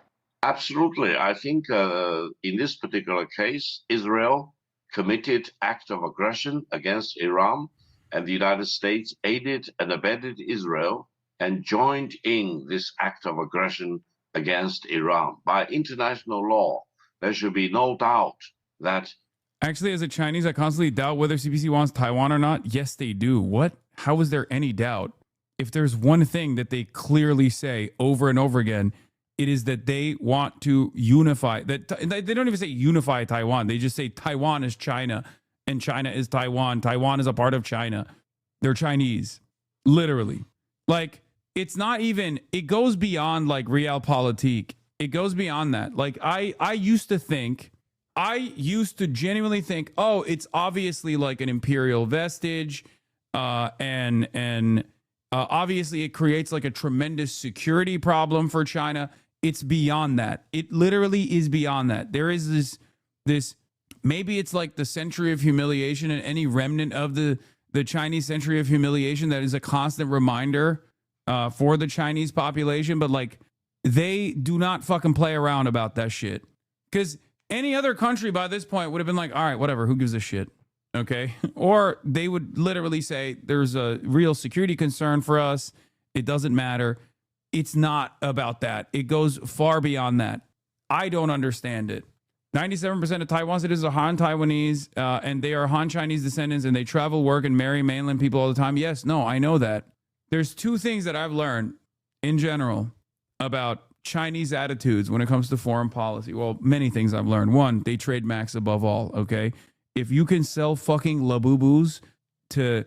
Absolutely. I think in this particular case, Israel committed act of aggression against Iran, and the United States aided and abetted Israel and joined in this act of aggression against Iran. By international law, there should be no doubt that. Actually, as a Chinese, I constantly doubt whether CPC wants Taiwan or not. Yes, they do. What? How is there any doubt? If there's one thing that they clearly say over and over again, it is that they want to unify. That they don't even say unify Taiwan. They just say Taiwan is China and China is Taiwan. Taiwan is a part of China. They're Chinese, literally. Like, it's not even. It goes beyond like realpolitik. It goes beyond that. Like I used to genuinely think, oh, it's obviously like an imperial vestige, and obviously it creates like a tremendous security problem for China. It's beyond that. It literally is beyond that. There is this maybe it's like the century of humiliation and any remnant of the Chinese century of humiliation that is a constant reminder for the Chinese population. But like, they do not fucking play around about that shit. Because any other country by this point would have been like, all right, whatever, who gives a shit? Okay. Or they would literally say there's a real security concern for us. It doesn't matter. It's not about that. It goes far beyond that. I don't understand it. 97% of Taiwan citizens are Han Taiwanese, and they are Han Chinese descendants, and they travel, work, and marry mainland people all the time. Yes, no, I know that. There's two things that I've learned in general about Chinese attitudes when it comes to foreign policy. Well, many things I've learned. One, they trade max above all, okay? If you can sell fucking labubus to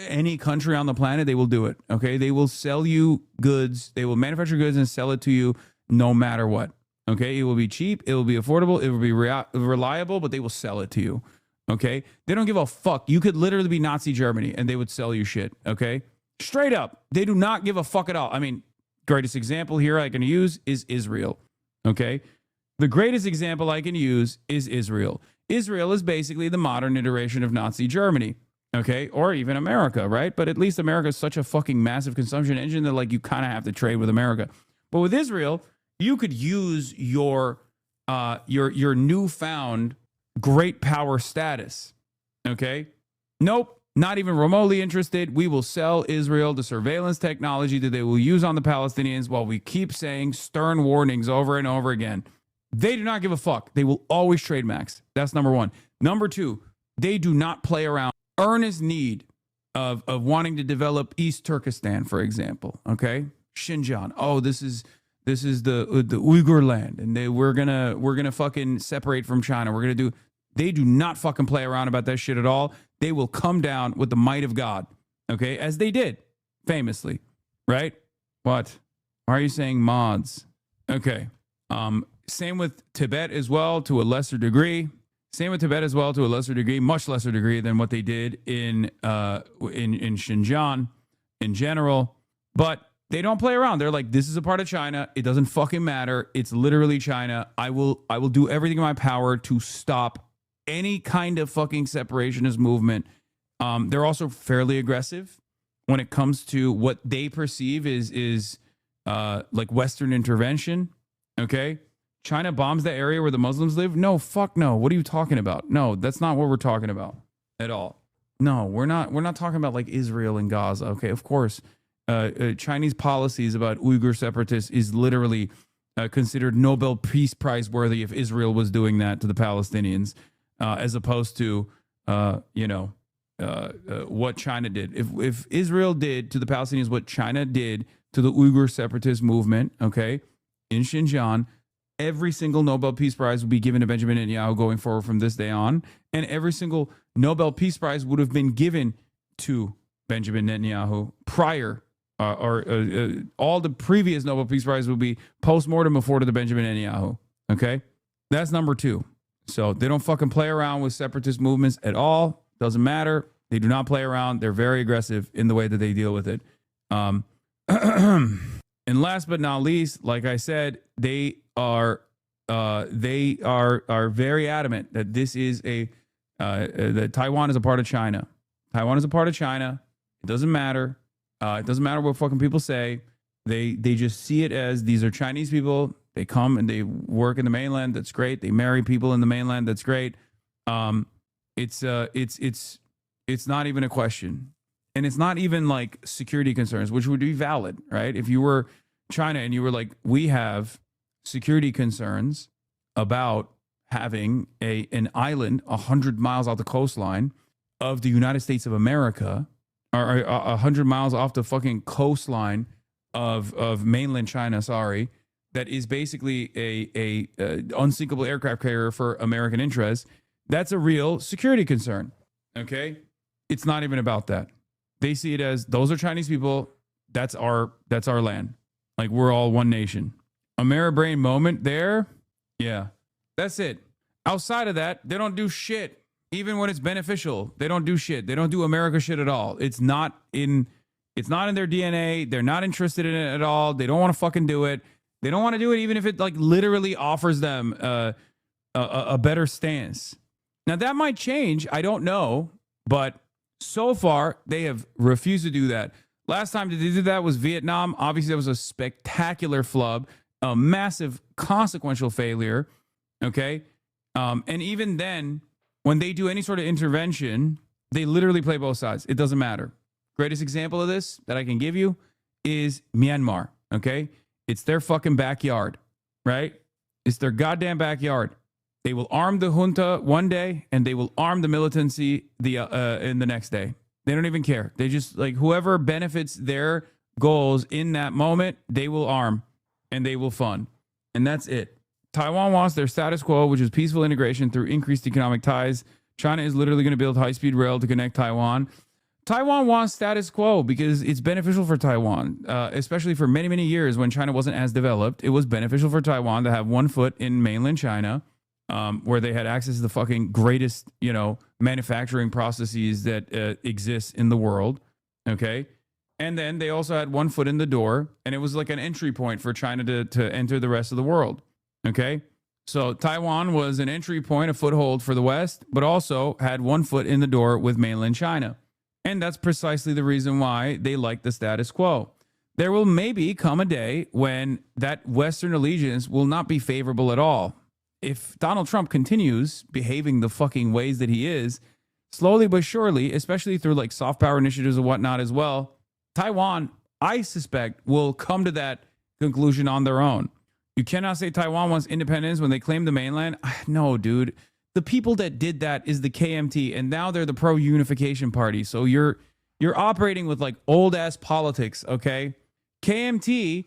any country on the planet, they will do it, okay? They will sell you goods. They will manufacture goods and sell it to you no matter what, okay? It will be cheap. It will be affordable. It will be reliable, but they will sell it to you, okay? They don't give a fuck. You could literally be Nazi Germany and they would sell you shit, okay? Straight up. They do not give a fuck at all. I mean, greatest example here I can use is Israel, okay? The greatest example I can use is Israel. Israel is basically the modern iteration of Nazi Germany, okay? Or even America, right? But at least America is such a fucking massive consumption engine that like you kind of have to trade with America. But with Israel, you could use your newfound great power status, okay? Nope. Not even remotely interested. We will sell Israel the surveillance technology that they will use on the Palestinians while we keep saying stern warnings over and over again. They do not give a fuck. They will always trade max. That's number one. Number two, they do not play around. Earnest need of wanting to develop East Turkestan, for example. Okay, Xinjiang. Oh, this is the Uyghur land, and we're gonna fucking separate from China. We're gonna do. They do not fucking play around about that shit at all. They will come down with the might of God, okay? As they did, famously, right? What? Why are you saying mods? Okay. Same with Tibet as well, to a lesser degree. Much lesser degree than what they did in Xinjiang in general. But they don't play around. They're like, this is a part of China. It doesn't fucking matter. It's literally China. I will do everything in my power to stop any kind of fucking separationist movement. They're also fairly aggressive when it comes to what they perceive is like Western intervention. Okay, China bombs the area where the Muslims live. No, fuck no. What are you talking about? No, that's not what we're talking about at all. No, we're not talking about like Israel and Gaza. Okay, of course, Chinese policies about Uyghur separatists is literally considered Nobel Peace Prize worthy if Israel was doing that to the Palestinians. As opposed to, what China did. If Israel did to the Palestinians what China did to the Uyghur separatist movement, okay, in Xinjiang, every single Nobel Peace Prize would be given to Benjamin Netanyahu going forward from this day on, and every single Nobel Peace Prize would have been given to Benjamin Netanyahu prior all the previous Nobel Peace Prize will be post-mortem afforded to Benjamin Netanyahu. Okay? That's number 2. So they don't fucking play around with separatist movements at all. Doesn't matter. They do not play around. They're very aggressive in the way that they deal with it. And last but not least, like I said, they are very adamant that this is that Taiwan is a part of China. Taiwan is a part of China. It doesn't matter. It doesn't matter what fucking people say. They just see it as these are Chinese people. They come and they work in the mainland. That's great. They marry people in the mainland. That's great. It's not even a question. And it's not even like security concerns, which would be valid, right? If you were China and you were like, we have security concerns about having an island 100 miles off the coastline of the United States of America, or 100 miles off the fucking coastline of mainland China, that is basically a unsinkable aircraft carrier for American interests. That's a real security concern, okay? It's not even about that. They see it as those are Chinese people. That's our land. Like we're all one nation. A mirror brain moment there. Yeah, that's it. Outside of that, they don't do shit. Even when it's beneficial, they don't do shit. They don't do America shit at all. It's not in their DNA. They're not interested in it at all. They don't want to fucking do it. They don't want to do it even if it like literally offers them a better stance. Now that might change. I don't know, but so far they have refused to do that. Last time they did that was Vietnam. Obviously, that was a spectacular flub, a massive consequential failure. Okay, and even then, when they do any sort of intervention, they literally play both sides. It doesn't matter. Greatest example of this that I can give you is Myanmar. Okay, it's their fucking backyard, right? It's their goddamn backyard. They will arm the junta one day and they will arm the militancy in the next day. They don't even care. They just like whoever benefits their goals in that moment, they will arm and they will fund. And that's it. Taiwan wants their status quo, which is peaceful integration through increased economic ties. China is literally going to build high-speed rail to connect Taiwan. Taiwan wants status quo because it's beneficial for Taiwan, especially for many, many years when China wasn't as developed. It was beneficial for Taiwan to have one foot in mainland China, where they had access to the fucking greatest, manufacturing processes that exist in the world. Okay. And then they also had one foot in the door, and it was like an entry point for China to enter the rest of the world. Okay. So Taiwan was an entry point, a foothold for the West, but also had one foot in the door with mainland China. And that's precisely the reason why they like the status quo. There will maybe come a day when that Western allegiance will not be favorable at all. If Donald Trump continues behaving the fucking ways that he is, slowly but surely, especially through like soft power initiatives and whatnot as well, Taiwan, I suspect, will come to that conclusion on their own. You cannot say Taiwan wants independence when they claim the mainland. No, dude. The people that did that is the KMT, and now they're the pro-unification party. So you're operating with like old ass politics, okay? KMT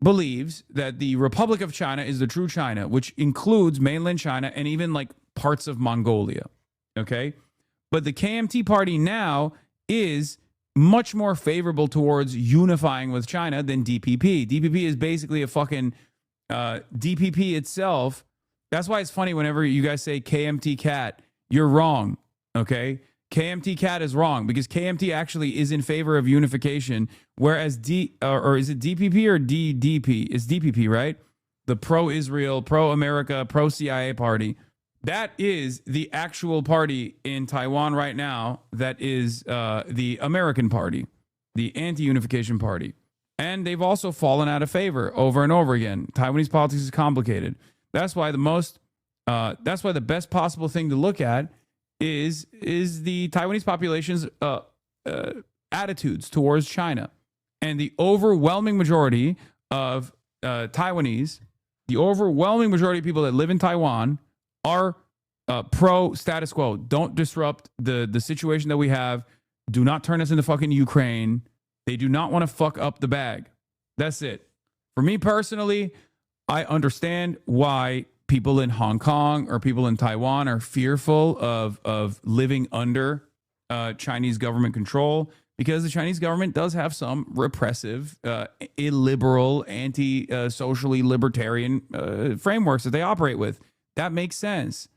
believes that the Republic of China is the true China, which includes mainland China and even like parts of Mongolia, okay? But the KMT party now is much more favorable towards unifying with China than DPP. DPP is basically a fucking DPP itself. That's why it's funny whenever you guys say KMT Cat, you're wrong, okay? KMT Cat is wrong because KMT actually is in favor of unification, whereas or is it DPP or DDP? It's DPP, right? The pro-Israel, pro-America, pro-CIA party. That is the actual party in Taiwan right now that is the American party, the anti-unification party. And they've also fallen out of favor over and over again. Taiwanese politics is complicated. That's why the best possible thing to look at is the Taiwanese population's attitudes towards China. And the overwhelming majority of Taiwanese, the overwhelming majority of people that live in Taiwan are pro status quo. Don't disrupt the situation that we have. Do not turn us into fucking Ukraine. They do not want to fuck up the bag. That's it. For me personally, I understand why people in Hong Kong or people in Taiwan are fearful of living under Chinese government control. because the Chinese government does have some repressive, illiberal, anti-socially libertarian frameworks that they operate with. That makes sense.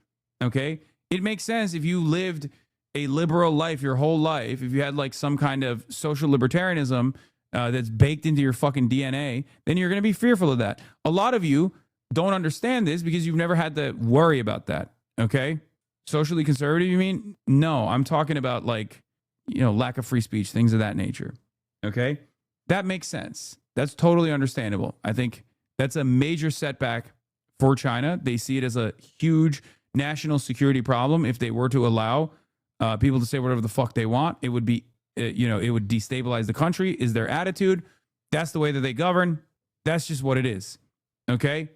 Okay? It makes sense if you lived a liberal life your whole life, if you had like some kind of social libertarianism that's baked into your fucking DNA, then you're going to be fearful of that. A lot of you don't understand this because you've never had to worry about that. Okay? Socially conservative, you mean? No, I'm talking about like, lack of free speech, things of that nature. Okay? That makes sense. That's totally understandable. I think that's a major setback for China. They see it as a huge national security problem. If they were to allow people to say whatever the fuck they want, it would be, it would destabilize the country, is their attitude. That's the way that they govern. That's just what it is. Okay?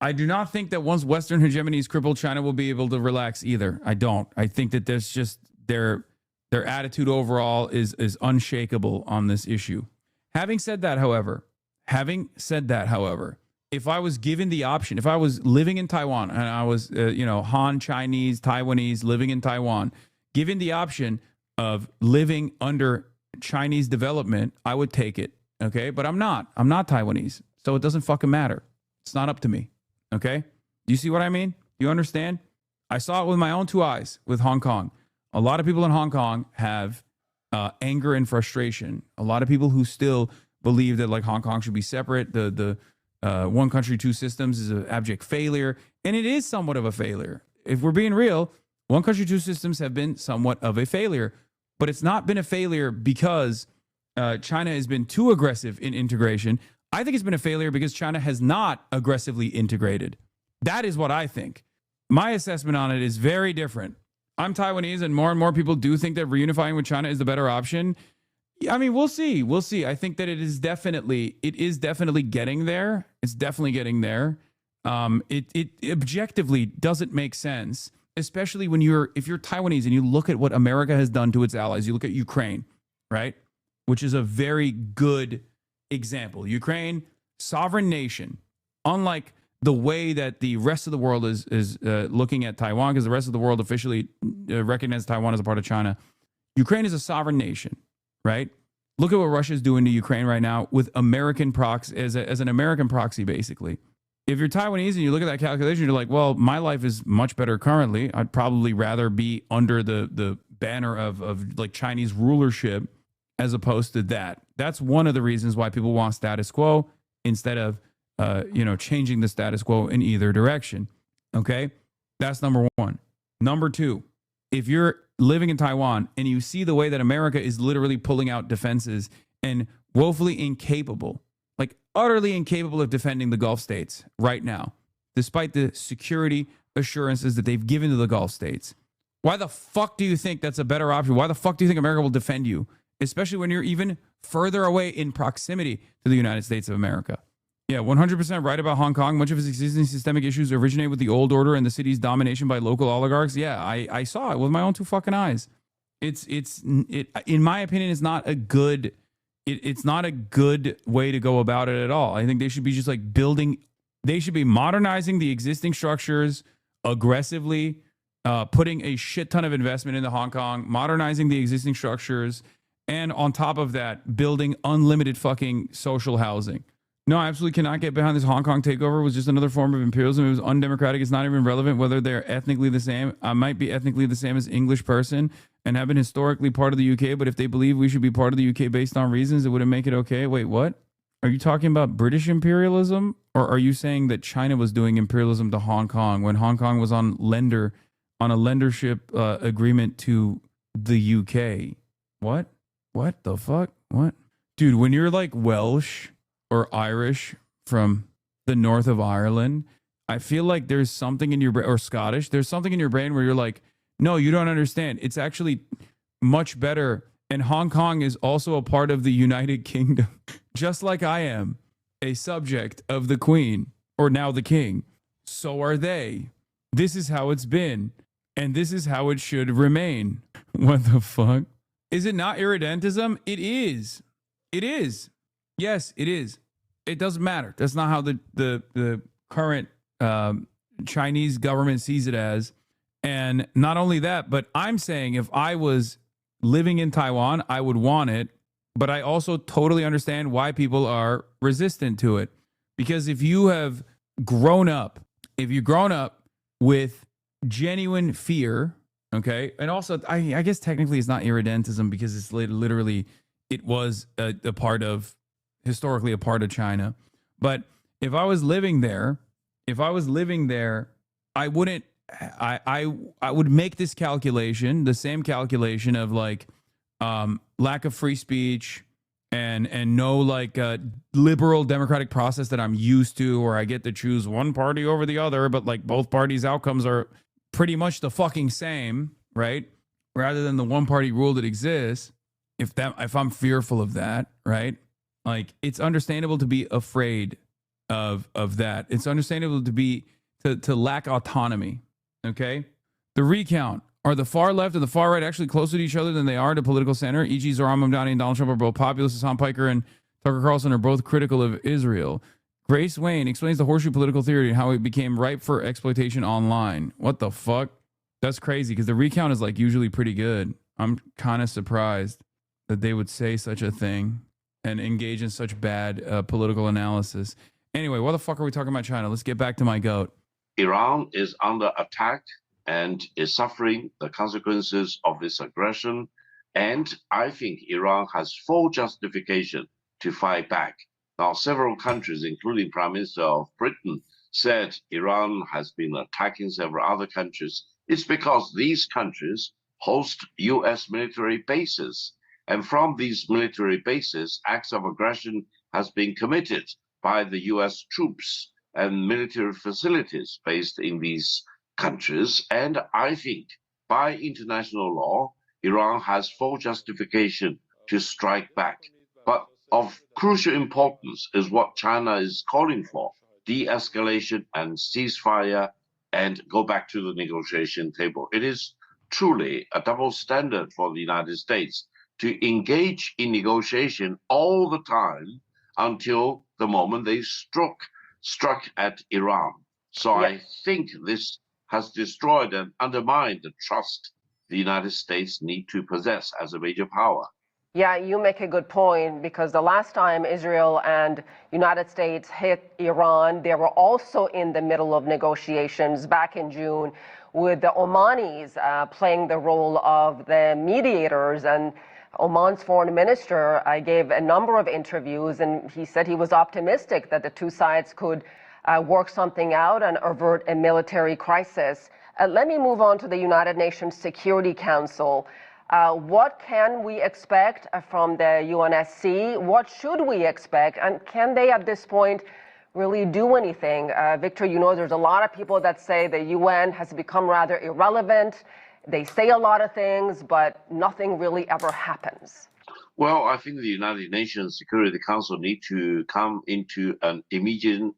I do not think that once Western hegemony is crippled, China will be able to relax either. I don't. I think that there's just their attitude overall is unshakable on this issue. Having said that, however, if I was given the option, if I was living in Taiwan and I was, Han Chinese, Taiwanese, living in Taiwan, given the option of living under Chinese development, I would take it. Okay. But I'm not Taiwanese. So it doesn't fucking matter. It's not up to me. Okay. Do you see what I mean? Do you understand? I saw it with my own two eyes with Hong Kong. A lot of people in Hong Kong have anger and frustration. A lot of people who still believe that like Hong Kong should be separate. The one country, two systems is an abject failure. And it is somewhat of a failure. If we're being real, one country, two systems have been somewhat of a failure. But it's not been a failure because China has been too aggressive in integration. I think it's been a failure because China has not aggressively integrated. That is what I think. My assessment on it is very different. I'm Taiwanese, and more people do think that reunifying with China is the better option. I mean, we'll see. We'll see. I think that it is definitely getting there. It's definitely getting there. It objectively doesn't make sense, especially if you're Taiwanese and you look at what America has done to its allies. You look at Ukraine, right? Which is a very good example. Ukraine, sovereign nation, unlike the way that the rest of the world is looking at Taiwan, because the rest of the world officially recognizes Taiwan as a part of China. Ukraine is a sovereign nation, right? Look at what Russia is doing to Ukraine right now with American proxy as an American proxy, basically. If you're Taiwanese and you look at that calculation, you're like, well, my life is much better currently. I'd probably rather be under the banner of like Chinese rulership as opposed to that. That's one of the reasons why people want status quo instead of changing the status quo in either direction. Okay, that's number one. Number two, if you're living in Taiwan and you see the way that America is literally pulling out defenses and woefully incapable, like utterly incapable of defending the Gulf states right now, despite the security assurances that they've given to the Gulf states, why the fuck do you think that's a better option? Why the fuck do you think America will defend you, especially when you're even further away in proximity to the United States of America? Yeah, 100% right about Hong Kong. Much of its existing systemic issues originate with the old order and the city's domination by local oligarchs. Yeah, I saw it with my own two fucking eyes. It in my opinion, is not a good. It's not a good way to go about it at all. I think they should be just like building. They should be modernizing the existing structures aggressively, putting a shit ton of investment into Hong Kong, modernizing the existing structures, and on top of that, building unlimited fucking social housing. No, I absolutely cannot get behind this Hong Kong takeover. It was just another form of imperialism. It was undemocratic. It's not even relevant whether they're ethnically the same. I might be ethnically the same as English person and have been historically part of the UK, but if they believe we should be part of the UK based on reasons, it wouldn't make it okay. Wait, what? Are you talking about British imperialism? Or are you saying that China was doing imperialism to Hong Kong when Hong Kong was on a lendership agreement to the UK? What? What the fuck? What? Dude, when you're like Welsh or Irish from the north of Ireland, I feel like there's something in your brain, or Scottish, there's something in your brain where you're like, no, you don't understand. It's actually much better. And Hong Kong is also a part of the United Kingdom, just like I am a subject of the Queen, or now the King. So are they. This is how it's been, and this is how it should remain. What the fuck? Is it not irredentism? It is. It is. Yes, it is. It doesn't matter. That's not how the current Chinese government sees it as. And not only that, but I'm saying if I was living in Taiwan, I would want it, but I also totally understand why people are resistant to it. Because if you've grown up with genuine fear, okay, and also I guess technically it's not irredentism because it's literally, it was historically a part of China. But if I was living there, I wouldn't, I would make this calculation, the same calculation of like lack of free speech and no like liberal democratic process that I'm used to, or I get to choose one party over the other, but like both parties' outcomes are pretty much the fucking same, right? Rather than the one party rule that exists. If I'm fearful of that, right? Like it's understandable to be afraid of that. It's understandable to lack autonomy. Okay. The recount. Are the far left and the far right actually closer to each other than they are to political center? E.g. Zohran Mamdani and Donald Trump are both populists. Hassan Piker and Tucker Carlson are both critical of Israel. Grace Wayne explains the horseshoe political theory and how it became ripe for exploitation online. What the fuck? That's crazy because the recount is like usually pretty good. I'm kind of surprised that they would say such a thing and engage in such bad political analysis. Anyway, what the fuck are we talking about China? Let's get back to my goat. Iran is under attack and is suffering the consequences of this aggression. And I think Iran has full justification to fight back. Now, several countries, including Prime Minister of Britain, said Iran has been attacking several other countries. It's because these countries host U.S. military bases. And from these military bases, acts of aggression has been committed by the U.S. troops and military facilities based in these countries. And I think by international law, Iran has full justification to strike back. But of crucial importance is what China is calling for: de-escalation and ceasefire, and go back to the negotiation table. It is truly a double standard for the United States to engage in negotiation all the time until the moment they struck at Iran. So I think this has destroyed and undermined the trust the United States need to possess as a major power. Yeah, you make a good point, because the last time Israel and United States hit Iran, they were also in the middle of negotiations back in June, with the Omanis playing the role of the mediators. And Oman's foreign minister gave a number of interviews, and he said he was optimistic that the two sides could work something out and avert a military crisis. Let me move on to the United Nations Security Council. What can we expect from the UNSC? What should we expect? And can they at this point really do anything? Victor, you know, there's a lot of people that say the UN has become rather irrelevant. They say a lot of things, but nothing really ever happens. Well, I think the United Nations Security Council need to come into an immediate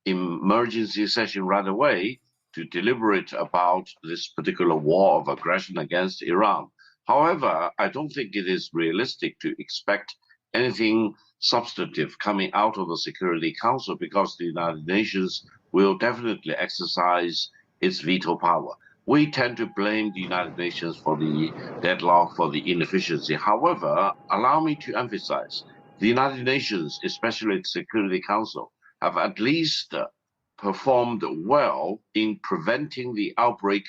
emergency session right away to deliberate about this particular war of aggression against Iran. However, I don't think it is realistic to expect anything substantive coming out of the Security Council, because the United Nations will definitely exercise its veto power. We tend to blame the United Nations for the deadlock, for the inefficiency. However, allow me to emphasize, the United Nations, especially the Security Council, have at least performed well in preventing the outbreak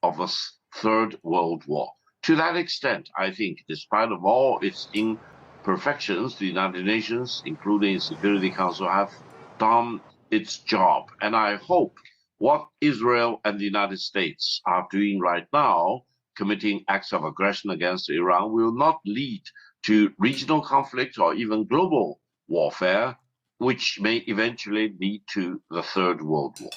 of a third world war. To that extent, I think, despite of all its imperfections, the United Nations, including the Security Council, have done its job. And I hope what Israel and the United States are doing right now, committing acts of aggression against Iran, will not lead to regional conflict or even global warfare, which may eventually lead to the Third World War.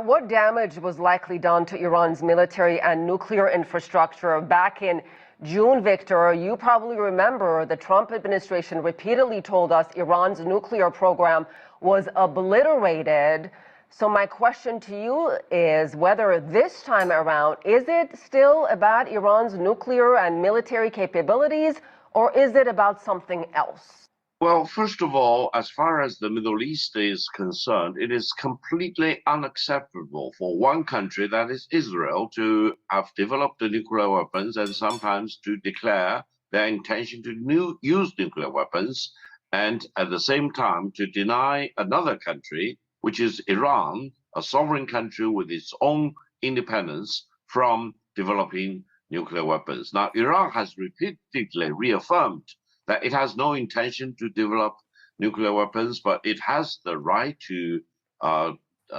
What damage was likely done to Iran's military and nuclear infrastructure back in June, Victor? You probably remember the Trump administration repeatedly told us Iran's nuclear program was obliterated. So my question to you is whether this time around, is it still about Iran's nuclear and military capabilities, or is it about something else? Well, first of all, as far as the Middle East is concerned, it is completely unacceptable for one country, that is Israel, to have developed the nuclear weapons and sometimes to declare their intention to use nuclear weapons, and at the same time to deny another country, which is Iran, a sovereign country with its own independence, from developing nuclear weapons. Now, Iran has repeatedly reaffirmed that it has no intention to develop nuclear weapons, but it has the right to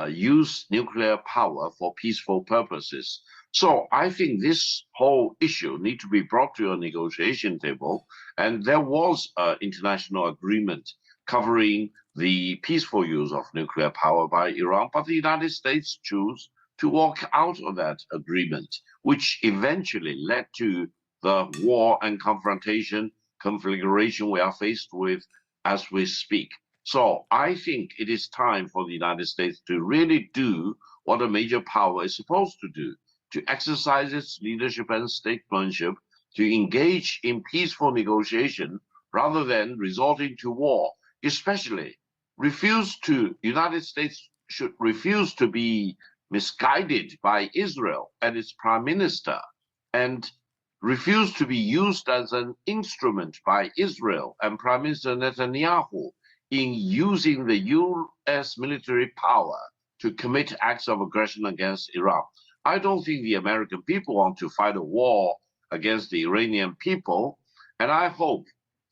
use nuclear power for peaceful purposes. So I think this whole issue needs to be brought to a negotiation table, and there was an international agreement covering the peaceful use of nuclear power by Iran, but the United States chose to walk out of that agreement, which eventually led to the war and confrontation configuration we are faced with as we speak. So I think it is time for the United States to really do what a major power is supposed to do, to exercise its leadership and statesmanship, to engage in peaceful negotiation rather than resorting to war, especially United States should refuse to be misguided by Israel and its prime minister, and refused to be used as an instrument by Israel and Prime Minister Netanyahu in using the U.S. military power to commit acts of aggression against Iran. I don't think the American people want to fight a war against the Iranian people, and I hope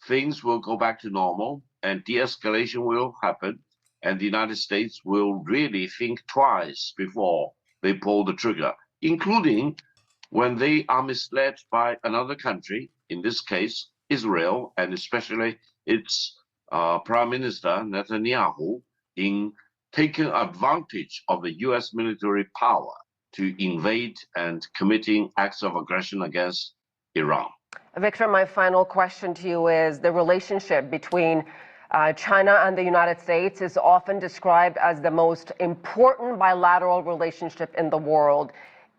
things will go back to normal and de-escalation will happen, and the United States will really think twice before they pull the trigger, including when they are misled by another country, in this case, Israel, and especially its Prime Minister Netanyahu, in taking advantage of the U.S. military power to invade and committing acts of aggression against Iran. Victor, my final question to you is the relationship between China and the United States is often described as the most important bilateral relationship in the world.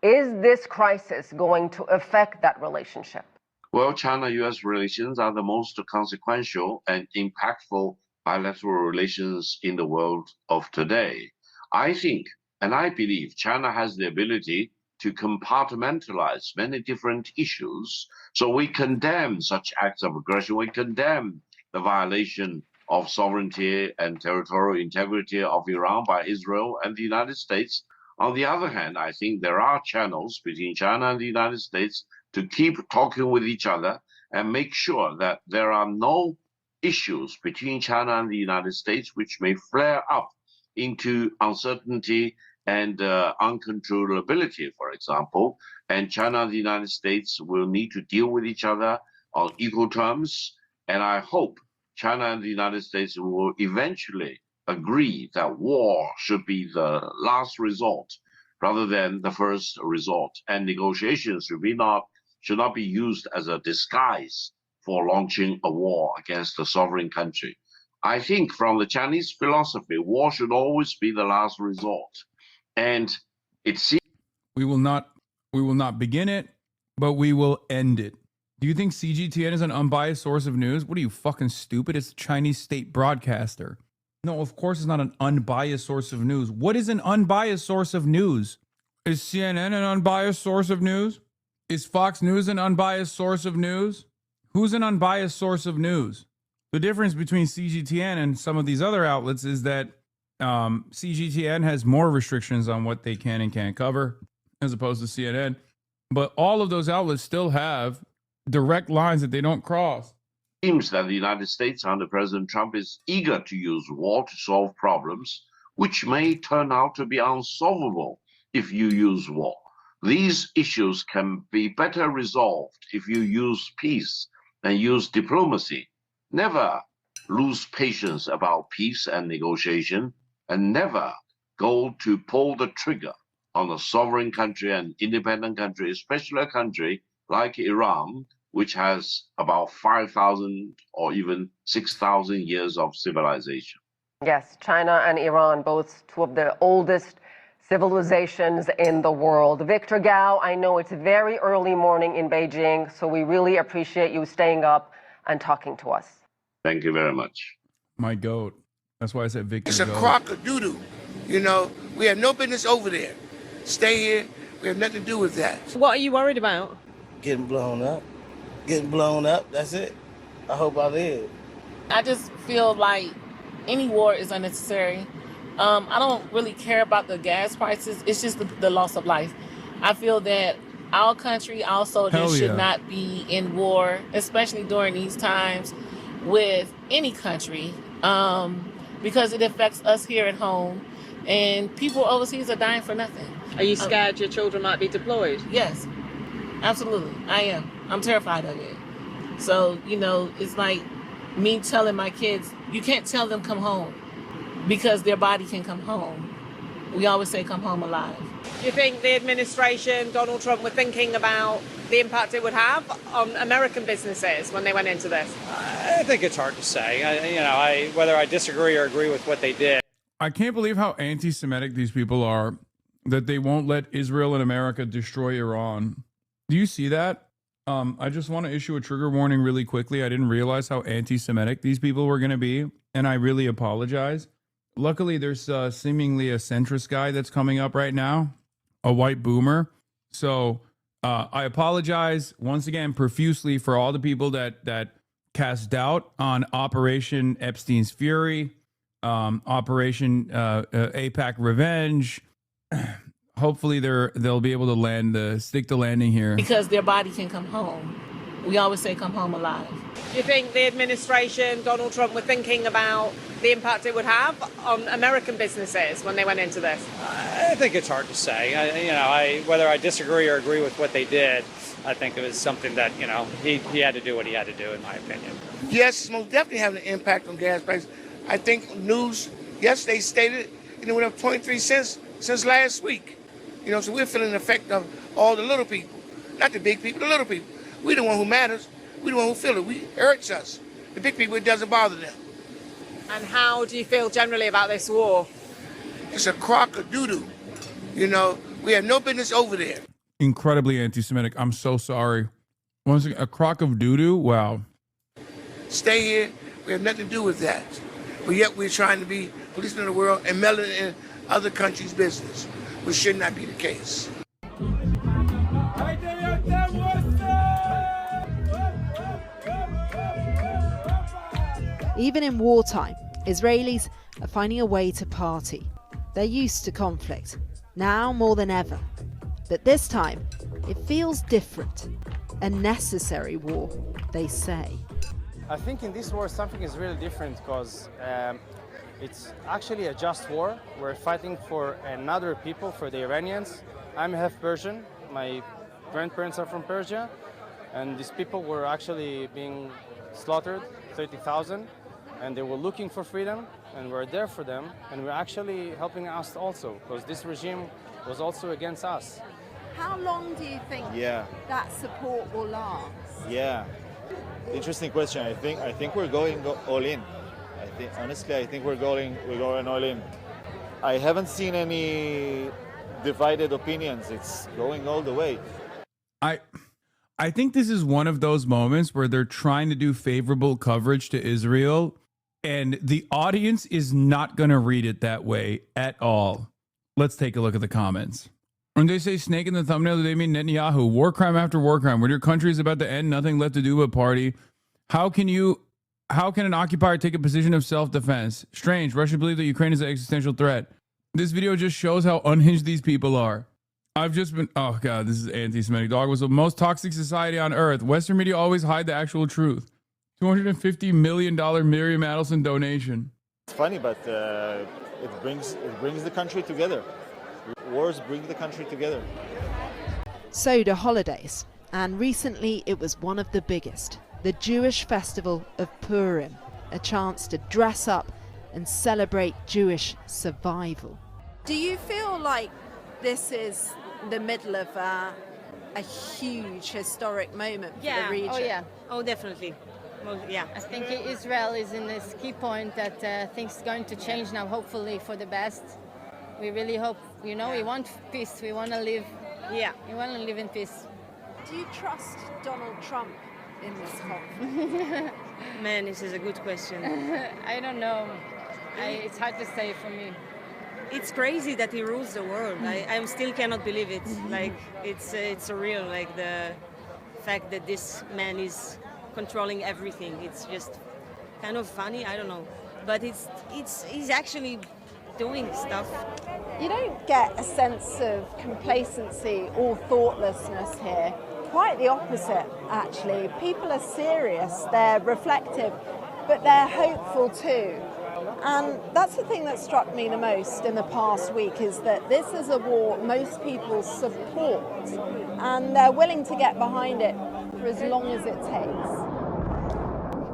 Is this crisis going to affect that relationship? Well, China-U.S. relations are the most consequential and impactful bilateral relations in the world of today. I think, and I believe, China has the ability to compartmentalize many different issues. So we condemn such acts of aggression. We condemn the violation of sovereignty and territorial integrity of Iran by Israel and the United States. On the other hand, I think there are channels between China and the United States to keep talking with each other and make sure that there are no issues between China and the United States which may flare up into uncertainty and uncontrollability, for example. And China and the United States will need to deal with each other on equal terms. And I hope China and the United States will eventually agree that war should be the last resort rather than the first resort, and negotiations should not be used as a disguise for launching a war against a sovereign country. I think from the Chinese philosophy, war should always be the last resort, and it seems we will not begin it, but we will end it. Do you think CGTN is an unbiased source of news? What are you, fucking stupid? It's a Chinese state broadcaster. No, of course it's not an unbiased source of news. What is an unbiased source of news? Is CNN an unbiased source of news? Is Fox News an unbiased source of news? Who's an unbiased source of news? The difference between CGTN and some of these other outlets is that CGTN has more restrictions on what they can and can't cover as opposed to CNN. But all of those outlets still have direct lines that they don't cross. Seems that the United States under President Trump is eager to use war to solve problems which may turn out to be unsolvable if you use war. These issues can be better resolved if you use peace and use diplomacy. Never lose patience about peace and negotiation, and never go to pull the trigger on a sovereign country and independent country, especially a country like Iran, which has about 5,000 or even 6,000 years of civilization. Yes, China and Iran, both two of the oldest civilizations in the world. Victor Gao, I know it's very early morning in Beijing, so we really appreciate you staying up and talking to us. Thank you very much. My goat. That's why I said Victor. It's a goat. crock of doo-doo. You know, we have no business over there. Stay here. We have nothing to do with that. What are you worried about? Getting blown up. Getting blown up, that's it. I hope I live. I just feel like any war is unnecessary. I don't really care about the gas prices. It's just the loss of life. I feel that our country, our soldiers should not be in war, especially during these times with any country, because it affects us here at home. And people overseas are dying for nothing. Are you scared your children might be deployed? Yes, absolutely. I am. I'm terrified of it. So, you know, it's like me telling my kids, you can't tell them come home because their body can come home. We always say come home alive. Do you think the administration, Donald Trump, were thinking about the impact it would have on American businesses when they went into this? I think it's hard to say. Whether I disagree or agree with what they did. I can't believe how anti-Semitic these people are, that they won't let Israel and America destroy Iran. Do you see that? I just want to issue a trigger warning really quickly. I didn't realize how anti-Semitic these people were going to be, and I really apologize. Luckily, there's seemingly a centrist guy that's coming up right now, a white boomer. So I apologize once again profusely for all the people that cast doubt on Operation Epstein's Fury, Operation AIPAC Revenge. Hopefully they'll be able to stick the landing here. Because their body can come home. We always say come home alive. Do you think the administration, Donald Trump, were thinking about the impact it would have on American businesses when they went into this? I think it's hard to say. Whether I disagree or agree with what they did, I think it was something that, he had to do what he had to do, in my opinion. Yes, it's most definitely having an impact on gas prices. I think news yesterday stated it went up 23 cents since last week. So we're feeling the effect of all the little people, not the big people, the little people. We're the one who matters. We're the one who feel it. It hurts us. The big people, it doesn't bother them. And how do you feel generally about this war? It's a crock of doo-doo. We have no business over there. Incredibly anti-Semitic. I'm so sorry. Once again, a crock of doo-doo? Wow. Stay here. We have nothing to do with that. But yet we're trying to be policemen of the world and meddling in other countries' business, which should not be the case. Even in wartime, Israelis are finding a way to party. They're used to conflict, now more than ever. But this time, it feels different. A necessary war, they say. I think in this war something is really different because it's actually a just war. We're fighting for another people, for the Iranians. I'm half Persian. My grandparents are from Persia. And these people were actually being slaughtered, 30,000. And they were looking for freedom, and we're there for them. And we're actually helping us also, because this regime was also against us. How long do you think that support will last? Yeah, interesting question. I think we're going all in. Honestly, I think we're going all in. I haven't seen any divided opinions. It's going all the way. I think this is one of those moments where they're trying to do favorable coverage to Israel, and the audience is not going to read it that way at all. Let's take a look at the comments. When they say snake in the thumbnail, do they mean Netanyahu? War crime after war crime. When your country is about to end, nothing left to do but party. How can an occupier take a position of self-defense? Strange. Russia believes that Ukraine is an existential threat. This video just shows how unhinged these people are. Oh God, this is anti-Semitic dog whistle. Most toxic society on earth. Western media always hide the actual truth. $250 million Miriam Adelson donation. It's funny, but it brings the country together. Wars bring the country together. So do holidays, and recently it was one of the biggest, the Jewish festival of Purim, a chance to dress up and celebrate Jewish survival. Do you feel like this is the middle of a huge historic moment for the region? Oh, definitely. Yeah. I think Israel is in this key point that things are going to change now, hopefully for the best. We really hope, we want peace. We want to live. Yeah. We want to live in peace. Do you trust Donald Trump in this conflict? Man, this is a good question. I don't know. It's hard to say for me. It's crazy that he rules the world. I still cannot believe it. Like it's surreal. Like the fact that this man is controlling everything. It's just kind of funny. I don't know, but he's actually doing stuff. You don't get a sense of complacency or thoughtlessness here. Quite the opposite, actually. People are serious, they're reflective, but they're hopeful too. And that's the thing that struck me the most in the past week, is that this is a war most people support, and they're willing to get behind it for as long as it takes.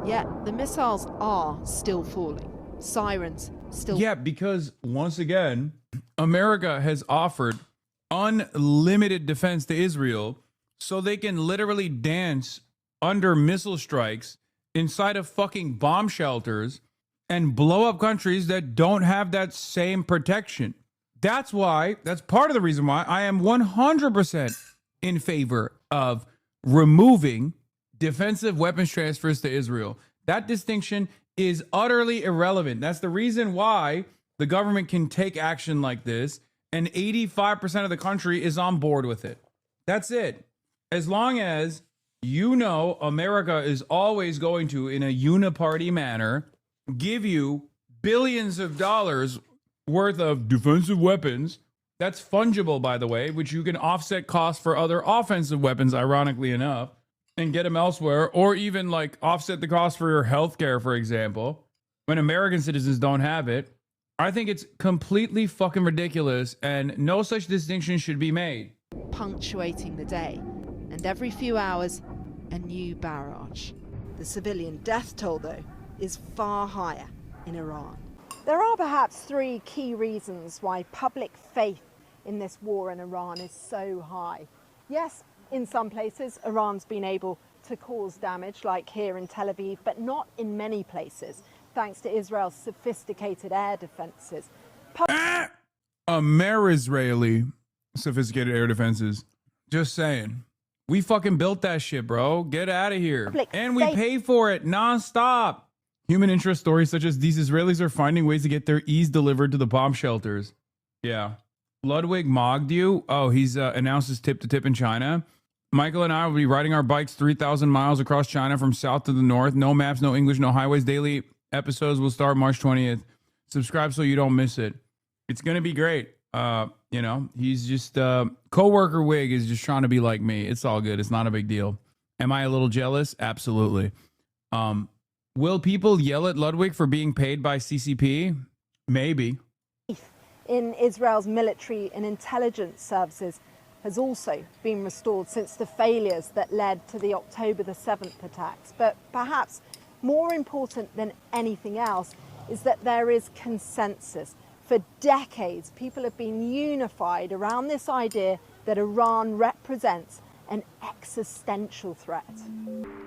Yet the missiles are still falling. Sirens still... Yeah, because once again, America has offered unlimited defense to Israel so they can literally dance under missile strikes inside of fucking bomb shelters and blow up countries that don't have that same protection. That's part of the reason why I am 100% in favor of removing defensive weapons transfers to Israel. That distinction is utterly irrelevant. That's the reason why the government can take action like this, and 85% of the country is on board with it. That's it. As long as you know America is always going to, in a uniparty manner, give you billions of dollars worth of defensive weapons. That's fungible, by the way, which you can offset costs for other offensive weapons, ironically enough, and get them elsewhere, or even like offset the cost for your healthcare, for example, when American citizens don't have it. I think it's completely fucking ridiculous, and no such distinction should be made. Punctuating the day, and every few hours, a new barrage. The civilian death toll, though, is far higher in Iran. There are perhaps three key reasons why public faith in this war in Iran is so high. Yes, in some places, Iran's been able to cause damage, like here in Tel Aviv, but not in many places, thanks to Israel's sophisticated air defenses. Israeli sophisticated air defenses. Just saying. We fucking built that shit, bro. Get out of here. And we pay for it nonstop. Human interest stories such as these Israelis are finding ways to get their ease delivered to the bomb shelters. Yeah. Ludwig Mogdew. Oh, he's announced his tip to tip in China. Michael and I will be riding our bikes 3,000 miles across China from south to the north. No maps, no English, no highways. Daily episodes will start March 20th. Subscribe so you don't miss it. It's going to be great. You know, he's just coworker Wig is just trying to be like me. It's all good. It's not a big deal. Am I a little jealous? Absolutely. Will people yell at Ludwig for being paid by CCP? Maybe. In Israel's military and intelligence services has also been restored since the failures that led to the October the 7th attacks. But perhaps more important than anything else is that there is consensus. For decades, people have been unified around this idea that Iran represents an existential threat.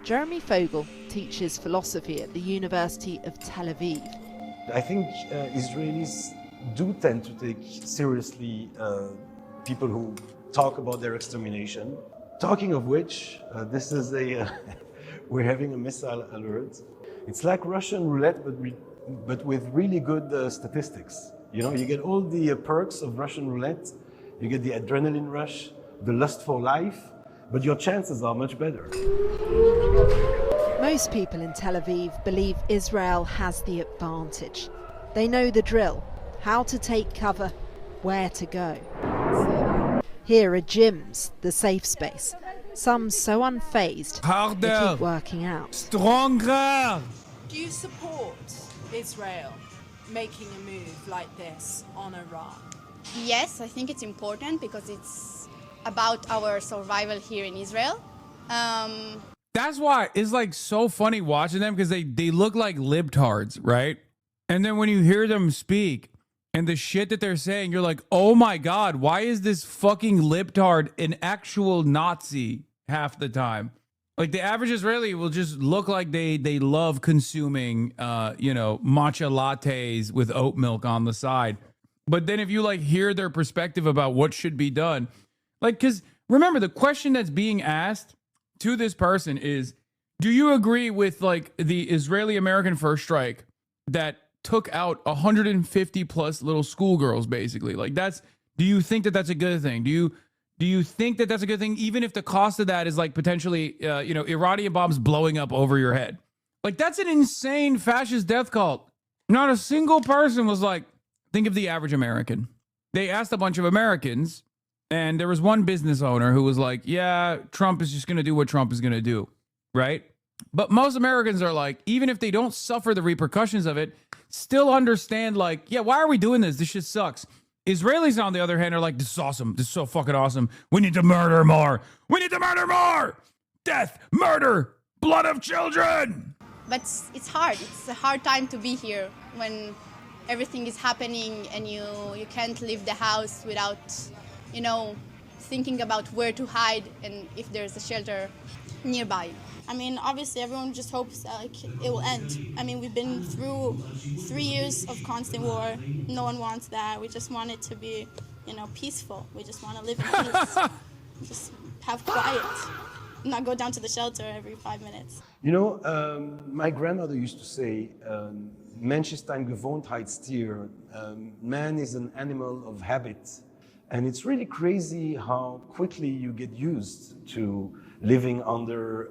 Jeremy Fogel teaches philosophy at the University of Tel Aviv. I think Israelis do tend to take seriously people who talk about their extermination. Talking of which, this is we're having a missile alert. It's like Russian roulette, but with really good statistics. You know, you get all the perks of Russian roulette, you get the adrenaline rush, the lust for life, but your chances are much better. Most people in Tel Aviv believe Israel has the advantage. They know the drill, how to take cover, where to go. Here are gyms, the safe space. Some so unfazed they keep working out. Stronger! Do you support Israel making a move like this on Iran? Yes, I think it's important because it's about our survival here in Israel. That's why it's like so funny watching them, because they look like libtards, right? And then when you hear them speak and the shit that they're saying, you're like, oh my God, why is this fucking libtard an actual Nazi half the time? Like the average Israeli will just look like they love consuming, matcha lattes with oat milk on the side. But then if you like hear their perspective about what should be done, like, because remember the question that's being asked to this person is, Do you agree with like the Israeli-American first strike that took out 150 plus little schoolgirls, basically? Like do you think that that's a good thing? Do you think that that's a good thing, even if the cost of that is like potentially, Iranian bombs blowing up over your head? Like, that's an insane fascist death cult. Not a single person was like, think of the average American. They asked a bunch of Americans, and there was one business owner who was like, yeah, Trump is just going to do what Trump is going to do, right? But most Americans are like, even if they don't suffer the repercussions of it, still understand like, yeah, why are we doing this? This shit sucks. Israelis, on the other hand, are like, this is awesome. This is so fucking awesome. We need to murder more. We need to murder more. Death, murder, blood of children. But it's hard. It's a hard time to be here when everything is happening and you can't leave the house without, thinking about where to hide and if there's a shelter nearby. I mean, obviously, everyone just hopes that it will end. I mean, we've been through 3 years of constant war. No one wants that. We just want it to be, peaceful. We just want to live in peace. Just have quiet. Not go down to the shelter every 5 minutes. My grandmother used to say, Mensch ist ein Gewohnheitstier. Man is an animal of habit. And it's really crazy how quickly you get used to living under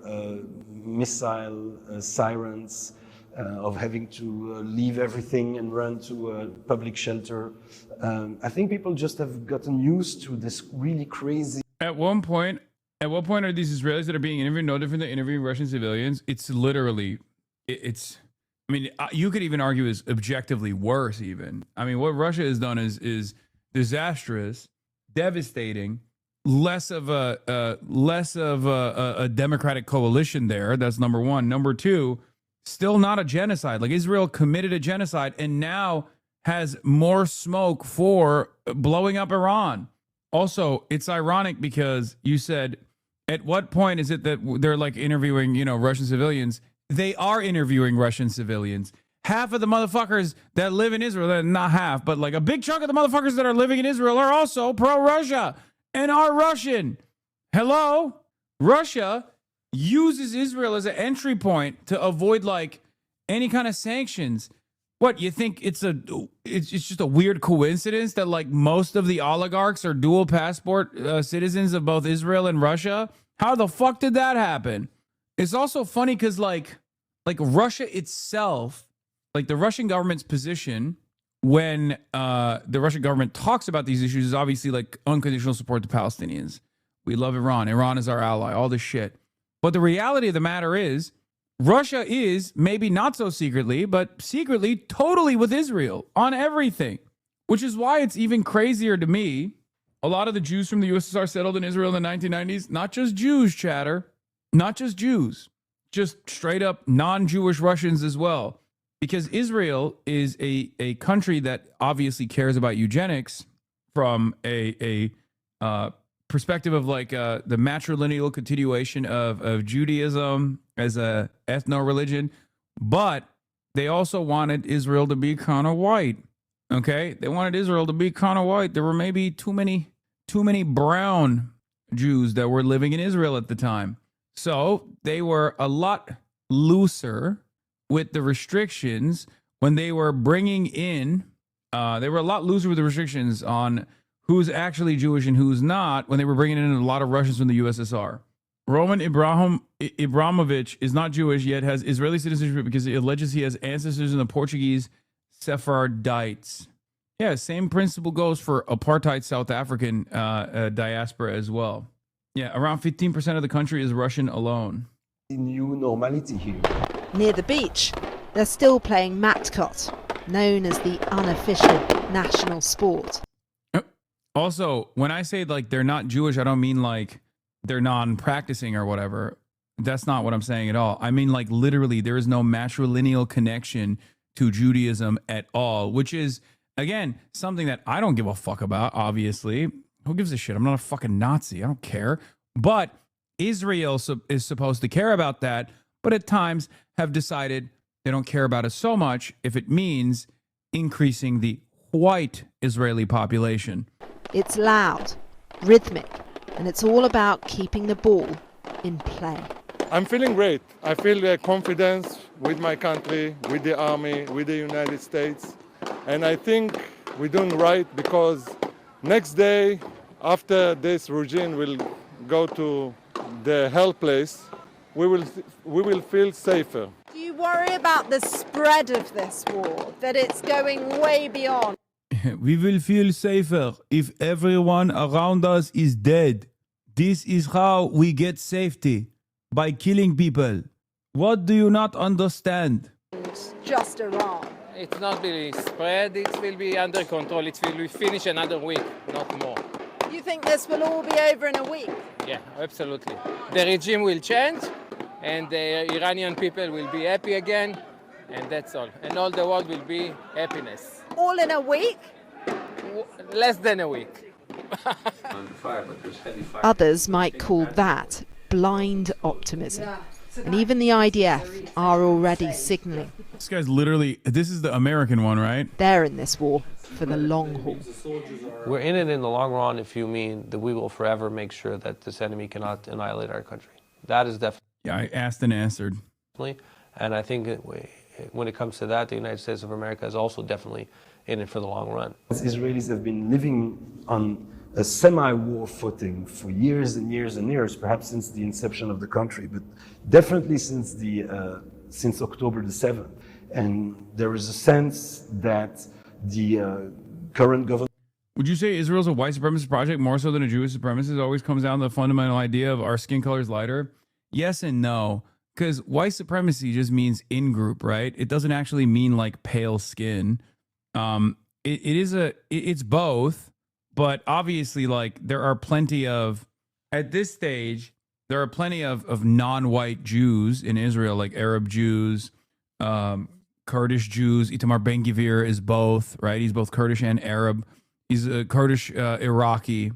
missile sirens, of having to leave everything and run to a public shelter. I think people just have gotten used to this really crazy. At what point are these Israelis that are being interviewed no different than interviewing Russian civilians? It's literally, you could even argue is objectively worse even. I mean, what Russia has done is disastrous, devastating, less of a democratic coalition there. That's number one. Number two, still not a genocide. Like, Israel committed a genocide and now has more smoke for blowing up Iran. Also, it's ironic because you said, at what point is it that they're like interviewing, Russian civilians? They are interviewing Russian civilians. Half of the motherfuckers that live in Israel, not half, but like a big chunk of the motherfuckers that are living in Israel are also pro-Russia and are Russian. Hello? Russia uses Israel as an entry point to avoid like any kind of sanctions. What, you think it's just a weird coincidence that like most of the oligarchs are dual passport citizens of both Israel and Russia? How the fuck did that happen? It's also funny because like Russia itself, like the Russian government's position when the Russian government talks about these issues is obviously like unconditional support to Palestinians. We love Iran. Iran is our ally, all this shit. But the reality of the matter is, Russia is, maybe not so secretly, but secretly totally with Israel on everything, which is why it's even crazier to me. A lot of the Jews from the USSR settled in Israel in the 1990s. Not just Jews, chatter. Not just Jews. Just straight up non-Jewish Russians as well. Because Israel is a country that obviously cares about eugenics from a perspective of like the matrilineal continuation of Judaism as a ethno-religion, but they also wanted Israel to be kind of white. Okay, they wanted Israel to be kind of white. There were maybe too many brown Jews that were living in Israel at the time, so they were a lot looser with the restrictions when they were bringing in. They were a lot looser with the restrictions on who's actually Jewish and who's not when they were bringing in a lot of Russians from the USSR. Roman Abramovich is not Jewish, yet has Israeli citizenship because he alleges he has ancestors in the Portuguese Sephardites. Yeah, same principle goes for apartheid South African diaspora as well. Yeah, around 15% of the country is Russian alone. New normality here. Near the beach, they're still playing matcot, known as the unofficial national sport. Also, when I say like they're not Jewish, I don't mean like they're non-practicing or whatever. That's not what I'm saying at all. I mean like literally there is no matrilineal connection to Judaism at all, which is, again, something that I don't give a fuck about, obviously. Who gives a shit? I'm not a fucking Nazi. I don't care. But Israel is supposed to care about that, but at times have decided they don't care about it so much if it means increasing the white Israeli population. It's loud, rhythmic, and it's all about keeping the ball in play. I'm feeling great. I feel confidence with my country, with the army, with the United States. And I think we're doing right because next day, after this regime will go to the hell place, we will feel safer. Do you worry about the spread of this war, that it's going way beyond? We will feel safer if everyone around us is dead. This is how we get safety, by killing people. What do you not understand? Just Iran. It's not really spread, it will be under control. It will finish another week, not more. You think this will all be over in a week? Yeah, absolutely. The regime will change and the Iranian people will be happy again, and that's all. And all the world will be happiness. All in a week? Less than a week. Others might call that blind optimism. And even the IDF are already signalling This guy's literally, this is the American one, right? they're in this war for the long haul. We're in it in the long run if you mean that we will forever make sure that this enemy cannot annihilate our country. That is definitely. Yeah, I asked and answered. And I think when it comes to that, the United States of America is also definitely in it for the long run. Israelis have been living on a semi-war footing for years and years and years, perhaps since the inception of the country, but definitely since October the 7th. And there is a sense that the current government. Would you say Israel's a white supremacist project more so than a Jewish supremacist? It always comes down to the fundamental idea of our skin color is lighter. Yes and no, because white supremacy just means in group, right? It doesn't actually mean like pale skin. It's both, but obviously like there are plenty of, at this stage, there are plenty of non-white Jews in Israel, like Arab Jews, Kurdish Jews. Itamar Ben-Gvir is both, right? He's both Kurdish and Arab. He's a Kurdish Iraqi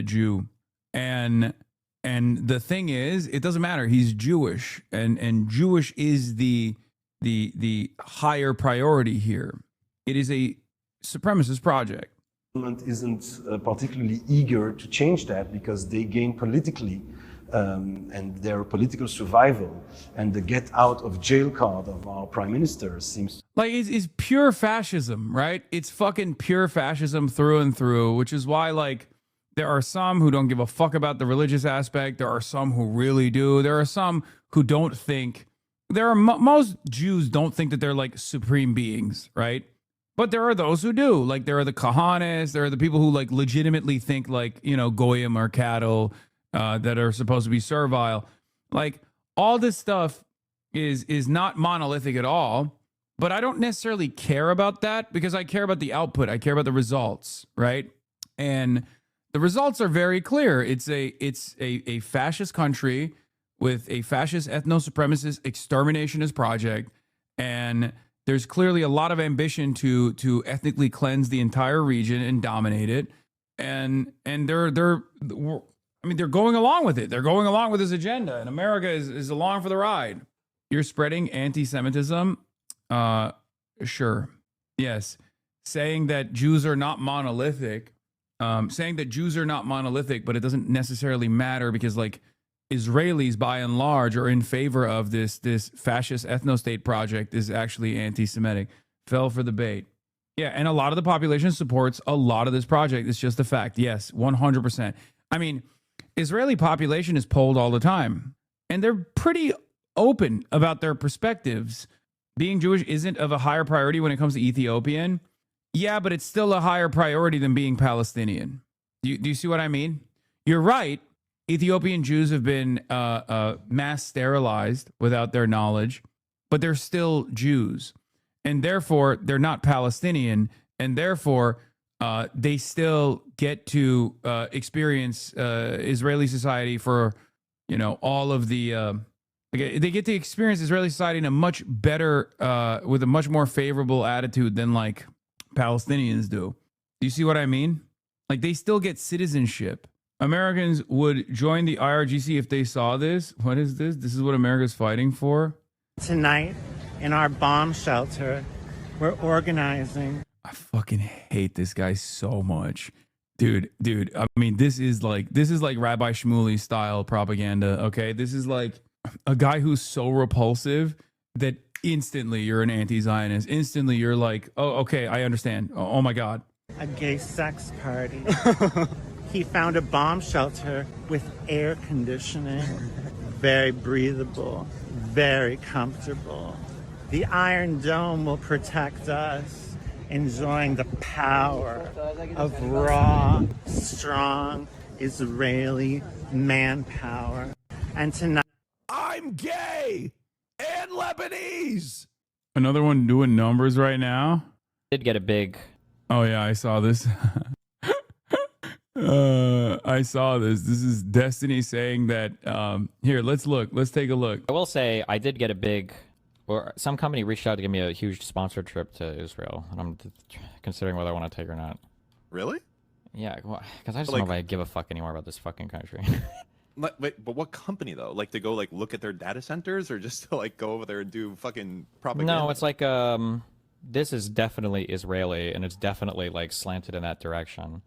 Jew. And the thing is, it doesn't matter. He's Jewish, and Jewish is the higher priority here. It is a supremacist project. Government isn't particularly eager to change that because they gain politically and their political survival, and the get out of jail card of our prime minister seems like it's pure fascism, right? It's fucking pure fascism through and through, which is why like there are some who don't give a fuck about the religious aspect. There are some who really do. There are some who don't think. Most Jews don't think that they're like supreme beings, right? But there are those who do. Like there are the Kahanas. There are the people who like legitimately think like, you know, Goyim are cattle that are supposed to be servile. Like all this stuff is not monolithic at all. But I don't necessarily care about that because I care about the output. I care about the results, right? And the results are very clear. It's a fascist country with a fascist ethno-supremacist exterminationist project, and there's clearly a lot of ambition to ethnically cleanse the entire region and dominate it. And they're going along with it. They're going along with this agenda, and America is along for the ride. You're spreading anti-Semitism, sure, yes. Saying that Jews are not monolithic. But it doesn't necessarily matter because like Israelis by and large are in favor of this fascist ethno-state project is actually anti-Semitic. Fell for the bait. Yeah, and a lot of the population supports a lot of this project. It's just a fact. Yes, 100%. I mean, Israeli population is polled all the time, and they're pretty open about their perspectives. Being Jewish isn't of a higher priority when it comes to Ethiopian. Yeah, but it's still a higher priority than being Palestinian. Do you see what I mean? You're right. Ethiopian Jews have been mass sterilized without their knowledge, but they're still Jews. And therefore, they're not Palestinian. And therefore, they still get to experience Israeli society for, you know, all of the... they get to experience Israeli society in a much better, with a much more favorable attitude than like Palestinians do. Do you see what I mean? Like they still get citizenship. Americans would join the IRGC if they saw this. What is this? This is what America's fighting for? Tonight in our bomb shelter, we're organizing. I fucking hate this guy so much. Dude, I mean, this is like Rabbi Shmuley style propaganda, okay? This is like a guy who's so repulsive that instantly you're an anti-Zionist. Instantly you're like, oh, okay, I understand. Oh my God. A gay sex party. He found a bomb shelter with air conditioning. Very breathable, very comfortable. The Iron Dome will protect us, enjoying the power of raw, strong Israeli manpower. And tonight, I'm gay and Lebanese. Another one doing numbers right now. Did get a big. Oh yeah, I saw this. I saw this. This is Destiny saying that. Here, let's look. Let's take a look. I will say I did get a big, or some company reached out to give me a huge sponsor trip to Israel, and I'm considering whether I want to take or not. Really? Yeah, because I just don't know if I give a fuck anymore about this fucking country. Wait, but what company though? Like to go like look at their data centers, or just to like go over there and do fucking propaganda? No, it's like this is definitely Israeli, and it's definitely like slanted in that direction.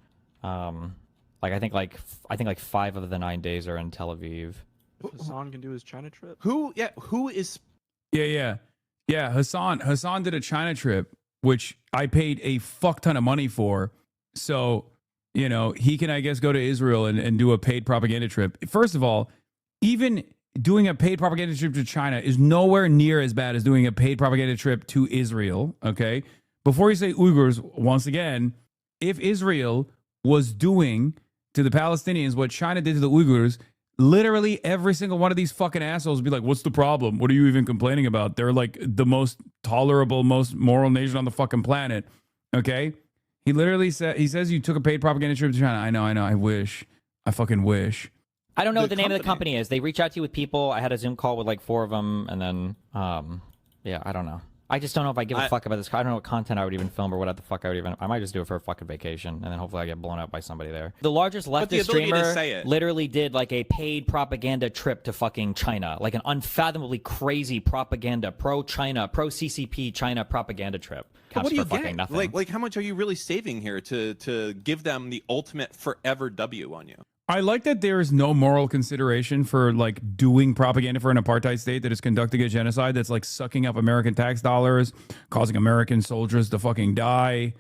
Like I think like 5 of the 9 days are in Tel Aviv. Hassan can do his China trip. Who is? Yeah. Hassan did a China trip, which I paid a fuck ton of money for. So, you know, he can, I guess, go to Israel and do a paid propaganda trip. First of all, even doing a paid propaganda trip to China is nowhere near as bad as doing a paid propaganda trip to Israel. Okay. Before you say Uyghurs, once again, if Israel was doing to the Palestinians what China did to the Uyghurs, literally every single one of these fucking assholes would be like, what's the problem? What are you even complaining about? They're like the most tolerable, most moral nation on the fucking planet. Okay? He literally said, he says you took a paid propaganda trip to China. I know. I wish. I fucking wish. I don't know what the name of the company is. They reach out to you with people. I had a Zoom call with like 4 of them, and then, yeah, I don't know. I just don't know if I give a fuck about this. I don't know what content I would even film or what the fuck I would even. I might just do it for a fucking vacation, and then hopefully I get blown up by somebody there. The largest leftist streamer literally did like a paid propaganda trip to fucking China, like an unfathomably crazy propaganda, pro-China, pro-CCP China propaganda trip. What do you fucking get? nothing. Like how much are you really saving here to give them the ultimate forever W on you? I like that there is no moral consideration for like doing propaganda for an apartheid state that is conducting a genocide that's like sucking up American tax dollars, causing American soldiers to fucking die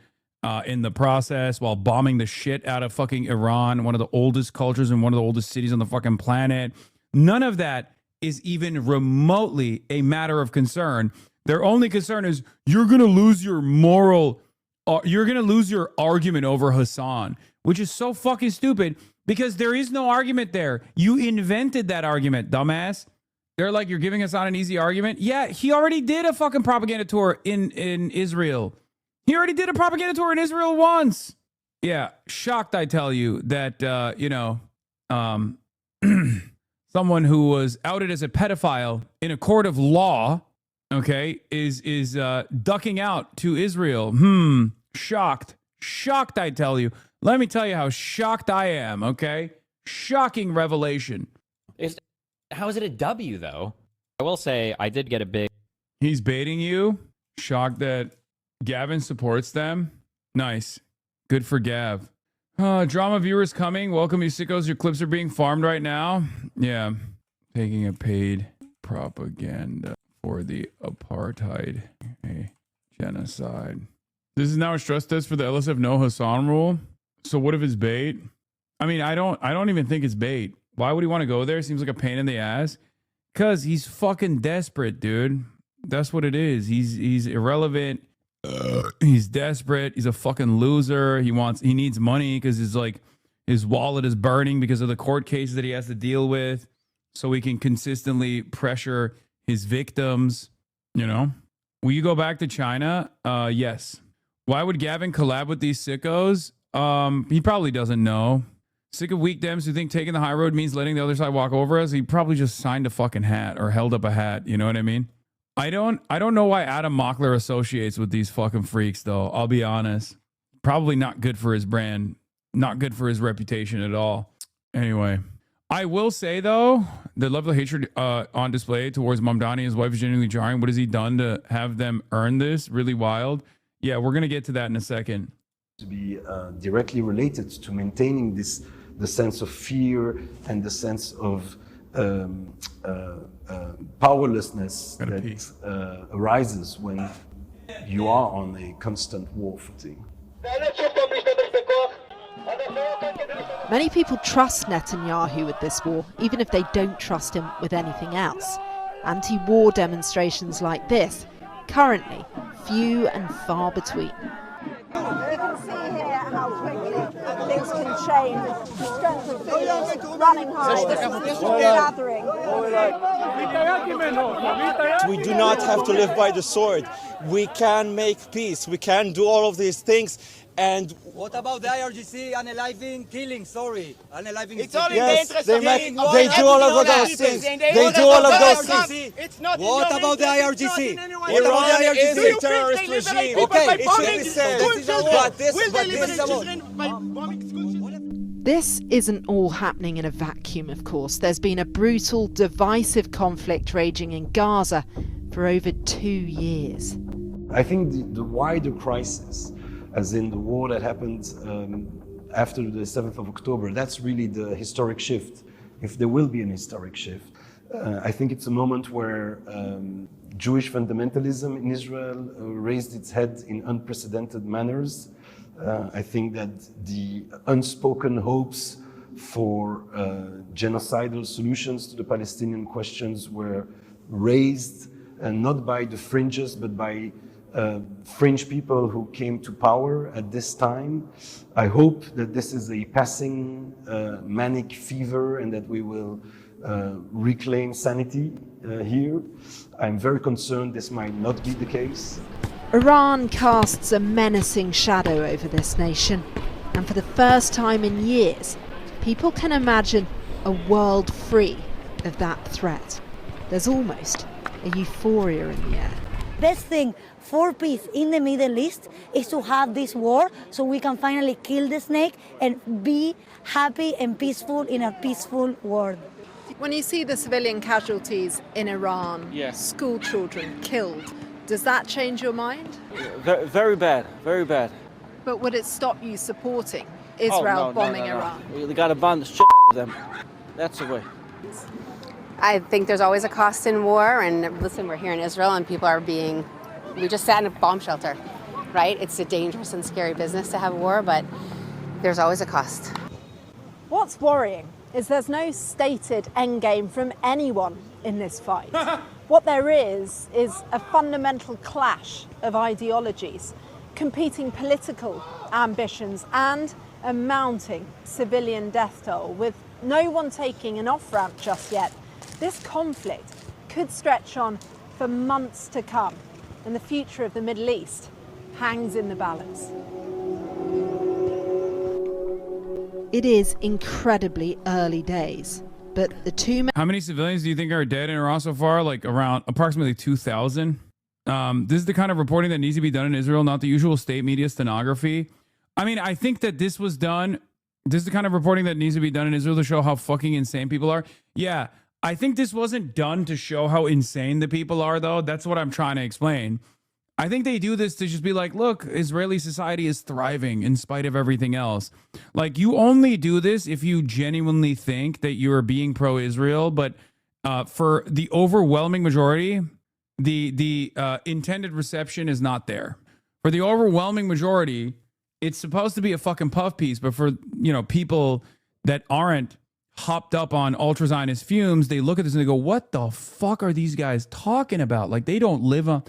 in the process while bombing the shit out of fucking Iran, one of the oldest cultures and one of the oldest cities on the fucking planet. None of that is even remotely a matter of concern. Their only concern is you're going to lose your moral, you're going to lose your argument over Hassan, which is so fucking stupid. Because there is no argument there. You invented that argument, dumbass. They're like, you're giving us on an easy argument. Yeah, he already did a fucking propaganda tour in Israel. He already did a propaganda tour in Israel once. Yeah, shocked, I tell you, that, someone who was outed as a pedophile in a court of law, okay, is ducking out to Israel. Shocked. Shocked, I tell you. Let me tell you how shocked I am, okay? Shocking revelation. How is it a W, though? I will say I did get a big... He's baiting you? Shocked that Gavin supports them? Nice. Good for Gav. Drama viewers coming. Welcome, you sickos. Your clips are being farmed right now. Yeah. Taking a paid propaganda for the apartheid genocide. This is now a stress test for the LSF no Hassan rule. So what if it's bait? I mean, I don't even think it's bait. Why would he want to go there? Seems like a pain in the ass. Cause he's fucking desperate, dude. That's what it is. He's irrelevant. He's desperate. He's a fucking loser. He needs money because his wallet is burning because of the court cases that he has to deal with. So he can consistently pressure his victims. You know? Will you go back to China? Yes. Why would Gavin collab with these sickos? He probably doesn't know. Sick of weak Dems who think taking the high road means letting the other side walk over us. He probably just signed a fucking hat or held up a hat. You know what I mean? I don't know why Adam Mockler associates with these fucking freaks, though. I'll be honest. Probably not good for his brand. Not good for his reputation at all. Anyway, I will say, though, the level of hatred on display towards Mamdani and his wife is genuinely jarring. What has he done to have them earn this? Really wild. Yeah, we're going to get to that in a second. To be directly related to maintaining the sense of fear and the sense of powerlessness that arises when you are on a constant war footing. Many people trust Netanyahu with this war, even if they don't trust him with anything else. Anti-war demonstrations like this, currently few and far between. You can see here how quickly things can change. The strength of feelings, running high, gathering. We do not have to live by the sword. We can make peace. We can do all of these things. And what about the IRGC unaliving killing? Sorry, unaliving. It's only the interest of killing. They do all of those things. They do all of those things. What about the IRGC? Iran is a terrorist regime. Okay, This isn't all happening in a vacuum, of course. There's been a brutal, divisive conflict raging in Gaza for over 2 years. I think the wider crisis, as in the war that happened after the 7th of October, that's really the historic shift, if there will be an historic shift. I think it's a moment where Jewish fundamentalism in Israel raised its head in unprecedented manners. I think that the unspoken hopes for genocidal solutions to the Palestinian questions were raised, not by the fringes, but by fringe people who came to power at this time. I hope that this is a passing manic fever and that we will reclaim sanity here. I'm very concerned this might not be the case. Iran casts a menacing shadow over this nation, and for the first time in years, people can imagine a world free of that threat. There's almost a euphoria in the air. Best thing for peace in the Middle East is to have this war so we can finally kill the snake and be happy and peaceful in a peaceful world. When you see the civilian casualties in Iran, school children killed, does that change your mind? Very bad, very bad. But would it stop you supporting Israel bombing Iran? We got to bomb the shit out of them. That's the way. I think there's always a cost in war, and listen, we're here in Israel and people are we just sat in a bomb shelter, right? It's a dangerous and scary business to have war, but there's always a cost. What's worrying is there's no stated end game from anyone in this fight. What there is a fundamental clash of ideologies, competing political ambitions, and a mounting civilian death toll, with no one taking an off-ramp just yet. This conflict could stretch on for months to come, and the future of the Middle East hangs in the balance. It is incredibly early days, but the two... How many civilians do you think are dead in Iran so far? Like around approximately 2,000. This is the kind of reporting that needs to be done in Israel, not the usual state media stenography. I mean, I think that this was done. This is the kind of reporting that needs to be done in Israel to show how fucking insane people are. Yeah, I think this wasn't done to show how insane the people are, though. That's what I'm trying to explain. I think they do this to just be like, look, Israeli society is thriving in spite of everything else. Like, you only do this if you genuinely think that you're being pro-Israel, but for the overwhelming majority, the intended reception is not there. For the overwhelming majority, it's supposed to be a fucking puff piece, but for, people that aren't hopped up on ultra-Zionist fumes, they look at this and they go, what the fuck are these guys talking about? Like, we don't live on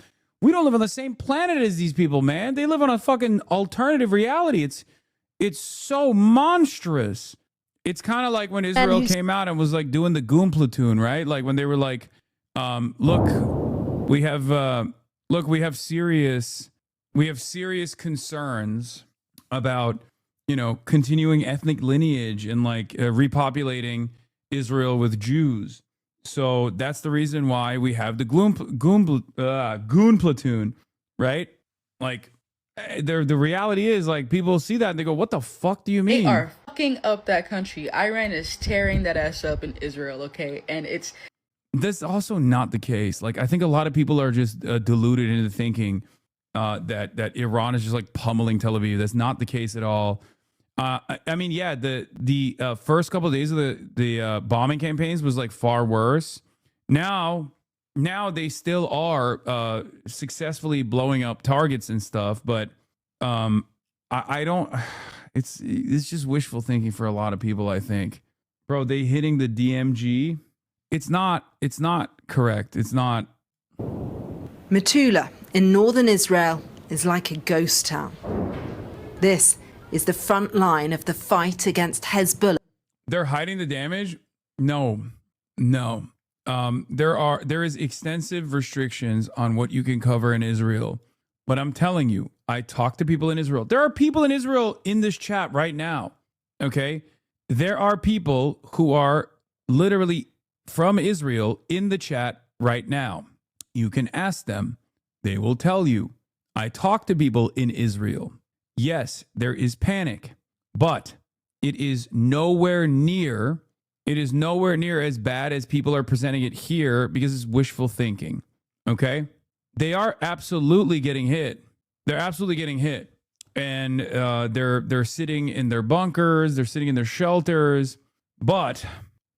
the same planet as these people, man. They live on a fucking alternative reality. It's so monstrous. It's kind of like when Israel came out and was like doing the Goon Platoon, right? Like when they were like, look, we have serious concerns about, continuing ethnic lineage and like repopulating Israel with Jews. So that's the reason why we have the Goon Platoon, right? Like, the reality is, like, people see that and they go, what the fuck do you mean? They are fucking up that country. Iran is tearing that ass up in Israel, okay? And that's also not the case. Like, I think a lot of people are just deluded into thinking that Iran is just like pummeling Tel Aviv. That's not the case at all. I mean, yeah, the first couple of days of the bombing campaigns was like far worse. Now they still are successfully blowing up targets and stuff, but I don't. It's just wishful thinking for a lot of people, I think. Bro, they hitting the DMG. It's not correct. It's not. Metula in northern Israel is like a ghost town. This is the front line of the fight against Hezbollah. They're hiding the damage? No. There is extensive restrictions on what you can cover in Israel. But I'm telling you, I talk to people in Israel. There are people in Israel in this chat right now. Okay? There are people who are literally from Israel in the chat right now. You can ask them. They will tell you. I talk to people in Israel. Yes, there is panic, but it is nowhere near as bad as people are presenting it here because it's wishful thinking. Okay? They are absolutely getting hit. They're absolutely getting hit. And they're sitting in their bunkers, they're sitting in their shelters. But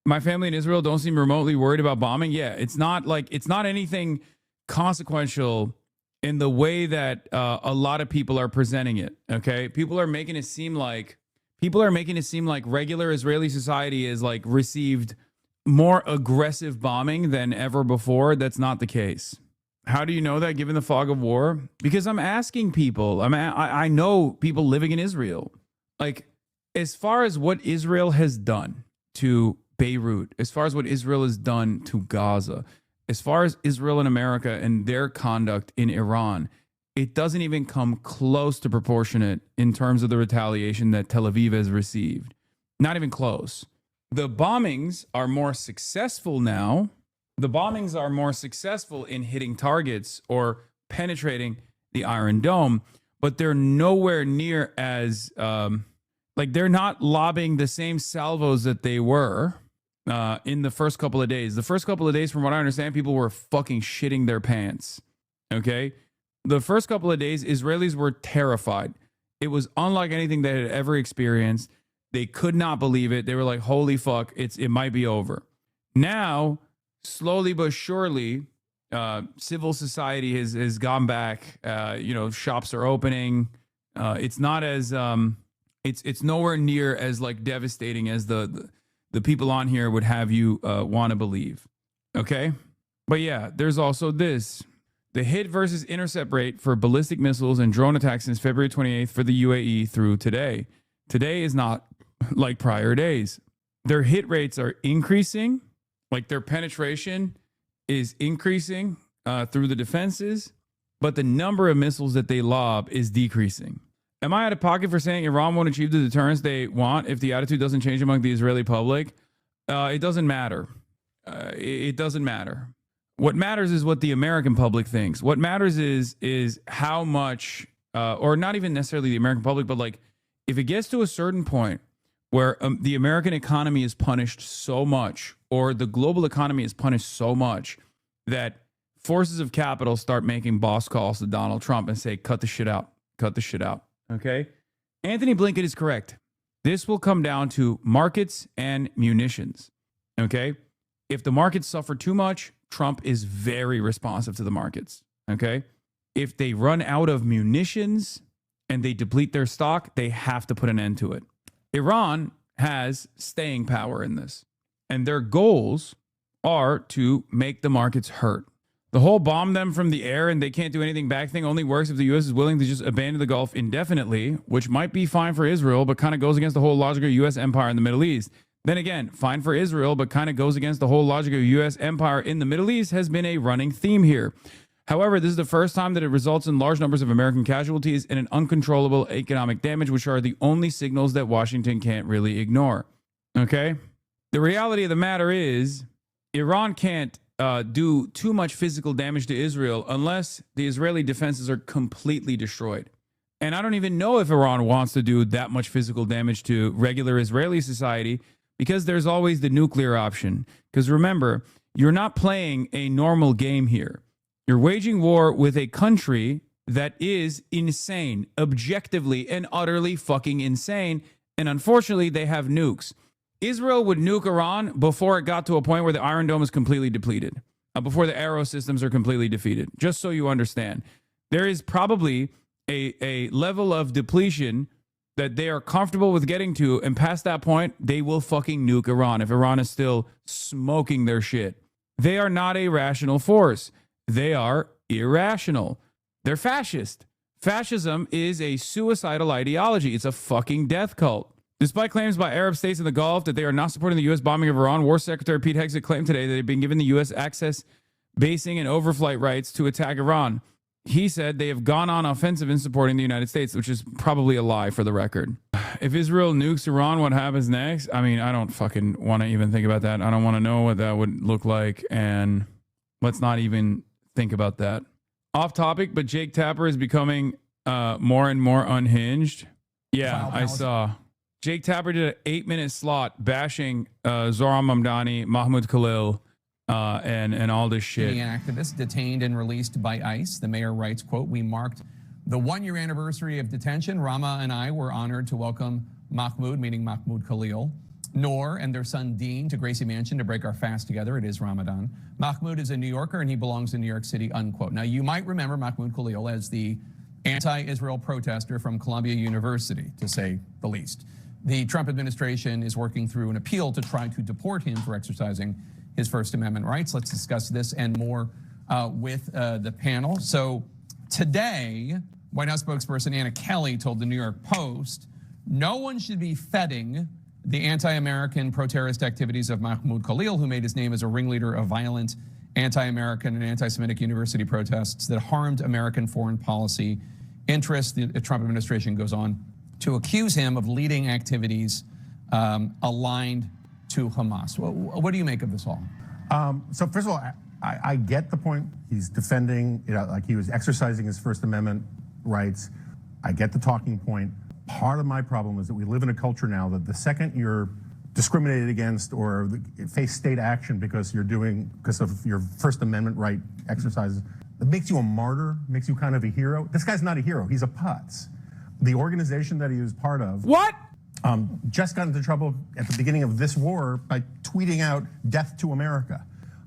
my family in Israel don't seem remotely worried about bombing. Yeah, it's not anything consequential in the way that a lot of people are presenting it. Okay, people are making it seem like regular Israeli society is like received more aggressive bombing than ever before. That's not the case. How do you know that given the fog of war? Because I'm asking people. I know people living in Israel. Like, as far as what Israel has done to Beirut, as far as what Israel has done to Gaza, as far as Israel and America and their conduct in Iran, it doesn't even come close to proportionate in terms of the retaliation that Tel Aviv has received. Not even close. The bombings are more successful now. The bombings are more successful in hitting targets or penetrating the Iron Dome, but they're nowhere near as, they're not lobbing the same salvos that they were in the first couple of days. The first couple of days, from what I understand, people were fucking shitting their pants. Okay? The first couple of days, Israelis were terrified. It was unlike anything they had ever experienced. They could not believe it. They were like, holy fuck, it might be over. Now, slowly but surely, civil society has gone back. Shops are opening. It's not as it's nowhere near as like devastating as the people on here would have you want to believe. Okay, but yeah, there's also this: the hit versus intercept rate for ballistic missiles and drone attacks since February 28th for the UAE through today. Today is not like prior days. Their hit rates are increasing. Like, their penetration is increasing through the defenses, but the number of missiles that they lob is decreasing. Am I out of pocket for saying Iran won't achieve the deterrence they want if the attitude doesn't change among the Israeli public? It doesn't matter. It doesn't matter. What matters is what the American public thinks. What matters is how much, or not even necessarily the American public, but like, if it gets to a certain point where the American economy is punished so much, or the global economy is punished so much, that forces of capital start making boss calls to Donald Trump and say, cut the shit out. Cut the shit out. Okay? Anthony Blinken is correct. This will come down to markets and munitions. Okay? If the markets suffer too much, Trump is very responsive to the markets. Okay? If they run out of munitions and they deplete their stock, they have to put an end to it. Iran has staying power in this, and their goals are to make the markets hurt. The whole bomb them from the air and they can't do anything back thing only works if the U.S. is willing to just abandon the Gulf indefinitely, which might be fine for Israel, but kind of goes against the whole logic of U.S. empire in the Middle East. Then again, fine for Israel, but kind of goes against the whole logic of U.S. empire in the Middle East has been a running theme here. However, this is the first time that it results in large numbers of American casualties and an uncontrollable economic damage, which are the only signals that Washington can't really ignore. Okay? The reality of the matter is, Iran can't do too much physical damage to Israel unless the Israeli defenses are completely destroyed. And I don't even know if Iran wants to do that much physical damage to regular Israeli society, because there's always the nuclear option. Because remember, you're not playing a normal game here. You're waging war with a country that is insane, objectively and utterly fucking insane, And unfortunately, they have nukes. Israel would nuke Iran before it got to a point where the Iron Dome is completely depleted, before the arrow systems are completely defeated, just so you understand. There is probably a level of depletion that they are comfortable with getting to, and past that point, they will fucking nuke Iran if Iran is still smoking their shit. They are not a rational force. They are irrational. They're fascist. Fascism is a suicidal ideology. It's a fucking death cult. Despite claims by Arab states in the Gulf that they are not supporting the U.S. bombing of Iran, War Secretary Pete Hegseth claimed today that they've been given the U.S. access, basing, and overflight rights to attack Iran. He said they have gone on offensive in supporting the United States, which is probably a lie for the record. If Israel nukes Iran, what happens next? I mean, I don't fucking want to even think about that. I don't want to know what that would look like, and let's not even think about that. Off topic, but Jake Tapper is becoming more and more unhinged. Yeah, I saw. Jake Tapper did an 8-minute slot bashing Zohran Mamdani, Mahmoud Khalil, and all this shit. The activist detained and released by ICE. The mayor writes, quote, "We marked the 1-year anniversary of detention. Rama and I were honored to welcome Mahmoud," meaning Mahmoud Khalil, "Noor and their son Dean to Gracie Mansion to break our fast together. It is Ramadan. Mahmoud is a New Yorker and he belongs in New York City," unquote. Now, you might remember Mahmoud Khalil as the anti-Israel protester from Columbia University, to say the least. The Trump administration is working through an appeal to try to deport him for exercising his First Amendment rights. Let's discuss this and more with the panel. So today, White House spokesperson Anna Kelly told the New York Post, no one should be feting the anti-American pro-terrorist activities of Mahmoud Khalil, who made his name as a ringleader of violent anti-American and anti-Semitic university protests that harmed American foreign policy interests. The Trump administration goes on to accuse him of leading activities aligned to Hamas. What do you make of this all? So first of all, I get the point. He's defending, like he was exercising his First Amendment rights. I get the talking point. Part of my problem is that we live in a culture now that the second you're discriminated against or face state action because of your First Amendment right exercises, it makes you a martyr, makes you kind of a hero. This guy's not a hero. He's a putz. The organization that he was part of just got into trouble at the beginning of this war by tweeting out "Death to America."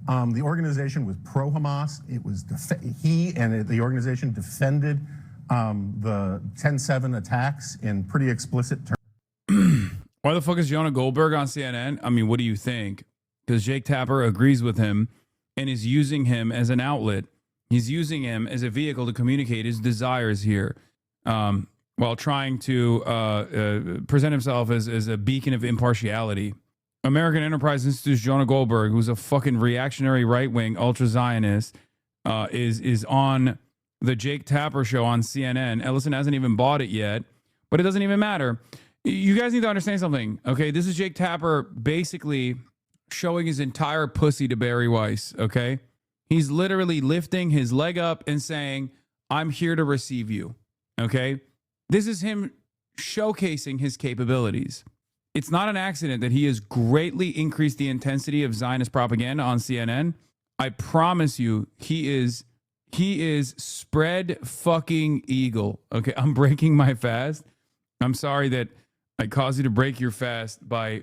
The organization was pro-Hamas. It was the organization defended the 10/7 attacks in pretty explicit terms. Why the fuck is Jonah Goldberg on CNN? I mean, what do you think? Because Jake Tapper agrees with him and is using him as an outlet. He's using him as a vehicle to communicate his desires here, while trying to present himself as a beacon of impartiality. American Enterprise Institute's Jonah Goldberg, who's a fucking reactionary right-wing ultra-Zionist, is on the Jake Tapper show on CNN. Ellison hasn't even bought it yet, but it doesn't even matter. You guys need to understand something, okay? This is Jake Tapper basically showing his entire pussy to Barry Weiss, okay? He's literally lifting his leg up and saying, "I'm here to receive you," okay? This is him showcasing his capabilities. It's not an accident that he has greatly increased the intensity of Zionist propaganda on CNN. I promise you, he is spread fucking eagle. Okay, I'm breaking my fast. I'm sorry that I caused you to break your fast by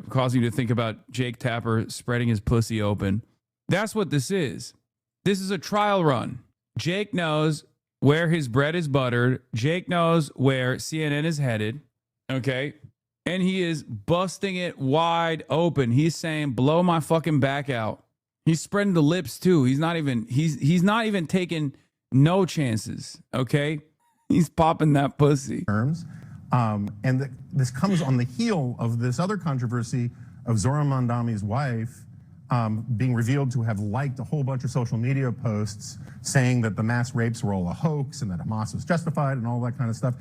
causing you to think about Jake Tapper spreading his pussy open. That's what this is. This is a trial run. Jake knows where his bread is buttered. Jake knows where CNN is headed. Okay. And he is busting it wide open. He's saying, blow my fucking back out. He's spreading the lips too. He's not even taking no chances. Okay. He's popping that pussy. This comes on the heel of this other controversy of Zohran Mamdani's wife being revealed to have liked a whole bunch of social media posts saying that the mass rapes were all a hoax and that Hamas was justified and all that kind of stuff.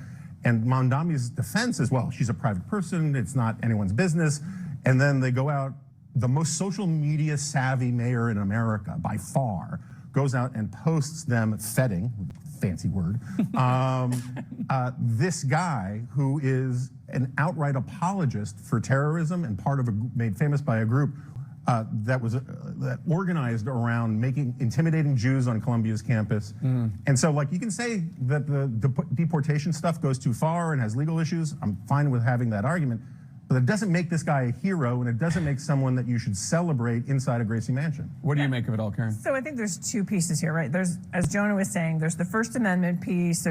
And Mamdani's defense is, well, she's a private person. It's not anyone's business. And then they go out, the most social media savvy mayor in America by far goes out and posts them feting, fancy word, this guy who is an outright apologist for terrorism and part of made famous by a group that was that organized around intimidating Jews on Columbia's campus. And so, like, you can say that the deportation stuff goes too far and has legal issues. I'm fine with having that argument, but it doesn't make this guy a hero, and it doesn't make someone that you should celebrate inside a Gracie Mansion. What do you make of it all, Karen? So I think there's two pieces here, right? There's, as Jonah was saying, there's the First Amendment piece.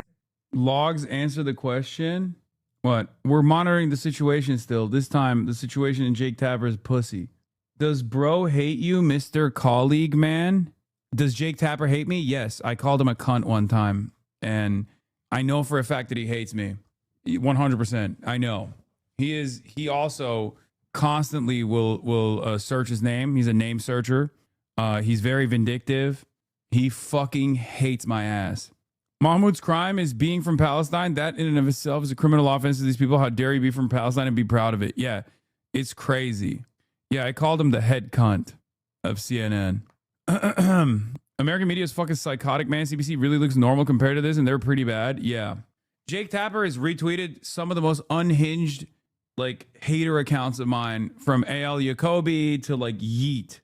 Logs answer the question. What? We're monitoring the situation still. This time, the situation in Jake Tapper's pussy. Does bro hate you, Mr. Colleague Man? Does Jake Tapper hate me? Yes. I called him a cunt one time, and I know for a fact that he hates me. 100%. I know. He also constantly will search his name. He's a name searcher. He's very vindictive. He fucking hates my ass. Mahmoud's crime is being from Palestine. That in and of itself is a criminal offense to these people. How dare you be from Palestine and be proud of it? Yeah, it's crazy. Yeah, I called him the head cunt of CNN. American media is fucking psychotic, man. CBC really looks normal compared to this, and they're pretty bad. Yeah. Jake Tapper has retweeted some of the most unhinged, like, hater accounts of mine, from A.L. Jacoby to, like, Yeet.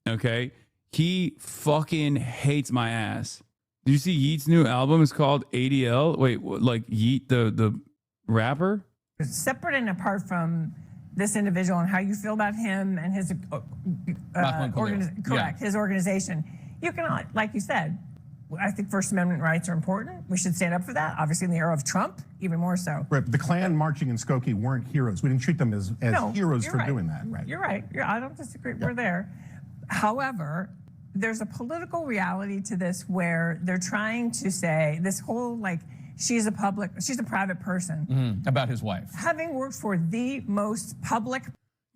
Okay? He fucking hates my ass. Did you see Yeet's new album? It's called ADL. Wait, like Yeet, the rapper? Separate and apart from this individual and how you feel about him and his his organization, you can, like you said, I think First Amendment rights are important. We should stand up for that. Obviously, in the era of Trump, even more so. Right, the Klan marching in Skokie weren't heroes. We didn't treat them as heroes for doing that. Right. You're right. I don't disagree. We're there. However, there's a political reality to this where they're trying to say this whole, like, she's a private person. About his wife. Having worked for the most public.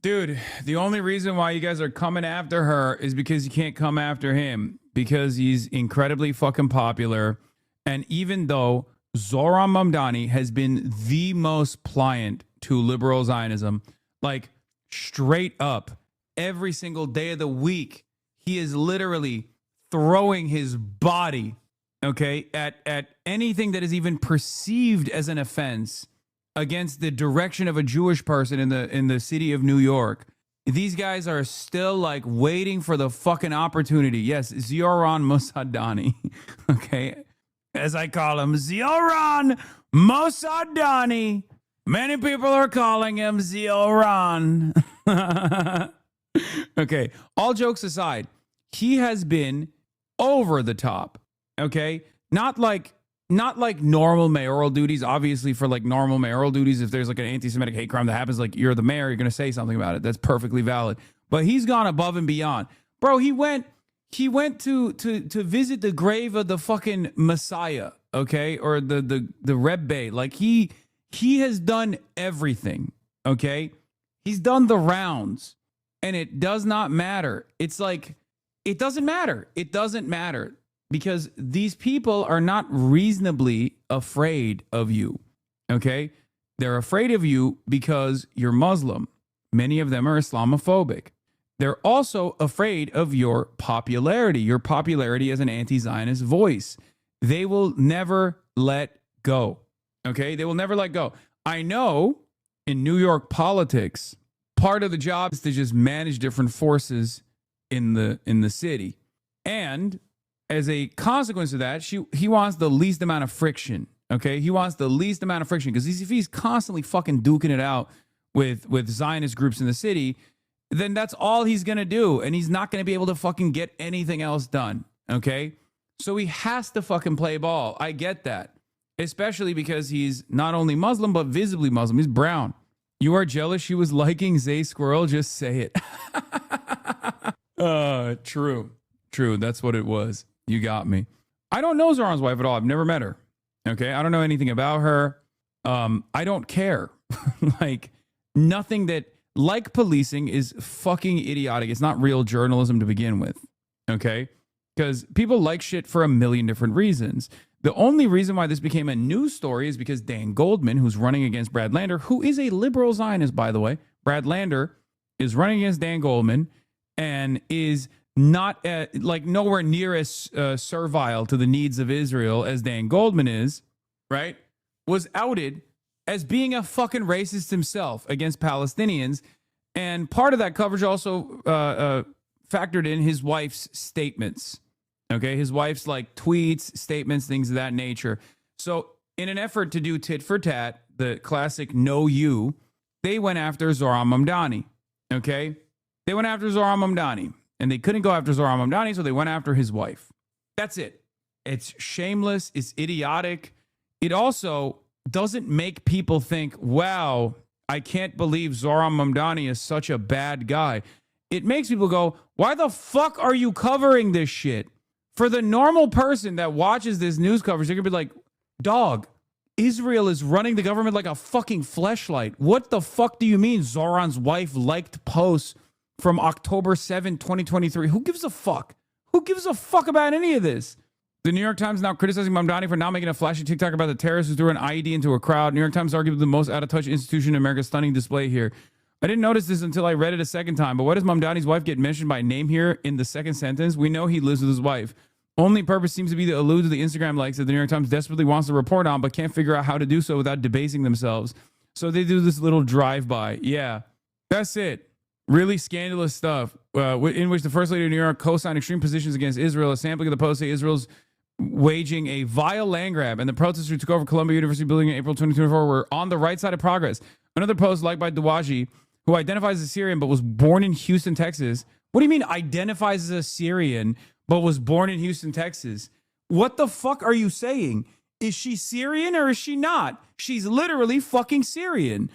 Dude, the only reason why you guys are coming after her is because you can't come after him, because he's incredibly fucking popular. And even though Zohran Mamdani has been the most pliant to liberal Zionism, like, straight up, every single day of the week, he is literally throwing his body, okay, at anything that is even perceived as an offense against the direction of a Jewish person in the city of New York. These guys are still, like, waiting for the fucking opportunity. Yes, Zohran Mossadegh, okay, as I call him, Zohran Mossadegh. Many people are calling him Zohran. Okay, all jokes aside, he has been over the top, okay? Not like normal mayoral duties. Obviously, for, like, normal mayoral duties, if there's, like, an anti-Semitic hate crime that happens, like, you're the mayor, you're going to say something about it. That's perfectly valid. But he's gone above and beyond. Bro, he went to visit the grave of the fucking Messiah, okay? Or the Rebbe. Like, he has done everything, okay? He's done the rounds. And it does not matter. It's like, it doesn't matter. It doesn't matter because these people are not reasonably afraid of you, okay? They're afraid of you because you're Muslim. Many of them are Islamophobic. They're also afraid of your popularity as an anti-Zionist voice. They will never let go, okay? They will never let go. I know in New York politics, part of the job is to just manage different forces in the city. And as a consequence of that, he wants the least amount of friction, okay? He wants the least amount of friction because if he's constantly fucking duking it out with Zionist groups in the city, then that's all he's going to do. And he's not going to be able to fucking get anything else done, okay? So he has to fucking play ball. I get that. Especially because he's not only Muslim, but visibly Muslim. He's brown. You are jealous she was liking Zay Squirrel? Just say it. True. That's what it was. You got me. I don't know Zohran's wife at all. I've never met her. Okay. I don't know anything about her. I don't care. Like, nothing that, like, policing is fucking idiotic. It's not real journalism to begin with. Okay. Because people like shit for a million different reasons. The only reason why this became a news story is because Dan Goldman, who's running against Brad Lander, who is a liberal Zionist, by the way. Brad Lander is running against Dan Goldman and is not like nowhere near as servile to the needs of Israel as Dan Goldman is, right? Was outed as being a fucking racist himself against Palestinians. And part of that coverage also factored in his wife's statements. Okay, his wife's like tweets, statements, things of that nature. So in an effort to do tit for tat, the classic no you, they went after Zohran Mamdani. Okay, they went after Zohran Mamdani, and they couldn't go after Zohran Mamdani, so they went after his wife. That's it. It's shameless. It's idiotic. It also doesn't make people think, wow, I can't believe Zohran Mamdani is such a bad guy. It makes people go, why the fuck are you covering this shit? For the normal person that watches this news coverage, they're going to be like, dog, Israel is running the government like a fucking fleshlight. What the fuck do you mean Zohran's wife liked posts from October 7, 2023? Who gives a fuck? Who gives a fuck about any of this? The New York Times now criticizing Mamdani for not making a flashy TikTok about the terrorist who threw an IED into a crowd. New York Times arguably the most out-of-touch institution in America. Stunning display here. I didn't notice this until I read it a second time, but why does Mamdani's wife get mentioned by name here in the second sentence? We know he lives with his wife. Only purpose seems to be to allude to the Instagram likes that the New York Times desperately wants to report on, but can't figure out how to do so without debasing themselves. So they do this little drive-by. Yeah, that's it. Really scandalous stuff in which the First Lady of New York co-signed extreme positions against Israel. A sampling of the post say Israel's waging a vile land grab, and the protesters who took over Columbia University building in April 2024 were on the right side of progress. Another post liked by Dawaji, who identifies as Syrian but was born in Houston, Texas. What do you mean identifies as a Syrian but was born in Houston, Texas? What the fuck are you saying? Is she Syrian or is she not? She's literally fucking Syrian.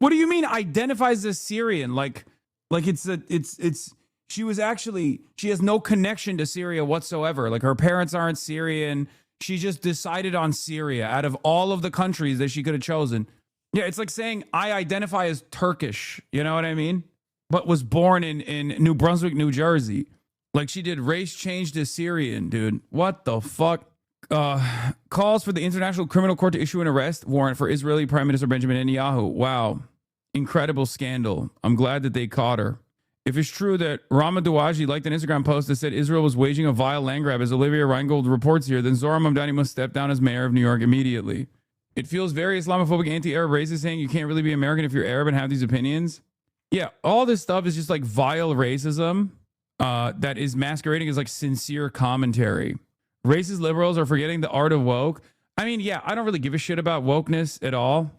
What do you mean identifies as Syrian? Like she has no connection to Syria whatsoever. Like her parents aren't Syrian. She just decided on Syria out of all of the countries that she could have chosen. Yeah, it's like saying I identify as Turkish, you know what I mean? But was born in New Brunswick, New Jersey. Like she did race change to Syrian, dude. What the fuck? Calls for the International Criminal Court to issue an arrest warrant for Israeli Prime Minister Benjamin Netanyahu. Wow. Incredible scandal. I'm glad that they caught her. If it's true that Rama Dawaji liked an Instagram post that said Israel was waging a vile land grab, as Olivia Reingold reports here, then Zohran Mamdani must step down as mayor of New York immediately. It feels very Islamophobic, anti-Arab, racist, saying you can't really be American if you're Arab and have these opinions. Yeah, all this stuff is just like vile racism that is masquerading as like sincere commentary. Racist liberals are forgetting the art of woke. I mean, yeah, I don't really give a shit about wokeness at all.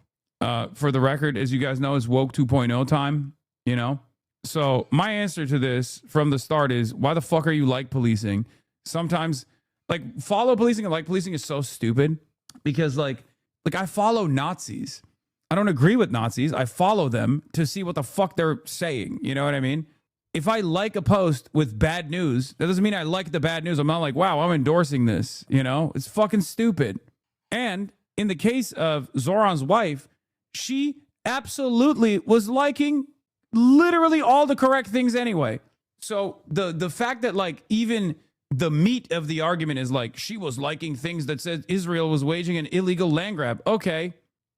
For the record, as you guys know, it's woke 2.0 time, you know? So my answer to this from the start is, why the fuck are you like policing? Sometimes, like, follow policing and like policing is so stupid because, like I follow Nazis. I don't agree with Nazis. I follow them to see what the fuck they're saying. You know what I mean? If I like a post with bad news, that doesn't mean I like the bad news. I'm not like, wow, I'm endorsing this. You know, it's fucking stupid. And in the case of Zohran's wife, she absolutely was liking literally all the correct things anyway. So the fact that like even the meat of the argument is like she was liking things that said Israel was waging an illegal land grab. Okay.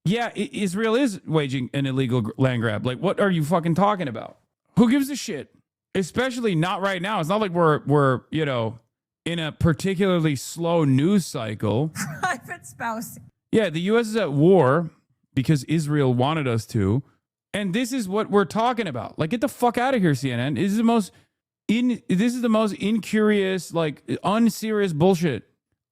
Yeah, Israel is waging an illegal land grab. Like, what are you fucking talking about? Who gives a shit? Especially not right now. It's not like we're you know, in a particularly slow news cycle. Private spouse. Yeah, the U.S. is at war because Israel wanted us to. And this is what we're talking about. Like, get the fuck out of here, CNN. This is the most incurious, like, unserious bullshit.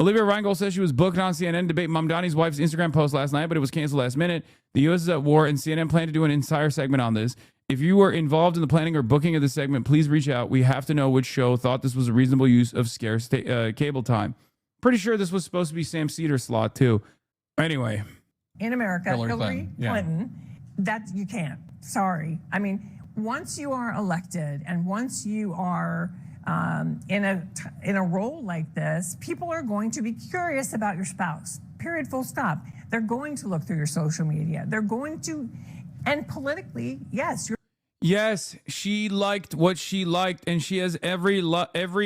Olivia Reingold says she was booked on CNN to debate Mamdani's wife's Instagram post last night, but it was canceled last minute. The U.S. is at war, and CNN planned to do an entire segment on this. If you were involved in the planning or booking of this segment, please reach out. We have to know which show thought this was a reasonable use of scarce cable time. Pretty sure this was supposed to be Sam Cedar's slot, too. Anyway. In America, Hillary Hillary Clinton. Clinton, that you can't. Sorry. I mean, once you are elected and once you are in a role like this, people are going to be curious about your spouse. Period. Full stop. They're going to look through your social media. They're going to, and politically, yes. Yes, she liked what she liked, and she has every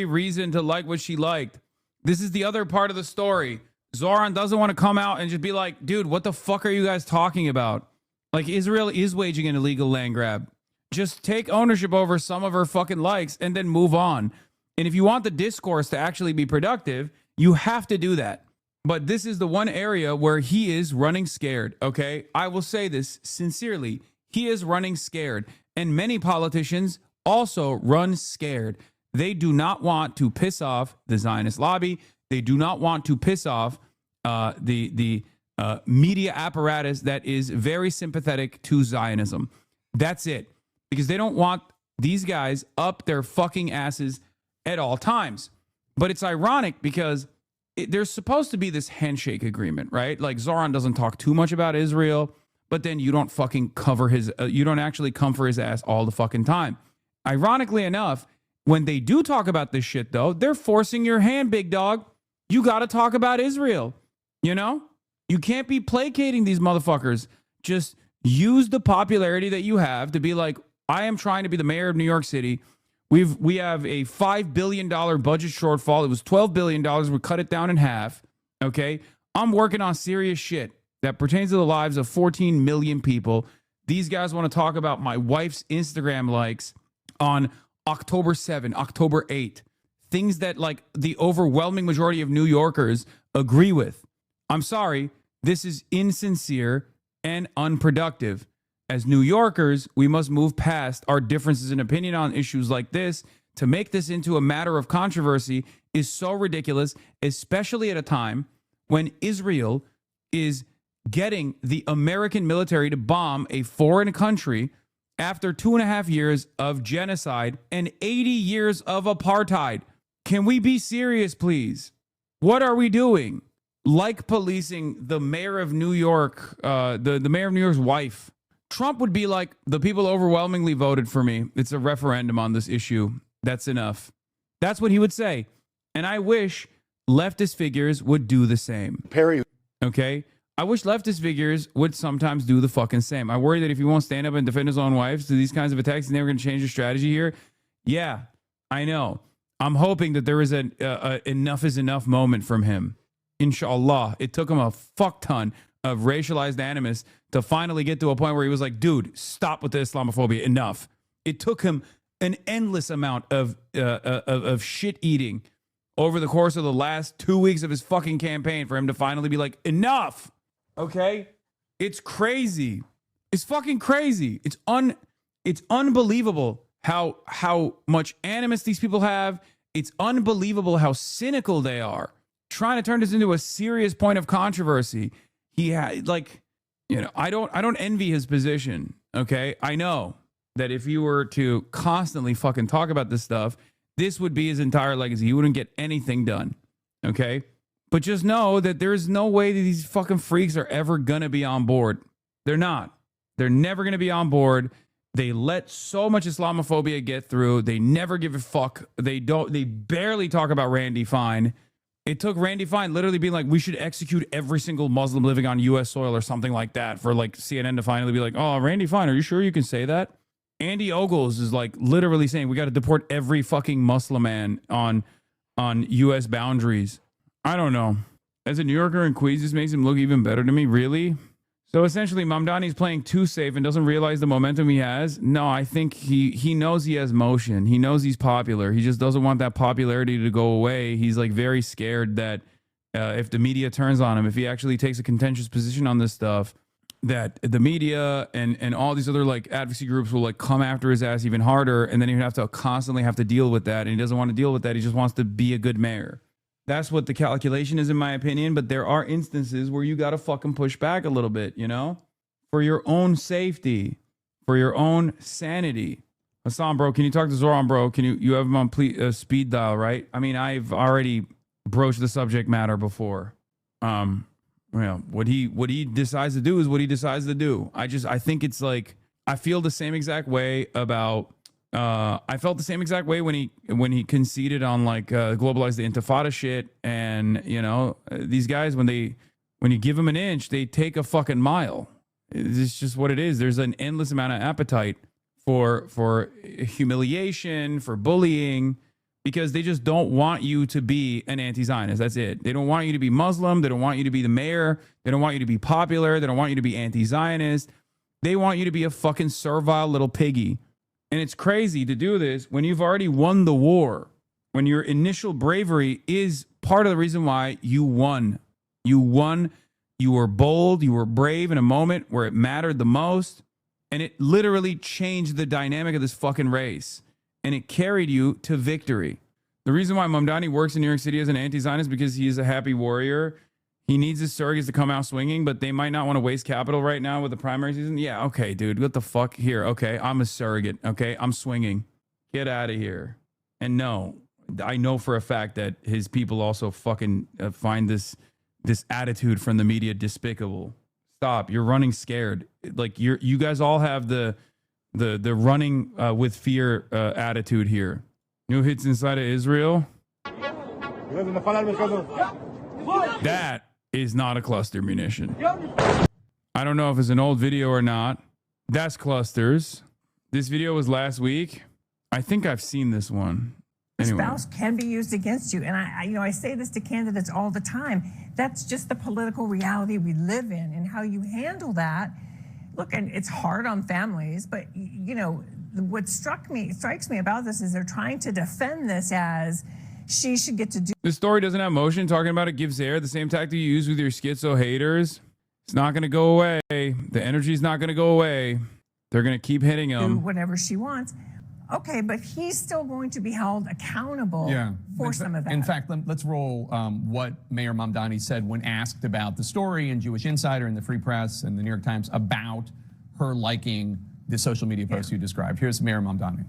reason to like what she liked. This is the other part of the story. Zohran doesn't want to come out and just be like, dude, what the fuck are you guys talking about? Like, Israel is waging an illegal land grab. Just take ownership over some of her fucking likes and then move on. And if you want the discourse to actually be productive, you have to do that. But this is the one area where he is running scared, okay? I will say this sincerely. He is running scared. And many politicians also run scared. They do not want to piss off the Zionist lobby. They do not want to piss off the media apparatus that is very sympathetic to Zionism. That's it. Because they don't want these guys up their fucking asses at all times. But it's ironic because there's supposed to be this handshake agreement, right? Like Zoran doesn't talk too much about Israel, but then you don't fucking cover his, you don't actually come for his ass all the fucking time. Ironically enough, when they do talk about this shit though, they're forcing your hand, big dog. You got to talk about Israel. You know, you can't be placating these motherfuckers. Just use the popularity that you have to be like, I am trying to be the mayor of New York City. We have a $5 billion budget shortfall. It was $12 billion. We cut it down in half. Okay. I'm working on serious shit that pertains to the lives of 14 million people. These guys want to talk about my wife's Instagram likes on October 7, October 8, things that like the overwhelming majority of New Yorkers agree with. I'm sorry. This is insincere and unproductive. As New Yorkers, we must move past our differences in opinion on issues like this. To make this into a matter of controversy is so ridiculous, especially at a time when Israel is getting the American military to bomb a foreign country after 2.5 years of genocide and 80 years of apartheid. Can we be serious, please? What are we doing? Like policing the mayor of New York, the mayor of New York's wife. Trump would be like, the people overwhelmingly voted for me. It's a referendum on this issue. That's enough. That's what he would say. And I wish leftist figures would do the same. Perry. Okay? I wish leftist figures would sometimes do the fucking same. I worry that if he won't stand up and defend his own wives to these kinds of attacks, he's never going to change his strategy here. Yeah, I know. I'm hoping that there is an enough is enough moment from him. Inshallah. It took him a fuck ton of racialized animus to finally get to a point where he was like, dude, stop with the Islamophobia. Enough. It took him an endless amount of shit eating over the course of the last 2 weeks of his fucking campaign for him to finally be like, enough. Okay? It's crazy. It's fucking crazy. It's unbelievable how much animus these people have. It's unbelievable how cynical they are. Trying to turn this into a serious point of controversy. He had like, you know, I don't envy his position. Okay. I know that if you were to constantly fucking talk about this stuff, this would be his entire legacy. He wouldn't get anything done. Okay. But just know that there's no way that these fucking freaks are ever going to be on board. They're not. They're never going to be on board. They let so much Islamophobia get through. They never give a fuck. They barely talk about Randy Fine. It took Randy Fine literally being like, we should execute every single Muslim living on U.S. soil or something like that for like CNN to finally be like, oh, Randy Fine, are you sure you can say that? Andy Ogles is like literally saying we got to deport every fucking Muslim man on U.S. boundaries. I don't know. As a New Yorker in Queens, this makes him look even better to me. Really? So essentially, Mamdani's playing too safe and doesn't realize the momentum he has. No, I think he knows he has motion. He knows he's popular. He just doesn't want that popularity to go away. He's like very scared that if the media turns on him, if he actually takes a contentious position on this stuff, that the media and all these other like advocacy groups will like come after his ass even harder, and then he'd have to constantly have to deal with that. And he doesn't want to deal with that. He just wants to be a good mayor. That's what the calculation is, in my opinion. But there are instances where you got to fucking push back a little bit, you know, for your own safety, for your own sanity. Hassan, bro, can you talk to Zoran, bro? Can you have him on speed dial, right? I mean, I've already broached the subject matter before. Well, what he decides to do is what he decides to do. I think it's like, I feel the same exact way about. I felt the same exact way when he conceded on like globalize the intifada shit, and you know these guys when you give them an inch they take a fucking mile. It's just what it is. There's an endless amount of appetite for humiliation, for bullying, because they just don't want you to be an anti-Zionist. That's it. They don't want you to be Muslim. They don't want you to be the mayor. They don't want you to be popular. They don't want you to be anti-Zionist. They want you to be a fucking servile little piggy. And it's crazy to do this when you've already won the war, when your initial bravery is part of the reason why you won. You won. You were bold. You were brave in a moment where it mattered the most. And it literally changed the dynamic of this fucking race. And it carried you to victory. The reason why Mamdani works in New York City as an anti-Zionist is because he is a happy warrior. He needs his surrogates to come out swinging, but they might not want to waste capital right now with the primary season. Yeah, okay, dude. What the fuck? Here, okay, I'm a surrogate. Okay, I'm swinging. Get out of here. And no, I know for a fact that his people also fucking find this attitude from the media despicable. Stop. You're running scared. Like you guys all have the running with fear attitude here. New hits inside of Israel. That is not a cluster munition. I don't know if it's an old video or not. That's clusters. This video was last week. I think I've seen this one. Anyway. Spouse can be used against you. And I say this to candidates all the time. That's just the political reality we live in, and how you handle that. Look, and it's hard on families, but what strikes me about this is they're trying to defend this as she should get to do. The story doesn't have motion. Talking about it gives air. The same tactic you use with your schizo haters. It's not going to go away. The energy's not going to go away. They're going to keep hitting him. Do whatever she wants. Okay, but he's still going to be held accountable for some of that. In fact, let's roll what Mayor Mamdani said when asked about the story in Jewish Insider and the Free Press and the New York Times about her liking the social media post you described. Here's Mayor Mamdani.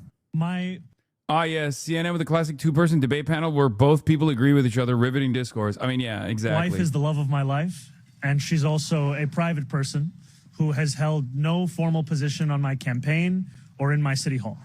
Yes, CNN with a classic two-person debate panel where both people agree with each other, riveting discourse. I mean, yeah, exactly. Wife is the love of my life, and she's also a private person who has held no formal position on my campaign or in my city hall.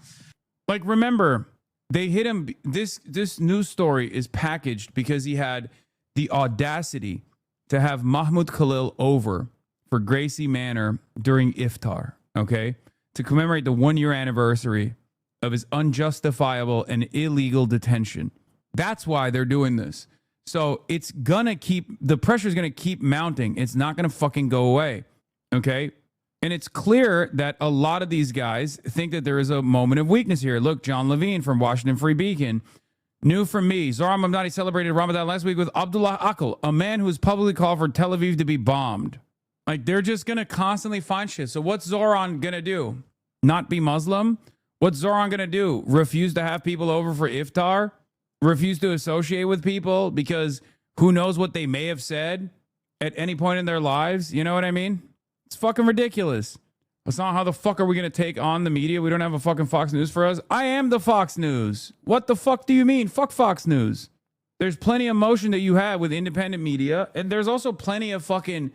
Like, remember, they hit him. This news story is packaged because he had the audacity to have Mahmoud Khalil over for Gracie Manor during Iftar, okay, to commemorate the 1-year anniversary of his unjustifiable and illegal detention. That's why they're doing this. So it's gonna the pressure's gonna keep mounting. It's not gonna fucking go away, okay? And it's clear that a lot of these guys think that there is a moment of weakness here. Look, John Levine from Washington Free Beacon. New from me, Zohran Mamdani celebrated Ramadan last week with Abdullah Akil, a man who has publicly called for Tel Aviv to be bombed. Like, they're just going to constantly find shit. So what's Zohran going to do? Not be Muslim? What's Zohran going to do? Refuse to have people over for iftar? Refuse to associate with people because who knows what they may have said at any point in their lives? You know what I mean? It's fucking ridiculous. That's not how the fuck are we going to take on the media? We don't have a fucking Fox News for us. I am the Fox News. What the fuck do you mean? Fuck Fox News. There's plenty of motion that you have with independent media. And there's also plenty of fucking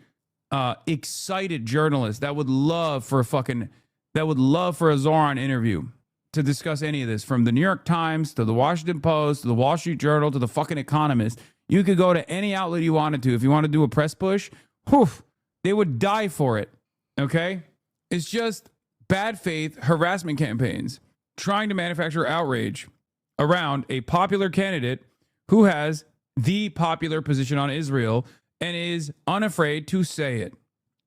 excited journalists that would love for a Zohran interview to discuss any of this, from the New York Times to the Washington Post to the Wall Street Journal to the fucking Economist. You could go to any outlet you wanted to. If you want to do a press push, they would die for it. Okay? It's just bad faith harassment campaigns trying to manufacture outrage around a popular candidate who has the popular position on Israel and is unafraid to say it.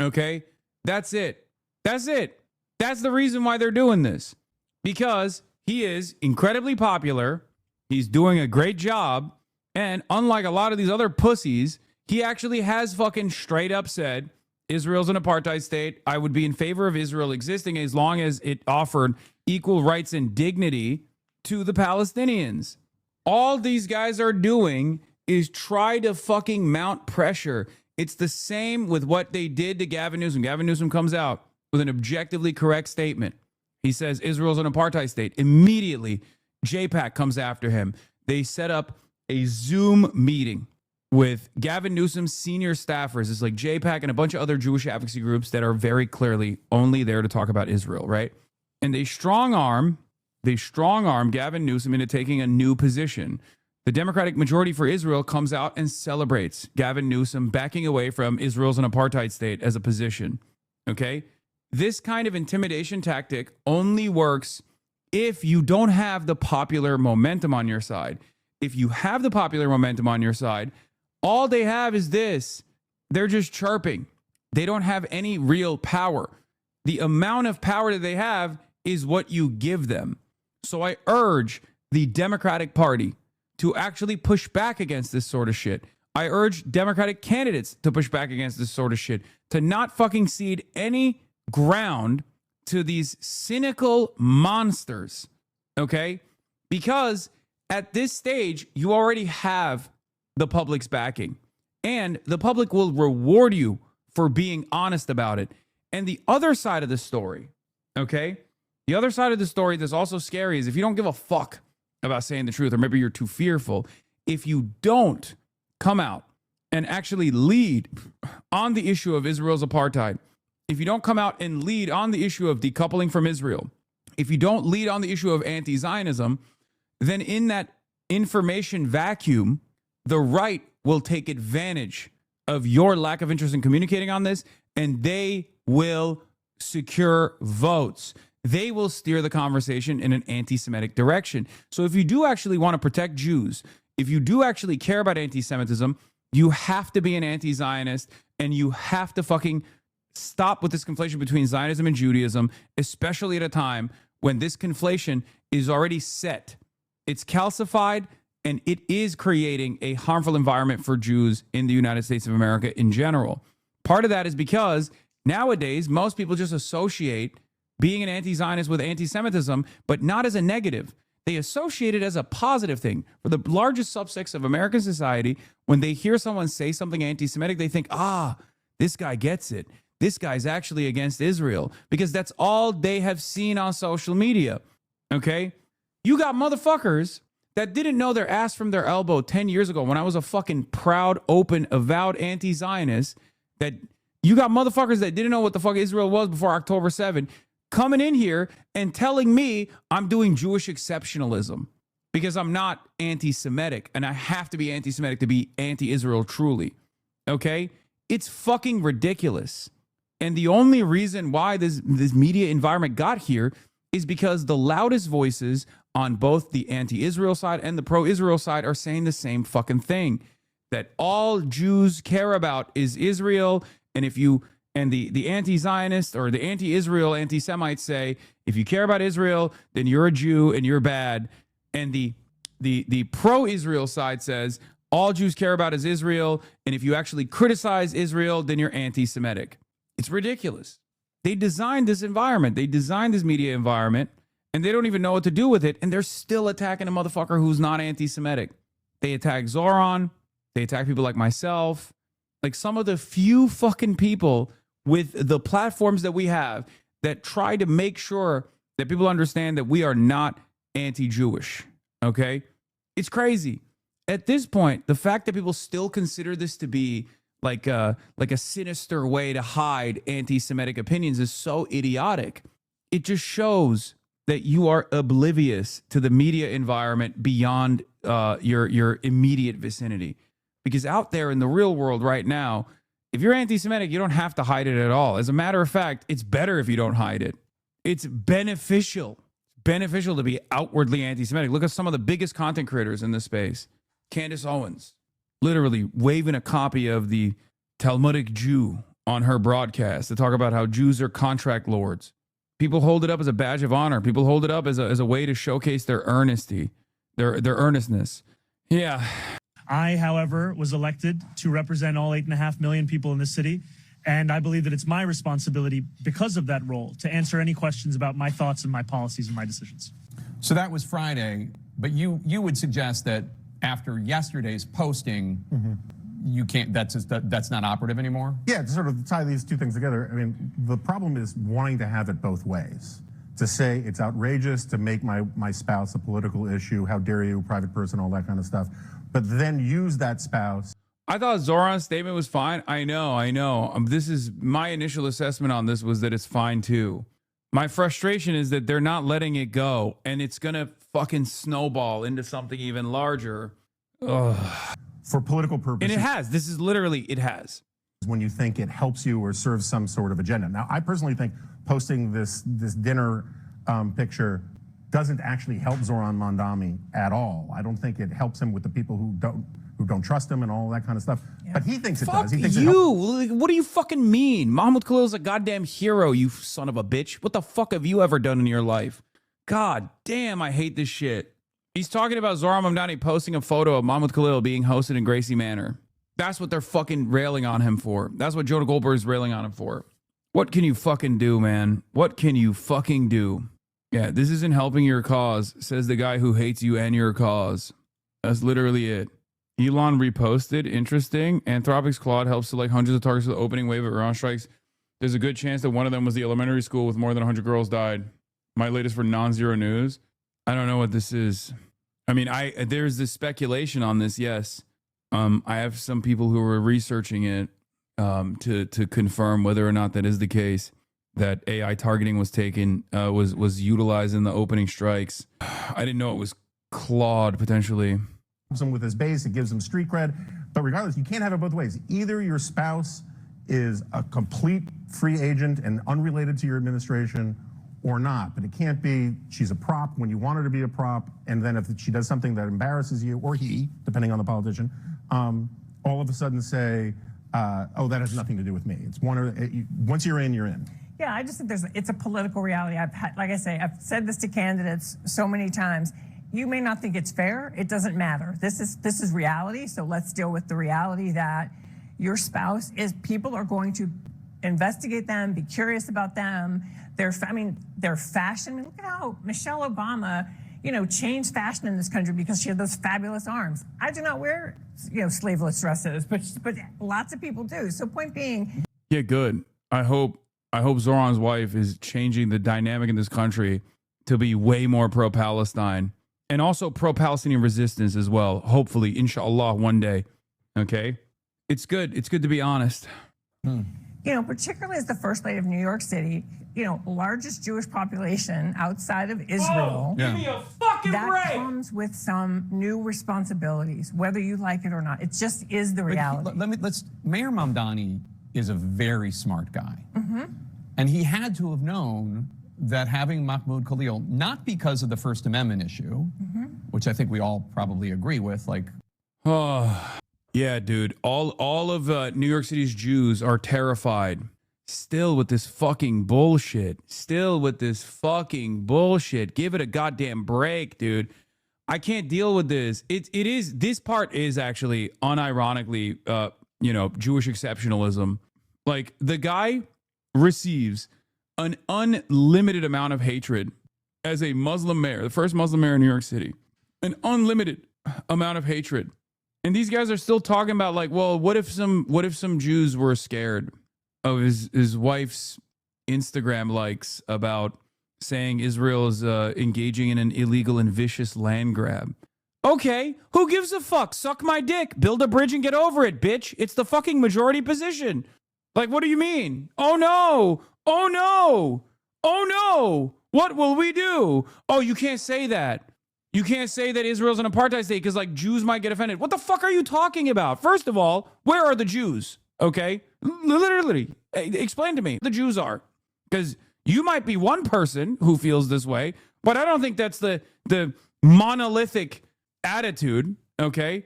Okay? That's it. That's it. That's the reason why they're doing this. Because he is incredibly popular. He's doing a great job. And unlike a lot of these other pussies, he actually has fucking straight up said, Israel's an apartheid state. I would be in favor of Israel existing as long as it offered equal rights and dignity to the Palestinians. All these guys are doing is try to fucking mount pressure. It's the same with what they did to Gavin Newsom. Gavin Newsom comes out with an objectively correct statement. He says Israel's an apartheid state. Immediately, JPAC comes after him. They set up a Zoom meeting with Gavin Newsom's senior staffers. It's like JPAC and a bunch of other Jewish advocacy groups that are very clearly only there to talk about Israel, right? And they strong arm Gavin Newsom into taking a new position. The Democratic majority for Israel comes out and celebrates Gavin Newsom backing away from Israel's an apartheid state as a position, okay? This kind of intimidation tactic only works if you don't have the popular momentum on your side. If you have the popular momentum on your side, all they have is this. They're just chirping. They don't have any real power. The amount of power that they have is what you give them. So I urge the Democratic Party to actually push back against this sort of shit. I urge Democratic candidates to push back against this sort of shit, to not fucking cede any ground to these cynical monsters, okay? Because at this stage, you already have the public's backing, and the public will reward you for being honest about it. And the other side of the story, okay? The other side of the story that's also scary is if you don't give a fuck about saying the truth, or maybe you're too fearful, if you don't come out and actually lead on the issue of Israel's apartheid, if you don't come out and lead on the issue of decoupling from Israel, if you don't lead on the issue of anti-Zionism, then in that information vacuum, the right will take advantage of your lack of interest in communicating on this, and they will secure votes. They will steer the conversation in an anti-Semitic direction. So if you do actually want to protect Jews, if you do actually care about anti-Semitism, you have to be an anti-Zionist, and you have to fucking stop with this conflation between Zionism and Judaism, especially at a time when this conflation is already set. It's calcified, and it is creating a harmful environment for Jews in the United States of America in general. Part of that is because nowadays, most people just associate being an anti-Zionist with anti-Semitism, but not as a negative. They associate it as a positive thing. For the largest subsects of American society, when they hear someone say something anti-Semitic, they think, this guy gets it. This guy's actually against Israel, because that's all they have seen on social media, okay? You got motherfuckers that didn't know their ass from their elbow 10 years ago when I was a fucking proud, open, avowed anti-Zionist, that you got motherfuckers that didn't know what the fuck Israel was before October 7, coming in here and telling me I'm doing Jewish exceptionalism because I'm not anti-Semitic, and I have to be anti-Semitic to be anti-Israel truly, okay? It's fucking ridiculous. And the only reason why this media environment got here is because the loudest voices on both the anti-Israel side and the pro-Israel side are saying the same fucking thing, that all Jews care about is Israel. And if you, and the anti-Zionist or the anti-Israel anti-Semites say, if you care about Israel, then you're a Jew and you're bad. And the pro-Israel side says, all Jews care about is Israel, and if you actually criticize Israel, then you're anti-Semitic. It's ridiculous. They designed this environment. They designed this media environment, and they don't even know what to do with it, and they're still attacking a motherfucker who's not anti-Semitic. They attack Zoran. They attack people like myself. Like some of the few fucking people with the platforms that we have that try to make sure that people understand that we are not anti-Jewish, okay? It's crazy. At this point, the fact that people still consider this to be like a sinister way to hide anti-Semitic opinions is so idiotic. It just shows that you are oblivious to the media environment beyond your immediate vicinity. Because out there in the real world right now, if you're anti-Semitic, you don't have to hide it at all. As a matter of fact, it's better if you don't hide it. It's beneficial to be outwardly anti-Semitic. Look at some of the biggest content creators in this space. Candace Owens, literally waving a copy of the Talmudic Jew on her broadcast to talk about how Jews are contract lords. People hold it up as a badge of honor. People hold it up as a way to showcase their earnesty, their earnestness. Yeah. I, however, was elected to represent all 8.5 million people in this city, and I believe that it's my responsibility, because of that role, to answer any questions about my thoughts and my policies and my decisions. So that was Friday, but you would suggest that after yesterday's posting, you can't. That's not operative anymore. Yeah, to sort of tie these two things together. I mean, the problem is wanting to have it both ways. To say it's outrageous to make my spouse a political issue, how dare you, private person, all that kind of stuff, but then use that spouse. I thought Zoran's statement was fine. I know. This is my initial assessment on this was that it's fine too. My frustration is that they're not letting it go, and it's gonna fucking snowball into something even larger. Ugh. For political purposes. And it has. This is literally, it has. When you think it helps you or serves some sort of agenda. Now, I personally think posting this dinner picture doesn't actually help Zoran Mondami at all. I don't think it helps him with the people who don't trust him and all that kind of stuff. Yeah. But he thinks it does. He thinks What do you fucking mean? Mahmoud Khalil's a goddamn hero, you son of a bitch. What the fuck have you ever done in your life? God damn, I hate this shit. He's talking about Zoran Mamdani posting a photo of Mahmoud Khalil being hosted in Gracie Manor. That's what they're fucking railing on him for. That's what Jonah Goldberg is railing on him for. What can you fucking do, man? What can you fucking do? Yeah, this isn't helping your cause, says the guy who hates you and your cause. That's literally it. Elon reposted. Interesting. Anthropic's Claude helps select hundreds of targets for the opening wave of Iran strikes. There's a good chance that one of them was the elementary school with more than 100 girls died. My latest for Non-Zero News. I don't know what this is. I mean, there's this speculation on this, yes. I have some people who are researching it to confirm whether or not that is the case, that AI targeting was taken, was utilized in the opening strikes. I didn't know it was Claude, potentially. Him with his base, it gives him street cred. But regardless, you can't have it both ways. Either your spouse is a complete free agent and unrelated to your administration or not. But it can't be she's a prop when you want her to be a prop, and then if she does something that embarrasses you, or he, depending on the politician, all of a sudden say, oh, that has nothing to do with me. It's once you're in, you're in. Yeah, I just think it's a political reality. Like I say, I've said this to candidates so many times. You may not think it's fair. It doesn't matter. This is reality. So let's deal with the reality that your spouse people are going to investigate them, be curious about them. Their fashion. I mean, look at how Michelle Obama, changed fashion in this country because she had those fabulous arms. I do not wear, sleeveless dresses, but lots of people do. So point being. Yeah, good. I hope Zoran's wife is changing the dynamic in this country to be way more pro-Palestine. And also pro-Palestinian resistance as well. Hopefully, inshallah, one day. Okay? It's good. It's good to be honest. Particularly as the First Lady of New York City, largest Jewish population outside of Israel. Give me a fucking that comes with some new responsibilities, whether you like it or not. It just is the reality. Mayor Mamdani is a very smart guy. Mm-hmm. And he had to have known that having Mahmoud Khalil, not because of the First Amendment issue, which I think we all probably agree with, oh, yeah, dude. All of New York City's Jews are terrified. Still with this fucking bullshit. Give it a goddamn break, dude. I can't deal with this. This part is actually unironically, Jewish exceptionalism. Like, the guy receives an unlimited amount of hatred as a Muslim mayor, the first Muslim mayor in New York City. An unlimited amount of hatred. And these guys are still talking about, like, well, what if some Jews were scared of his wife's Instagram likes about saying Israel is engaging in an illegal and vicious land grab? Okay, who gives a fuck? Suck my dick, build a bridge and get over it, bitch. It's the fucking majority position. Like, what do you mean? Oh no! Oh no! Oh no! What will we do? Oh, you can't say that. You can't say that Israel's an apartheid state because, like, Jews might get offended. What the fuck are you talking about? First of all, where are the Jews? Okay? Literally, explain to me the Jews are. Because you might be one person who feels this way, but I don't think that's the monolithic attitude, okay?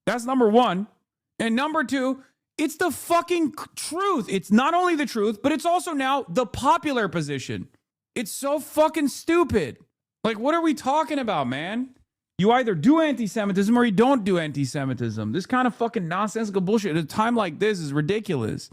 That's number one. And number two, it's the fucking truth. It's not only the truth, but it's also now the popular position. It's so fucking stupid. Like, what are we talking about, man? You either do anti-Semitism or you don't do anti-Semitism. This kind of fucking nonsensical bullshit at a time like this is ridiculous.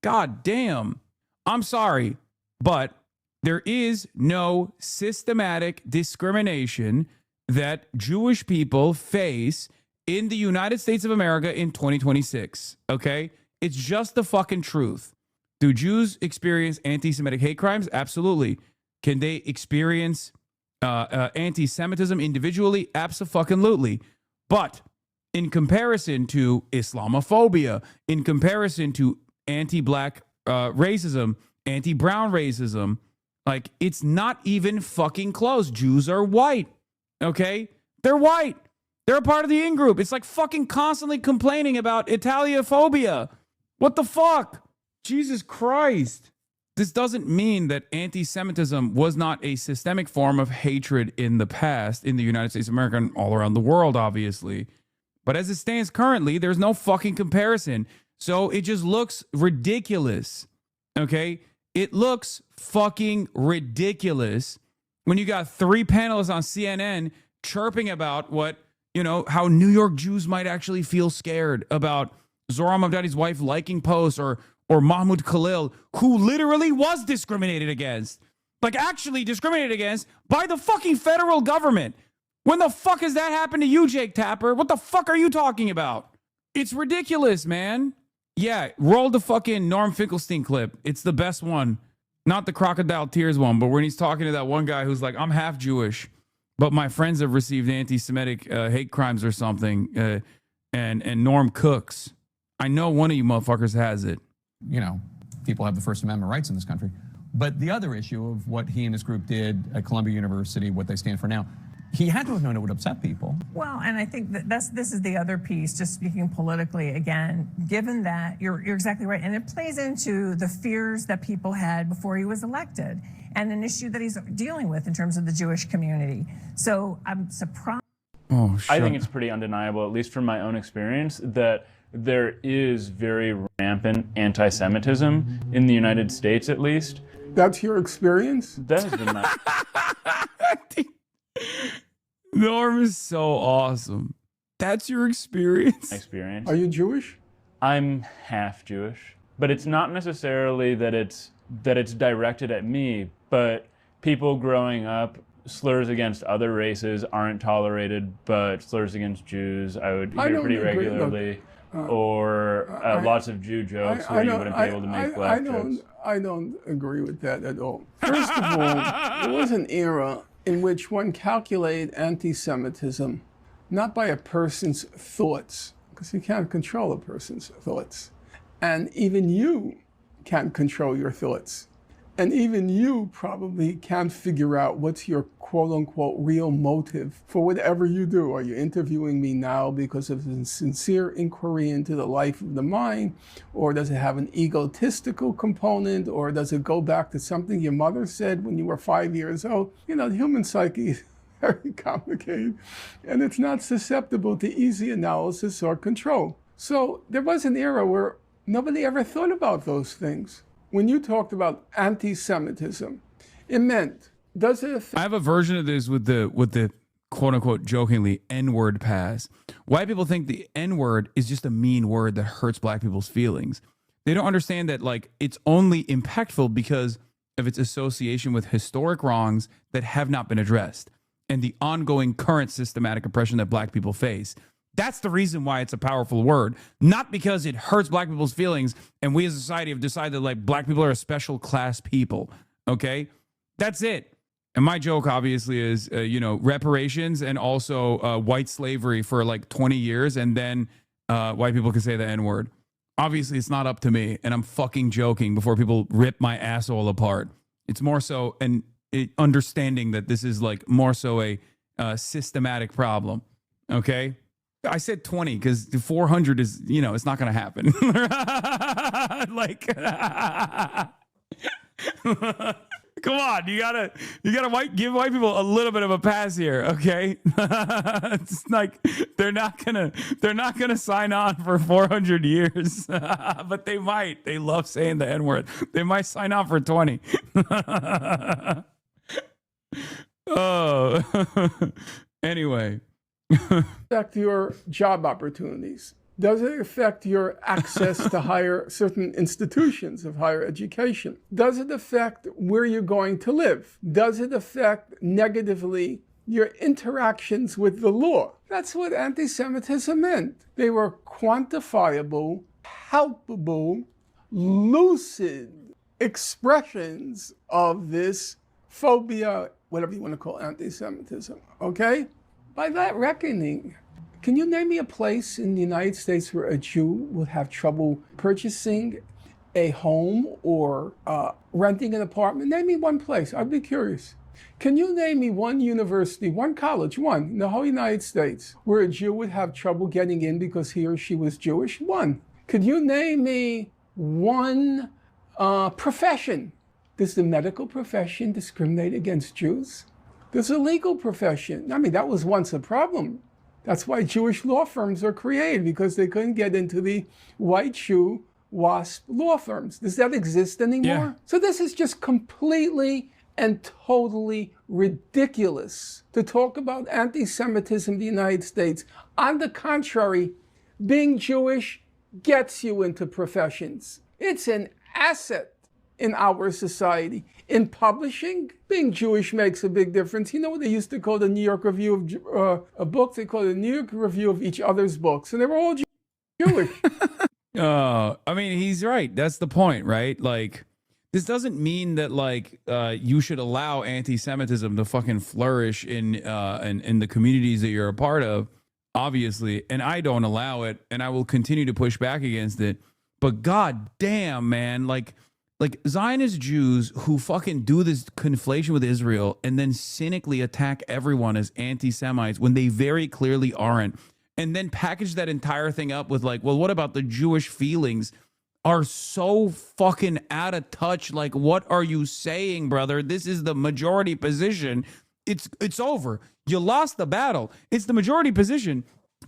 God damn. I'm sorry, but there is no systematic discrimination that Jewish people face in the United States of America in 2026, okay? It's just the fucking truth. Do Jews experience anti-Semitic hate crimes? Absolutely. Can they experience anti-Semitism individually? Absolutely. But in comparison to Islamophobia, in comparison to anti-black racism, anti-brown racism, like, it's not even fucking close. Jews are white, okay? They're white. They're a part of the in-group. It's like fucking constantly complaining about Italiophobia. What the fuck? Jesus Christ. This doesn't mean that anti-Semitism was not a systemic form of hatred in the past in the United States of America and all around the world, obviously. But as it stands currently, there's no fucking comparison. So it just looks ridiculous, okay? It looks fucking ridiculous when you got three panelists on CNN chirping about how New York Jews might actually feel scared about Zoran Mamdani's wife liking posts or or Mahmoud Khalil, who literally was discriminated against, like actually discriminated against by the fucking federal government. When the fuck has that happened to you, Jake Tapper? What the fuck are you talking about? It's ridiculous, man. Yeah, roll the fucking Norm Finkelstein clip. It's the best one. Not the crocodile tears one, but when he's talking to that one guy who's like, I'm half Jewish, but my friends have received anti-Semitic hate crimes or something, and Norm cooks. I know one of you motherfuckers has it. You know, people have the First Amendment rights in this country. But the other issue of what he and his group did at Columbia University, what they stand for now, he had to have known it would upset people. Well, and I think that this is the other piece, just speaking politically again, given that you're exactly right. And it plays into the fears that people had before he was elected and an issue that he's dealing with in terms of the Jewish community. So I'm surprised. Oh, I think it's pretty undeniable, at least from my own experience, that there is very rampant anti-Semitism in the United States, at least. That's your experience? That has been my... Norm is so awesome. That's your experience? Experience. Are you Jewish? I'm half Jewish, but it's not necessarily that it's directed at me, but people growing up, slurs against other races aren't tolerated, but slurs against Jews I would hear pretty regularly. Lots of Jew jokes where you wouldn't be able to make black jokes. I don't agree with that at all. First of all, there was an era in which one calculated anti-Semitism not by a person's thoughts, because you can't control a person's thoughts. And even you can't control your thoughts. And even you probably can't figure out what's your quote-unquote real motive for whatever you do. Are you interviewing me now because of a sincere inquiry into the life of the mind? Or does it have an egotistical component? Or does it go back to something your mother said when you were 5 years old? You know, the human psyche is very complicated, and it's not susceptible to easy analysis or control. So there was an era where nobody ever thought about those things. When you talked about anti-Semitism, it meant, does it affect... I have a version of this with the quote unquote jokingly N-word pass. White people think the N-word is just a mean word that hurts black people's feelings. They don't understand that like it's only impactful because of its association with historic wrongs that have not been addressed and the ongoing current systematic oppression that black people face. That's the reason why it's a powerful word, not because it hurts black people's feelings and we as a society have decided like black people are a special class people. Okay, that's it. And my joke obviously is, reparations and also white slavery for like 20 years. And then white people can say the N word. Obviously it's not up to me. And I'm fucking joking before people rip my asshole apart. It's more so an understanding that this is like more so a systematic problem. Okay. I said 20 because the 400 is, it's not going to happen. Come on, you gotta give white people a little bit of a pass here, okay? It's like they're not gonna sign on for 400 years, but they might. They love saying the N-word. They might sign on for 20. Oh, anyway. Affect your job opportunities? Does it affect your access to certain institutions of higher education? Does it affect where you're going to live? Does it affect negatively your interactions with the law? That's what anti-Semitism meant. They were quantifiable, palpable, lucid expressions of this phobia, whatever you want to call anti-Semitism, okay? By that reckoning, can you name me a place in the United States where a Jew would have trouble purchasing a home or renting an apartment? Name me one place. I'd be curious. Can you name me one university, one college, one in the whole United States where a Jew would have trouble getting in because he or she was Jewish? One. Could you name me one profession? Does the medical profession discriminate against Jews? There's a legal profession. I mean, that was once a problem. That's why Jewish law firms are created, because they couldn't get into the white shoe WASP law firms. Does that exist anymore? Yeah. So this is just completely and totally ridiculous to talk about anti-Semitism in the United States. On the contrary, being Jewish gets you into professions. It's an asset in our society. In publishing, being Jewish makes a big difference. You know what they used to call the New York Review of Books? They called it the New York Review of each other's books, and they were all Jewish. I mean, he's right. That's the point, right? Like, this doesn't mean that like you should allow anti-Semitism to fucking flourish in the communities that you're a part of, obviously. And I don't allow it, and I will continue to push back against it. But god damn, man, like Zionist Jews who fucking do this conflation with Israel and then cynically attack everyone as anti-Semites when they very clearly aren't, and then package that entire thing up with like, well, what about the Jewish feelings, are so fucking out of touch. Like, what are you saying, brother? This is the majority position. It's over. You lost the battle. It's the majority position.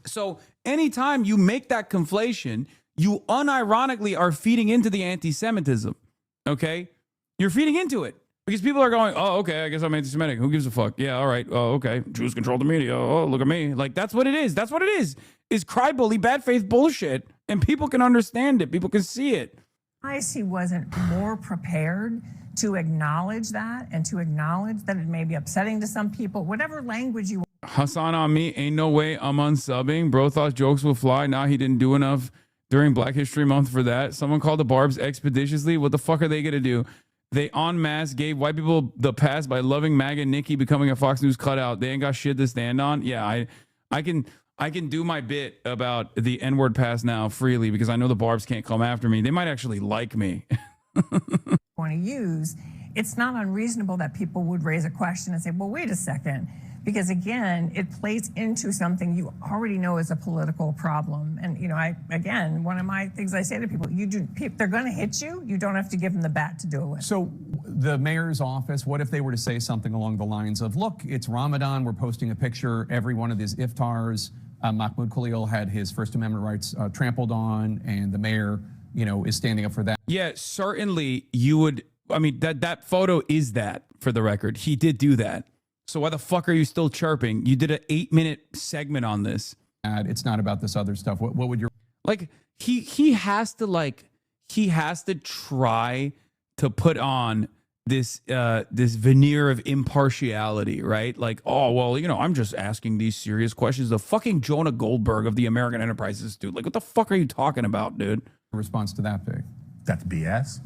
So anytime you make that conflation, you unironically are feeding into the anti-Semitism. Okay? You're feeding into it. Because people are going, oh, okay, I guess I'm anti-Semitic. Who gives a fuck? Yeah, all right. Oh, okay. Jews control the media. Oh, look at me. Like, that's what it is. That's what it is cry bully, bad faith bullshit. And people can understand it. People can see it. He wasn't more prepared to acknowledge that and to acknowledge that it may be upsetting to some people, whatever language you Hassan on me, ain't no way I'm unsubbing. Bro thought jokes will fly. Nah, he didn't do enough during Black History Month for that. Someone called the Barbs expeditiously. What the fuck are they going to do? They en masse gave white people the pass by loving MAGA Nikki becoming a Fox News cutout. They ain't got shit to stand on. Yeah, I can do my bit about the N-word pass now freely because I know the Barbs can't come after me. They might actually like me. want to use, it's not unreasonable that people would raise a question and say, well, wait a second. Because again, it plays into something you already know is a political problem. And, you know, one of my things I say to people, they're going to hit you. You don't have to give them the bat to do it with. So the mayor's office, what if they were to say something along the lines of, look, it's Ramadan. We're posting a picture. Every one of these iftars, Mahmoud Khalil had his First Amendment rights trampled on, and the mayor, you know, is standing up for that. Yeah, certainly you would. I mean, that photo is that, for the record. He did do that. So why the fuck are you still chirping? You did an 8-minute segment on this. It's not about this other stuff. What would your like? He has to try to put on this this veneer of impartiality, right? Like, oh well, you know, I'm just asking these serious questions. The fucking Jonah Goldberg of the American Enterprise Institute. Like, what the fuck are you talking about, dude? Response to that big? That's BS.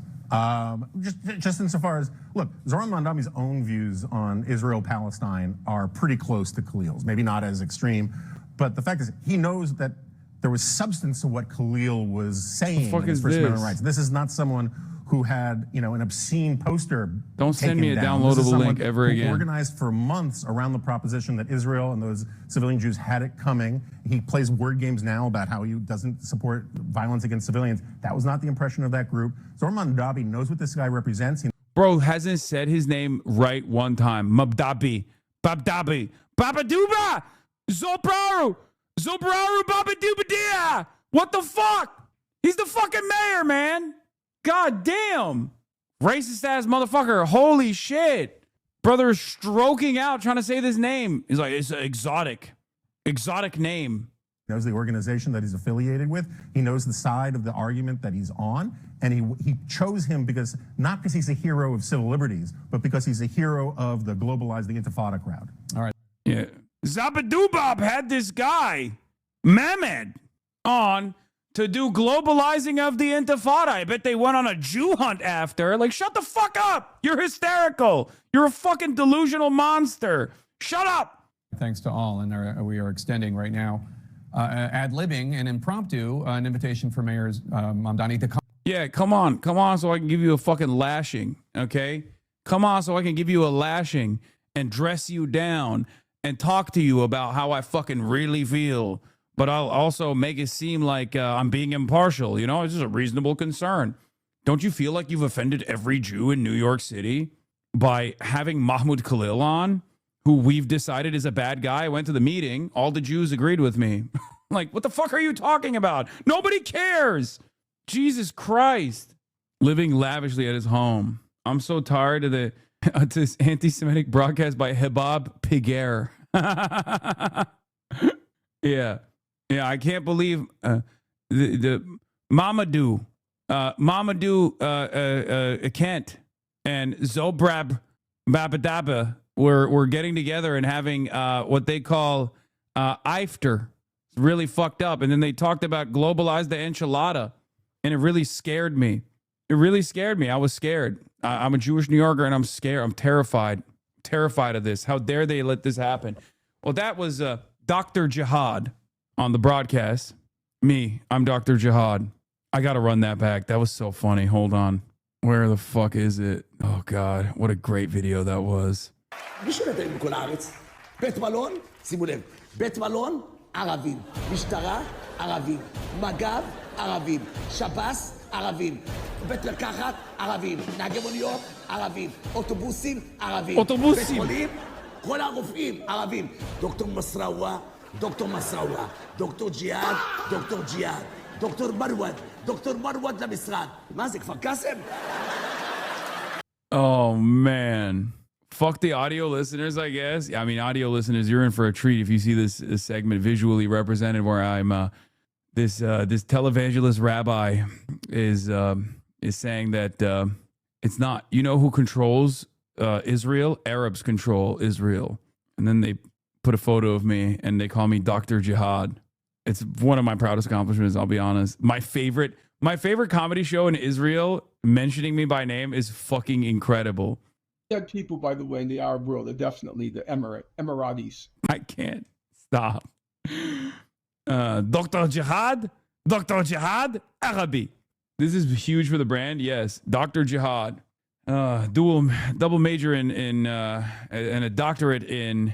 Just insofar as, look, Zoran Mandami's own views on Israel-Palestine are pretty close to Khalil's. Maybe not as extreme, but the fact is he knows that there was substance to what Khalil was saying in his First Amendment rights. This is not someone who had, you know, an obscene poster. Don't send me a downloadable link ever again. Organized for months around the proposition that Israel and those civilian Jews had it coming. He plays word games now about how he doesn't support violence against civilians. That was not the impression of that group. Zoran Mandabi knows what this guy represents. Bro hasn't said his name right one time. Babdabi, Babaduba, Zobraru, Babadubadia. What the fuck? He's the fucking mayor, man. God damn. Racist ass motherfucker. Holy shit. Brother is stroking out trying to say this name. He's like, it's an exotic name. He knows the organization that he's affiliated with. He knows the side of the argument that he's on. And he chose him not because he's a hero of civil liberties, but because he's a hero of the globalized, the Intifada crowd. All right. Yeah. Zabadoobob had this guy, Mehmed, on to do globalizing of the Intifada. I bet they went on a Jew hunt after. Like, shut the fuck up. You're hysterical. You're a fucking delusional monster. Shut up. Thanks to all. And we are extending right now, ad-libbing and impromptu, an invitation for Mayor Mamdani to come. Yeah, come on so I can give you a fucking lashing, okay? Come on so I can give you a lashing and dress you down and talk to you about how I fucking really feel. But I'll also make it seem like I'm being impartial. You know, it's just a reasonable concern. Don't you feel like you've offended every Jew in New York City by having Mahmoud Khalil on, who we've decided is a bad guy? I went to the meeting. All the Jews agreed with me. Like, what the fuck are you talking about? Nobody cares. Jesus Christ. Living lavishly at his home. I'm so tired of this anti-Semitic broadcast by Hebab Piguer. Yeah. Yeah, I can't believe the Mamadou Mamadou Kent and Zobrab Babadaba were getting together and having what they call iftar. It's really fucked up. And then they talked about globalize the enchilada, and it really scared me. It really scared me. I was scared. I'm a Jewish New Yorker, and I'm scared. I'm terrified of this. How dare they let this happen? Well, that was Dr. Jihad on the broadcast. Me, I'm Dr. Jihad. I got to run that back. That was so funny. Hold on. Where the fuck is it? Oh, God. What a great video that was. בכל הארץ. בית מלון, שימו לב, בית מלון, ערבים. משטרה, ערבים. מג"ב, ערבים. שב"ס, ערבים. בית מרקחת, ערבים. נהגי מוניות, ערבים. אוטובוסים, ערבים. בית חולים, כל הרופאים, ערבים. דוקטור מסראווה, דוקטור מסראווה. דוקטור ג'יהאד, דוקטור ג'יהאד. דוקטור מרווד למשרד. מה זה, כפר קאסם? Oh, man. Fuck the audio listeners, I guess. I mean, audio listeners, you're in for a treat if you see this segment visually represented where I'm this televangelist rabbi is saying that it's not. You know who controls Israel? Arabs control Israel. And then they put a photo of me and they call me Dr. Jihad. It's one of my proudest accomplishments, I'll be honest. My favorite comedy show in Israel mentioning me by name is fucking incredible. Dead people, by the way, in the Arab world are definitely the Emiratis. I can't stop. Dr. Jihad, Arabi. This is huge for the brand. Yes, Dr. Jihad, double major in and a doctorate in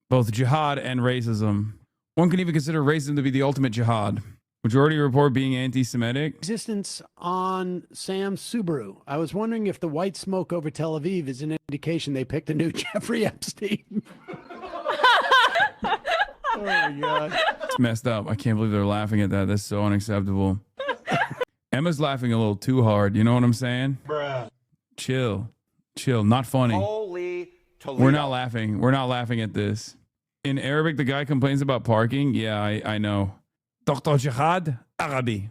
both jihad and racism. One can even consider racism to be the ultimate jihad. Majority report being anti-Semitic. Existence on Sam's Subaru. I was wondering if the white smoke over Tel Aviv is an indication they picked a new Jeffrey Epstein. Oh my God. It's messed up. I can't believe they're laughing at that. That's so unacceptable. Emma's laughing a little too hard. You know what I'm saying? Bruh. Chill. Not funny. Holy Toledo. We're not laughing. We're not laughing at this. In Arabic, the guy complains about parking. Yeah, I know. Dr. Jihad Arabi.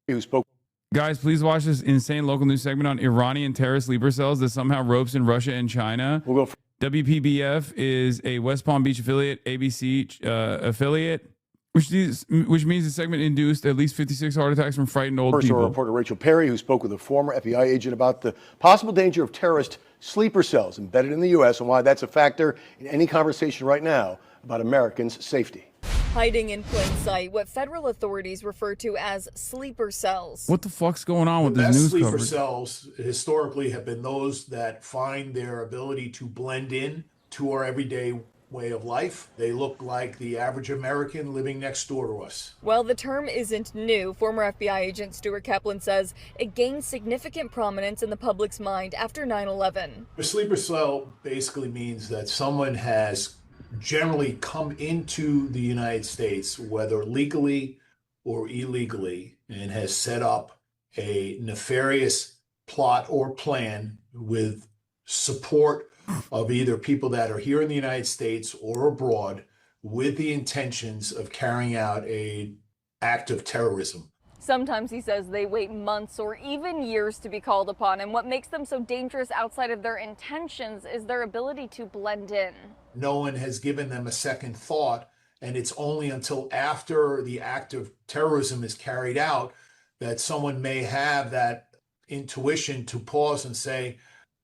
Who spoke? Guys, please watch this insane local news segment on Iranian terrorist sleeper cells that somehow ropes in Russia and China. We'll go. WPBF is a West Palm Beach affiliate, ABC affiliate, which means the segment induced at least 56 heart attacks from frightened old Personal people. reporter Rachel Perry, who spoke with a former FBI agent about the possible danger of terrorist sleeper cells embedded in the U.S. and why that's a factor in any conversation right now about Americans' safety. Hiding in plain sight, what federal authorities refer to as sleeper cells. What the fuck's going on with The this best news sleeper coverage? cells historically have been those that find their ability to blend in to our everyday way of life. They look like the average American living next door to us. Well, the term isn't new. Former FBI agent Stuart Kaplan says it gained significant prominence in the public's mind after 9/11. A sleeper cell basically means that someone has generally come into the United States, whether legally or illegally, and has set up a nefarious plot or plan with support of either people that are here in the United States or abroad with the intentions of carrying out an act of terrorism. Sometimes he says they wait months or even years to be called upon, and what makes them so dangerous outside of their intentions is their ability to blend in. No one has given them a second thought, and it's only until after the act of terrorism is carried out that someone may have that intuition to pause and say,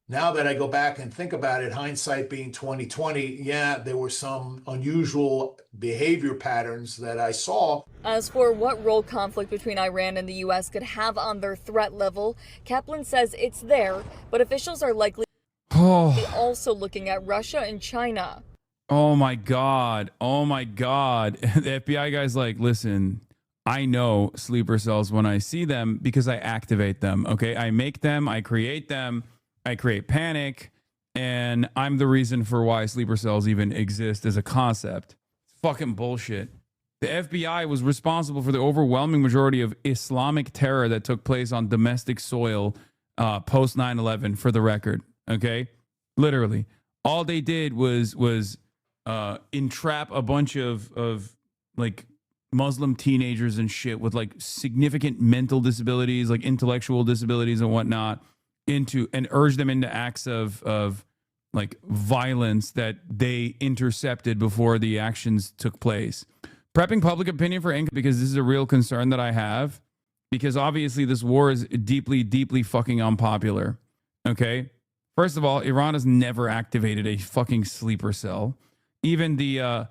now that I go back and think about it, hindsight being 2020, yeah, there were some unusual behavior patterns that I saw. As for what role conflict between Iran and the U.S. could have on their threat level, Kaplan says it's there, but officials are likely also looking at Russia and China. Oh my God. The FBI guy's like, listen, I know sleeper cells when I see them because I activate them. Okay. I make them, I create them, I create panic, and I'm the reason for why sleeper cells even exist as a concept. It's fucking bullshit. The FBI was responsible for the overwhelming majority of Islamic terror that took place on domestic soil post 9/11, for the record. Okay. Literally. All they did was entrap a bunch of like Muslim teenagers and shit with like significant mental disabilities, like intellectual disabilities and whatnot, and urge them into acts of like violence that they intercepted before the actions took place. Prepping public opinion for income, because this is a real concern that I have, because obviously this war is deeply, deeply fucking unpopular. Okay. First of all, Iran has never activated a fucking sleeper cell. Even the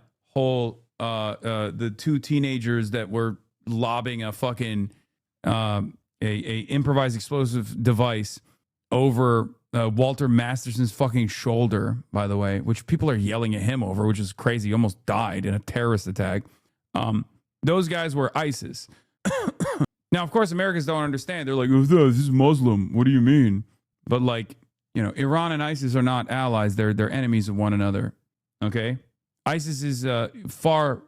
the two teenagers that were lobbing a fucking a improvised explosive device over Walter Masterson's fucking shoulder, by the way, which people are yelling at him over, which is crazy. He almost died in a terrorist attack. Those guys were ISIS. Now, of course, Americans don't understand. They're like, oh, this is Muslim. What do you mean? But like, you know, Iran and ISIS are not allies. They're enemies of one another. Okay. ISIS is far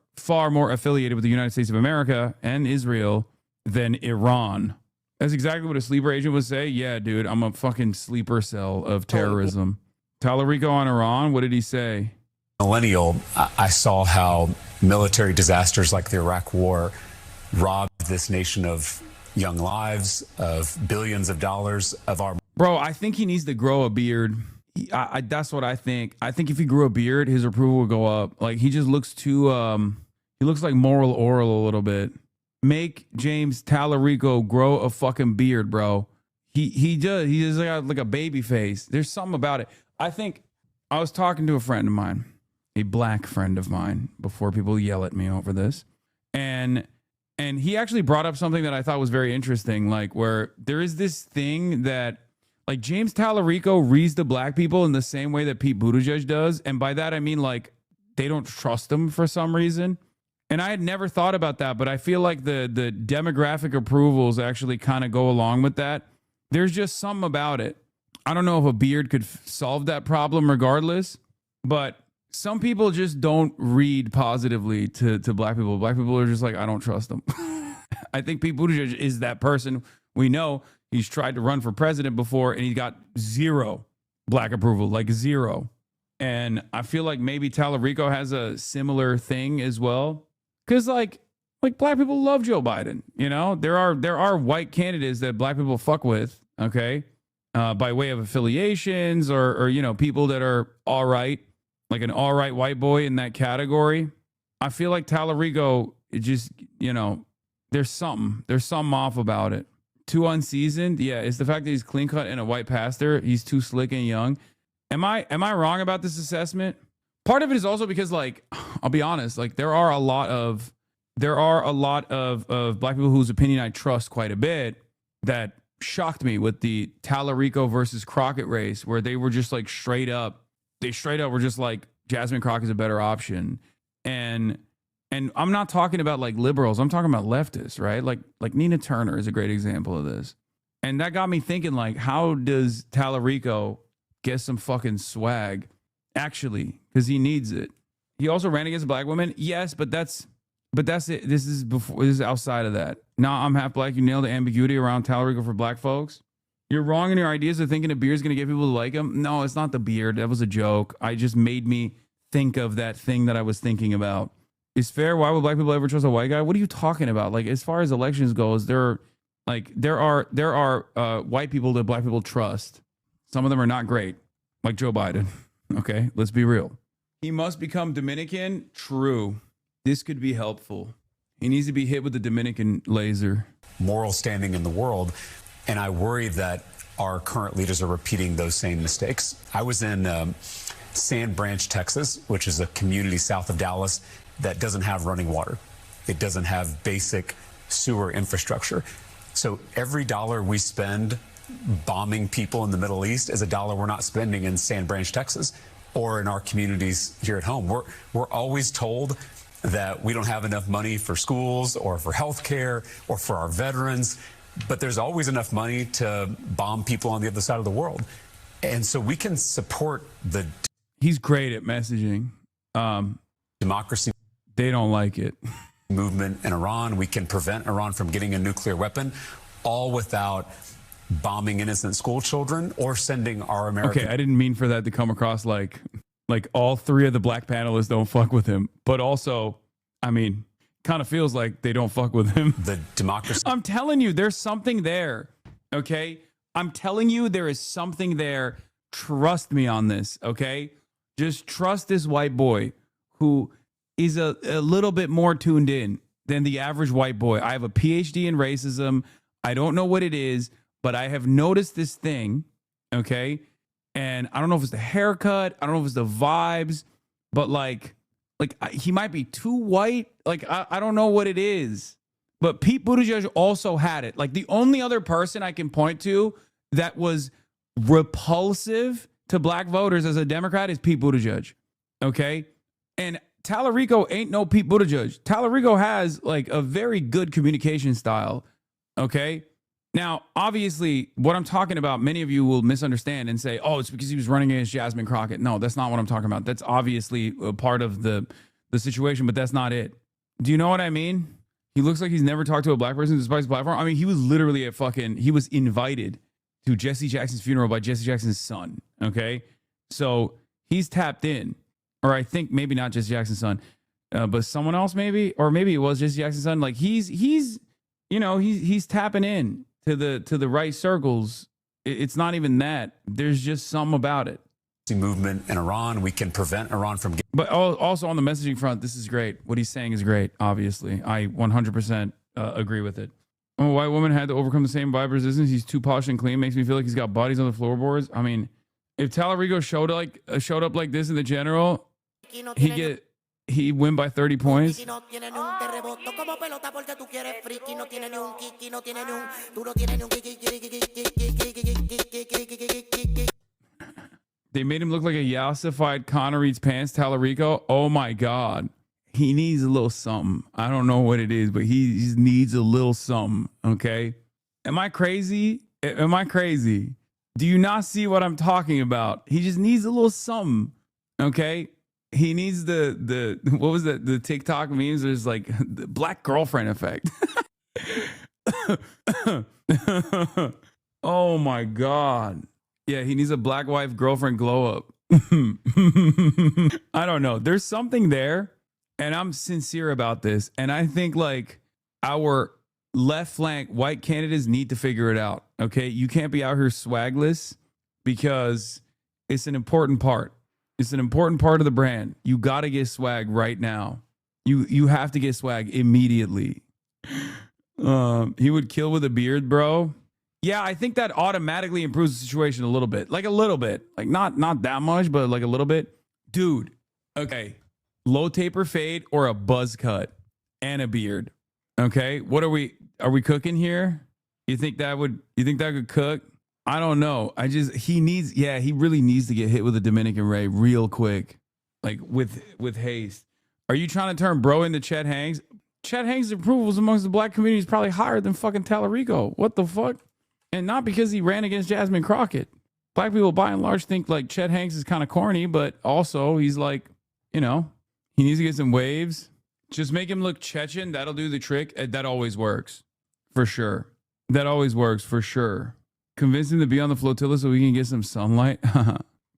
more affiliated with the United States of America and Israel than Iran. That's exactly what a sleeper agent would say. Yeah, dude, I'm a fucking sleeper cell of terrorism. Talarico on Iran, what did he say? Millennial, I saw how military disasters like the Iraq War robbed this nation of young lives, of billions of dollars of our... Bro, I think he needs to grow a beard. That's what I think. I think if he grew a beard, his approval would go up. Like, he just looks too... he looks like Moral Oral a little bit. Make James Talarico grow a fucking beard, bro. He just got like a baby face. There's something about it. I think I was talking to a friend of mine, a black friend of mine, before people yell at me over this. And he actually brought up something that I thought was very interesting, like where there is this thing that like James Talarico reads the black people in the same way that Pete Buttigieg does. And by that, I mean like they don't trust him for some reason. And I had never thought about that, but I feel like the demographic approvals actually kind of go along with that. There's just something about it. I don't know if a beard could solve that problem regardless, but some people just don't read positively to black people. Black people are just like, I don't trust them. I think Pete Buttigieg is that person. We know he's tried to run for president before and he got zero black approval, like zero. And I feel like maybe Talarico has a similar thing as well. Because like black people love Joe Biden, you know, there are white candidates that black people fuck with, okay, by way of affiliations or you know, people that are all right, like an all right white boy in that category. I feel like Talarico, it just, you know, there's something off about it. Too unseasoned, yeah. It's the fact that he's clean cut and a white pastor. He's too slick and young. Am I wrong about this assessment? Part of it is also because, like, I'll be honest, like there are a lot of black people whose opinion I trust quite a bit that shocked me with the Talarico versus Crockett race, where they were just like straight up were just like Jasmine Crockett is a better option. And I'm not talking about like liberals, I'm talking about leftists, right? Like Nina Turner is a great example of this. And that got me thinking, like, how does Talarico get some fucking swag? Actually, because he needs it. He also ran against black women. Yes, but that's it. This is outside of that. Now I'm half black. You nailed the ambiguity around Talarico for black folks. You're wrong in your ideas of thinking a beard's going to get people to like him. No, it's not the beard. That was a joke. I just made me think of that thing that I was thinking about. Is fair? Why would black people ever trust a white guy? What are you talking about? Like, as far as elections goes, there are white people that black people trust. Some of them are not great, like Joe Biden. Okay, let's be real. He must become Dominican. True. This could be helpful. He needs to be hit with the Dominican laser. Moral standing in the world, and I worry that our current leaders are repeating those same mistakes. I was in Sand Branch, Texas, which is a community south of Dallas that doesn't have running water. It doesn't have basic sewer infrastructure. So every dollar we spend bombing people in the Middle East is a dollar we're not spending in Sand Branch, Texas, or in our communities here at home. We're always told that we don't have enough money for schools or for healthcare or for our veterans, but there's always enough money to bomb people on the other side of the world. And so we can support the... He's great at messaging. Democracy. They don't like it. Movement in Iran. We can prevent Iran from getting a nuclear weapon, all without bombing innocent school children or sending our American... Okay, I didn't mean for that to come across like all three of the black panelists don't fuck with him. But also, I mean, kind of feels like they don't fuck with him. The democracy. I'm telling you, there's something there. Okay. I'm telling you, there is something there. Trust me on this. Okay. Just trust this white boy who is a little bit more tuned in than the average white boy. I have a PhD in racism. I don't know what it is, but I have noticed this thing. Okay. And I don't know if it's the haircut. I don't know if it's the vibes, but like he might be too white. Like, I don't know what it is, but Pete Buttigieg also had it. Like the only other person I can point to that was repulsive to black voters as a Democrat is Pete Buttigieg. Okay. And Tallarico ain't no Pete Buttigieg. Tallarico has like a very good communication style. Okay. Now, obviously, what I'm talking about, many of you will misunderstand and say, oh, it's because he was running against Jasmine Crockett. No, that's not what I'm talking about. That's obviously a part of the situation, but that's not it. Do you know what I mean? He looks like he's never talked to a black person despite his platform. I mean, he was literally he was invited to Jesse Jackson's funeral by Jesse Jackson's son. Okay. So he's tapped in, or I think maybe not Jesse Jackson's son, but someone else maybe, or maybe it was Jesse Jackson's son. Like he's tapping in to the right circles. It's not even that. There's just something about it. Movement in Iran. We can prevent Iran from. But also on the messaging front, this is great. What he's saying is great. Obviously, I 100% agree with it. A white woman had to overcome the same vibe resistance. He's too polished and clean. Makes me feel like he's got bodies on the floorboards. I mean, if Tallarico showed up like this in the general, he win by 30 points. They made him look like a yassified Connor Reed's pants, Tallarico. Oh my God. He needs a little something. I don't know what it is, but he just needs a little something. Okay. Am I crazy? Am I crazy? Do you not see what I'm talking about? He just needs a little something. Okay. He needs the what was that? The TikTok memes. There's like the black girlfriend effect. Oh my God. Yeah, he needs a black wife girlfriend glow up. I don't know. There's something there, and I'm sincere about this. And I think like our left flank white candidates need to figure it out. Okay, you can't be out here swagless because it's an important part. It's an important part of the brand. You got to get swag right now. You have to get swag immediately. He would kill with a beard, bro. Yeah, I think that automatically improves the situation a little bit. Like a little bit. Like not that much, but like a little bit. Dude, okay. Low taper fade or a buzz cut and a beard. Okay? What are we cooking here? You think that could cook? I don't know. He really needs to get hit with a Dominican Ray real quick. Like with haste. Are you trying to turn bro into Chet Hanks? Chet Hanks' approvals amongst the black community is probably higher than fucking Tallarico. What the fuck? And not because he ran against Jasmine Crockett. Black people by and large think like Chet Hanks is kind of corny, but also he's like, he needs to get some waves. Just make him look Chechen. That'll do the trick. That always works. For sure. That always works for sure. Convince him to be on the flotilla so we can get some sunlight.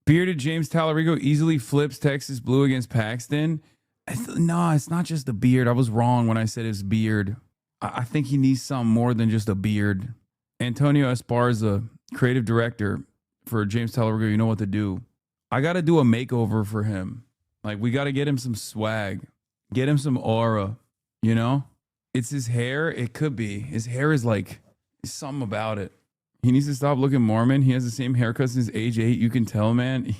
Bearded James Tallarico easily flips Texas blue against Paxton. No, it's not just the beard. I was wrong when I said it's beard. I think he needs something more than just a beard. Antonio Esparza, creative director for James Tallarico, you know what to do. I got to do a makeover for him. Like, we got to get him some swag. Get him some aura, It's his hair. It could be. His hair is like something about it. He needs to stop looking Mormon. He has the same haircut since age 8. You can tell, man.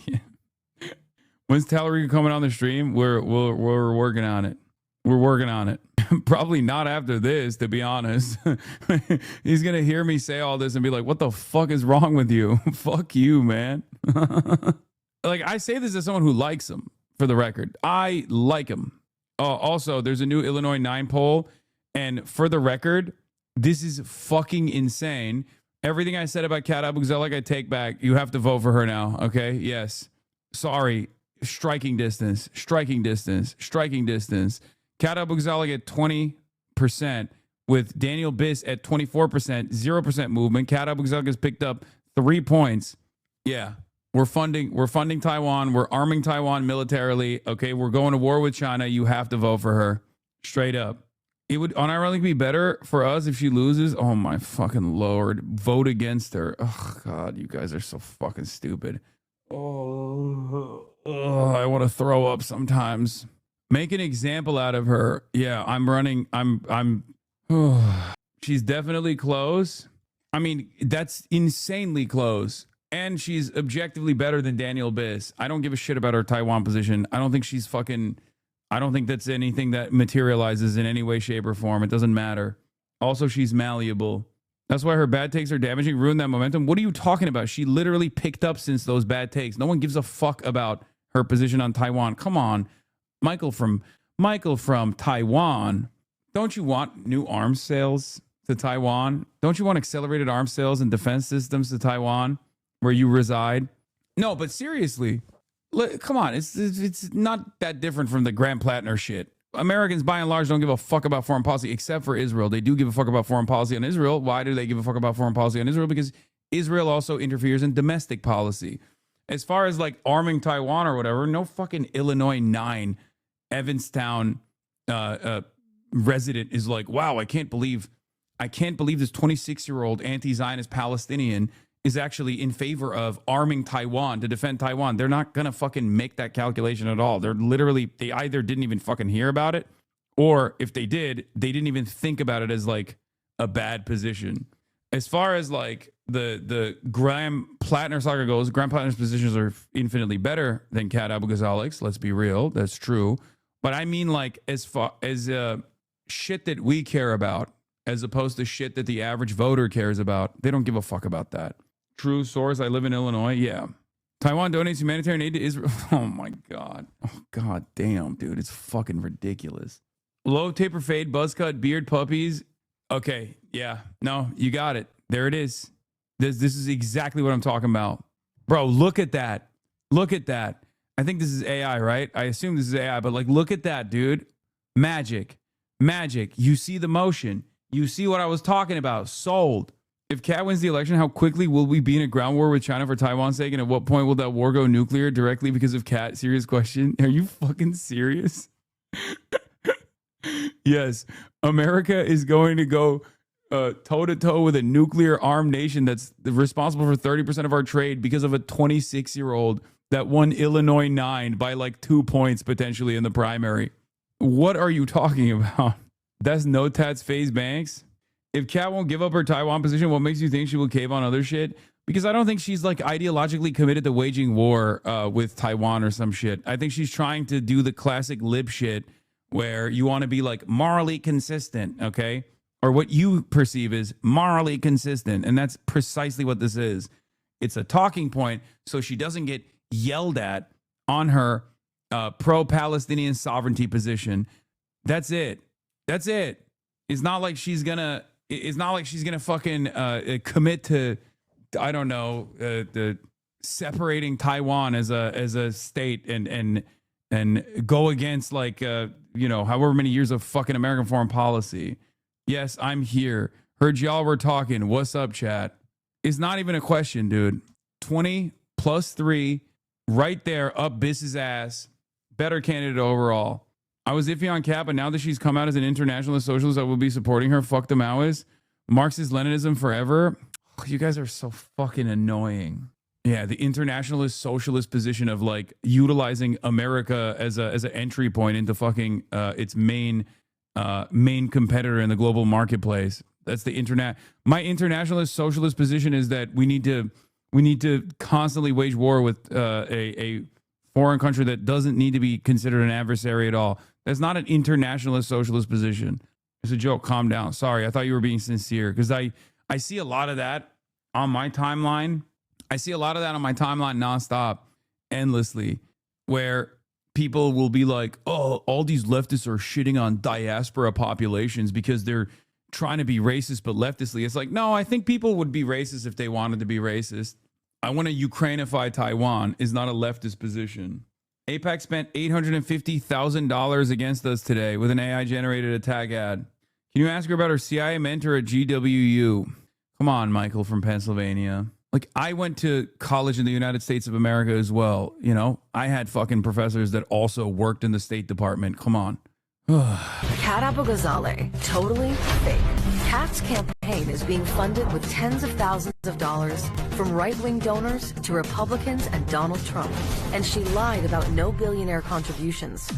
When's Tallarico coming on the stream? We're working on it. We're working on it. Probably not after this, to be honest. He's going to hear me say all this and be like, what the fuck is wrong with you? Fuck you, man. Like, I say this as someone who likes him, for the record. I like him. Also, there's a new Illinois 9 poll. And for the record, this is fucking insane. Everything I said about Kat Abughazaleh, I take back. You have to vote for her now, okay? Yes. Sorry. Striking distance. Kat Abughazaleh at 20% with Daniel Biss at 24%, 0% movement. Kat Abughazaleh has picked up 3 points. Yeah. We're funding Taiwan. We're arming Taiwan militarily. Okay. We're going to war with China. You have to vote for her. Straight up. It would unironically be better for us if she loses. Oh my fucking Lord. Vote against her. Oh God, you guys are so fucking stupid. Oh, I want to throw up sometimes. Make an example out of her. Yeah, she's definitely close. I mean, that's insanely close. And she's objectively better than Daniel Biss. I don't give a shit about her Taiwan position. I don't think that's anything that materializes in any way, shape, or form. It doesn't matter. Also, she's malleable. That's why her bad takes are damaging, ruin that momentum. What are you talking about? She literally picked up since those bad takes. No one gives a fuck about her position on Taiwan. Come on. Michael from Taiwan. Don't you want new arms sales to Taiwan? Don't you want accelerated arms sales and defense systems to Taiwan where you reside? No, but seriously. Come on, it's not that different from the Grant Plattner shit. Americans, by and large, don't give a fuck about foreign policy, except for Israel. They do give a fuck about foreign policy on Israel. Why do they give a fuck about foreign policy on Israel? Because Israel also interferes in domestic policy. As far as like arming Taiwan or whatever, no fucking Illinois 9 Evanstown resident is like, wow, I can't believe this 26-year-old anti-Zionist Palestinian is actually in favor of arming Taiwan to defend Taiwan. They're not going to fucking make that calculation at all. They either didn't even fucking hear about it, or if they did, they didn't even think about it as like a bad position. As far as like the Graham Plattner saga goes, Graham Plattner's positions are infinitely better than Kat Abu Ghazalik's. Let's be real. That's true. But I mean like as far as shit that we care about, as opposed to shit that the average voter cares about, they don't give a fuck about that. True source, I live in Illinois. Yeah. Taiwan donates humanitarian aid to Israel. Oh my God. Oh God damn, dude. It's fucking ridiculous. Low taper fade, buzz cut, beard, puppies. Okay. Yeah. No, you got it. There it is. This is exactly what I'm talking about. Bro, look at that. Look at that. I think this is AI, right? I assume this is AI, but like, look at that, dude. Magic. You see the motion. You see what I was talking about. Sold. If Kat wins the election, how quickly will we be in a ground war with China for Taiwan's sake? And at what point will that war go nuclear directly because of Kat? Serious question. Are you fucking serious? Yes. America is going to go toe-to-toe with a nuclear armed nation that's responsible for 30% of our trade because of a 26-year-old that won Illinois 9 by like 2 points potentially in the primary. What are you talking about? That's no tats phase banks. If Kat won't give up her Taiwan position, what makes you think she will cave on other shit? Because I don't think she's like ideologically committed to waging war with Taiwan or some shit. I think she's trying to do the classic lib shit where you want to be like morally consistent, okay? Or what you perceive as morally consistent. And that's precisely what this is. It's a talking point so she doesn't get yelled at on her pro-Palestinian sovereignty position. That's it. That's it. It's not like she's gonna fucking commit to, I don't know, the separating Taiwan as a state and go against like however many years of fucking American foreign policy. Yes, I'm here. Heard y'all were talking. What's up, chat? It's not even a question, dude. 20 plus 3, right there, up Biss's ass. Better candidate overall. I was iffy on Kat, but now that she's come out as an internationalist socialist, I will be supporting her. Fuck the Maoists. Marxist Leninism forever. You guys are so fucking annoying. Yeah, the internationalist socialist position of like utilizing America as an entry point into fucking its main competitor in the global marketplace. That's the internet. My internationalist socialist position is that we need to constantly wage war with a foreign country that doesn't need to be considered an adversary at all. That's not an internationalist socialist position. It's a joke. Calm down. Sorry, I thought you were being sincere because I see a lot of that on my timeline. I see a lot of that on my timeline nonstop, endlessly, where people will be like, oh, all these leftists are shitting on diaspora populations because they're trying to be racist, but leftistly. It's like, no, I think people would be racist if they wanted to be racist. I want to Ukrainify Taiwan is not a leftist position. AIPAC spent $850,000 against us today with an AI-generated attack ad. Can you ask her about her CIA mentor at GWU? Come on, Michael from Pennsylvania. Like, I went to college in the United States of America as well. You know, I had fucking professors that also worked in the State Department. Come on. Kat Abou-Ghazaleh, totally fake. Kat's campaign is being funded with tens of thousands of dollars from right-wing donors to Republicans and Donald Trump. And she lied about no billionaire contributions.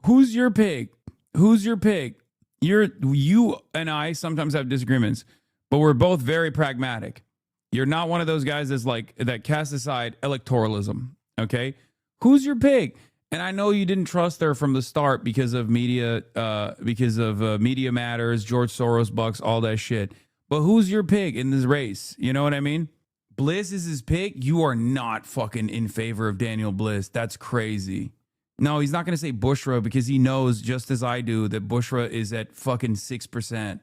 Who's your pig? Who's your pig? You and I sometimes have disagreements, but we're both very pragmatic. You're not one of those guys that casts aside electoralism. Okay? Who's your pig? And I know you didn't trust her from the start because of media, Media Matters, George Soros bucks, all that shit. But who's your pig in this race? You know what I mean? Bliss is his pig. You are not fucking in favor of Daniel Bliss. That's crazy. No, he's not going to say Bushra because he knows, just as I do, that Bushra is at fucking 6%.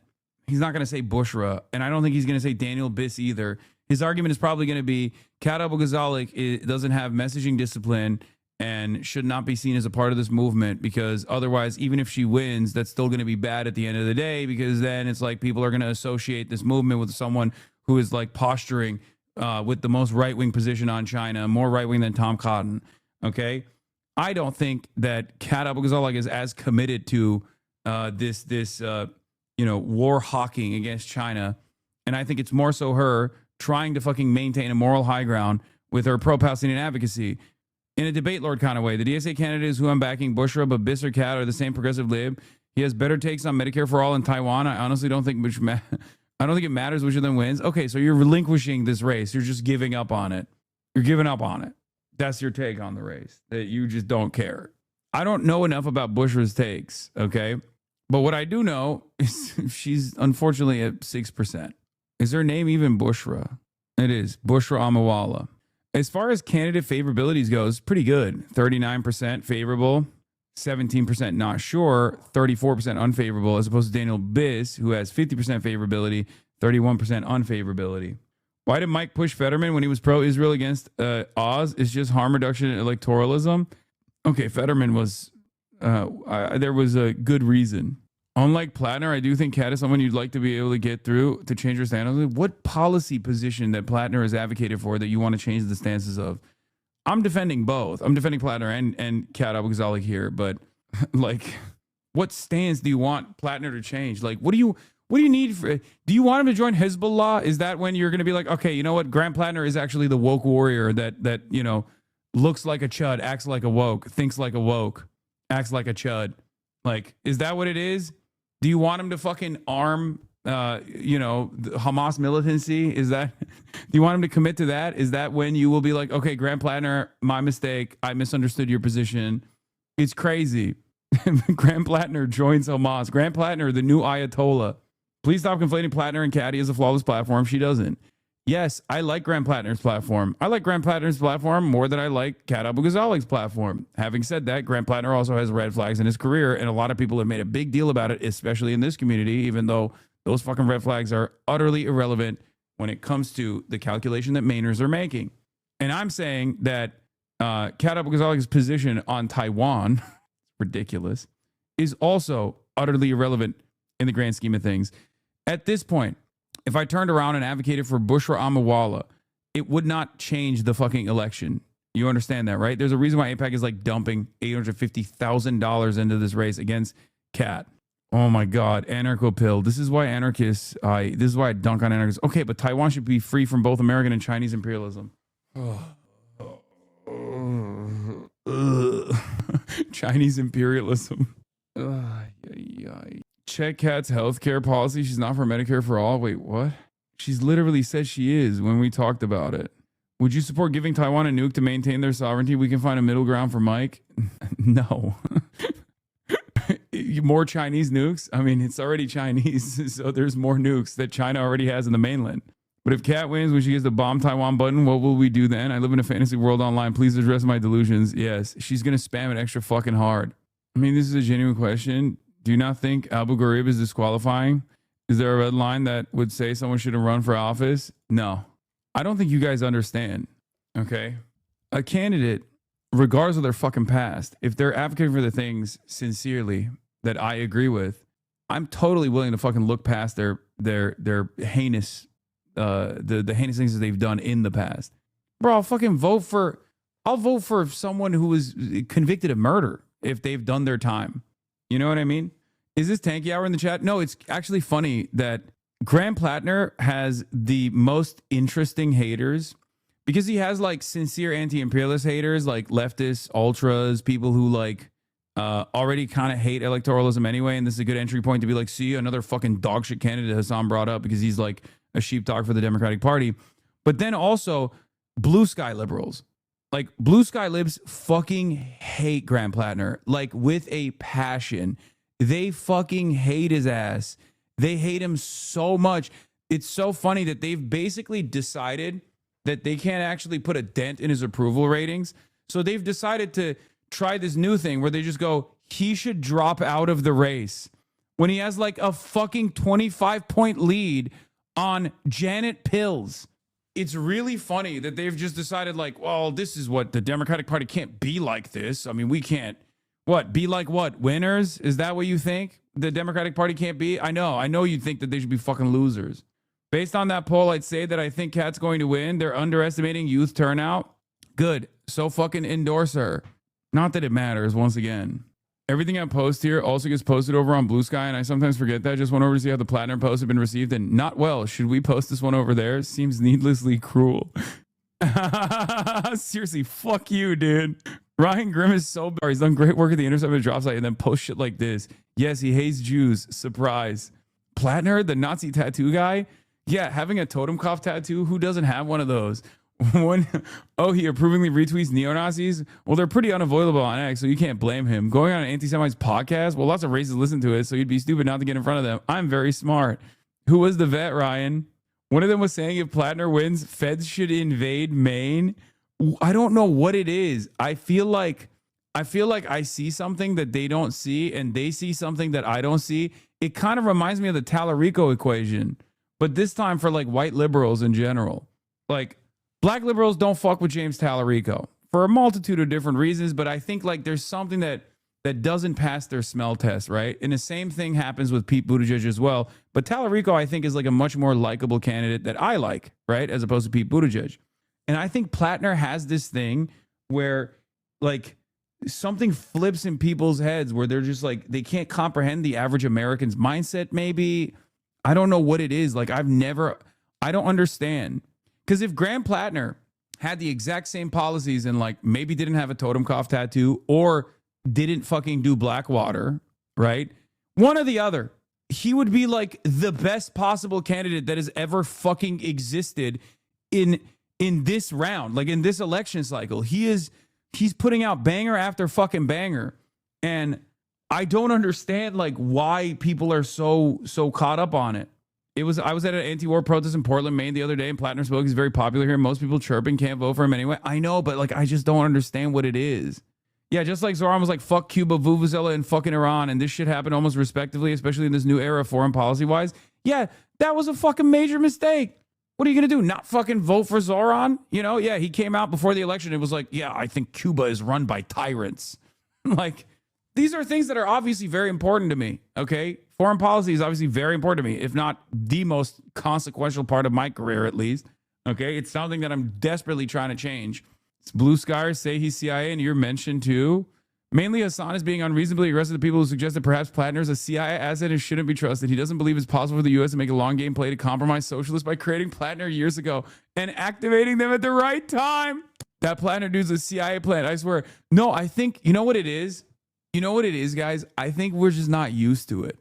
He's not going to say Bushra. And I don't think he's going to say Daniel Bliss either. His argument is probably going to be Kat Abou-Ghazaleh doesn't have messaging discipline and should not be seen as a part of this movement, because otherwise, even if she wins, that's still going to be bad at the end of the day, because then it's like people are going to associate this movement with someone who is like posturing with the most right-wing position on China, more right-wing than Tom Cotton. Okay? I don't think that Kat Abou-Ghazaleh is as committed to this war hawking against China. And I think it's more so her trying to fucking maintain a moral high ground with her pro-Palestinian advocacy. In a debate lord kind of way, the DSA candidate is who I'm backing. Bushra, but Biss or Kat are the same progressive lib. He has better takes on Medicare for all in Taiwan. I honestly don't think I don't think it matters which of them wins. Okay, so you're relinquishing this race. You're just giving up on it. You're giving up on it. That's your take on the race, that you just don't care. I don't know enough about Bushra's takes, okay? But what I do know is she's unfortunately at 6%. Is her name even Bushra? It is. Bushra Amawala. As far as candidate favorabilities goes, pretty good. 39% favorable, 17% not sure, 34% unfavorable, as opposed to Daniel Biss, who has 50% favorability, 31% unfavorability. Why did Mike push Fetterman when he was pro-Israel against Oz? It's just harm reduction and electoralism. Okay, Fetterman was, there was a good reason. Unlike Plattner, I do think Kat is someone you'd like to be able to get through to change her stance. What policy position that Plattner has advocated for that you want to change the stances of? I'm defending both. I'm defending Plattner and Kat Abou-Ghazaleh here, but like, what stance do you want Plattner to change? Like, what do you need for? Do you want him to join Hezbollah? Is that when you're going to be like, okay, you know what? Grant Plattner is actually the woke warrior that looks like a chud, acts like a woke, thinks like a woke, acts like a chud. Like, is that what it is? Do you want him to fucking arm, the Hamas militancy? Is that, do you want him to commit to that? Is that when you will be like, okay, Grant Plattner, my mistake. I misunderstood your position. It's crazy. Grant Plattner joins Hamas. Grant Plattner, the new Ayatollah. Please stop conflating Plattner and Caddy as a flawless platform. She doesn't. Yes, I like Grant Plattner's platform. I like Grant Plattner's platform more than I like Kat Abou-Ghazaleh's platform. Having said that, Grant Plattner also has red flags in his career, and a lot of people have made a big deal about it, especially in this community, even though those fucking red flags are utterly irrelevant when it comes to the calculation that Mainers are making. And I'm saying that Kat Abou-Ghazaleh's position on Taiwan, ridiculous, is also utterly irrelevant in the grand scheme of things. At this point, if I turned around and advocated for Bushra Amawala, it would not change the fucking election. You understand that, right? There's a reason why AIPAC is like dumping $850,000 into this race against Kat. Oh my God, anarcho pill. This is why this is why I dunk on anarchists. Okay, but Taiwan should be free from both American and Chinese imperialism. Chinese imperialism. Check Kat's healthcare policy. She's not for Medicare for all. Wait, what? She's literally said she is when we talked about it. Would you support giving Taiwan a nuke to maintain their sovereignty? We can find a middle ground for Mike. No. More Chinese nukes? I mean, it's already Chinese, so there's more nukes that China already has in the mainland. But if Kat wins when she gets the bomb Taiwan button, what will we do then? I live in a fantasy world online. Please address my delusions. Yes, she's going to spam it extra fucking hard. I mean, this is a genuine question. Do you not think Abu Ghraib is disqualifying? Is there a red line that would say someone shouldn't run for office? No. I don't think you guys understand, okay? A candidate, regardless of their fucking past, if they're advocating for the things sincerely that I agree with, I'm totally willing to fucking look past their heinous, the heinous things that they've done in the past. Bro, I'll vote for someone who was convicted of murder if they've done their time. You know what I mean? Is this Tanky Hour in the chat? No, it's actually funny that Graham Plattner has the most interesting haters because he has like sincere anti-imperialist haters, like leftists, ultras, people who like already kind of hate electoralism anyway. And this is a good entry point to be like, see, another fucking dog shit candidate Hassan brought up because he's like a sheepdog for the Democratic Party. But then also blue sky liberals. Like blue sky libs fucking hate Graham Plattner, like with a passion. They fucking hate his ass. They hate him so much. It's so funny that they've basically decided that they can't actually put a dent in his approval ratings. So they've decided to try this new thing where they just go, he should drop out of the race when he has like a fucking 25-point lead on Janet Pills. It's really funny that they've just decided like, well, this is what the Democratic Party can't be like this. I mean, we can't, be like what? Winners? Is that what you think the Democratic Party can't be? I know you think that they should be fucking losers. Based on that poll, I'd say that I think Kat's going to win. They're underestimating youth turnout. Good. So fucking endorse her. Not that it matters, once again. Everything I post here also gets posted over on Blue Sky, and I sometimes forget that. Just went over to see how the Plattner posts have been received, and not well. Should we post this one over there? Seems needlessly cruel. Seriously, fuck you, dude. Ryan Grimm is so bad. He's done great work at the Intercept and Drop site and then post shit like this. Yes, he hates Jews. Surprise. Plattner, the Nazi tattoo guy? Yeah, having a Totenkopf tattoo? Who doesn't have one of those? He approvingly retweets neo-Nazis? Well, they're pretty unavoidable on X, so you can't blame him. Going on an anti-Semite's podcast? Well, lots of racists listen to it, so you'd be stupid not to get in front of them. I'm very smart. Who was the vet, Ryan? One of them was saying if Plattner wins, feds should invade Maine. I don't know what it is. I feel like I see something that they don't see, and they see something that I don't see. It kind of reminds me of the Tallarico equation, but this time for like white liberals in general. Like, black liberals don't fuck with James Tallarico for a multitude of different reasons, but I think like there's something that doesn't pass their smell test, right? And the same thing happens with Pete Buttigieg as well. But Tallarico, I think, is like a much more likable candidate that I like, right? As opposed to Pete Buttigieg. And I think Plattner has this thing where like something flips in people's heads where they're just like, they can't comprehend the average American's mindset, maybe. I don't know what it is. Like I don't understand. Because if Graham Plattner had the exact same policies and like maybe didn't have a Totenkopf tattoo or didn't fucking do Blackwater, right? One or the other, he would be like the best possible candidate that has ever fucking existed in this round, like in this election cycle. He's putting out banger after fucking banger. And I don't understand like why people are so caught up on it. I was at an anti-war protest in Portland, Maine the other day, and Plattner spoke. He's very popular here. Most people chirping, can't vote for him anyway. I know, but like I just don't understand what it is. Yeah, just like Zoran was like, fuck Cuba, Vuvuzela, and fucking Iran, and this shit happened almost respectively, especially in this new era foreign policy-wise. Yeah, that was a fucking major mistake. What are you going to do? Not fucking vote for Zoran? You know, yeah, he came out before the election and was like, yeah, I think Cuba is run by tyrants. Like, these are things that are obviously very important to me, okay? Foreign policy is obviously very important to me, if not the most consequential part of my career, at least, okay? It's something that I'm desperately trying to change. It's Blue Skies say he's CIA, and you're mentioned too. Mainly, Hassan is being unreasonably aggressive to people who suggest that perhaps Plattner is a CIA asset and shouldn't be trusted. He doesn't believe it's possible for the U.S. to make a long game play to compromise socialists by creating Plattner years ago and activating them at the right time. That Plattner dude's a CIA plant, I swear. No, I think, you know what it is? You know what it is, guys? I think we're just not used to it.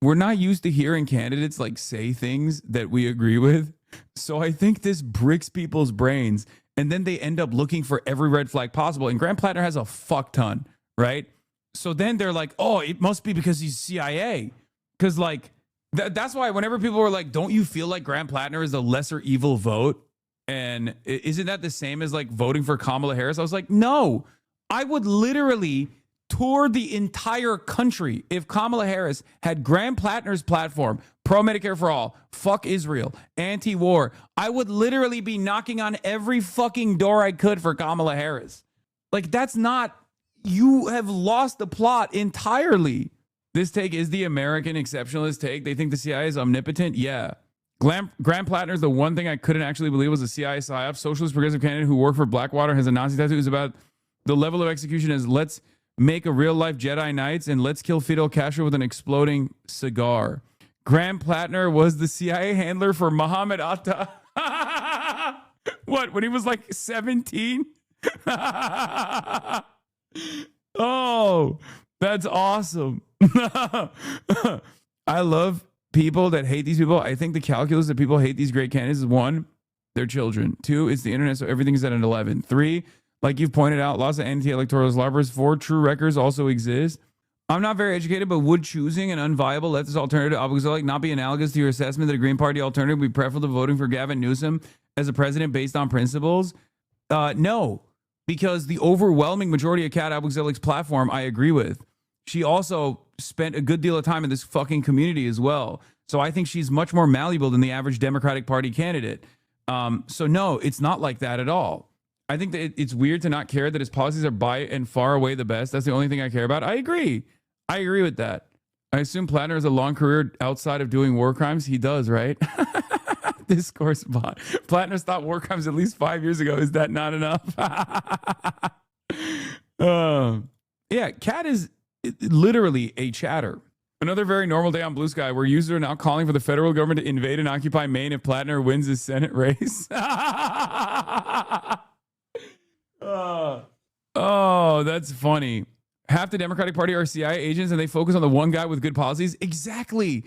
We're not used to hearing candidates like say things that we agree with. So I think this bricks people's brains, and then they end up looking for every red flag possible. And Graham Plattner has a fuck ton. Right? So then they're like, oh, it must be because he's CIA. Because like, that's why whenever people were like, don't you feel like Graham Plattner is a lesser evil vote? And isn't that the same as like voting for Kamala Harris? I was like, no, I would literally tour the entire country if Kamala Harris had Graham Plattner's platform, pro-Medicare for all, fuck Israel, anti-war. I would literally be knocking on every fucking door I could for Kamala Harris. Like, that's not... You have lost the plot entirely. This take is the American exceptionalist take. They think the CIA is omnipotent. Yeah. Graham Plattner is the one thing I couldn't actually believe was a CIA psyop. Socialist progressive candidate who worked for Blackwater has a Nazi tattoo. Is about the level of execution is let's make a real life Jedi Knights, and let's kill Fidel Castro with an exploding cigar. Graham Plattner was the CIA handler for Muhammad Atta. What, when he was like 17? Oh, that's awesome. I love people that hate these people. I think the calculus that people hate these great candidates is 1, their children. 2, it's the internet, so everything is at an 11. 3, like you've pointed out, lots of anti-electoral slobbers. 4, true records also exist. I'm not very educated, but would choosing an unviable leftist alternative Abu Ghazali not be analogous to your assessment that a Green Party alternative would be preferable to voting for Gavin Newsom as a president based on principles? No, because the overwhelming majority of Kat Abu Ghazali's platform, I agree with. She also spent a good deal of time in this fucking community as well. So I think she's much more malleable than the average Democratic Party candidate. So no, it's not like that at all. I think that it's weird to not care that his policies are by and far away the best. That's the only thing I care about. I agree with that. I assume Plattner has a long career outside of doing war crimes. He does, right? Discourse bot. Plattner stopped war crimes at least 5 years ago. Is that not enough? Yeah, Kat is literally a chatter. Another very normal day on Blue Sky where users are now calling for the federal government to invade and occupy Maine if Plattner wins his Senate race. Oh, that's funny. Half the Democratic Party are CIA agents and they focus on the one guy with good policies. Exactly.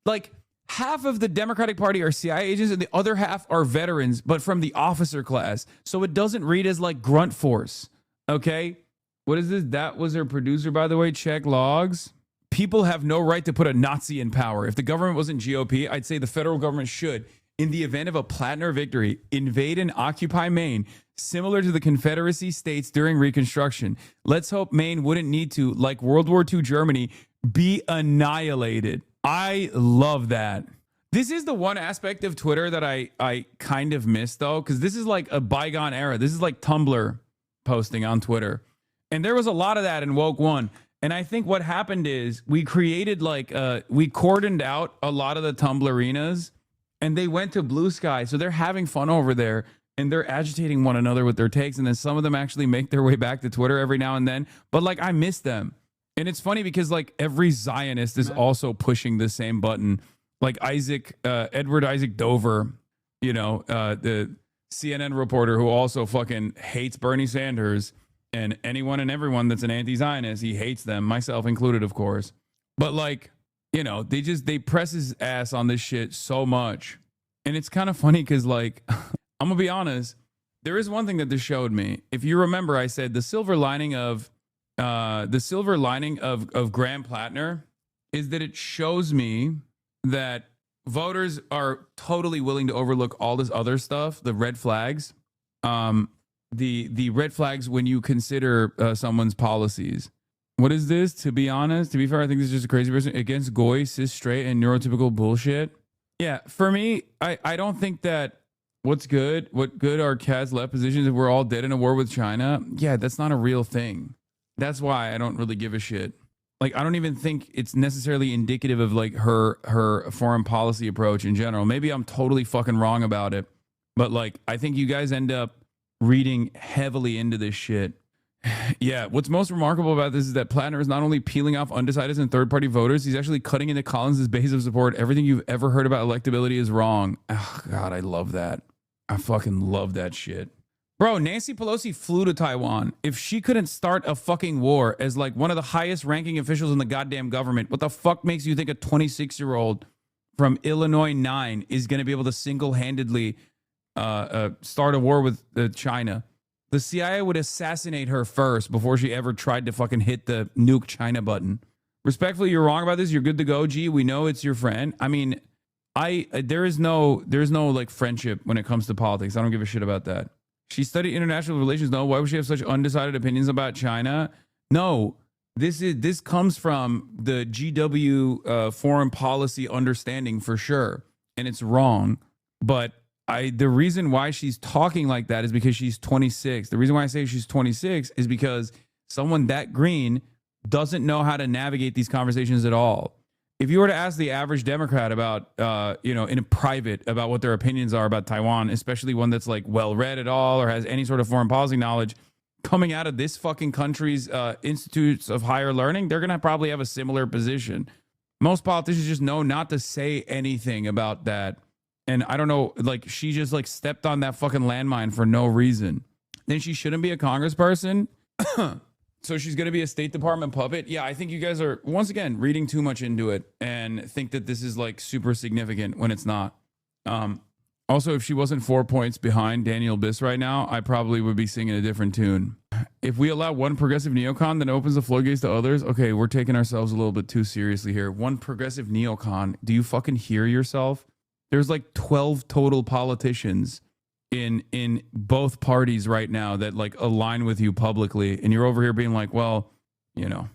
Like half of the Democratic Party are CIA agents and the other half are veterans, but from the officer class. So it doesn't read as like grunt force. Okay. What is this? That was her producer, by the way. Check logs. People have no right to put a Nazi in power. If the government wasn't GOP, I'd say the federal government should, in the event of a Plattner victory, invade and occupy Maine, similar to the Confederacy states during Reconstruction. Let's hope Maine wouldn't need to, like World War II Germany, be annihilated. I love that. This is the one aspect of Twitter that I kind of miss, though, because this is like a bygone era. This is like Tumblr posting on Twitter. And there was a lot of that in Woke One. And I think what happened is we created we cordoned out a lot of the Tumblrinas and they went to Blue Sky. So they're having fun over there and they're agitating one another with their takes. And then some of them actually make their way back to Twitter every now and then. But like, I miss them. And it's funny because like every Zionist is also pushing the same button. Like Edward Isaac Dover, the CNN reporter who also fucking hates Bernie Sanders. And anyone and everyone that's an anti-Zionist, he hates them, myself included, of course. But like, they press his ass on this shit so much. And it's kind of funny because like, I'm gonna be honest, there is one thing that this showed me. If you remember, I said the silver lining of Graham Plattner is that it shows me that voters are totally willing to overlook all this other stuff, the red flags. The red flags when you consider someone's policies. What is this? To be honest, to be fair, I think this is just a crazy person against goy, cis, straight, and neurotypical bullshit. Yeah, for me, I don't think that what good are Kat's left positions if we're all dead in a war with China? Yeah, that's not a real thing. That's why I don't really give a shit. Like, I don't even think it's necessarily indicative of like her foreign policy approach in general. Maybe I'm totally fucking wrong about it. But like, I think you guys end up reading heavily into this shit. Yeah, what's most remarkable about this is that Plattner is not only peeling off undecideds and third-party voters, he's actually cutting into Collins' base of support. Everything you've ever heard about electability is wrong. Oh, God, I love that. I fucking love that shit. Bro, Nancy Pelosi flew to Taiwan. If she couldn't start a fucking war as like one of the highest ranking officials in the goddamn government, what the fuck makes you think a 26-year-old from Illinois 9 is going to be able to single-handedly start a war with China? The CIA would assassinate her first before she ever tried to fucking hit the nuke China button. Respectfully, you're wrong about this. You're good to go, G. We know it's your friend. I mean, there's no like friendship when it comes to politics. I don't give a shit about that. She studied international relations. No, why would she have such undecided opinions about China? No, this comes from the GW foreign policy understanding for sure, and it's wrong. But the reason why she's talking like that is because she's 26. The reason why I say she's 26 is because someone that green doesn't know how to navigate these conversations at all. If you were to ask the average Democrat about, in a private about what their opinions are about Taiwan, especially one that's like well-read at all or has any sort of foreign policy knowledge, coming out of this fucking country's institutes of higher learning, they're going to probably have a similar position. Most politicians just know not to say anything about that. And I don't know, like, she just like stepped on that fucking landmine for no reason. Then she shouldn't be a congressperson. So she's going to be a State Department puppet. Yeah, I think you guys are, once again, reading too much into it and think that this is like super significant when it's not. Also, if she wasn't 4 points behind Daniel Biss right now, I probably would be singing a different tune. If we allow one progressive neocon that opens the floodgates to others, okay, we're taking ourselves a little bit too seriously here. One progressive neocon, do you fucking hear yourself? There's like 12 total politicians in both parties right now that like align with you publicly, and you're over here being like, well, you know,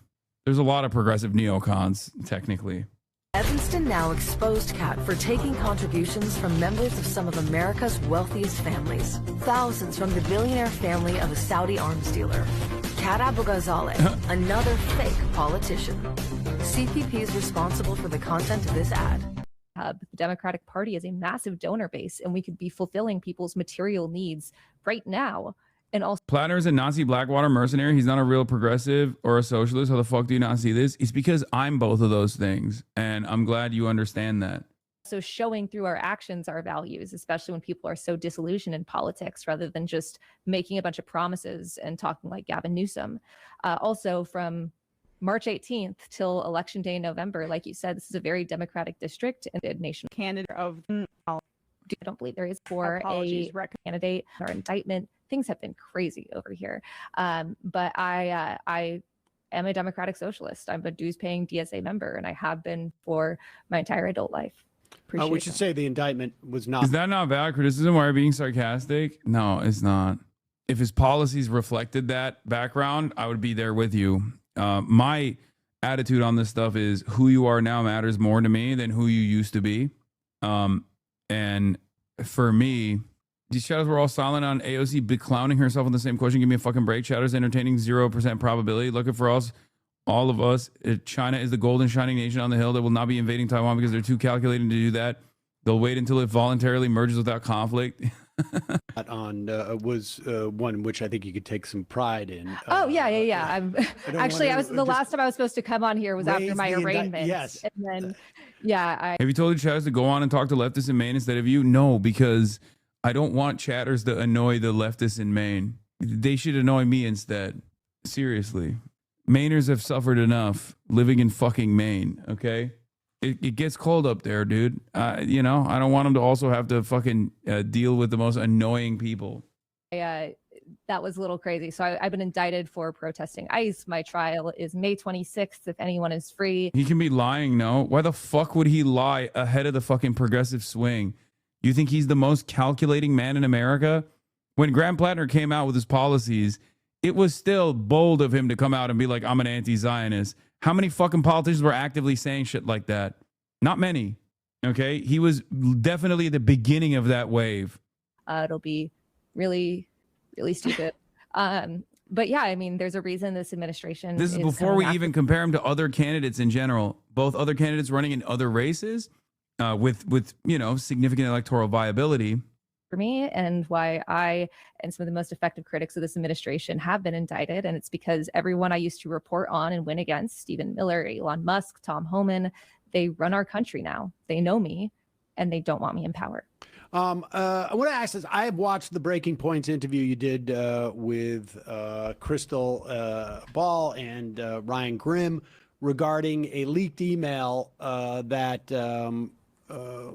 there's a lot of progressive neocons technically. Evanston now exposed Kat for taking contributions from members of some of America's wealthiest families. Thousands from the billionaire family of a Saudi arms dealer. Kat Abu-Ghazaleh, another fake politician. CPP is responsible for the content of this ad. The Democratic Party is a massive donor base, and we could be fulfilling people's material needs right now. And also, Platter is a Nazi Blackwater mercenary. He's not a real progressive or a socialist. How the fuck do you not see this? It's because I'm both of those things, and I'm glad you understand that. so showing through our actions our values, especially when people are so disillusioned in politics rather than just making a bunch of promises and talking like Gavin Newsom. Also from March 18th till Election Day in November, like you said, this is a very Democratic district and the nation candidate of I don't believe there is for a candidate or indictment. Things have been crazy over here. But I am a Democratic Socialist. I'm a dues-paying DSA member, and I have been for my entire adult life. We should say the indictment was not. Is that not valid criticism? Why are you being sarcastic? No, it's not. If his policies reflected that background, I would be there with you. My attitude on this stuff is who you are now matters more to me than who you used to be. And for me, these shadows were all silent on AOC beclowning herself on the same question. Give me a fucking break. Shadows entertaining 0% probability. Looking for us, all of us. China is the golden shining nation on the hill that will not be invading Taiwan because they're too calculating to do that. They'll wait until it voluntarily merges without conflict. Was one which I think you could take some pride in. I'm actually the last time I was supposed to come on here was after my arraignment. Yes. And then Have you told your chatters to go on and talk to leftists in Maine instead of you? No, because I don't want chatters to annoy the leftists in Maine. They should annoy me instead. Seriously. Mainers have suffered enough living in fucking Maine, okay? It gets cold up there, dude. I don't want them to also have to fucking deal with the most annoying people. that was a little crazy. So I've been indicted for protesting ICE. My trial is May 26th, if anyone is free. He can be lying, no? Why the fuck would he lie ahead of the fucking progressive swing? You think he's the most calculating man in America? When Graham Plattner came out with his policies, it was still bold of him to come out and be like, I'm an anti-Zionist. How many fucking politicians were actively saying shit like that? Not many. Okay? He was definitely at the beginning of that wave. It'll be really, really stupid. But yeah, I mean, there's a reason this administration. This is before we even compare him to other candidates in general. Both other candidates running in other races with significant electoral viability. For me, and why I and some of the most effective critics of this administration have been indicted. And it's because everyone I used to report on and win against, Stephen Miller, Elon Musk, Tom Homan, they run our country now. They know me and they don't want me in power. I want to ask this. I have watched the Breaking Points interview you did with Crystal Ball and Ryan Grimm regarding a leaked email that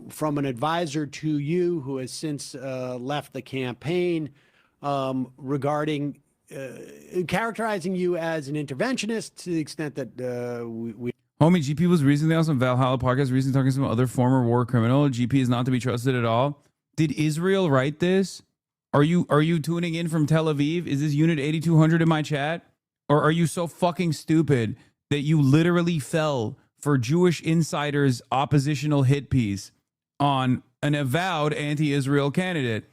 from an advisor to you who has since left the campaign regarding characterizing you as an interventionist to the extent that we Homie, GP was recently on some Valhalla podcast, recently talking to some other former war criminal. GP is not to be trusted at all. Did Israel write this? Are you tuning in from Tel Aviv? Is this Unit 8200 in my chat? Or are you so fucking stupid that you literally fell for Jewish Insider's oppositional hit piece on an avowed anti-Israel candidate?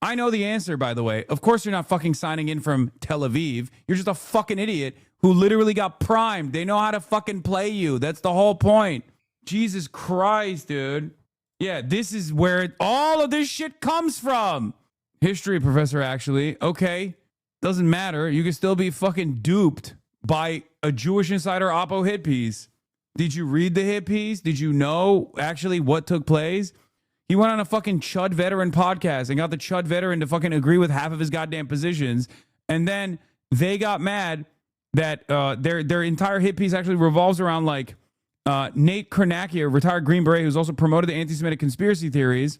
I know the answer, by the way. Of course you're not fucking signing in from Tel Aviv. You're just a fucking idiot who literally got primed. They know how to fucking play you. That's the whole point. Jesus Christ, dude. Yeah, this is where all of this shit comes from. History professor, actually. Okay. Doesn't matter. You can still be fucking duped by a Jewish Insider Oppo hit piece. Did you read the hit piece? Did you know actually what took place? He went on a fucking Chud Veteran podcast and got the Chud Veteran to fucking agree with half of his goddamn positions. And then they got mad that their entire hit piece actually revolves around like Nate Kornakia, retired Green Beret, who's also promoted the anti-Semitic conspiracy theories.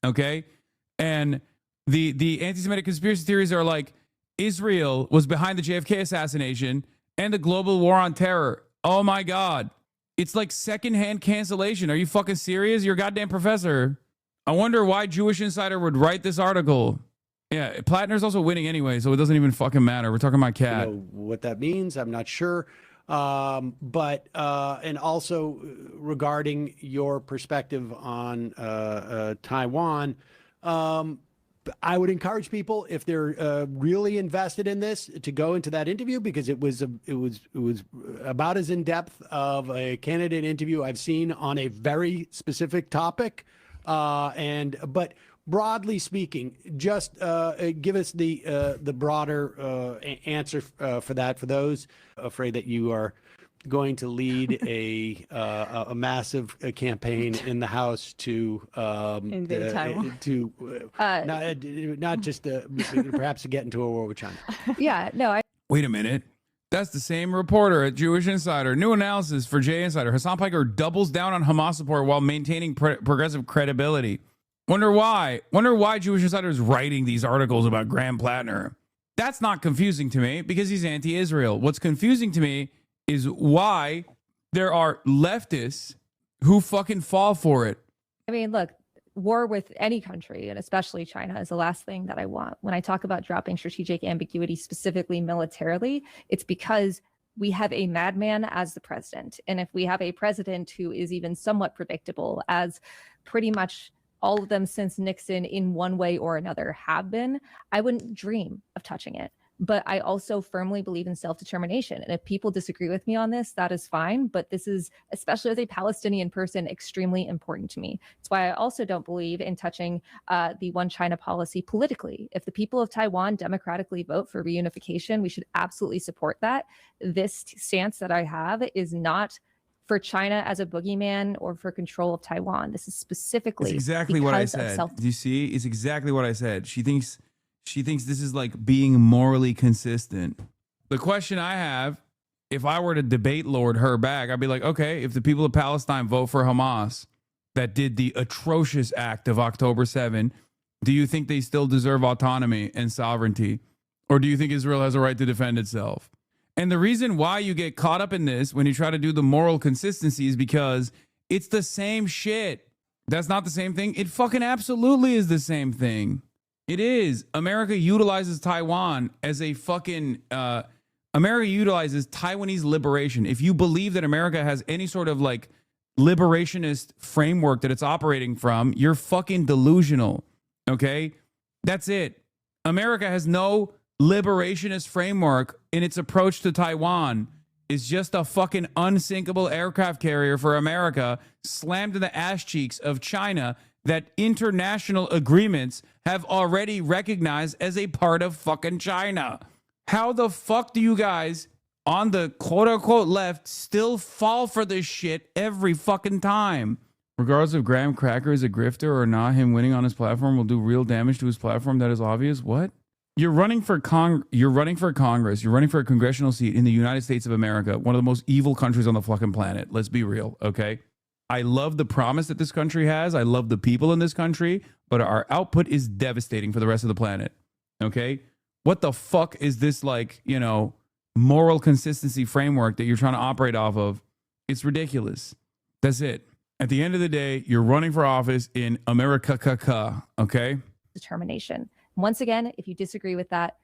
Okay. And the anti-Semitic conspiracy theories are like Israel was behind the JFK assassination and the global war on terror. Oh my God. It's like secondhand cancellation. Are you fucking serious? You're a goddamn professor. I wonder why Jewish Insider would write this article. Yeah, Plattner's also winning anyway, so it doesn't even fucking matter. We're talking about Cat. You know what that means? I'm not sure. But and also regarding your perspective on Taiwan, I would encourage people, if they're really invested in this, to go into that interview, because it was about as in depth of a candidate interview I've seen on a very specific topic. But broadly speaking, just give us the broader answer for that, for those afraid that you are going to lead a massive campaign in the House to invade Taiwan, not just perhaps to get into a war with China. Yeah, no. Wait a minute. That's the same reporter at Jewish Insider. New analysis for J Insider. Hassan Piker doubles down on Hamas support while maintaining progressive credibility. Wonder why Jewish Insider is writing these articles about Graham Plattner. That's not confusing to me because he's anti-Israel. What's confusing to me is why there are leftists who fucking fall for it. I mean, look, war with any country, and especially China, is the last thing that I want. When I talk about dropping strategic ambiguity, specifically militarily, it's because we have a madman as the president. And if we have a president who is even somewhat predictable, as pretty much all of them since Nixon in one way or another have been, I wouldn't dream of touching it. But I also firmly believe in self-determination. And if people disagree with me on this, that is fine. But this is, especially as a Palestinian person, extremely important to me. It's why I also don't believe in touching the one China policy politically. If the people of Taiwan democratically vote for reunification, we should absolutely support that. This stance that I have is not for China as a boogeyman or for control of Taiwan. This is specifically It's exactly what I because of said. self- Do you see? It's exactly what I said. She thinks this is like being morally consistent. The question I have, if I were to debate Lord her back, I'd be like, okay, if the people of Palestine vote for Hamas that did the atrocious act of October 7, do you think they still deserve autonomy and sovereignty? Or do you think Israel has a right to defend itself? And the reason why you get caught up in this when you try to do the moral consistency is because it's the same shit. That's not the same thing. It fucking absolutely is the same thing. It is. America utilizes Taiwan as a fucking, America utilizes Taiwanese liberation. If you believe that America has any sort of like liberationist framework that it's operating from, you're fucking delusional. Okay? That's it. America has no liberationist framework in its approach to Taiwan. Is just a fucking unsinkable aircraft carrier for America slammed in the ass cheeks of China that international agreements have already recognized as a part of fucking China. How the fuck do you guys on the quote unquote left still fall for this shit every fucking time? Regardless if Graham Cracker is a grifter or not, him winning on his platform will do real damage to his platform. That is obvious. What? You're running for Congress. You're running for a congressional seat in the United States of America, one of the most evil countries on the fucking planet. Let's be real, okay? I love the promise that this country has. I love the people in this country, but our output is devastating for the rest of the planet. Okay? What the fuck is this like, moral consistency framework that you're trying to operate off of? It's ridiculous. That's it. At the end of the day, you're running for office in America, okay? Determination. Once again, if you disagree with that,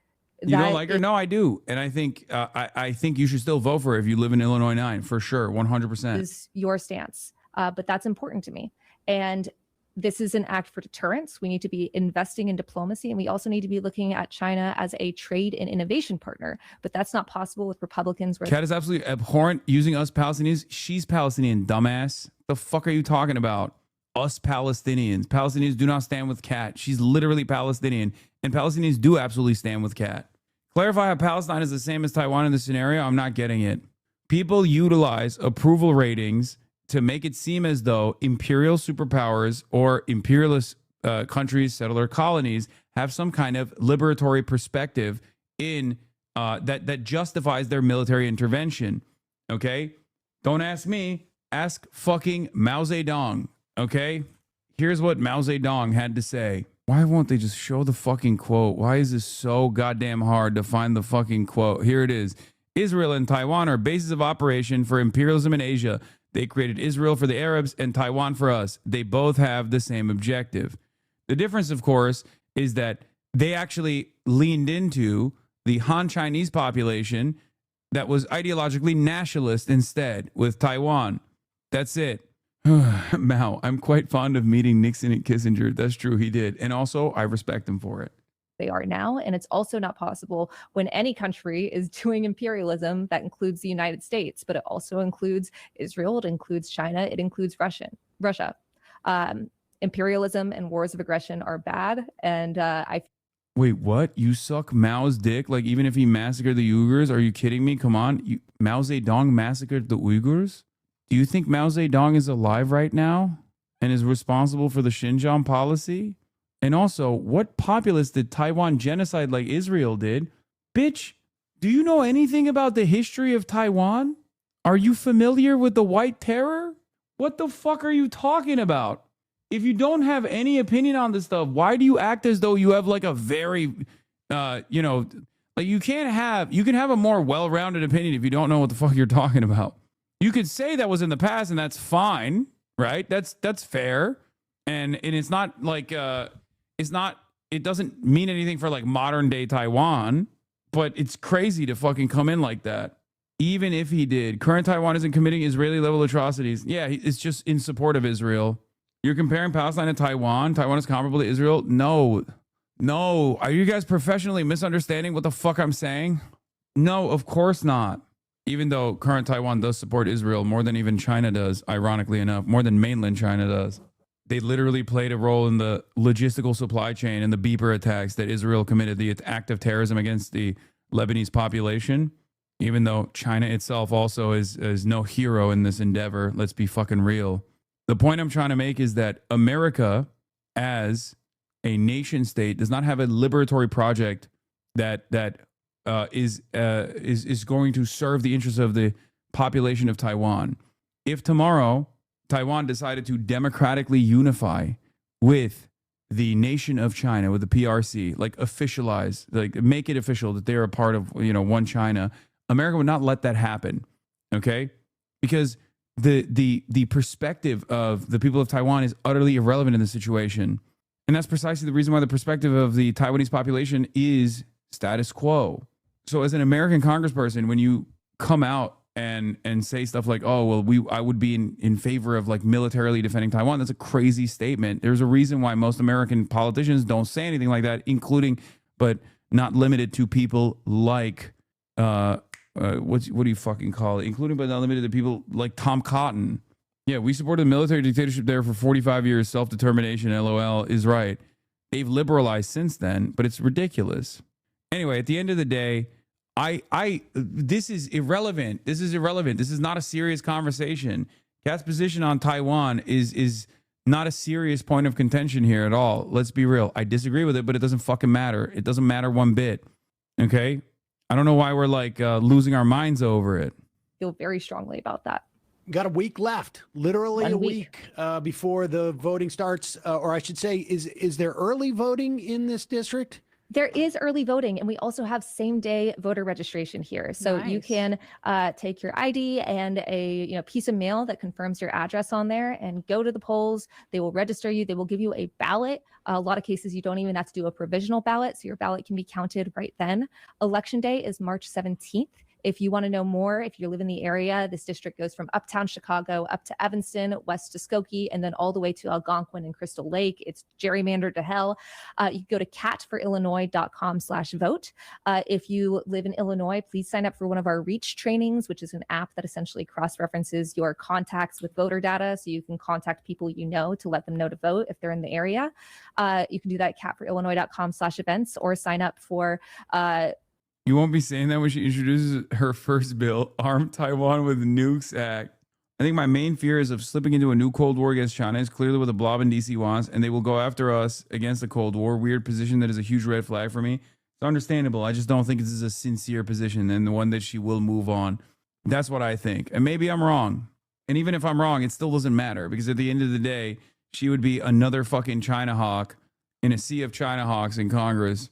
You don't like her? No, I do. And I think I think you should still vote for her if you live in Illinois 9, for sure, 100%. Is your stance. But that's important to me. And this is an act for deterrence. We need to be investing in diplomacy, and we also need to be looking at China as a trade and innovation partner. But that's not possible with Republicans. Kat is absolutely abhorrent using us Palestinians. She's Palestinian, dumbass. The fuck are you talking about? Us Palestinians. Palestinians do not stand with Kat. She's literally Palestinian, and Palestinians do absolutely stand with Kat. Clarify how Palestine is the same as Taiwan in this scenario. I'm not getting it. People utilize approval ratings to make it seem as though imperial superpowers or imperialist countries, settler colonies, have some kind of liberatory perspective in that justifies their military intervention. Okay? Don't ask me. Ask fucking Mao Zedong. Okay? Here's what Mao Zedong had to say. Why won't they just show the fucking quote? Why is this so goddamn hard to find the fucking quote? Here it is. Israel and Taiwan are bases of operation for imperialism in Asia. They created Israel for the Arabs and Taiwan for us. They both have the same objective. The difference, of course, is that they actually leaned into the Han Chinese population that was ideologically nationalist instead with Taiwan. That's it. Mao, I'm quite fond of meeting Nixon and Kissinger. That's true, he did. And also, I respect him for it. They are now. And it's also not possible when any country is doing imperialism that includes the United States, but it also includes Israel, it includes China, it includes Russia. Imperialism and wars of aggression are bad. And Wait, what? You suck Mao's dick? Like, even if he massacred the Uyghurs? Are you kidding me? Come on. Mao Zedong massacred the Uyghurs? Do you think Mao Zedong is alive right now and is responsible for the Xinjiang policy? And also, what populace did Taiwan genocide like Israel did? Bitch, do you know anything about the history of Taiwan? Are you familiar with the White Terror? What the fuck are you talking about? If you don't have any opinion on this stuff, why do you act as though you have like a very, like you can have a more well-rounded opinion if you don't know what the fuck you're talking about. You could say that was in the past and that's fine, right? That's fair. And it's not like, it doesn't mean anything for like modern day Taiwan, but it's crazy to fucking come in like that. Even if he did, current Taiwan isn't committing Israeli level atrocities. Yeah, it's just in support of Israel. You're comparing Palestine to Taiwan. Taiwan is comparable to Israel. No. Are you guys professionally misunderstanding what the fuck I'm saying? No, of course not. Even though current Taiwan does support Israel more than even China does, ironically enough, more than mainland China does. They literally played a role in the logistical supply chain and the beeper attacks that Israel committed, the act of terrorism against the Lebanese population. Even though China itself also is no hero in this endeavor. Let's be fucking real. The point I'm trying to make is that America, as a nation state, does not have a liberatory project that is going to serve the interests of the population of Taiwan. If tomorrow Taiwan decided to democratically unify with the nation of China, with the PRC, like officialize, like make it official that they're a part of, one China, America would not let that happen. Okay? Because the perspective of the people of Taiwan is utterly irrelevant in this situation. And that's precisely the reason why the perspective of the Taiwanese population is status quo. So as an American congressperson, when you come out and say stuff like, oh, well, I would be in favor of like militarily defending Taiwan, that's a crazy statement. There's a reason why most American politicians don't say anything like that, including, but not limited to, people like, what do you fucking call it? Including but not limited to people like Tom Cotton. Yeah, we supported the military dictatorship there for 45 years. Self-determination, LOL, is right. They've liberalized since then, but it's ridiculous. Anyway, at the end of the day, this is irrelevant. This is irrelevant. This is not a serious conversation. Cat's position on Taiwan is not a serious point of contention here at all. Let's be real. I disagree with it, but it doesn't fucking matter. It doesn't matter one bit. Okay? I don't know why we're like losing our minds over it. Feel very strongly about that. Got a week left, literally 1 a week. week before the voting starts, or I should say, is there early voting in this district? There is early voting, and we also have same-day voter registration here. So you can take your ID and a piece of mail that confirms your address on there and go to the polls. They will register you. They will give you a ballot. A lot of cases, you don't even have to do a provisional ballot, so your ballot can be counted right then. Election day is March 17th. If you want to know more, if you live in the area, this district goes from uptown Chicago up to Evanston, west to Skokie, and then all the way to Algonquin and Crystal Lake. It's gerrymandered to hell. You can go to catforillinois.com/vote. If you live in Illinois, please sign up for one of our REACH trainings, which is an app that essentially cross-references your contacts with voter data, so you can contact people you know to let them know to vote if they're in the area. You can do that at catforillinois.com/events, or sign up for You won't be saying that when she introduces her first bill, Arm Taiwan with Nukes Act. I think my main fear is of slipping into a new Cold War against China is clearly what the blob in DC wants, and they will go after us against the Cold War. Weird position that is a huge red flag for me. It's understandable. I just don't think this is a sincere position and the one that she will move on. That's what I think. And maybe I'm wrong. And even if I'm wrong, it still doesn't matter because at the end of the day, she would be another fucking China hawk in a sea of China hawks in Congress.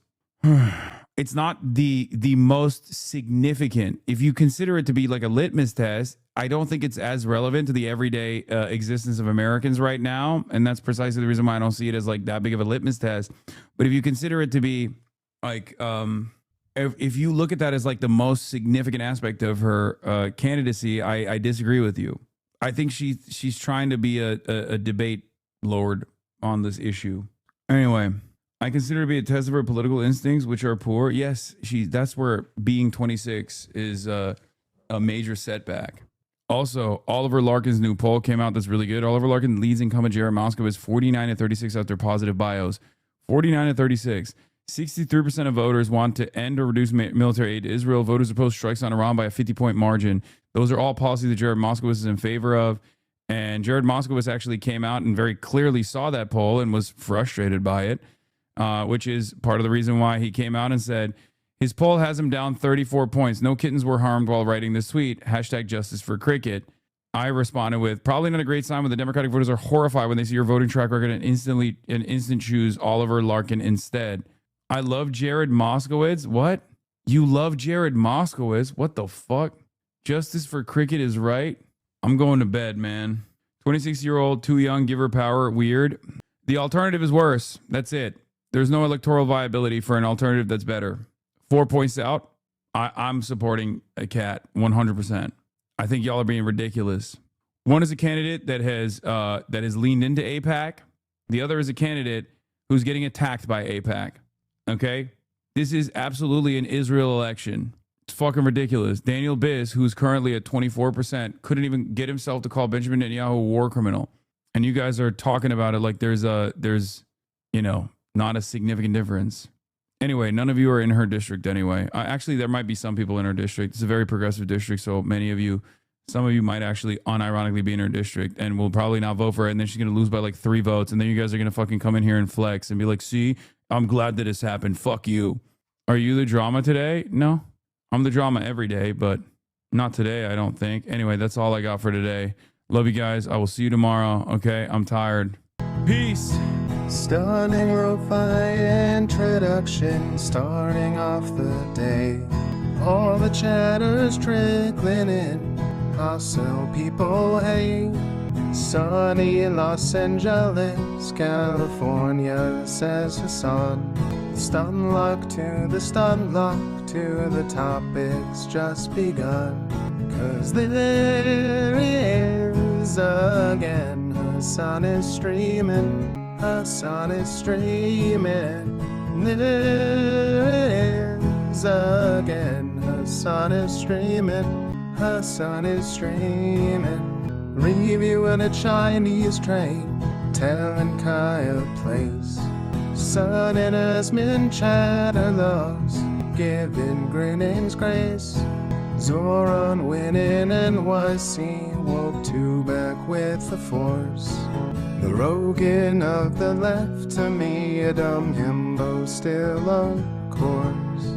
It's not the most significant. If you consider it to be like a litmus test, I don't think it's as relevant to the everyday existence of Americans right now. And that's precisely the reason why I don't see it as like that big of a litmus test. But if you consider it to be like, if you look at that as like the most significant aspect of her candidacy, I disagree with you. I think she's trying to be a debate lord on this issue. Anyway, I consider it to be a test of her political instincts, which are poor. Yes, that's where being 26 is a major setback. Also, Oliver Larkin's new poll came out that's really good. Oliver Larkin leads incumbent Jared Moskowitz 49-36 after positive bios. 49-36. 63% of voters want to end or reduce military aid to Israel. Voters oppose strikes on Iran by a 50-point margin. Those are all policies that Jared Moskowitz is in favor of. And Jared Moskowitz actually came out and very clearly saw that poll and was frustrated by it, which is part of the reason why he came out and said his poll has him down 34 points. No kittens were harmed while writing this tweet. Hashtag justice for cricket. I responded with, probably not a great sign when the Democratic voters are horrified when they see your voting track record and instant choose Oliver Larkin instead. I love Jared Moskowitz. What? You love Jared Moskowitz? What the fuck? Justice for cricket is right. I'm going to bed, man. 26-year-old, too young, give her power. Weird. The alternative is worse. That's it. There's no electoral viability for an alternative that's better. 4 points out. I'm supporting a cat 100%. I think y'all are being ridiculous. One is a candidate that has leaned into AIPAC. The other is a candidate who's getting attacked by AIPAC. Okay? This is absolutely an Israel election. It's fucking ridiculous. Daniel Biss, who's currently at 24%, couldn't even get himself to call Benjamin Netanyahu a war criminal. And you guys are talking about it like there's not a significant difference. Anyway, none of you are in her district anyway. Actually, there might be some people in her district. It's a very progressive district, so some of you might actually unironically be in her district and will probably not vote for her, and then she's going to lose by like 3 votes, and then you guys are going to fucking come in here and flex and be like, see, I'm glad that this happened. Fuck you. Are you the drama today? No. I'm the drama every day, but not today, I don't think. Anyway, that's all I got for today. Love you guys. I will see you tomorrow. Okay? I'm tired. Peace. Stunning lo-fi introduction, starting off the day. All the chatter's trickling in, hostile people hate. Sunny Los Angeles, California, says Hassan. Stun luck to the stun luck to the topic's just begun. 'Cause there he is again. Hassan is streaming. Hassan is streaming. There is again. Hassan is streaming. Hassan is streaming. Reviewing a Chinese train, telling Kaya place. Sun and Asmin chatter loves, giving Greening's grace. Zoran winning NYC, woke 2 back with the force. The Rogan of the left, to me a dumb himbo still of course.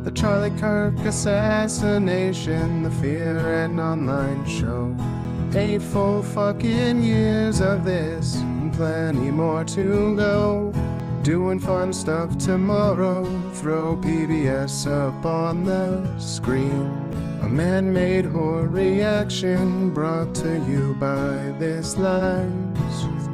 The Charlie Kirk assassination, the Fear and Online show. 8 full fucking years of this, and plenty more to go. Doing fun stuff tomorrow, throw PBS up on the screen. A man-made horror reaction brought to you by this live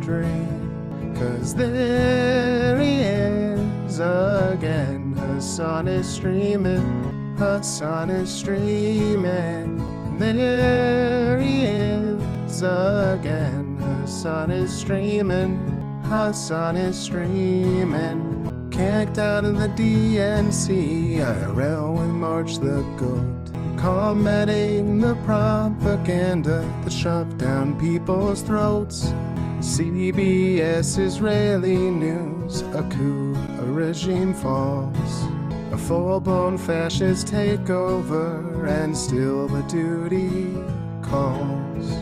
stream. 'Cause there he is again. Hassan is streaming. Hassan is streaming. There he is again. Hassan is streaming. Hassan is streaming. Kicked out of the DNC, IRL with March the Goat. Combating the propaganda that shoved down people's throats. CBS Israeli news, a coup, a regime falls. A full-blown fascist takeover, and still the duty calls.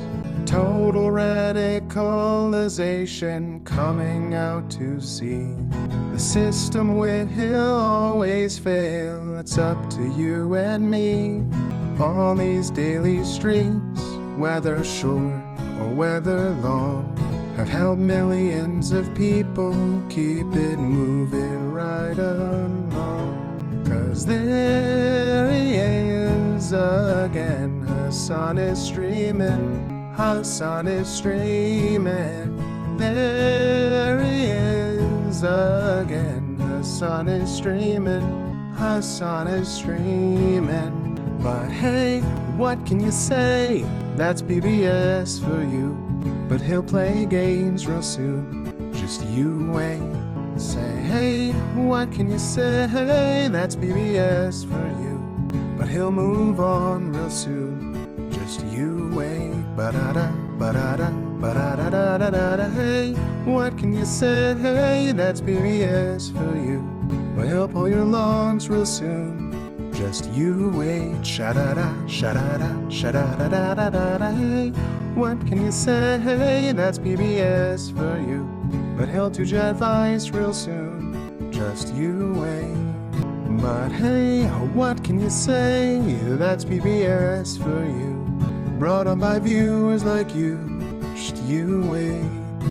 Total radicalization coming out to see. The system will always fail. It's up to you and me. On these daily streets, whether short or whether long, have helped millions of people keep it moving right along. 'Cause there he is again, Hassan is streaming, Hassan is streaming. There he is again, Hassan is streaming, Hassan is streaming. But hey, what can you say? That's BBS for you. But he'll play games real soon, just you wait. Say, hey, what can you say? That's BBS for you. But he'll move on real soon, just you wait. Ba-da-da, ba-da-da, ba-da-da-da-da-da. Hey, what can you say? That's BBS for you. But he'll pull your lungs real soon, just you wait. Sha-da-da, sha-da-da, sha-da-da-da-da-da. Hey, what can you say? That's PBS for you. But he'll do your advice real soon, just you wait. But hey, what can you say? That's PBS for you. Brought on by viewers like you, just you wait.